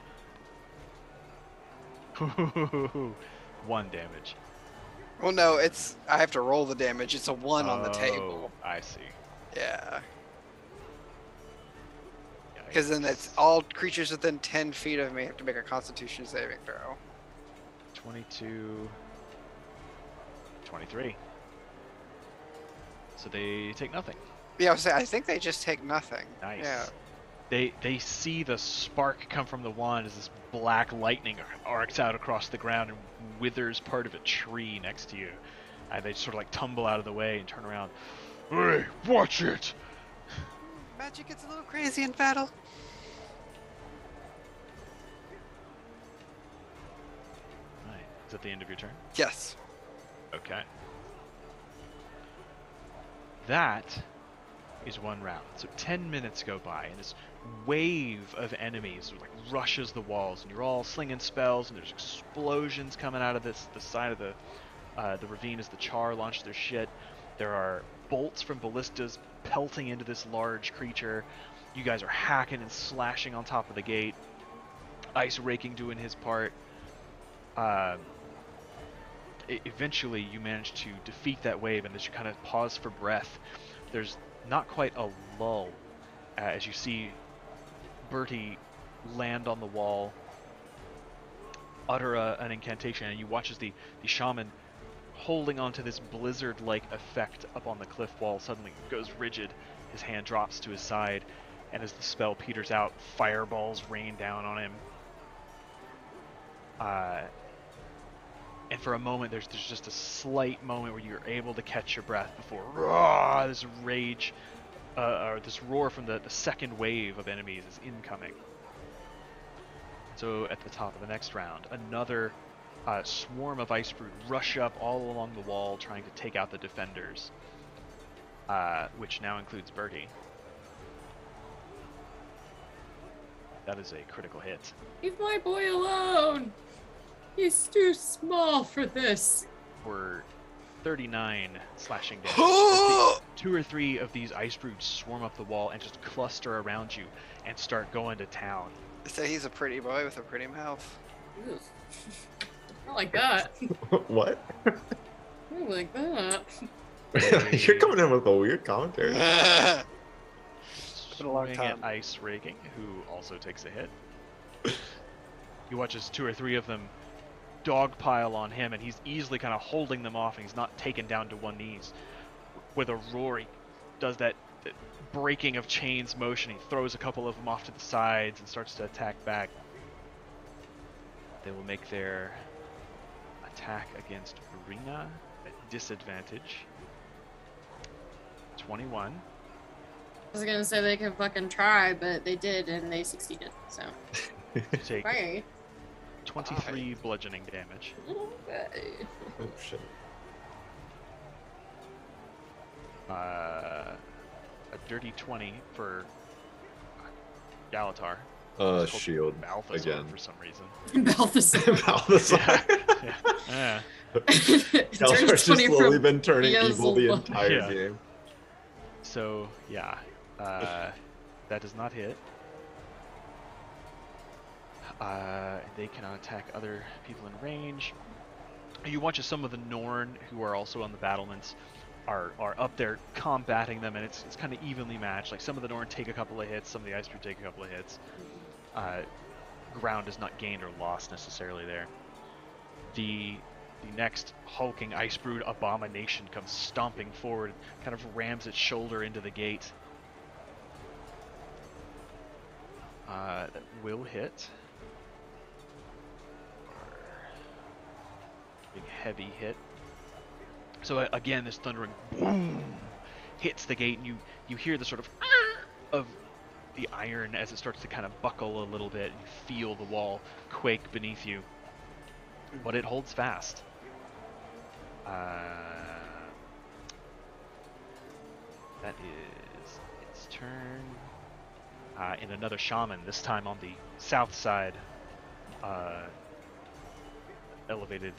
Speaker 1: 1 damage.
Speaker 4: Well, no, I have to roll the damage. It's a 1 on the table.
Speaker 1: Oh, I see.
Speaker 4: Yeah.
Speaker 1: Yeah, I
Speaker 4: Because then
Speaker 1: guess
Speaker 4: it's all creatures within 10 feet of me have to make a Constitution saving throw.
Speaker 1: 22, 23. So they take nothing.
Speaker 4: Yeah, I think they just take nothing.
Speaker 1: Nice.
Speaker 4: Yeah.
Speaker 1: They see the spark come from the wand as this black lightning arcs out across the ground and withers part of a tree next to you. And they sort of like tumble out of the way and turn around. Hey, watch it!
Speaker 4: Magic gets a little crazy in battle.
Speaker 1: Right. Is that the end of your turn?
Speaker 4: Yes.
Speaker 1: Okay. That is 1 round. So 10 minutes go by, and this wave of enemies like rushes the walls, and you're all slinging spells, and there's explosions coming out of the side of the ravine as the Char launch their shit. There are bolts from ballistas pelting into this large creature. You guys are hacking and slashing on top of the gate. Ice Raking doing his part. Eventually, you manage to defeat that wave, and as you kind of pause for breath, there's not quite a lull as you see Bertie land on the wall, utter an incantation, and you watch as the shaman, holding onto this blizzard-like effect up on the cliff wall, suddenly goes rigid. His hand drops to his side, and as the spell peters out, fireballs rain down on him. And for a moment, there's just a slight moment where you're able to catch your breath before this rage, or this roar from the second wave of enemies is incoming. So at the top of the next round, another swarm of ice brood rush up all along the wall, trying to take out the defenders, which now includes Bertie. That is a critical hit.
Speaker 6: Leave my boy alone! He's too small for this.
Speaker 1: For 39 slashing damage. 2 or 3 of these ice broods swarm up the wall and just cluster around you and start going to town.
Speaker 4: So he's a pretty boy with a pretty mouth.
Speaker 6: Ew. Not like that.
Speaker 5: What?
Speaker 6: Not like that.
Speaker 5: You're coming in with a weird commentary.
Speaker 4: Been a long
Speaker 1: Swing
Speaker 4: time.
Speaker 1: at Ice Raking, who also takes a hit. You watch as 2 or 3 of them dogpile on him, and he's easily kind of holding them off, and he's not taken down to one knees. With a roar, he does that breaking of chains motion. He throws a couple of them off to the sides and starts to attack back. They will make their attack against Arena at disadvantage. 21.
Speaker 6: I was gonna say they could fucking try, but they did, and they succeeded, so.
Speaker 1: Take
Speaker 6: Right.
Speaker 1: 23 bludgeoning damage.
Speaker 6: Okay.
Speaker 5: Oh shit.
Speaker 1: A dirty 20 for Galatar. It's called
Speaker 5: Shield
Speaker 1: Balthazar
Speaker 5: again.
Speaker 1: for some reason.
Speaker 6: Balthazar.
Speaker 5: Balthazar.
Speaker 1: Yeah.
Speaker 5: Galatar's just slowly been turning evil the
Speaker 6: Beelzebub.
Speaker 5: entire
Speaker 1: Yeah.
Speaker 5: game.
Speaker 1: So, yeah. That does not hit. They cannot attack other people in range. You watch as some of the Norn, who are also on the battlements, are up there combating them, and it's kind of evenly matched. Like, some of the Norn take a couple of hits, some of the Ice Brood take a couple of hits. Ground is not gained or lost necessarily there. The next hulking Ice Brood abomination comes stomping forward, kind of rams its shoulder into the gate. That will hit. Big heavy hit. So again, this thundering boom hits the gate, and you hear the sort of the iron as it starts to kind of buckle a little bit, and you feel the wall quake beneath you. But it holds fast. That is its turn. And another shaman, this time on the south side, elevated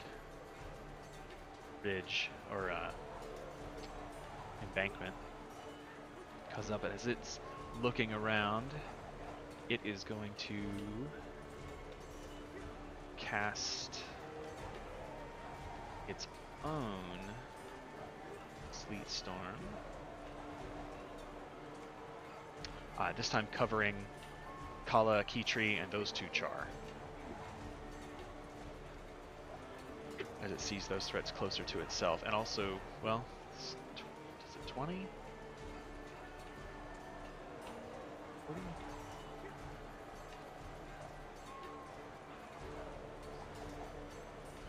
Speaker 1: ridge or embankment, comes up, and as it's looking around, it is going to cast its own sleet storm. This time covering Kala, Keytree, and those 2 char. As it sees those threats closer to itself. And also, well, is it 20? 40?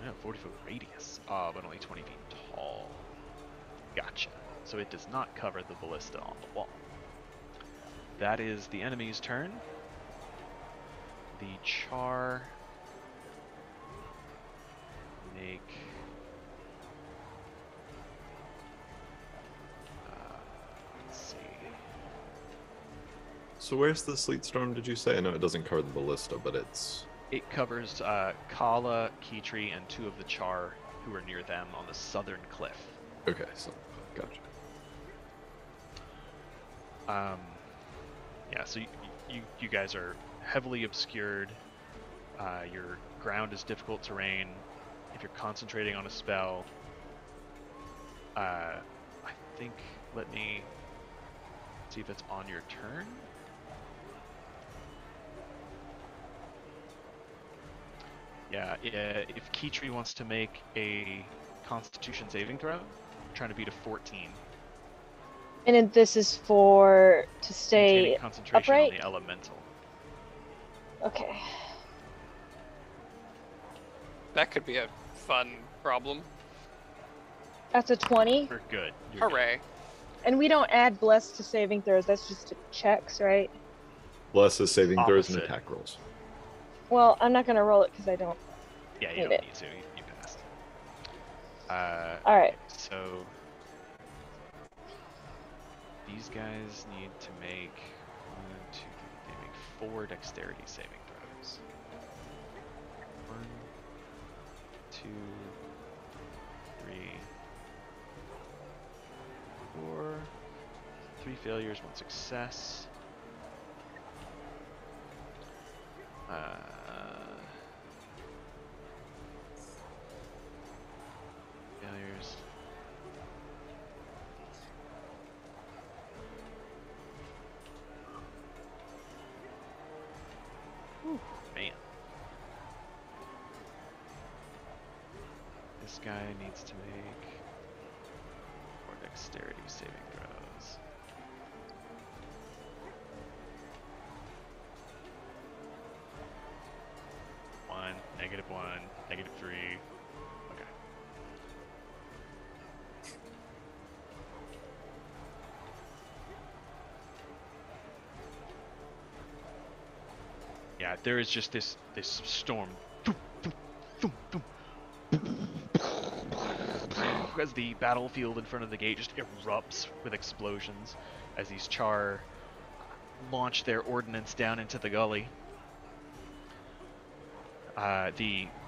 Speaker 1: Yeah, 40-foot radius. But only 20 feet tall. Gotcha. So it does not cover the ballista on the wall. That is the enemy's turn. The char make let's see.
Speaker 5: So where's the sleet storm, did you say? I know it doesn't cover the ballista, but
Speaker 1: It covers Kala, Keytree, and 2 of the char who are near them on the southern cliff.
Speaker 5: okay, so gotcha.
Speaker 1: Yeah, so you guys are heavily obscured. Your ground is difficult terrain. If you're concentrating on a spell, I think, let me see if it's on your turn. Yeah, if Keytree wants to make a Constitution saving throw, I'm trying to beat a 14.
Speaker 3: And then this is to stay
Speaker 1: Maintaining concentration
Speaker 3: upright?
Speaker 1: on the elemental.
Speaker 3: Okay.
Speaker 4: That could be a fun problem.
Speaker 3: That's a 20.
Speaker 1: We're good. You're good.
Speaker 4: Hooray.
Speaker 3: And we don't add bless to saving throws. That's just checks, right?
Speaker 5: Bless is saving throws and
Speaker 1: Opposite.
Speaker 5: attack rolls.
Speaker 3: Well, I'm not going to roll it because I don't.
Speaker 1: Yeah, you
Speaker 3: Need
Speaker 1: don't
Speaker 3: it.
Speaker 1: need to. You passed.
Speaker 3: All right.
Speaker 1: So these guys need to make 4 dexterity saving throws. 1, 2, 3, 4. 3 failures, 1 success. Failures. Whew, man. This guy needs to make 4 dexterity saving throws. -1, -3. Okay. Yeah, there is just this storm as the battlefield in front of the gate just erupts with explosions as these char launch their ordnance down into the gully.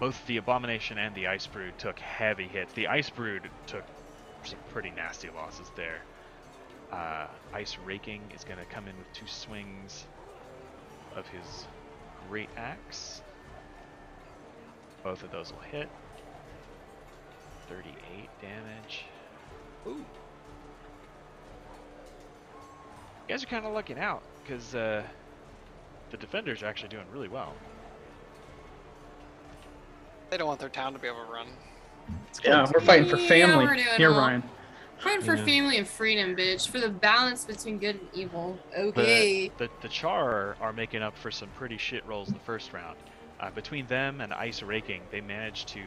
Speaker 1: Both the Abomination and the Ice Brood took heavy hits. The Ice Brood took some pretty nasty losses there. Ice Raking is going to come in with 2 swings of his Great Axe. Both of those will hit. 38 damage. Ooh. You guys are kind of lucking out because the defenders are actually doing really well.
Speaker 4: They don't want their town to be overrun.
Speaker 2: Yeah, we're fighting for
Speaker 6: Yeah,
Speaker 2: family.
Speaker 6: we're doing
Speaker 2: Here,
Speaker 6: well.
Speaker 2: Ryan.
Speaker 6: Fighting for family and freedom, bitch. For the balance between good and evil. Okay.
Speaker 1: The Char are making up for some pretty shit rolls the first round. Between them and Ice Raking, they managed to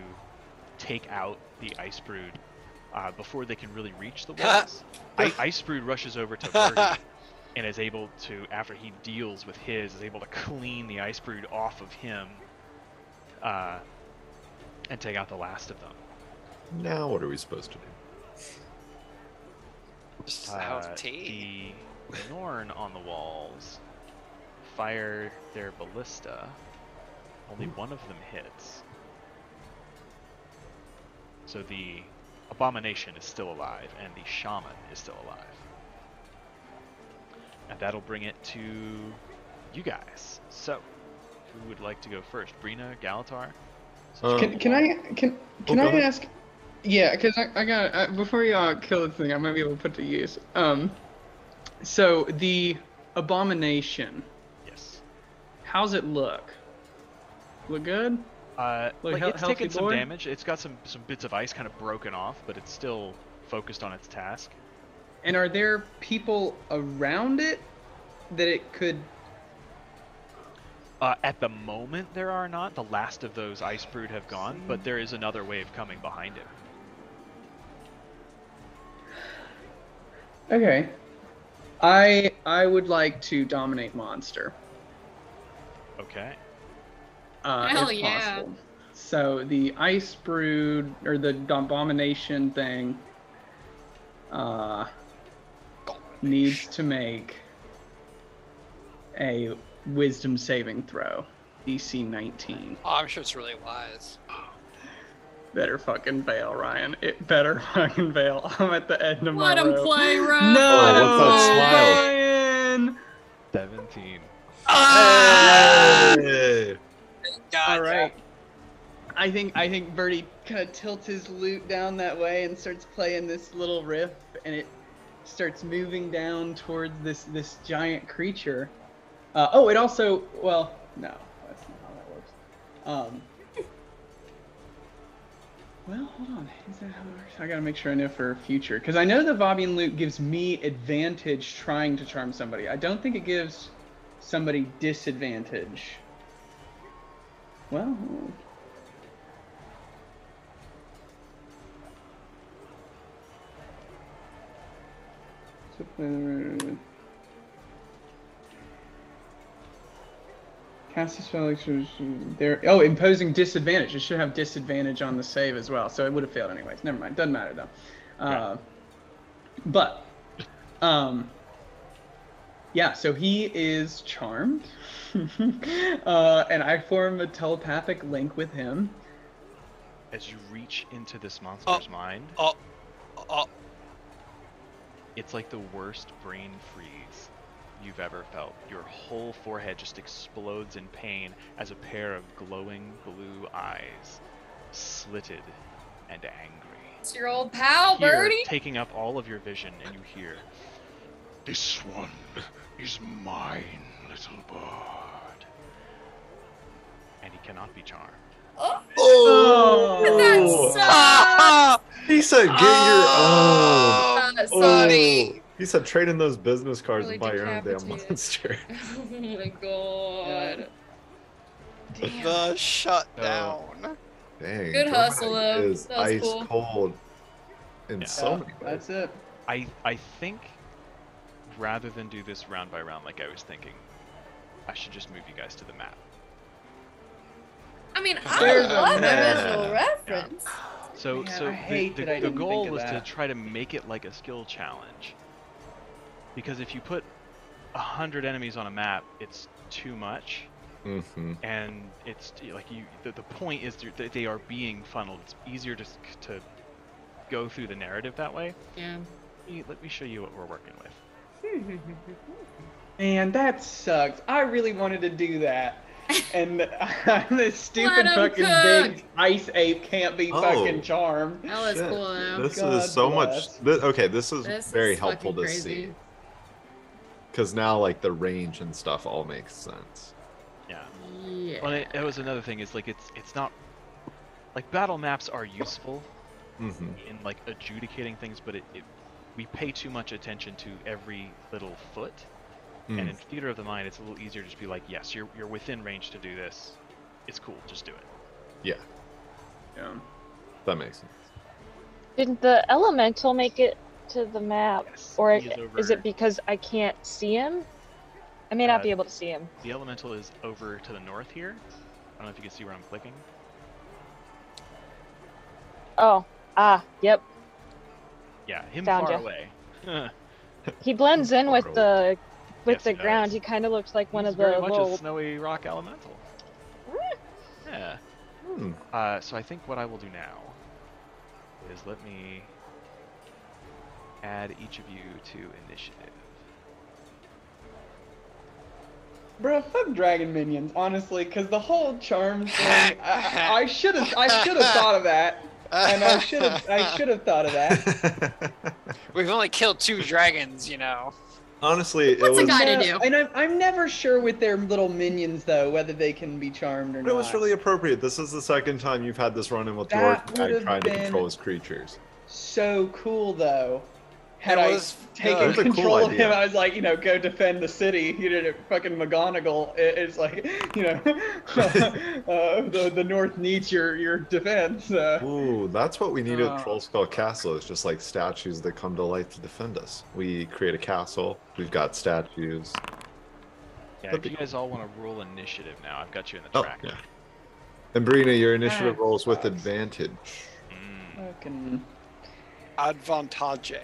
Speaker 1: take out the Ice Brood before they can really reach the walls. Ice Brood rushes over to Birdie and is able to, after he deals with his, is able to clean the Ice Brood off of him and take out the last of them.
Speaker 5: Now what are we supposed to do?
Speaker 4: Just have tea.
Speaker 1: The Norn on the walls fire their ballista. Only one of them hits. So the Abomination is still alive, and the Shaman is still alive. And that'll bring it to you guys. So, who would like to go first? Brina, Galatar?
Speaker 2: Can I ask? Yeah, because I got before you kill the thing, I might be able to put to use. So the Abomination.
Speaker 1: Yes.
Speaker 2: How's it look? Look good?
Speaker 1: Like it's
Speaker 2: healthy
Speaker 1: taken some
Speaker 2: boy?
Speaker 1: damage. It's got some bits of ice kind of broken off, but it's still focused on its task.
Speaker 2: And are there people around it that it could?
Speaker 1: At the moment, there are not. The last of those Ice Brood have gone, but there is another wave coming behind it.
Speaker 2: Okay. I would like to dominate monster.
Speaker 1: Okay.
Speaker 6: Hell
Speaker 2: if
Speaker 6: yeah.
Speaker 2: possible. So the Ice Brood or the Abomination thing needs to make a Wisdom saving throw, DC 19.
Speaker 4: Oh, I'm sure it's really wise.
Speaker 2: Better fucking fail, Ryan. It better fucking fail. I'm at the end of
Speaker 6: Let
Speaker 2: my
Speaker 6: him
Speaker 2: rope.
Speaker 6: play, Ryan.
Speaker 2: No,
Speaker 5: Oh, what's that smile?
Speaker 2: Ryan.
Speaker 1: 17.
Speaker 5: Hey!
Speaker 2: All right. I think Birdie kind of tilts his lute down that way and starts playing this little riff, and it starts moving down towards this giant creature. It also, well, no, that's not how that works. Well, hold on. Is that how it works? I gotta make sure I know for future. Because I know the Vabian Loot gives me advantage trying to charm somebody. I don't think it gives somebody disadvantage. Well... Cast a spell there. Oh, imposing disadvantage. It should have disadvantage on the save as well, so it would have failed anyways. Never mind. Doesn't matter though.
Speaker 1: Right.
Speaker 2: But, yeah. So he is charmed, and I form a telepathic link with him.
Speaker 1: As you reach into this monster's mind, it's like the worst brain freeze you've ever felt. Your whole forehead just explodes in pain as a pair of glowing blue eyes, slitted and angry.
Speaker 6: It's your old pal,
Speaker 1: Here,
Speaker 6: Birdie.
Speaker 1: taking up all of your vision, and you hear,
Speaker 8: This one is mine, little bird.
Speaker 1: and he cannot be charmed.
Speaker 2: Oh,
Speaker 6: That sucks.
Speaker 5: He said, "Get your own."
Speaker 6: Sorry.
Speaker 5: He said, "Trade in those business cards
Speaker 6: Really
Speaker 5: and buy your own damn
Speaker 6: decapitated.
Speaker 5: monster."
Speaker 6: Oh my god.
Speaker 4: The shutdown.
Speaker 5: Dang.
Speaker 6: Good
Speaker 5: Dramag
Speaker 6: hustle, though.
Speaker 5: Is
Speaker 6: That was
Speaker 5: ice
Speaker 6: cool.
Speaker 5: cold in
Speaker 1: Yeah.
Speaker 5: so many ways.
Speaker 2: that's it.
Speaker 1: I think rather than do this round by round like I was thinking, I should just move you guys to the map.
Speaker 6: I mean,
Speaker 2: There's
Speaker 6: I
Speaker 2: a
Speaker 6: love a
Speaker 2: map.
Speaker 6: visual reference.
Speaker 1: So
Speaker 2: Man,
Speaker 1: so
Speaker 2: I hate that I
Speaker 1: the
Speaker 2: didn't
Speaker 1: goal
Speaker 2: think of
Speaker 1: was to
Speaker 2: that.
Speaker 1: try to make it like a skill challenge. Because if you put 100 enemies on a map, it's too much.
Speaker 5: Mm-hmm.
Speaker 1: And it's like the point is that they are being funneled. It's easier to go through the narrative that way.
Speaker 6: Yeah.
Speaker 1: Let me show you what we're working with.
Speaker 2: Man, that sucks. I really wanted to do that. And this stupid
Speaker 6: Let 'em
Speaker 2: fucking
Speaker 6: cook.
Speaker 2: big ice ape can't be
Speaker 5: Oh.
Speaker 2: fucking charmed.
Speaker 6: That was
Speaker 5: Shit.
Speaker 6: cool, though.
Speaker 5: This
Speaker 2: God
Speaker 5: is so
Speaker 2: bless.
Speaker 5: much. Okay, this is
Speaker 6: This
Speaker 5: very
Speaker 6: is
Speaker 5: helpful
Speaker 6: fucking
Speaker 5: to
Speaker 6: crazy.
Speaker 5: see. Because now, like, the range and stuff all makes sense.
Speaker 1: Yeah.
Speaker 6: Yeah.
Speaker 1: Well, that was another thing. Is like it's not like battle maps are useful
Speaker 5: Mm-hmm.
Speaker 1: in like adjudicating things, but we pay too much attention to every little foot.
Speaker 5: Mm.
Speaker 1: And in theater of the mind, it's a little easier to just be like, yes, you're within range to do this. It's cool, just do it.
Speaker 5: Yeah,
Speaker 2: Yeah.
Speaker 5: that makes sense.
Speaker 3: Did the elemental make it to the map,
Speaker 1: Yes,
Speaker 3: or
Speaker 1: he is
Speaker 3: is
Speaker 1: over-
Speaker 3: it because I can't see him? I may not
Speaker 1: Uh,
Speaker 3: be able to see him.
Speaker 1: The elemental is over to the north here. I don't know if you can see where I'm clicking.
Speaker 3: Oh, yep.
Speaker 1: Yeah, him
Speaker 3: Found
Speaker 1: far
Speaker 3: ya.
Speaker 1: away.
Speaker 3: He blends in with the
Speaker 1: Yes, he
Speaker 3: ground.
Speaker 1: does.
Speaker 3: He kind of looks like one
Speaker 1: He's
Speaker 3: of the
Speaker 1: very much a
Speaker 3: little.
Speaker 1: snowy rock elemental. Yeah.
Speaker 5: Hmm.
Speaker 1: So I think what I will do now is let me add each of you to initiative.
Speaker 2: Bro, fuck dragon minions, honestly, because the whole charm thing, I should have thought of that, and I should have thought of that.
Speaker 4: We've only killed 2 dragons, you know.
Speaker 5: Honestly, it
Speaker 6: What's a
Speaker 5: was.
Speaker 6: guy to do?
Speaker 2: And I'm never sure with their little minions though whether they can be charmed or
Speaker 5: But
Speaker 2: not.
Speaker 5: it was really appropriate. This is the second time you've had this run-in with
Speaker 2: That
Speaker 5: Dwarf
Speaker 2: would've
Speaker 5: trying to
Speaker 2: been-
Speaker 5: control his creatures.
Speaker 2: so cool though. Had
Speaker 4: It
Speaker 2: I
Speaker 4: was
Speaker 2: taken
Speaker 4: good.
Speaker 5: It was a cool
Speaker 2: control of him,
Speaker 5: idea.
Speaker 2: I was like, go defend the city. You did it, fucking McGonagall. It's like, the North needs your defense.
Speaker 5: Ooh, that's what we need at
Speaker 2: Oh.
Speaker 5: Trollskull Castle. It's just like statues that come to life to defend us. We create a castle. We've got statues.
Speaker 1: Yeah,
Speaker 5: That'd
Speaker 1: if
Speaker 5: be
Speaker 1: you guys all want to roll initiative now, I've got you in the
Speaker 5: Oh,
Speaker 1: track.
Speaker 5: yeah. And Brina, your initiative rolls with
Speaker 2: sucks.
Speaker 5: advantage.
Speaker 2: Fucking.
Speaker 4: Advantage.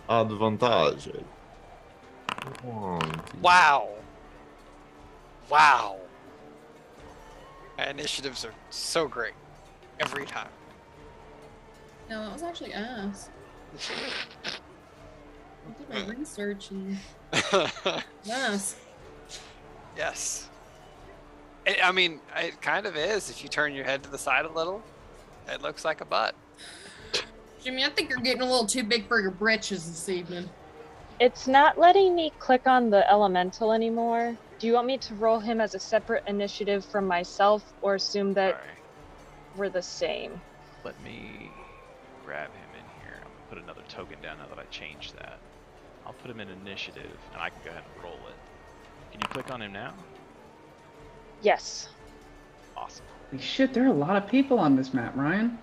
Speaker 5: Advantage. 1, 2,
Speaker 4: Wow. Wow. Initiatives are so great. Every time.
Speaker 6: No, that was actually us. I did my research and us.
Speaker 4: Yes. I mean, it kind of is. If you turn your head to the side a little, it looks like a butt.
Speaker 6: Jimmy, I think you're getting a little too big for your britches this evening.
Speaker 3: It's not letting me click on the elemental anymore. Do you want me to roll him as a separate initiative from myself, or assume that
Speaker 1: Sorry.
Speaker 3: we're the same?
Speaker 1: let me grab him in here. I'm gonna put another token down now that I changed that. I'll put him in initiative, and I can go ahead and roll it. Can you click on him now?
Speaker 3: Yes.
Speaker 1: Awesome.
Speaker 2: Holy shit, there are a lot of people on this map, Ryan.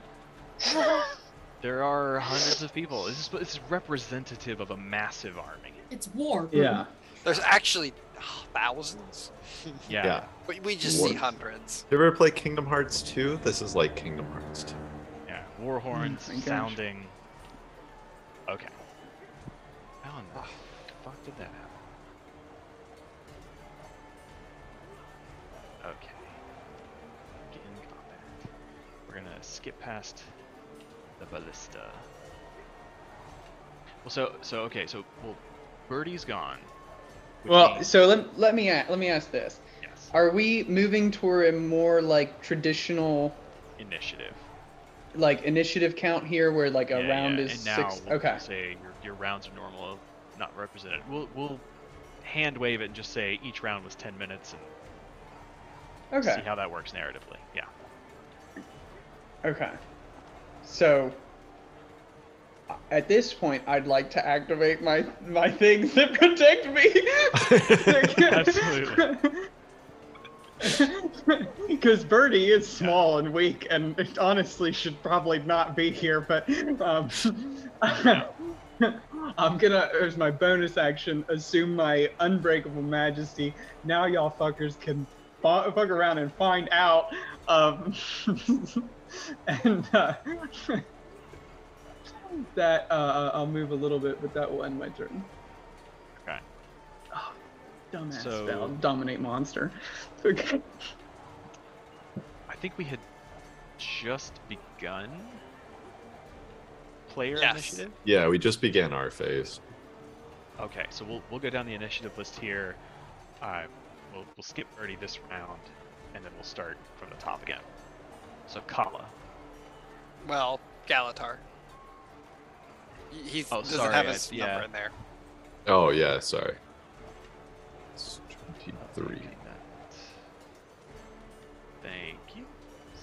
Speaker 1: There are hundreds of people. It's representative of a massive army.
Speaker 6: It's war.
Speaker 2: Yeah.
Speaker 4: There's actually thousands.
Speaker 1: Yeah.
Speaker 4: We just see hundreds.
Speaker 5: You ever play Kingdom Hearts 2? This is like Kingdom Hearts 2.
Speaker 1: Yeah. War horns
Speaker 2: my gosh.
Speaker 1: sounding. Okay. How in the fuck did that happen? Okay. Get in combat. We're gonna skip past the ballista. Well, well, Birdie's gone. which
Speaker 2: Well,
Speaker 1: means-
Speaker 2: so let me ask this:
Speaker 1: yes,
Speaker 2: Are we moving toward a more like traditional
Speaker 1: initiative.
Speaker 2: like initiative count here, where like a
Speaker 1: Yeah,
Speaker 2: round
Speaker 1: yeah,
Speaker 2: is
Speaker 1: and now
Speaker 2: 6?
Speaker 1: we'll
Speaker 2: Okay.
Speaker 1: say your rounds are normal, not represented. We'll hand wave it and just say each round was 10 minutes and see
Speaker 2: Okay.
Speaker 1: how that works narratively. Yeah.
Speaker 2: Okay. So at this point, I'd like to activate my things that protect me.
Speaker 1: Absolutely.
Speaker 2: Because Birdie is small and weak, and it honestly should probably not be here. But I'm gonna, as my bonus action, assume my unbreakable majesty. Now y'all fuckers can fuck around and find out. And that I'll move a little bit, but that will end my turn.
Speaker 1: Okay.
Speaker 2: Oh, dumbass
Speaker 1: So-
Speaker 2: spell, dominate monster. Okay.
Speaker 1: I think we had just begun player
Speaker 4: Yes.
Speaker 1: initiative.
Speaker 5: Yeah, we just began our phase.
Speaker 1: Okay, so we'll go down the initiative list here. We'll skip Birdie this round, and then we'll start from the top again. So Kala.
Speaker 4: Well, Galatar. He
Speaker 1: Oh,
Speaker 4: doesn't
Speaker 1: sorry,
Speaker 4: have his
Speaker 1: yeah.
Speaker 4: number in there.
Speaker 5: Oh, yeah, sorry. It's 23.
Speaker 1: Thank you.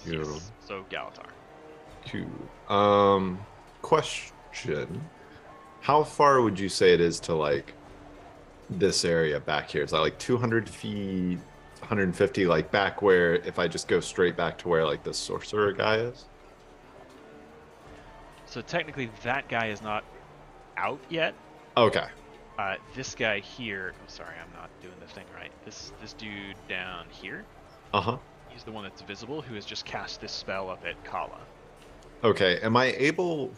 Speaker 5: Cool.
Speaker 1: Yes. So Galatar.
Speaker 5: Cool. Question. How far would you say it is to, like, this area back here? Is that, like, 200 feet, 150, like, back where, if I just go straight back to where, like, the sorcerer guy is?
Speaker 1: So technically, that guy is not out yet.
Speaker 5: Okay.
Speaker 1: This guy here. Oh, sorry, I'm not doing the thing right. This dude down here.
Speaker 5: Uh-huh.
Speaker 1: He's the one that's visible, who has just cast this spell up at Kala.
Speaker 5: Okay, am I able...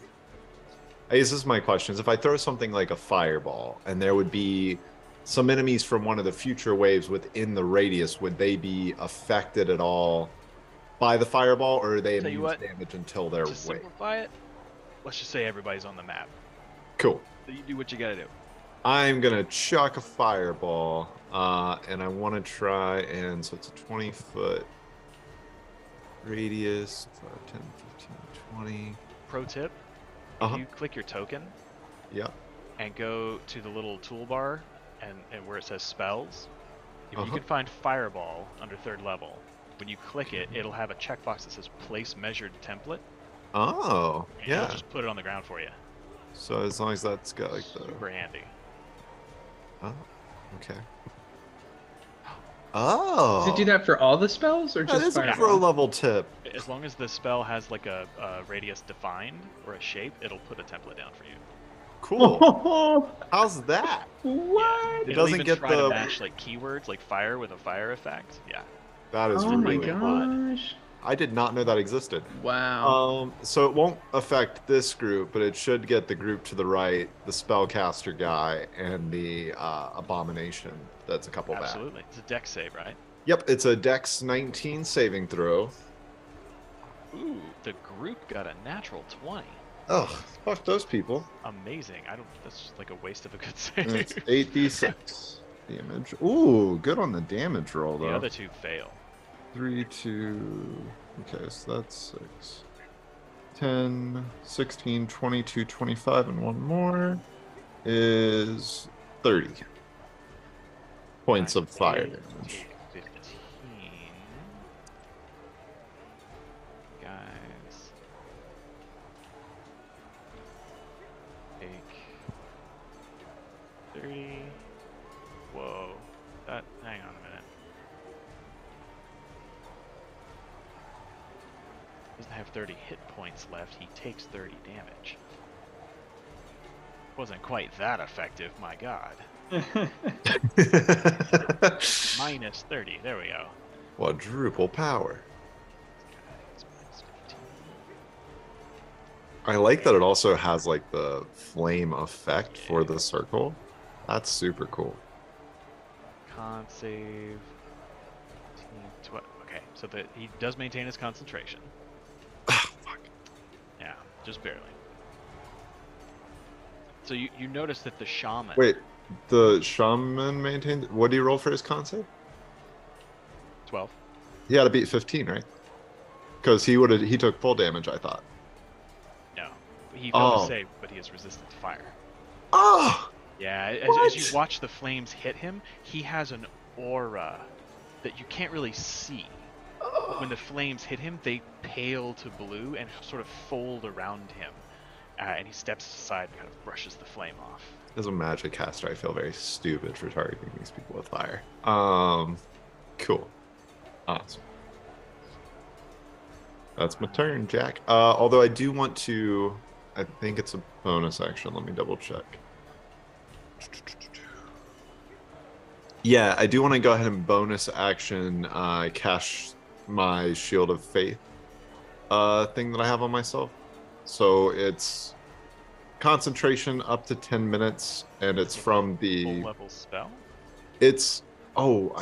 Speaker 5: I guess this is my question. Is if I throw something like a fireball, and there would be some enemies from one of the future waves within the radius, would they be affected at all by the fireball, or are they
Speaker 1: Tell you
Speaker 5: immune
Speaker 1: what,
Speaker 5: to damage until their
Speaker 1: To
Speaker 5: wave?
Speaker 1: simplify it, let's just say everybody's on the map.
Speaker 5: Cool.
Speaker 1: So you do what you gotta do.
Speaker 5: I'm gonna chuck a fireball, and I want to try, and so it's a 20-foot radius, 5, 10, 15, 20.
Speaker 1: Pro tip:
Speaker 5: Uh-huh.
Speaker 1: if you click your token
Speaker 5: Yeah.
Speaker 1: and go to the little toolbar and where it says spells, if you
Speaker 5: Uh-huh.
Speaker 1: can find Fireball under 3rd level, when you click it, it'll have a checkbox that says Place Measured Template.
Speaker 5: Oh,
Speaker 1: And it'll
Speaker 5: yeah.
Speaker 1: just put it on the ground for you.
Speaker 5: So as long as that's got like the...
Speaker 1: Super handy.
Speaker 5: Oh, okay. Oh.
Speaker 2: Does it do that for all the spells, or
Speaker 5: That
Speaker 2: just
Speaker 5: is a
Speaker 2: fireball?
Speaker 5: pro level tip.
Speaker 1: As long as the spell has like a radius defined or a shape, it'll put a template down for you.
Speaker 5: Cool. How's that?
Speaker 2: What?
Speaker 5: It
Speaker 1: It'll
Speaker 5: doesn't
Speaker 1: even
Speaker 5: get
Speaker 1: try
Speaker 5: the-
Speaker 1: to match like keywords like fire with a fire effect. Yeah.
Speaker 5: That is
Speaker 2: Oh my
Speaker 5: really odd.
Speaker 2: gosh!
Speaker 5: I did not know that existed.
Speaker 2: Wow.
Speaker 5: So it won't affect this group, but it should get the group to the right, the spellcaster guy, and the abomination. That's a couple back.
Speaker 1: Absolutely. It's a dex save, right?
Speaker 5: Yep, it's a Dex 19 saving throw.
Speaker 1: Ooh, the group got a natural 20.
Speaker 5: Ugh, fuck those people.
Speaker 1: Amazing. That's just like a waste of a good
Speaker 5: And it's
Speaker 1: save.
Speaker 5: 8d6 damage. Ooh, good on the damage roll
Speaker 1: The
Speaker 5: though.
Speaker 1: other two fail.
Speaker 5: 3, 2. Okay, so that's 6. 10, 16, 22, 25, and one more is 30 points of fire
Speaker 1: Take
Speaker 5: damage.
Speaker 1: 15. Guys. 30. Whoa. Hang on a minute. Doesn't have 30 hit points left. He takes 30 damage. Wasn't quite that effective, my god. Minus 30. There we go.
Speaker 5: Quadruple power.
Speaker 1: It's minus 15.
Speaker 5: I like that it also has like the flame effect for the circle. That's super cool.
Speaker 1: Con save. 12. Okay, so he does maintain his concentration.
Speaker 5: Fuck.
Speaker 1: Yeah, just barely. So you notice that the shaman.
Speaker 5: Wait, the shaman maintained. What do you roll for his con save?
Speaker 1: 12.
Speaker 5: He had to beat 15, right? Because he took full damage, I thought.
Speaker 1: No, he failed to save, but he is resistant to fire.
Speaker 5: Oh!
Speaker 1: Yeah, as
Speaker 5: What?
Speaker 1: you watch the flames hit him, he has an aura that you can't really see. But when the flames hit him, they pale to blue and sort of fold around him. And he steps aside and kind of brushes the flame off.
Speaker 5: As a magic caster, I feel very stupid for targeting these people with fire. Cool. Awesome. That's my turn, Jack. Although I do want to... I think it's a bonus action. Let me double check. Yeah, I do want to go ahead and bonus action cast my Shield of Faith thing that I have on myself. So it's concentration up to 10 minutes, and it's from the
Speaker 1: full level spell.
Speaker 5: It's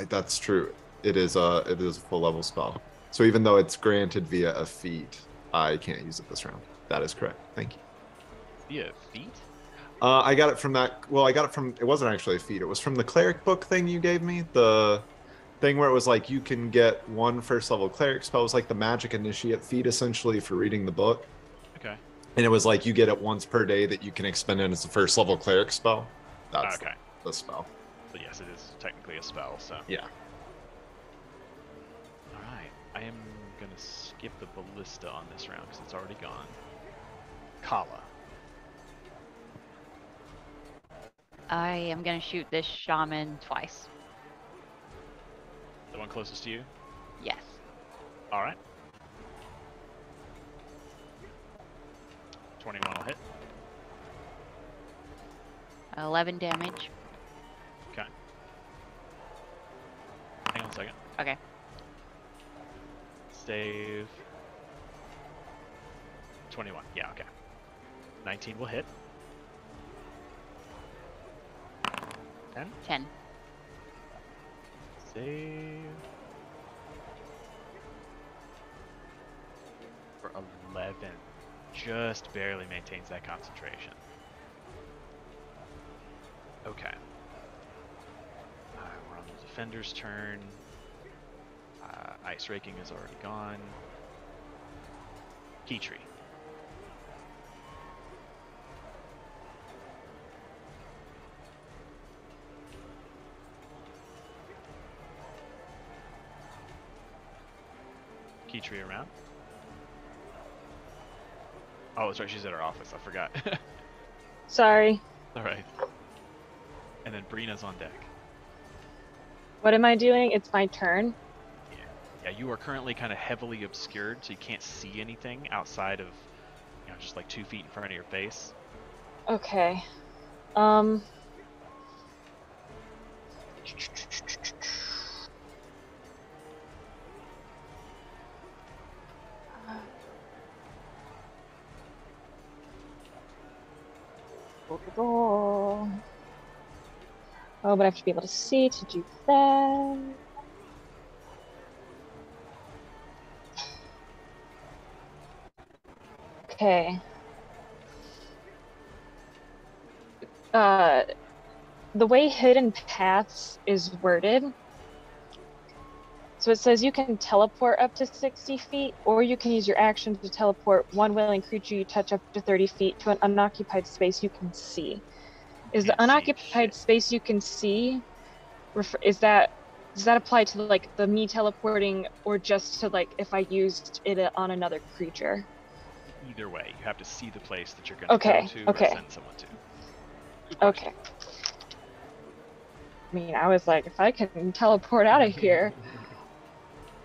Speaker 5: that's true. It is a full level spell. So even though it's granted via a feat, I can't use it this round. That is correct. Thank you.
Speaker 1: Via feat?
Speaker 5: I got it from that. Well, I got it from. It wasn't actually a feat. It was from the cleric book thing you gave me. The thing where it was like you can get one first level cleric spell. It was like the magic initiate feat essentially for reading the book.
Speaker 1: Okay.
Speaker 5: And it was like you get it once per day that you can expend it as the first level cleric spell. That's
Speaker 1: okay.
Speaker 5: the spell.
Speaker 1: So yes, it is technically a spell. So.
Speaker 5: Yeah.
Speaker 1: All right. I am gonna skip the ballista on this round because it's already gone. Kala.
Speaker 7: I am gonna shoot this shaman twice.
Speaker 1: The one closest to you?
Speaker 7: Yes.
Speaker 1: All right. 21 will hit.
Speaker 7: 11 damage.
Speaker 1: Okay. Hang on a second.
Speaker 7: Okay.
Speaker 1: Save. 21. Yeah, okay. 19 will hit. 10.
Speaker 7: 10.
Speaker 1: Save. For 11. Just barely maintains that concentration. Okay. We're on the defender's turn. Ice Raking is already gone. Keytree. Keytree around. Oh, that's right. She's at her office. I forgot.
Speaker 3: Sorry.
Speaker 1: All right. And then Brina's on deck.
Speaker 3: What am I doing? It's my turn.
Speaker 1: Yeah, you are currently kind of heavily obscured, so you can't see anything outside of, just like 2 feet in front of your face.
Speaker 3: Okay. Oh, but I have to be able to see to do that. Okay. The way Hidden Paths is worded, so it says you can teleport up to 60 feet, or you can use your action to teleport one willing creature you touch up to 30 feet to an unoccupied space you can see. Is the unoccupied space you can see, does that apply to like the me teleporting, or just to like if I used it on another creature?
Speaker 1: Either way, you have to see the place that you're going to go to or send someone to.
Speaker 3: Okay. mean, I was like, if I can teleport out of here.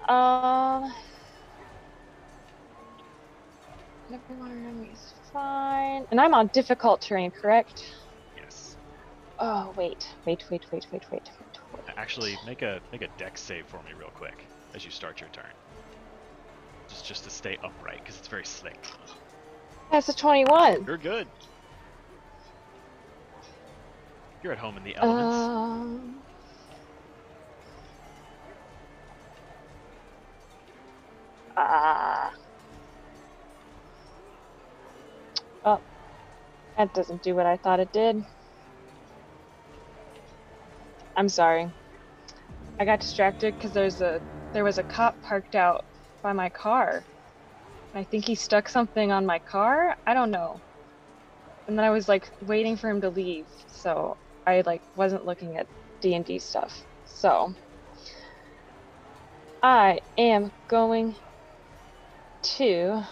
Speaker 3: Everyone around me is fine. And I'm on difficult terrain, correct?
Speaker 1: Yes.
Speaker 3: Oh, wait.
Speaker 1: Actually, make a dex save for me real quick as you start your turn. Just to stay upright, because it's very slick.
Speaker 3: That's a 21.
Speaker 1: You're good. You're at home in the elements.
Speaker 3: Oh, that doesn't do what I thought it did. I'm sorry. I got distracted because there was a cop parked out by my car. I think he stuck something on my car. I don't know. And then I was like waiting for him to leave, so I like wasn't looking at D&D stuff. So I am going to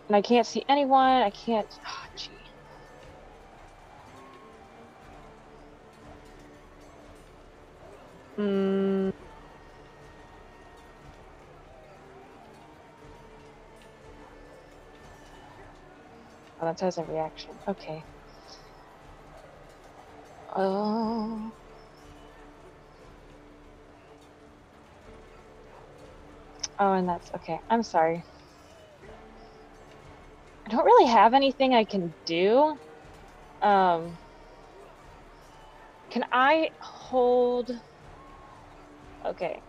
Speaker 3: and I can't see anyone. I can't. Oh, gee. Oh, that says a reaction. Okay. Oh. Oh, and that's okay. I'm sorry. I don't really have anything I can do. Can I hold? Okay.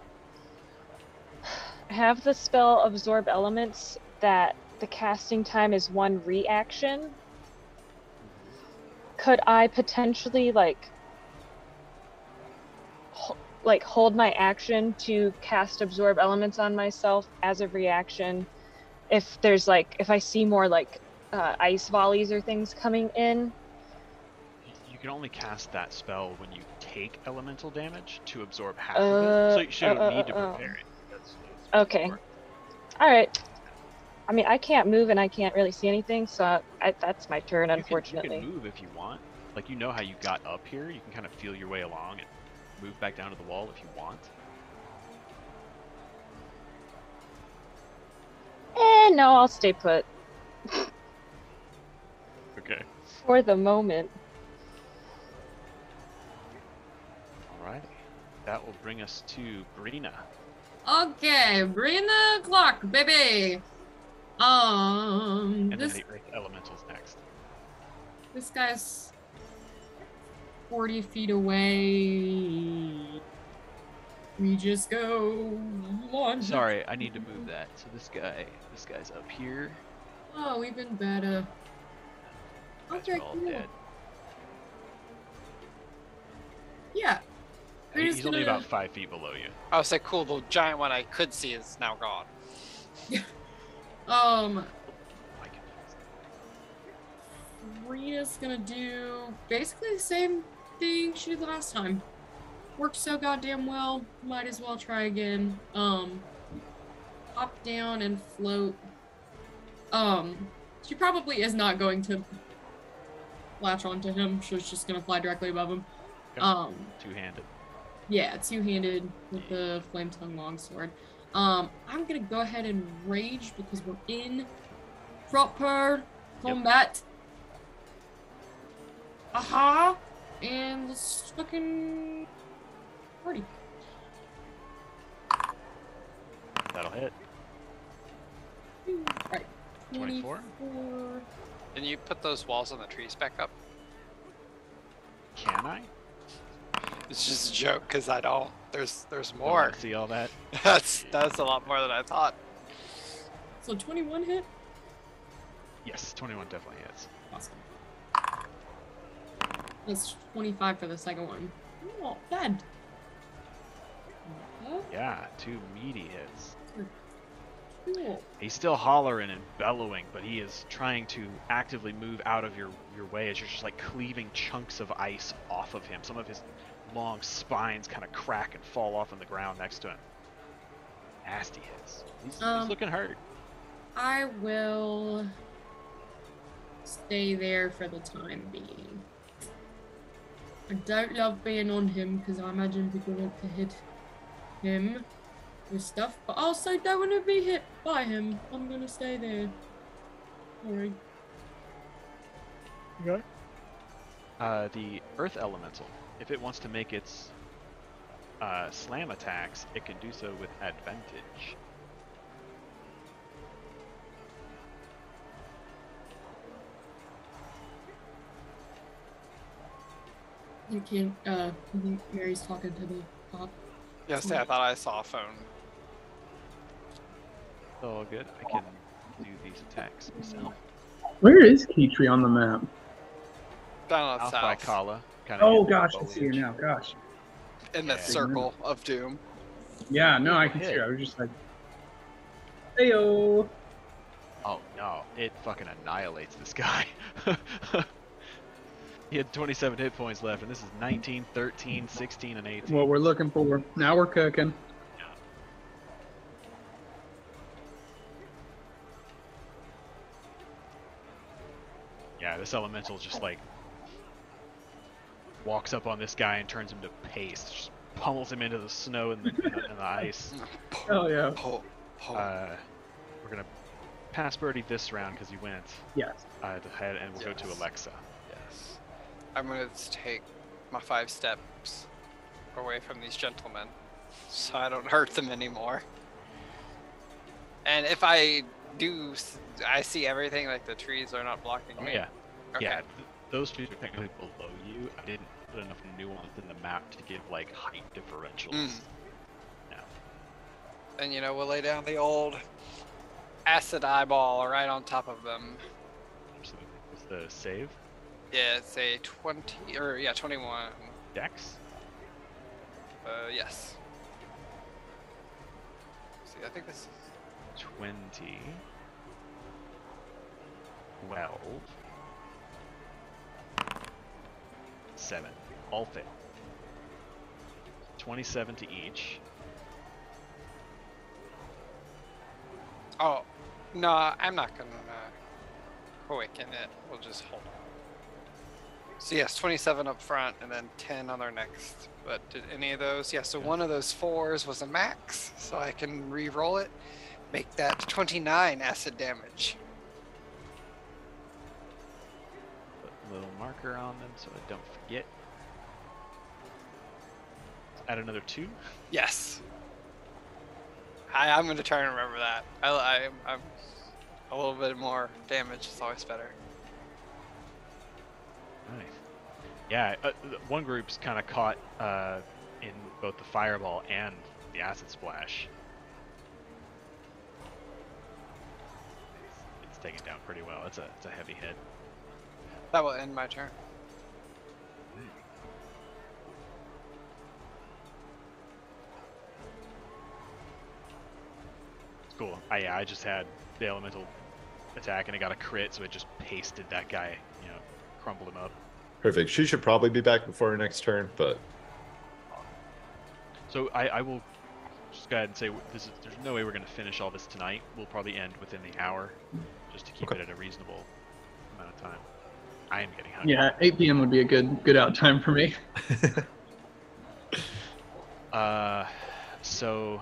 Speaker 3: I have the spell Absorb Elements that the casting time is 1 reaction. Could I potentially like hold my action to cast Absorb Elements on myself as a reaction if there's like if I see more like ice volleys or things coming in?
Speaker 1: You can only cast that spell when you take elemental damage to absorb half of it, so you don't need to prepare it. That's
Speaker 3: okay. All right. I mean, I can't move and I can't really see anything, so that's my turn, unfortunately.
Speaker 1: You can move if you want. Like, you know how you got up here. You can kind of feel your way along and move back down to the wall if you want.
Speaker 3: No, I'll stay put.
Speaker 1: Okay.
Speaker 3: For the moment.
Speaker 1: Alright. That will bring us to Brina.
Speaker 6: Okay, Brina clock, baby.
Speaker 1: And
Speaker 6: This
Speaker 1: then the Earth Elemental's next.
Speaker 6: This guy's 40 feet away. We just go launch.
Speaker 1: Sorry, I need to move that. So this guy's up here.
Speaker 6: Oh, even better.
Speaker 1: Guys
Speaker 6: Okay,
Speaker 1: are all
Speaker 6: cool.
Speaker 1: dead.
Speaker 6: Yeah.
Speaker 1: He's only about 5 feet below you.
Speaker 4: I would say, cool, the giant one I could see is now gone.
Speaker 6: Rita's gonna do basically the same thing she did last time. Worked so goddamn well, might as well try again. Hop down and float. She probably is not going to latch onto him. She's just gonna fly directly above him.
Speaker 1: Okay. Two-handed.
Speaker 6: Yeah, two-handed with the flame tongue longsword. I'm gonna go ahead and rage because we're in proper combat. Aha! And let's fucking party.
Speaker 1: That'll hit.
Speaker 6: Right.
Speaker 1: 24.
Speaker 4: Can you put those walls on the trees back up?
Speaker 1: Can I?
Speaker 4: It's just a joke, because I don't. There's
Speaker 1: Don't
Speaker 4: more.
Speaker 1: wanna see all that?
Speaker 4: That's a lot more than I thought.
Speaker 6: So 21 hit?
Speaker 1: Yes, 21 definitely hits.
Speaker 6: Awesome. That's 25 for the second one. Not bad.
Speaker 1: Yeah, 2 meaty hits.
Speaker 6: Cool.
Speaker 1: He's still hollering and bellowing, but he is trying to actively move out of your way as you're just like cleaving chunks of ice off of him. Some of his long spines kind of crack and fall off on the ground next to him. Nasty hits. He's looking hurt.
Speaker 6: I will stay there for the time being. I don't love being on him because I imagine people want to hit him with stuff, but I also don't want to be hit by him. I'm gonna stay there. Sorry.
Speaker 1: Okay. The Earth Elemental, if it wants to make its slam attacks, it can do so with advantage.
Speaker 6: You can't, Mary's talking to the cop.
Speaker 4: Yes, I thought I saw a phone.
Speaker 1: It's all good. I can do these attacks myself.
Speaker 2: Where is Keytree on the map?
Speaker 4: Down
Speaker 1: South
Speaker 4: south.
Speaker 1: by Kala.
Speaker 2: Oh gosh, I see her now. Gosh.
Speaker 4: In the
Speaker 1: Yeah.
Speaker 4: circle of doom.
Speaker 2: Yeah, no, I can see her. I was just like, heyo.
Speaker 1: Oh no, it fucking annihilates this guy. He had 27 hit points left, and this is 19, 13, 16, and 18.
Speaker 2: What we're looking for. Now we're cooking.
Speaker 1: Yeah, this elemental just like walks up on this guy and turns him to paste. Just pummels him into the snow and the ice.
Speaker 2: Hell yeah.
Speaker 1: We're gonna pass Birdie this round because he went
Speaker 2: Yes.
Speaker 1: ahead, and we'll go to
Speaker 4: Yes.
Speaker 1: Alexa.
Speaker 4: Yes. I'm gonna take my 5 steps away from these gentlemen so I don't hurt them anymore. And if I do, I see everything, like the trees are not blocking
Speaker 1: Oh
Speaker 4: me.
Speaker 1: yeah,
Speaker 4: Okay.
Speaker 1: yeah. Those trees are technically below you. I didn't put enough nuance in the map to give like height differentials.
Speaker 4: Mm.
Speaker 1: No.
Speaker 4: And you know, we'll lay down the old acid eyeball right on top of them.
Speaker 1: Absolutely. What's the save?
Speaker 4: Yeah, it's a 20, or yeah, 21.
Speaker 1: Dex?
Speaker 4: Yes. See, I think this is
Speaker 1: 20. 12. 7. All fail. 27 to each.
Speaker 4: Oh, no, I'm not gonna quicken it. We'll just hold on. So yes, 27 up front and then 10 on our next. But did any of those? Yeah, so one of those 4s was a max, so I can re-roll it. Make that 29 acid damage.
Speaker 1: Put a little marker on them so I don't forget. Add another 2.
Speaker 4: Yes. I'm gonna try and remember that. I'm a little bit more damage is always better.
Speaker 1: Nice. Yeah, one group's kind of caught in both the fireball and the acid splash. It's taken down pretty well. It's a heavy hit.
Speaker 4: That will end my turn.
Speaker 1: It's cool. I just had the elemental attack and it got a crit, so it just pasted that guy, crumbled him up.
Speaker 5: Perfect. She should probably be back before her next turn, but
Speaker 1: So I will just go ahead and say there's no way we're going to finish all this tonight. We'll probably end within the hour, just to keep it at a reasonable amount of time. I am getting hungry.
Speaker 2: Yeah, 8 p.m. would be a good out time for me.
Speaker 1: So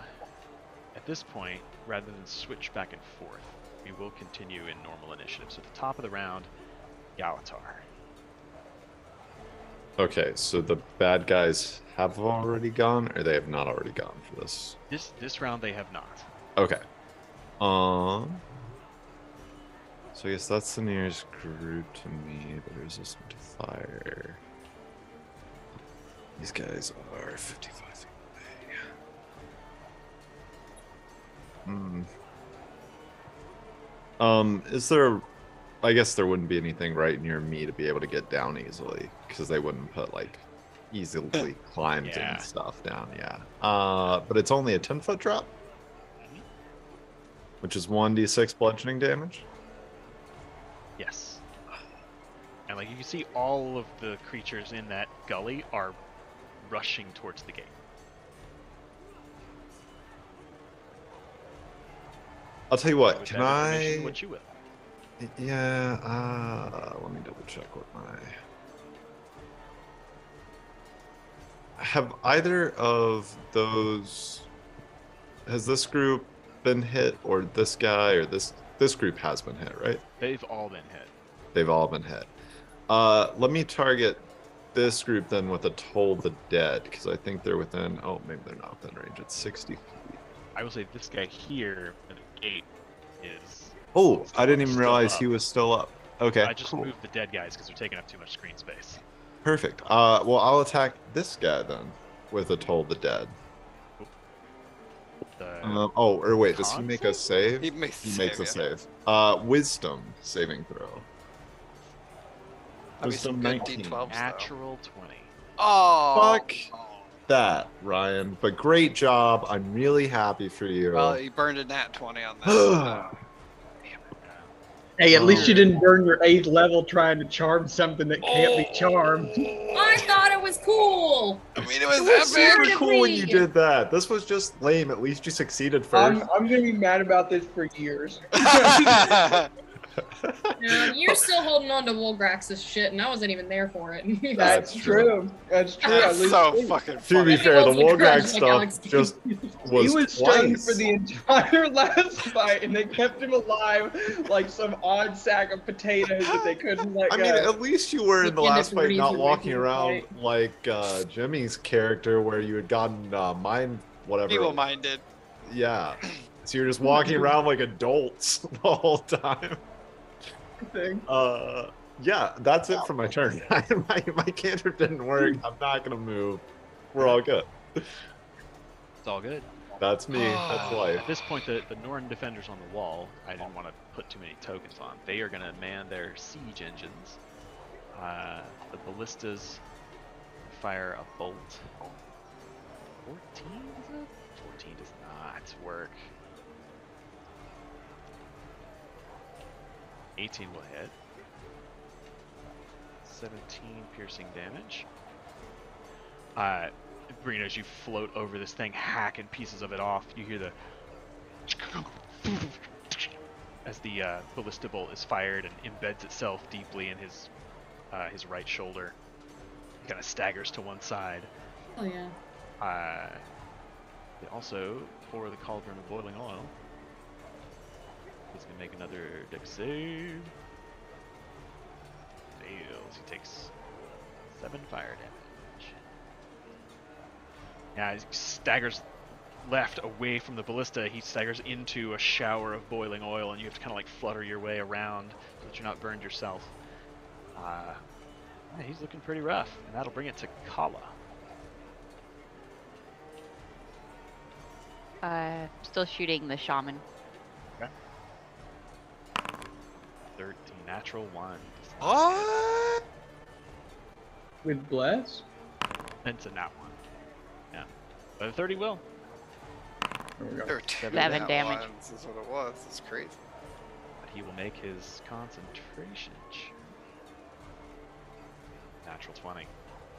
Speaker 1: at this point, rather than switch back and forth, we will continue in normal initiative. So at the top of the round, Yalatar.
Speaker 5: okay. So the bad guys have already gone, or they have not already gone for this.
Speaker 1: This round they have not.
Speaker 5: Okay. So I guess that's the nearest group to me, but resistant to fire. These guys are 55 feet away. Is there? I guess there wouldn't be anything right near me to be able to get down easily, because they wouldn't put like easily climbed
Speaker 1: Yeah.
Speaker 5: and stuff down. Yeah. But it's only a 10-foot drop, which is 1d6 bludgeoning damage.
Speaker 1: Yes. And like you can see, all of the creatures in that gully are rushing towards the gate.
Speaker 5: I'll tell you what.
Speaker 1: With
Speaker 5: Can
Speaker 1: that information,
Speaker 5: I?
Speaker 1: what you will.
Speaker 5: Yeah. Let me double check what my. have either of those, has this group been hit, or this guy, or this group has been hit, right?
Speaker 1: They've all been hit.
Speaker 5: They've all been hit. Let me target this group then with a Toll the Dead, because I think they're within, oh, maybe they're not within range. It's 60 feet.
Speaker 1: I will say this guy here at the gate is.
Speaker 5: Oh, I didn't even
Speaker 1: still
Speaker 5: realize
Speaker 1: up.
Speaker 5: he was still up. Okay,
Speaker 1: I just
Speaker 5: cool.
Speaker 1: moved the dead guys because they're taking up too much screen space.
Speaker 5: Perfect. Well, I'll attack this guy then with a Toll the Dead. Oh, or wait, does he make a save?
Speaker 4: He makes
Speaker 5: a
Speaker 4: yeah.
Speaker 5: save. Wisdom saving throw.
Speaker 4: That'd be some
Speaker 5: Wisdom
Speaker 4: good
Speaker 5: 19.
Speaker 4: D12s, though.
Speaker 1: Natural 20.
Speaker 4: Oh.
Speaker 5: Fuck that, Ryan. But great job. I'm really happy for you.
Speaker 4: Well, you burned a nat 20 on that.
Speaker 2: Hey, at least you didn't burn your 8th level trying to charm something that can't be charmed.
Speaker 6: I thought it was cool.
Speaker 4: I mean, it was
Speaker 5: It was super
Speaker 4: epic.
Speaker 5: cool when you did that. This was just lame. At least you succeeded first.
Speaker 2: I'm gonna be mad about this for years.
Speaker 6: Yeah, you're still holding on to Wolgrax's shit, and I wasn't even there for it.
Speaker 2: That's true. That's true.
Speaker 4: That's so fucking
Speaker 5: To
Speaker 4: funny.
Speaker 5: be fair, the
Speaker 6: Let me roll some
Speaker 5: Wolgrag
Speaker 6: grudge like Alex
Speaker 5: stuff
Speaker 6: did.
Speaker 5: just was
Speaker 2: He was stunned
Speaker 5: twice.
Speaker 2: for the entire last fight, and they kept him alive like some odd sack of potatoes that they couldn't let
Speaker 5: I
Speaker 2: go.
Speaker 5: mean, at least you were in the
Speaker 6: Look into
Speaker 5: last fight
Speaker 6: Birdie's
Speaker 5: not walking
Speaker 6: original
Speaker 5: around
Speaker 6: fight.
Speaker 5: like Jimmy's character where you had gotten mind whatever.
Speaker 4: Evil-minded.
Speaker 5: Yeah. So you're just walking around like adults the whole time.
Speaker 2: Thing.
Speaker 5: Yeah, that's it for my turn. my cantrip didn't work. I'm not gonna move. We're all good.
Speaker 1: It's all good.
Speaker 5: That's me. That's life.
Speaker 1: At this point, the Norn defenders on the wall, I didn't want to put too many tokens on. They are going to man their siege engines. The ballistas fire a bolt. 14 is it? 14 does not work. 18 will hit. 17 piercing damage. Brina, as you float over this thing, hacking pieces of it off, you hear the as the ballista bolt is fired and embeds itself deeply in his right shoulder. He kind of staggers to one side.
Speaker 6: Oh yeah.
Speaker 1: They also pour the cauldron of boiling oil. He's gonna make another dex save. Fails. He takes 7 fire damage. Yeah, he staggers left away from the ballista. He staggers into a shower of boiling oil, and you have to kind of like flutter your way around so that you're not burned yourself. Yeah, he's looking pretty rough, and that'll bring it to Kala.
Speaker 7: Still shooting the shaman.
Speaker 1: 13, natural 1.
Speaker 4: What?
Speaker 2: With bless?
Speaker 1: It's a nat 1. Yeah. But a 30 will.
Speaker 2: There we go.
Speaker 4: There were 2
Speaker 7: 7
Speaker 4: nat
Speaker 7: damage.
Speaker 4: ones, is what it was. It's crazy.
Speaker 1: But he will make his concentration check. Natural 20.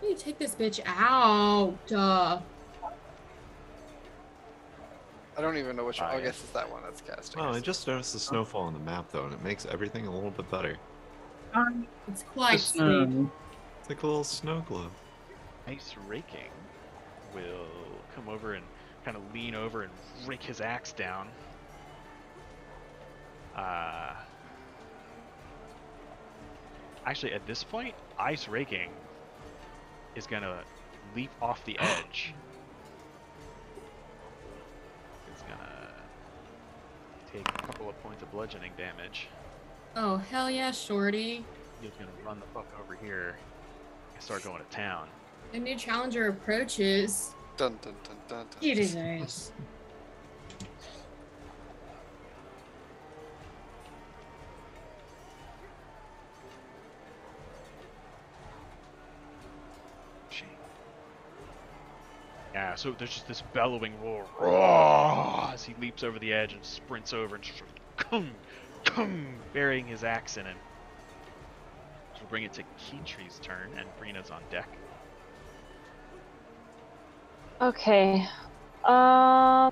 Speaker 6: You take this bitch out.
Speaker 4: I don't even know which one. I
Speaker 1: yeah.
Speaker 4: guess it's that one that's casting.
Speaker 5: Oh, I just noticed the snowfall on the map though, and it makes everything a little bit better.
Speaker 6: It's quite sweet.
Speaker 5: It's like a little snow globe.
Speaker 1: Ice Raking will come over and kind of lean over and rake his axe down. Actually, at this point, Ice Raking is gonna leap off the edge. It's gonna take a couple of points of bludgeoning damage.
Speaker 6: Oh, hell yeah, shorty.
Speaker 1: He's gonna run the fuck over here and start going to town.
Speaker 6: A new challenger approaches.
Speaker 4: Dun dun dun dun dun.
Speaker 6: It is nice.
Speaker 1: Yeah, so there's just this bellowing roar as he leaps over the edge and sprints over and just sort of burying his axe in him. So we'll bring it to Keetree's turn, and Brina's on deck.
Speaker 3: Okay.
Speaker 1: Oh.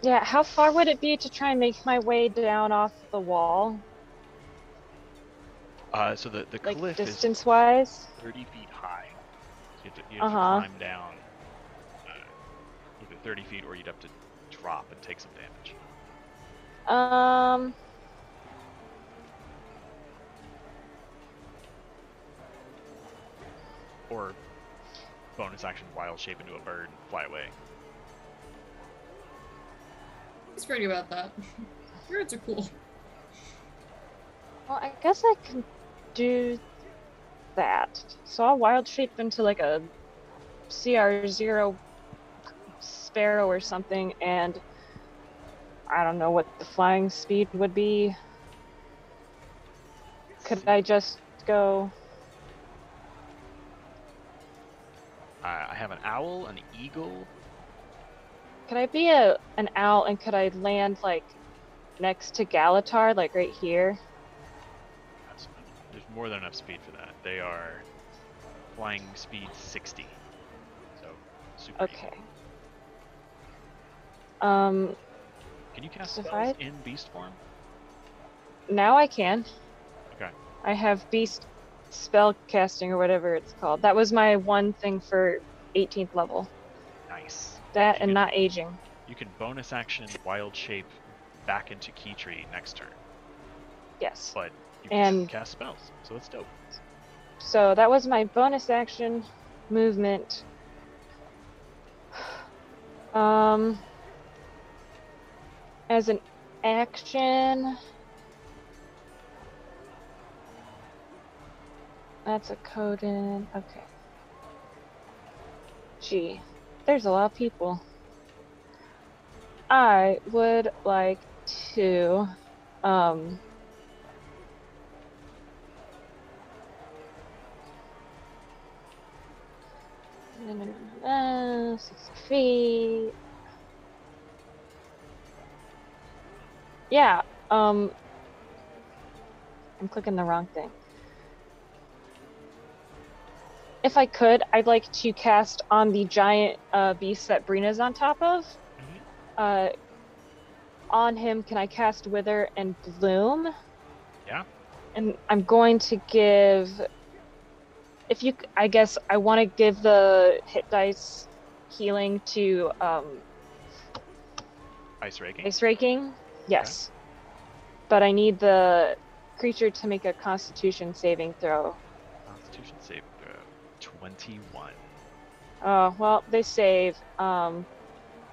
Speaker 3: Yeah, how far would it be to try and make my way down off the wall?
Speaker 1: So the
Speaker 3: Like
Speaker 1: cliff
Speaker 3: distance wise?
Speaker 1: is 30 feet high. So you have to
Speaker 3: Uh-huh.
Speaker 1: climb down either 30 feet or you'd have to drop and take some damage. Or bonus action wild shape into a bird and fly away.
Speaker 6: He's great about that. Birds are cool.
Speaker 3: Well, I guess I can do that. So I'll wild shape into like a CR0 sparrow or something, and I don't know what the flying speed would be. Could I just go?
Speaker 1: I have an owl, an eagle.
Speaker 3: Could I be an owl, and could I land like next to Galatar, like right here?
Speaker 1: There's more than enough speed for that. They are flying speed 60. So super
Speaker 3: Okay.
Speaker 1: eagle. Can you cast
Speaker 3: so if
Speaker 1: spells
Speaker 3: I-
Speaker 1: in beast form?
Speaker 3: Now I can.
Speaker 1: Okay.
Speaker 3: I have beast spell casting or whatever it's called. That was my one thing for 18th level.
Speaker 1: Nice.
Speaker 3: That
Speaker 1: You
Speaker 3: and
Speaker 1: can-
Speaker 3: not aging.
Speaker 1: You can bonus action wild shape back into Key Tree next turn,
Speaker 3: Yes.
Speaker 1: but you can
Speaker 3: And-
Speaker 1: cast spells, so it's dope.
Speaker 3: So that was my bonus action movement. As an action, that's a code in. Okay. Gee, there's a lot of people. I would like to, 6 feet. Yeah, I'm clicking the wrong thing. If I could, I'd like to cast on the giant beast that Brina's on top of. On him, can I cast Wither and Bloom?
Speaker 1: Yeah.
Speaker 3: And I'm going to give, I guess I want to give the hit dice healing to
Speaker 1: Ice raking.
Speaker 3: Ice Raking. Yes. But I need the creature to make a Constitution saving throw.
Speaker 1: Constitution save throw 21.
Speaker 3: Oh, well, they save.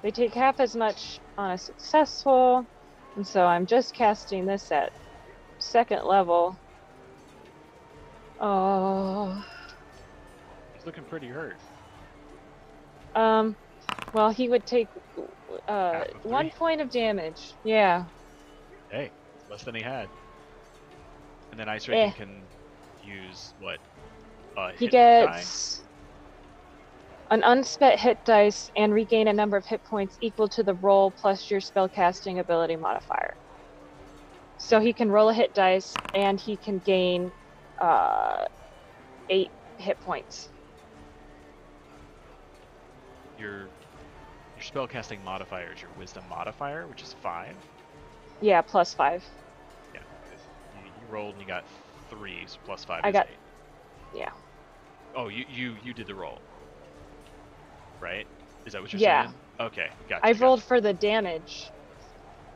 Speaker 3: They take half as much on a successful, and so I'm just casting this at 2nd level. Oh.
Speaker 1: He's looking pretty hurt.
Speaker 3: Well, he would take
Speaker 1: Half of
Speaker 3: 1
Speaker 1: 3.
Speaker 3: point of damage. Yeah.
Speaker 1: Hey, it's less than he had. And then Ice Raking can use what?
Speaker 3: He
Speaker 1: Hit die?
Speaker 3: gets an unspent hit dice and regain a number of hit points equal to the roll plus your spellcasting ability modifier. So he can roll a hit dice and he can gain 8 hit points.
Speaker 1: Your spellcasting modifier is your wisdom modifier, which is 5.
Speaker 3: Yeah, plus 5.
Speaker 1: Yeah. You rolled and you got 3, so plus 5
Speaker 3: I
Speaker 1: is
Speaker 3: got-
Speaker 1: 8.
Speaker 3: Yeah.
Speaker 1: Oh, you did the roll. Right? Is that what you're
Speaker 3: Yeah.
Speaker 1: saying? Okay, gotcha.
Speaker 3: I
Speaker 1: gotcha.
Speaker 3: rolled for the damage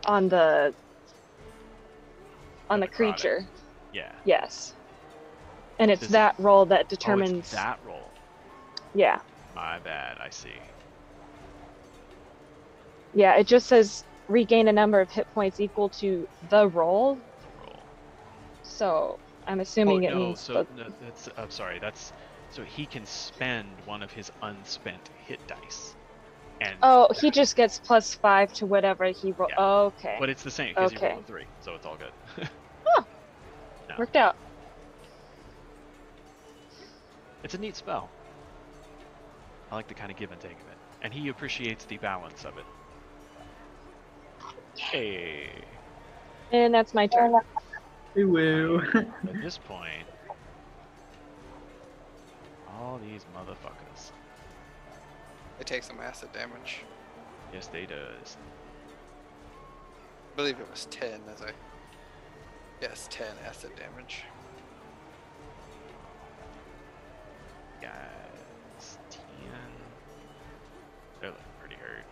Speaker 3: on the
Speaker 1: necrotic.
Speaker 3: creature.
Speaker 1: Yeah.
Speaker 3: Yes. And it's
Speaker 1: Does-
Speaker 3: that roll that
Speaker 1: Oh, it's
Speaker 3: determines.
Speaker 1: that roll.
Speaker 3: Yeah.
Speaker 1: My bad. I see.
Speaker 3: Yeah, it just says regain a number of hit points equal to the roll.
Speaker 1: Roll.
Speaker 3: So I'm assuming it
Speaker 1: no,
Speaker 3: means
Speaker 1: so
Speaker 3: the-
Speaker 1: no, that's. I'm sorry. That's so he can spend one of his unspent hit dice. And
Speaker 3: Oh, he just gets plus 5 to whatever he roll.
Speaker 1: Yeah.
Speaker 3: Okay.
Speaker 1: But it's the same because he
Speaker 3: Okay.
Speaker 1: rolled a 3, so it's all good. No.
Speaker 3: Worked out.
Speaker 1: It's a neat spell. I like the kind of give and take of it, and he appreciates the balance of it. Hey.
Speaker 3: And that's my turn.
Speaker 2: Woo.
Speaker 1: At this point, all these motherfuckers.
Speaker 4: They take some acid damage.
Speaker 1: Yes, they does.
Speaker 4: I believe it was 10 as I. Yes, 10 acid damage.
Speaker 1: Guys, 10. They're looking pretty hurt.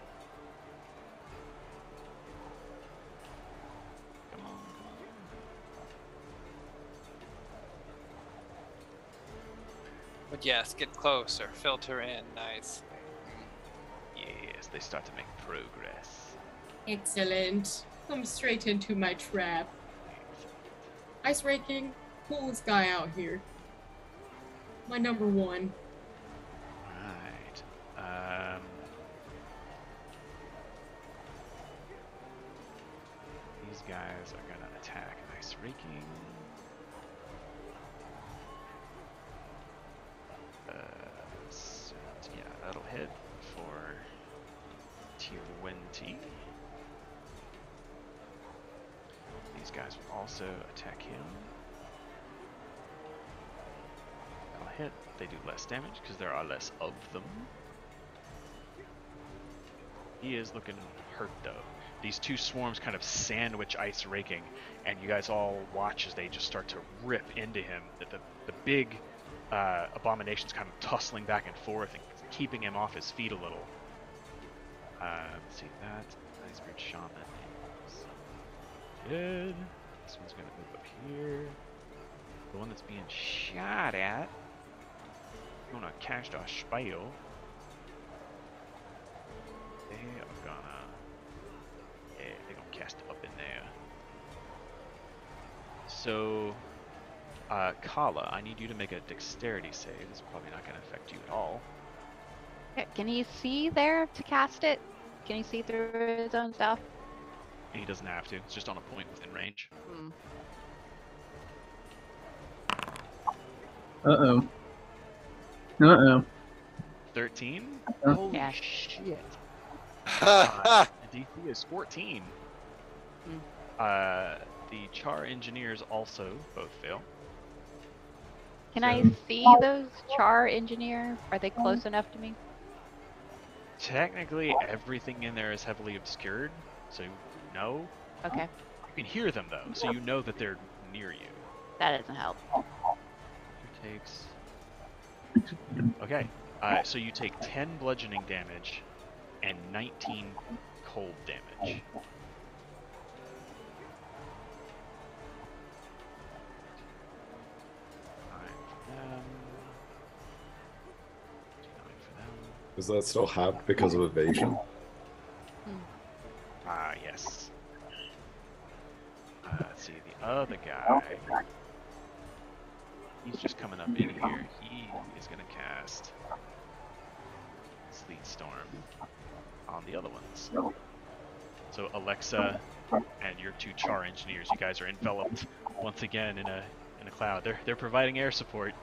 Speaker 1: Come on, come on.
Speaker 4: But yes, get closer, filter in, nice.
Speaker 1: Yes, they start to make progress.
Speaker 6: Excellent. Come straight into my trap. Ice raking, coolest guy out here. My number one.
Speaker 1: Right. These guys are gonna attack ice raking. So, yeah, that'll hit for 20. These guys will also attack him. That'll hit. They do less damage because there are less of them. He is looking hurt though. These two swarms kind of sandwich ice raking, and you guys all watch as they just start to rip into him. The big abomination's kind of tussling back and forth and keeping him off his feet a little. Let's see, that Icebeard Shaman is good. This one's gonna move up here. The one that's being shot at, gonna cast a spell. They are gonna, yeah, they're gonna cast up in there. So, Kala, I need you to make a dexterity save. It's probably not gonna affect you at all.
Speaker 7: Can he see there to cast it? Can he see through his own stuff?
Speaker 1: He doesn't have to. It's just on a point within range.
Speaker 7: Hmm.
Speaker 2: Uh-oh. Uh-oh.
Speaker 1: 13?
Speaker 2: Uh.
Speaker 1: Holy
Speaker 7: Yeah.
Speaker 1: shit.
Speaker 4: Ha
Speaker 1: The DC is 14.
Speaker 7: Hmm.
Speaker 1: The Char Engineers also both fail.
Speaker 7: Can I see those char engineer? Are they close enough to me?
Speaker 1: Technically, everything in there is heavily obscured, so no.
Speaker 7: Okay,
Speaker 1: You can hear them though, so you know that they're near you.
Speaker 7: that doesn't help.
Speaker 1: Who takes? Okay, so you take 10 bludgeoning damage and 19 cold damage.
Speaker 5: Is that still halved because of evasion?
Speaker 1: Ah, yes. Let's see, the other guy. He's just coming up in here. He is going to cast Sleet Storm on the other ones. So Alexa and your two Char Engineers, you guys are enveloped once again in a cloud. They're providing air support.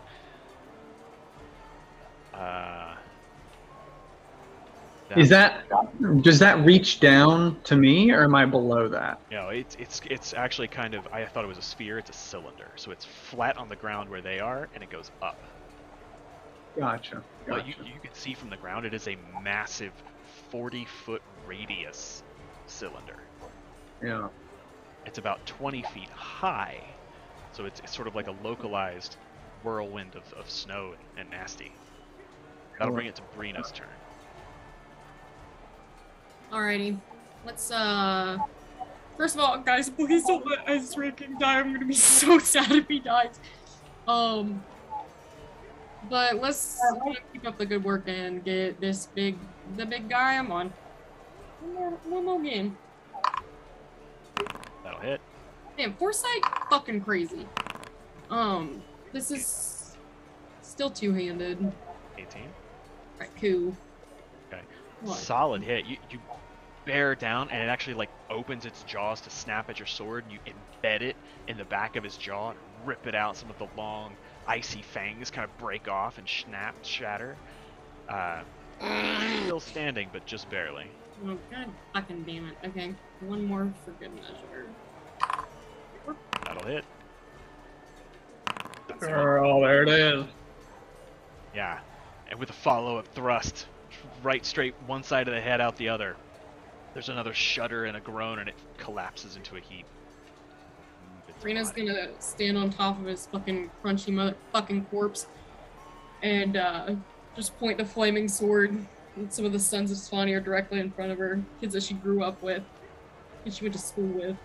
Speaker 2: Does that reach down to me, or am I below that?
Speaker 1: No, it's actually kind of, I thought it was a sphere. It's a cylinder, so it's flat on the ground where they are, and it goes up.
Speaker 2: Gotcha.
Speaker 1: But you can see from the ground, it is a massive 40-foot radius cylinder.
Speaker 2: Yeah.
Speaker 1: It's about 20 feet high, so it's sort of like a localized whirlwind of snow and nasty. That'll bring it to Brina's turn.
Speaker 6: Alrighty. Let's first of all, guys, please don't let Ice Raking die. I'm gonna be so sad if he dies. But let's keep up the good work and get the big guy I'm on. One more game.
Speaker 1: That'll hit.
Speaker 6: Man, foresight fucking crazy. This is still two-handed.
Speaker 1: 18.
Speaker 6: Alright, cool.
Speaker 1: Okay.
Speaker 6: What?
Speaker 1: Solid hit. You bear down, and it actually like opens its jaws to snap at your sword, and you embed it in the back of his jaw and rip it out. Some of the long, icy fangs kind of break off and shatter. Still standing, but just barely.
Speaker 6: Oh, god fucking damn it. Okay, one more for good measure.
Speaker 1: That'll hit.
Speaker 2: Oh, there it is.
Speaker 1: Yeah, and with a follow-up thrust, right straight one side of the head, out the other. There's another shudder and a groan, and it collapses into a heap.
Speaker 6: Rena's gonna stand on top of his fucking crunchy motherfucking corpse and just point the flaming sword at some of the sons of Svanir directly in front of her, kids that she grew up with, kids she went to school with,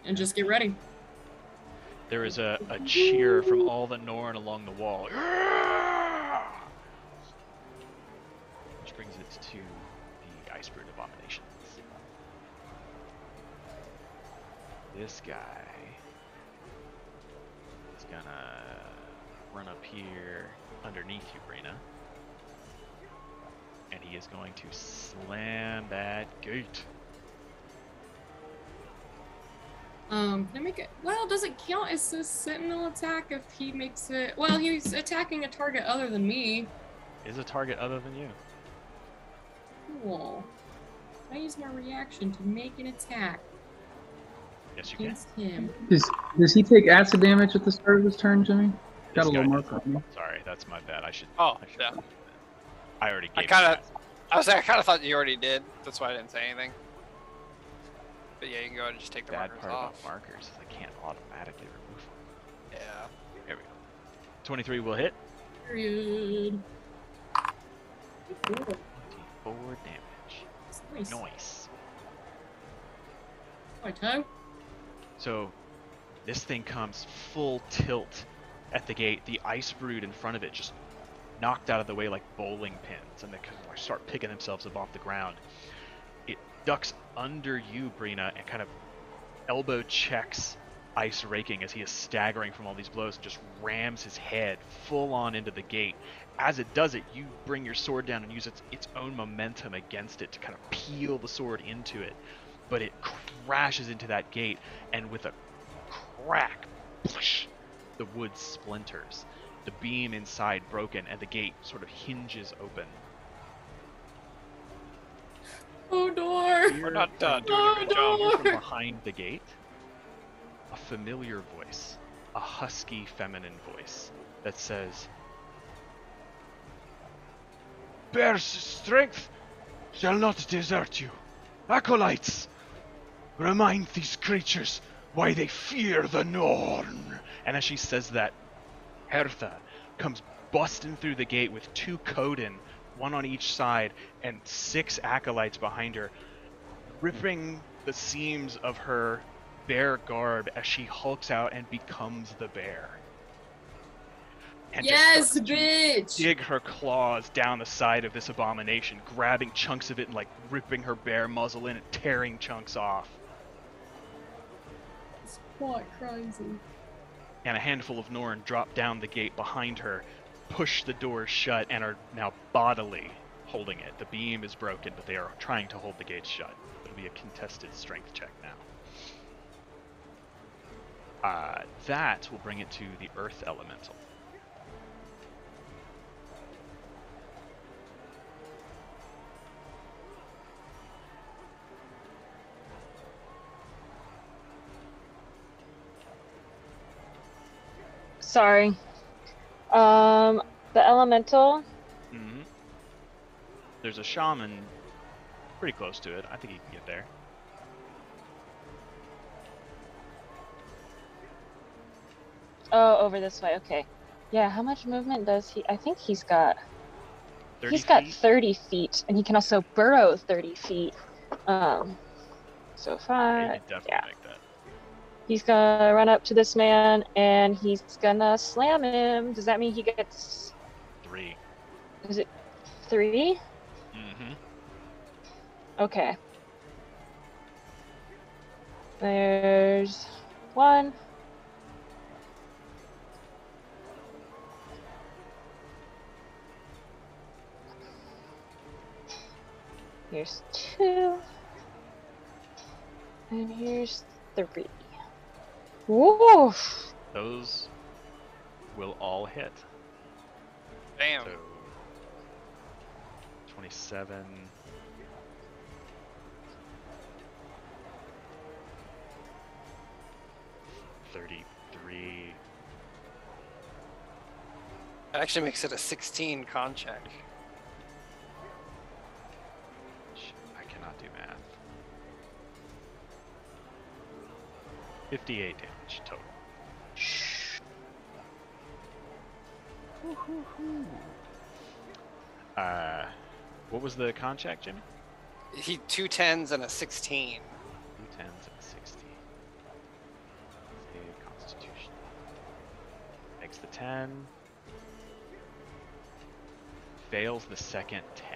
Speaker 6: and just get ready.
Speaker 1: There is a cheer from all the Norn along the wall. Which brings it to the Iceberg Abominations. This guy is gonna run up here underneath you, Brina. And he is going to slam that gate.
Speaker 6: Can I make it? Well, does it count as a sentinel attack if he makes it? Well, he's attacking a target other than me.
Speaker 1: Is a target other than you?
Speaker 6: Cool. I use my reaction to make an attack
Speaker 1: Yes, you can.
Speaker 6: against him.
Speaker 2: Does he take acid damage at the start of his turn, Jimmy? Got
Speaker 1: This
Speaker 2: a little
Speaker 1: guy
Speaker 2: marker
Speaker 1: does.
Speaker 2: on me.
Speaker 1: Sorry, that's my bad. I should.
Speaker 4: Oh,
Speaker 1: I should
Speaker 4: yeah.
Speaker 1: I already gave.
Speaker 4: I kind of thought you already did. That's why I didn't say anything. But yeah, you can go ahead and just take the
Speaker 1: Bad
Speaker 4: markers
Speaker 1: part
Speaker 4: off.
Speaker 1: about markers is I can't automatically remove them.
Speaker 4: Yeah.
Speaker 1: There we go. 23 will hit.
Speaker 6: Period.
Speaker 1: 24 damage.
Speaker 6: Nice.
Speaker 1: Nice.
Speaker 6: Righto.
Speaker 1: So this thing comes full tilt at the gate. The ice brood in front of it just knocked out of the way like bowling pins, and they kind of start picking themselves up off the ground. It ducks under you, Brina, and kind of elbow checks Ice Raking as he is staggering from all these blows and just rams his head full on into the gate. As it does it, you bring your sword down and use its own momentum against it to kind of peel the sword into it. But it crashes into that gate, and with a crack, the wood splinters. The beam inside broken, and the gate sort of hinges open.
Speaker 6: Oh, door.
Speaker 4: We're not done. Doing
Speaker 6: Oh,
Speaker 4: a good job.
Speaker 6: no.
Speaker 1: From behind the gate, a familiar voice, a husky feminine voice that says,
Speaker 8: Bear's strength shall not desert you. Acolytes, remind these creatures why they fear the Norn.
Speaker 1: and as she says that, Hertha comes busting through the gate with 2 Coden, 1 on each side, and 6 acolytes behind her, ripping the seams of her bear garb as she hulks out and becomes the bear. And just
Speaker 6: Yes,
Speaker 1: starts to
Speaker 6: bitch.
Speaker 1: dig her claws down the side of this abomination, grabbing chunks of it and like ripping her bare muzzle in and tearing chunks off.
Speaker 6: It's quite crazy.
Speaker 1: And a handful of Norn drop down the gate behind her, push the door shut, and are now bodily holding it. The beam is broken, but they are trying to hold the gate shut. It'll be a contested strength check now. That will bring it to the Earth Elemental.
Speaker 3: Sorry. The elemental.
Speaker 1: Mm-hmm. There's a shaman pretty close to it. I think he can get there.
Speaker 3: Oh, over this way. Okay. Yeah. How much movement does he? I think he's got.
Speaker 1: 30
Speaker 3: He's got
Speaker 1: feet?
Speaker 3: 30 feet, and he can also burrow 30 feet. So
Speaker 1: Yeah,
Speaker 3: far,
Speaker 1: he can definitely
Speaker 3: yeah.
Speaker 1: make that.
Speaker 3: He's gonna run up to this man, and he's gonna slam him. Does that mean he gets?
Speaker 1: 3.
Speaker 3: Is it 3?
Speaker 1: Mm-hmm.
Speaker 3: Okay. There's 1. Here's 2. And here's 3. Woof!
Speaker 1: Those will all hit.
Speaker 4: Damn.
Speaker 1: So 27. 33.
Speaker 4: That actually makes it a 16 con check.
Speaker 1: I cannot do math. 58 damage total. What was the con check, Jimmy?
Speaker 4: He 2 10s and a 16.
Speaker 1: 2 10s and a 16. Save Constitution. Makes the 10. Fails the second 10.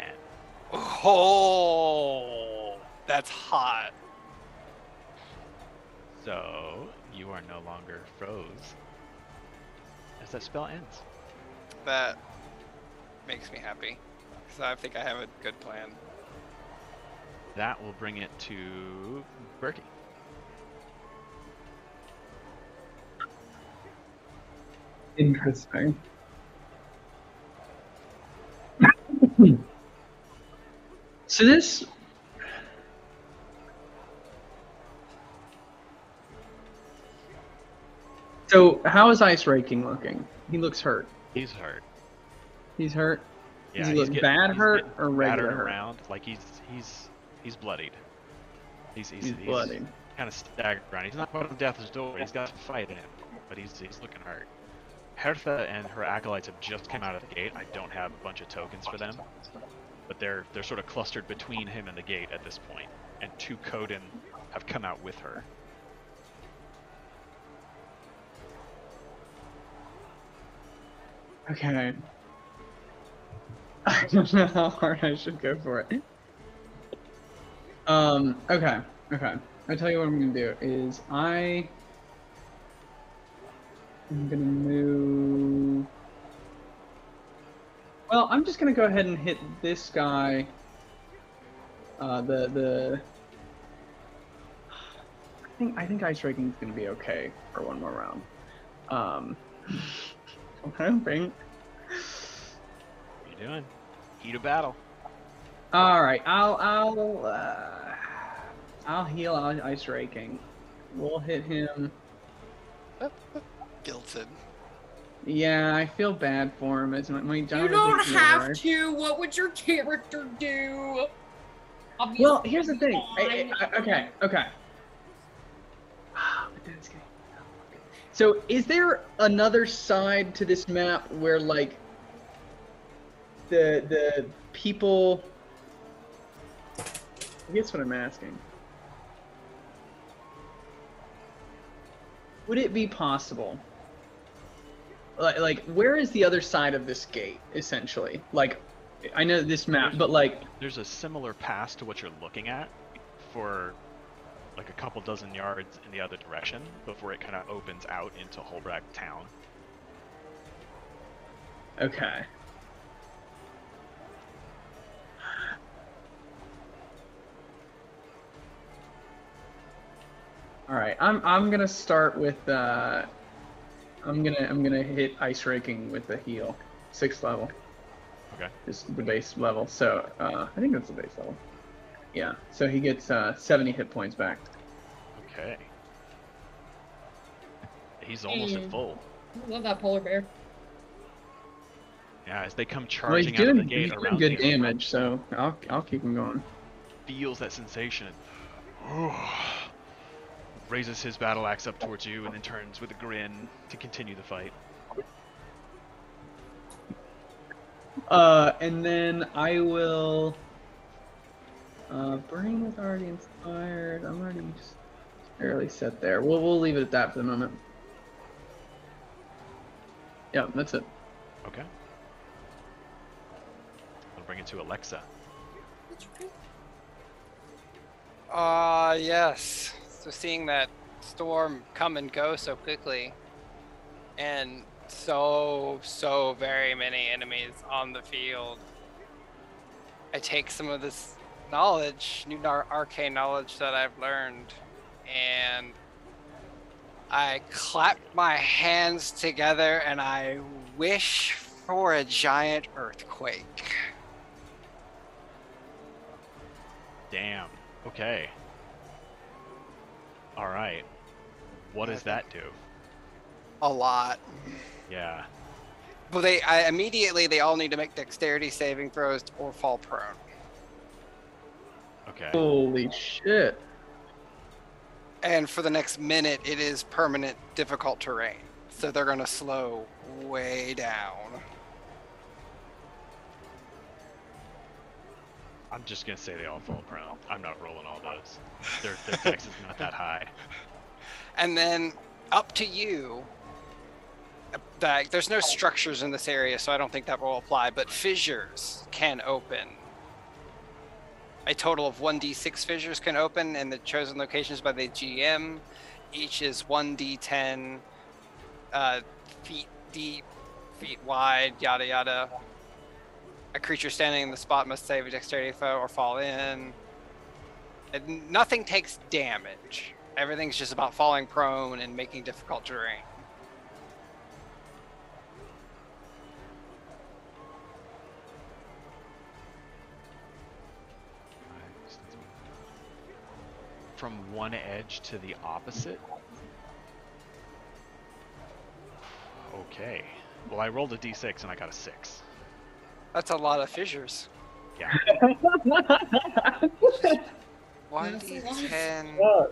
Speaker 4: Oh, that's hot.
Speaker 1: So you are no longer froze as that spell ends.
Speaker 4: That makes me happy. So I think I have a good plan.
Speaker 1: That will bring it to Bertie.
Speaker 2: Interesting. So this. So how is Ice Raking looking? He looks hurt.
Speaker 1: He's hurt.
Speaker 2: He's hurt.
Speaker 1: Yeah,
Speaker 2: Does he
Speaker 1: he's
Speaker 2: look
Speaker 1: getting-
Speaker 2: bad
Speaker 1: he's
Speaker 2: hurt
Speaker 1: getting
Speaker 2: or regular
Speaker 1: battered
Speaker 2: hurt?
Speaker 1: around. Like he's bloodied. He's
Speaker 2: bloodied.
Speaker 1: kind of staggered around. He's not on death's door. He's got some fight in him, but he's looking hurt. Hertha and her acolytes have just come out of the gate. I don't have a bunch of tokens for them, but they're sort of clustered between him and the gate at this point. And 2 Coden have come out with her.
Speaker 2: Okay. I don't know how hard I should go for it. Okay. I tell you what I'm gonna do is I'm gonna move. Well, I'm just gonna go ahead and hit this guy. I think Ice Raking is gonna be okay for one more round. I'm hoping.
Speaker 1: What are you doing? Heat of battle.
Speaker 2: All right, I'll heal Ice Raking. We'll hit him.
Speaker 4: Guilted.
Speaker 2: Yeah, I feel bad for him. It's my job.
Speaker 6: You don't
Speaker 2: is
Speaker 6: have
Speaker 2: healer.
Speaker 6: to. What would your character do? Obviously,
Speaker 2: Well, here's the thing.
Speaker 6: fine.
Speaker 2: Okay. So, is there another side to this map where, like, the people? I guess what I'm asking. Would it be possible? Like, where is the other side of this gate? Essentially, like, I know this map, but like,
Speaker 1: There's a similar pass to what you're looking at for like a couple dozen yards in the other direction before it kind of opens out into Holbrack town.
Speaker 2: okay. All right, I'm gonna start with I'm gonna hit Ice Raking with the heal, 6th level.
Speaker 1: Okay.
Speaker 2: Just the base level. So I think that's the base level. Yeah. So he gets 70 hit points back.
Speaker 1: Okay. He's almost at full.
Speaker 6: I love that polar bear.
Speaker 1: Yeah, as they come
Speaker 2: Well,
Speaker 1: charging out of the gate
Speaker 2: he's doing
Speaker 1: around
Speaker 2: good
Speaker 1: you,
Speaker 2: damage, so I'll keep him going.
Speaker 1: feels that sensation. Raises his battle axe up towards you and then turns with a grin to continue the fight.
Speaker 2: And then I will. Burning was already inspired. I'm already just barely set there. We'll leave it at that for the moment. Yeah, that's it.
Speaker 1: Okay. I'll bring it to Alexa.
Speaker 4: Yes. So seeing that storm come and go so quickly, and so very many enemies on the field, I take some of this knowledge, new arcane knowledge that I've learned, and I clap my hands together and I wish for a giant earthquake.
Speaker 1: Damn. Okay. All right. What does that do?
Speaker 4: A lot.
Speaker 1: Yeah.
Speaker 4: But they all need to make dexterity saving throws or fall prone.
Speaker 1: Okay.
Speaker 2: Holy shit.
Speaker 4: And for the next minute, it is permanent difficult terrain. So they're going to slow way down.
Speaker 1: I'm just gonna say they all fall prone. I'm not rolling all those. Their dex is not that high.
Speaker 4: And then up to you. There's no structures in this area, so I don't think that will apply, but fissures can open. A total of 1d6 fissures can open in the chosen locations by the GM. Each is 1d10 feet deep, feet wide, yada yada. A creature standing in the spot must save a dexterity throw or fall in. And nothing takes damage. Everything's just about falling prone and making difficult terrain.
Speaker 1: From one edge to the opposite? Okay. Well, I rolled a d6 and I got a 6.
Speaker 4: That's a lot of fissures.
Speaker 1: Yeah.
Speaker 4: 1d10.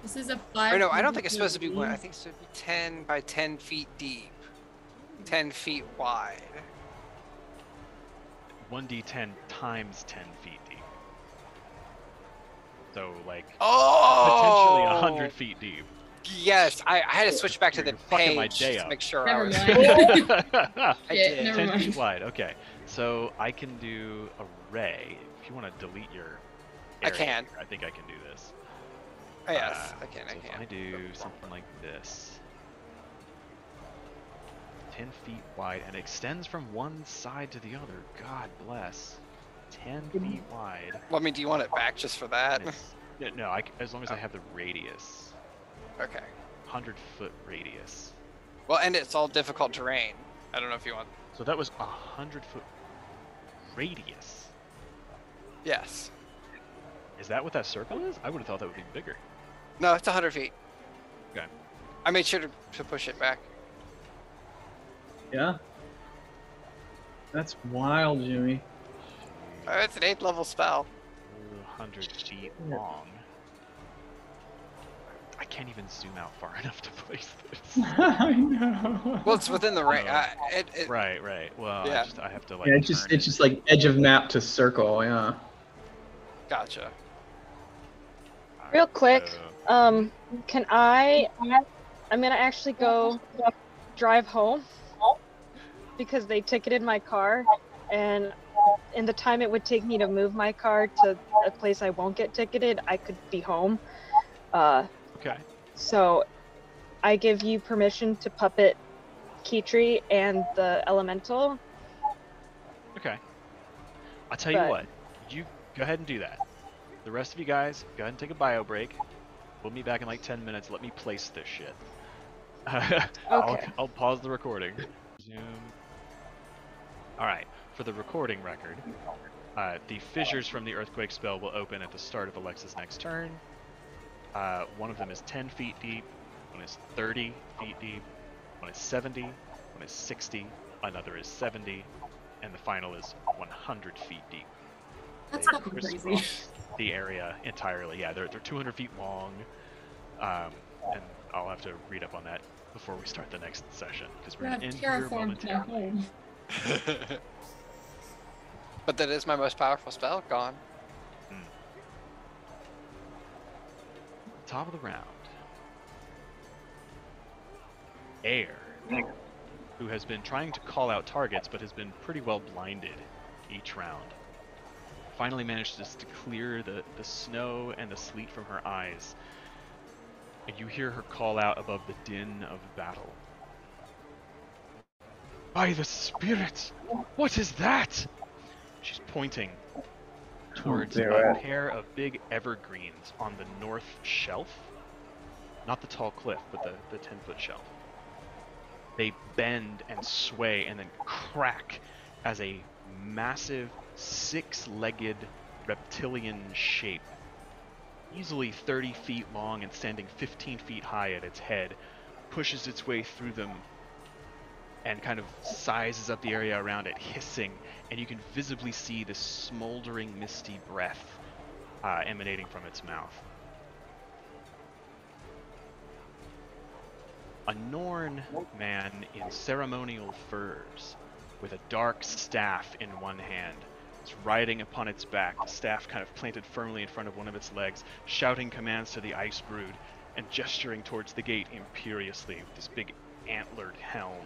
Speaker 6: This is a 5.
Speaker 4: Oh no, I don't think it's supposed to be 1. I think it's supposed to be 10 by 10 feet deep, 10 feet wide.
Speaker 1: 1d10 times 10 feet deep. So, like,
Speaker 4: Oh!
Speaker 1: potentially 100 feet deep.
Speaker 4: Yes, I had to switch back to the
Speaker 1: You're fucking my
Speaker 4: page
Speaker 1: day
Speaker 4: just to
Speaker 1: up.
Speaker 4: make sure
Speaker 6: Never
Speaker 4: I was.
Speaker 6: mind.
Speaker 4: I
Speaker 6: Shit,
Speaker 4: did.
Speaker 6: never
Speaker 1: 10
Speaker 6: mind.
Speaker 1: feet wide, okay. So I can do a ray. If you want to delete your
Speaker 4: I
Speaker 1: area
Speaker 4: can.
Speaker 1: here, I think I can do this.
Speaker 4: Oh, yes, I can.
Speaker 1: So if I do something like this. 10 feet wide and extends from one side to the other. God bless. 10 feet wide.
Speaker 4: Well, I mean, do you want it back just for that?
Speaker 1: and no, as long as I have the radius.
Speaker 4: Okay.
Speaker 1: 100-foot radius.
Speaker 4: Well, and it's all difficult terrain. I don't know if you want.
Speaker 1: So that was 100-foot radius.
Speaker 4: Yes.
Speaker 1: Is that what that circle is? I would have thought that would be bigger.
Speaker 4: No, it's 100 feet.
Speaker 1: Okay.
Speaker 4: I made sure to push it back.
Speaker 2: Yeah. That's wild, Jimmy.
Speaker 4: Oh, it's an 8th level spell.
Speaker 1: 100 feet long. I can't even zoom out far enough to place this.
Speaker 2: I know.
Speaker 4: Well, it's within the range.
Speaker 1: Right. Well,
Speaker 4: Yeah.
Speaker 1: I have to like.
Speaker 2: Yeah, it's
Speaker 1: turn
Speaker 2: just like edge of map to circle. Yeah.
Speaker 4: Gotcha.
Speaker 3: Real quick,
Speaker 1: so-
Speaker 3: can I'm gonna actually go drive home because they ticketed my car, and in the time it would take me to move my car to a place I won't get ticketed, I could be home.
Speaker 1: Okay.
Speaker 3: So I give you permission to puppet Kitri and the elemental.
Speaker 1: Okay. I'll tell you
Speaker 3: But-
Speaker 1: what. You go ahead and do that. The rest of you guys, go ahead and take a bio break. We'll meet back in like 10 minutes. Let me place this shit.
Speaker 3: Okay.
Speaker 1: I'll pause the recording. Zoom. All right. For the recording record, the fissures from the earthquake spell will open at the start of Alexa's next turn. One of them is 10 feet deep, one is 30 feet deep, one is 70, one is 60, another is 70, and the final is 100 feet deep.
Speaker 6: That's
Speaker 1: They
Speaker 6: fucking crazy.
Speaker 1: crisscross the area entirely. Yeah, they're 200 feet long, and I'll have to read up on that before we start the next session because we're
Speaker 6: I have
Speaker 1: going to end here
Speaker 6: terraformed my
Speaker 1: momentarily.
Speaker 6: home.
Speaker 4: But that is my most powerful spell. Gone.
Speaker 1: Top of the round. Air, who has been trying to call out targets but has been pretty well blinded each round, finally manages to clear the snow and the sleet from her eyes. And you hear her call out above the din of battle. By the spirits! What is that? She's pointing towards a pair of big evergreens on the north shelf. Not the tall cliff, but the 10-foot shelf. They bend and sway and then crack as a massive 6-legged reptilian shape, easily 30 feet long and standing 15 feet high at its head, pushes its way through them and kind of sizes up the area around it, hissing, and you can visibly see this smoldering, misty breath emanating from its mouth. A Norn man in ceremonial furs, with a dark staff in one hand, It's riding upon its back, the staff kind of planted firmly in front of one of its legs, shouting commands to the ice brood and gesturing towards the gate imperiously with this big antlered helm.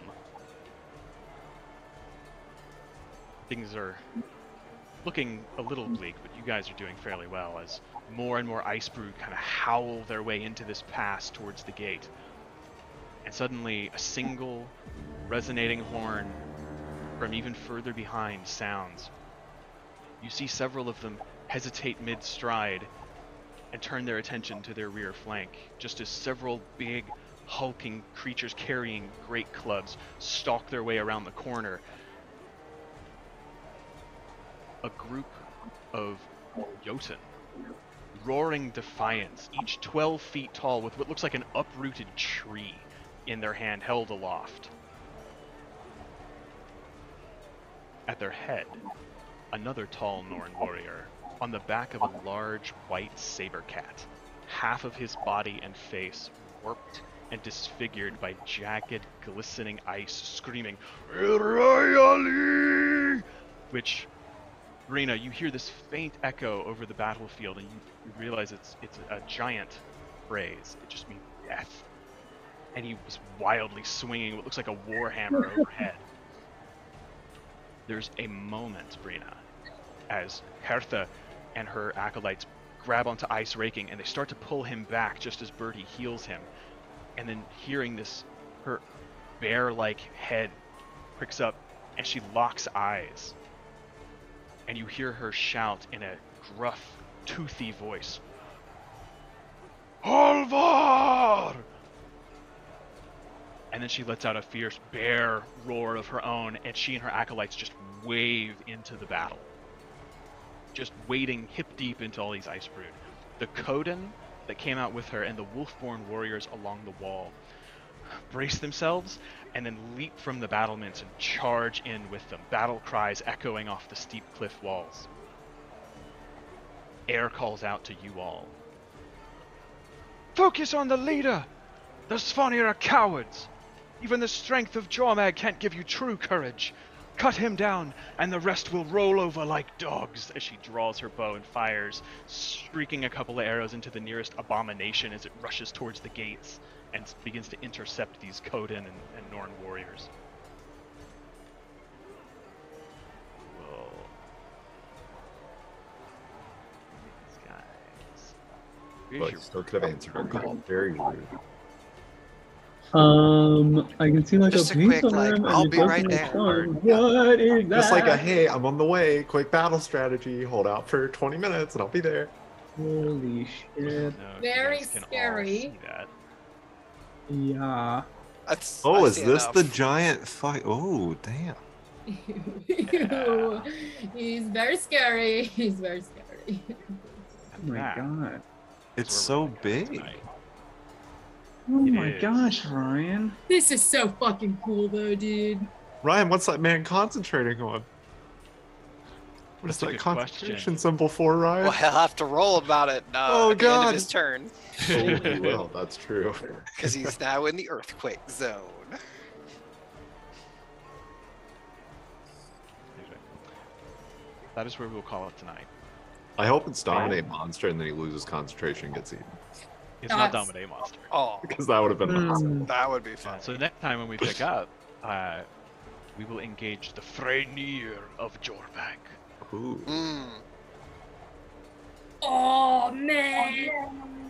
Speaker 1: Things are looking a little bleak, but you guys are doing fairly well as more and more ice brood kind of howl their way into this pass towards the gate. And suddenly a single resonating horn from even further behind sounds. You see several of them hesitate mid-stride and turn their attention to their rear flank, just as several big, hulking creatures carrying great clubs stalk their way around the corner. A group of Jotun, roaring defiance, each 12 feet tall with what looks like an uprooted tree in their hand held aloft. At their head, another tall Norn warrior on the back of a large white saber cat, half of his body and face warped and disfigured by jagged, glistening ice, screaming, "Irayali!" Which, Rena, you hear this faint echo over the battlefield, and you realize it's a giant phrase. It just means death. And he was wildly swinging what looks like a warhammer overhead. There's a moment, Brina, as Hertha and her acolytes grab onto Ice Raking, and they start to pull him back just as Bertie heals him. And then hearing this, her bear-like head pricks up, and she locks eyes. And you hear her shout in a gruff, toothy voice, "Halvar!" And then she lets out a fierce bear roar of her own, and she and her acolytes just wave into the battle. Just wading hip deep into all these ice brood. The Kodan that came out with her and the Wolfborn warriors along the wall brace themselves and then leap from the battlements and charge in with them, battle cries echoing off the steep cliff walls. Air calls out to you all. "Focus on the leader! The Svanir are cowards! Even the strength of Jormag can't give you true courage. Cut him down, and the rest will roll over like dogs," as she draws her bow and fires, streaking a couple of arrows into the nearest abomination as it rushes towards the gates and begins to intercept these Kodan and Norn warriors. Whoa. These guys. Where's
Speaker 5: But
Speaker 1: your
Speaker 5: still could have answered our call. Very rude.
Speaker 2: I can see like
Speaker 4: Just
Speaker 2: a
Speaker 4: a
Speaker 2: police
Speaker 4: quick, like,
Speaker 2: alarm,
Speaker 4: I'll
Speaker 2: and
Speaker 4: be
Speaker 2: it
Speaker 4: right
Speaker 2: doesn't
Speaker 4: there.
Speaker 2: respond. What is that?
Speaker 5: Just like a, hey, I'm on the way. Quick battle strategy. Hold out for 20 minutes and I'll be there.
Speaker 2: Holy
Speaker 1: I
Speaker 2: shit.
Speaker 1: don't know if you
Speaker 6: Very
Speaker 1: guys can all
Speaker 6: scary.
Speaker 1: see that.
Speaker 2: Yeah.
Speaker 4: That's,
Speaker 5: Oh,
Speaker 4: I
Speaker 5: is
Speaker 4: see
Speaker 5: this
Speaker 4: enough.
Speaker 5: the giant fight? Oh, damn.
Speaker 6: He's very scary. He's very scary.
Speaker 2: Oh my
Speaker 1: That
Speaker 2: god.
Speaker 5: It's
Speaker 1: is
Speaker 5: so
Speaker 1: where we're gonna go
Speaker 5: big.
Speaker 1: tonight.
Speaker 2: Oh
Speaker 1: It
Speaker 2: my
Speaker 1: is.
Speaker 2: gosh, Ryan.
Speaker 6: This is so fucking cool, though, dude.
Speaker 5: Ryan, what's that man concentrating on? What is
Speaker 1: That's a
Speaker 5: that
Speaker 1: good
Speaker 5: concentration
Speaker 1: question.
Speaker 5: symbol for, Ryan?
Speaker 4: Well, he'll have to roll about it
Speaker 5: Oh,
Speaker 4: at the end
Speaker 5: God.
Speaker 4: of his turn,
Speaker 5: Oh, he will. That's true.
Speaker 4: because he's now in the earthquake zone.
Speaker 1: That is where we will call it tonight.
Speaker 5: I hope it's Dominate Monster and then he loses concentration and gets eaten.
Speaker 1: It's not
Speaker 6: That's-
Speaker 1: Dominate Monster.
Speaker 4: Oh,
Speaker 5: Because that would have been awesome.
Speaker 4: that would be fun.
Speaker 1: So next time when we pick up, we will engage the Freyr of Jorvak.
Speaker 5: Ooh.
Speaker 4: Mm.
Speaker 6: Oh man.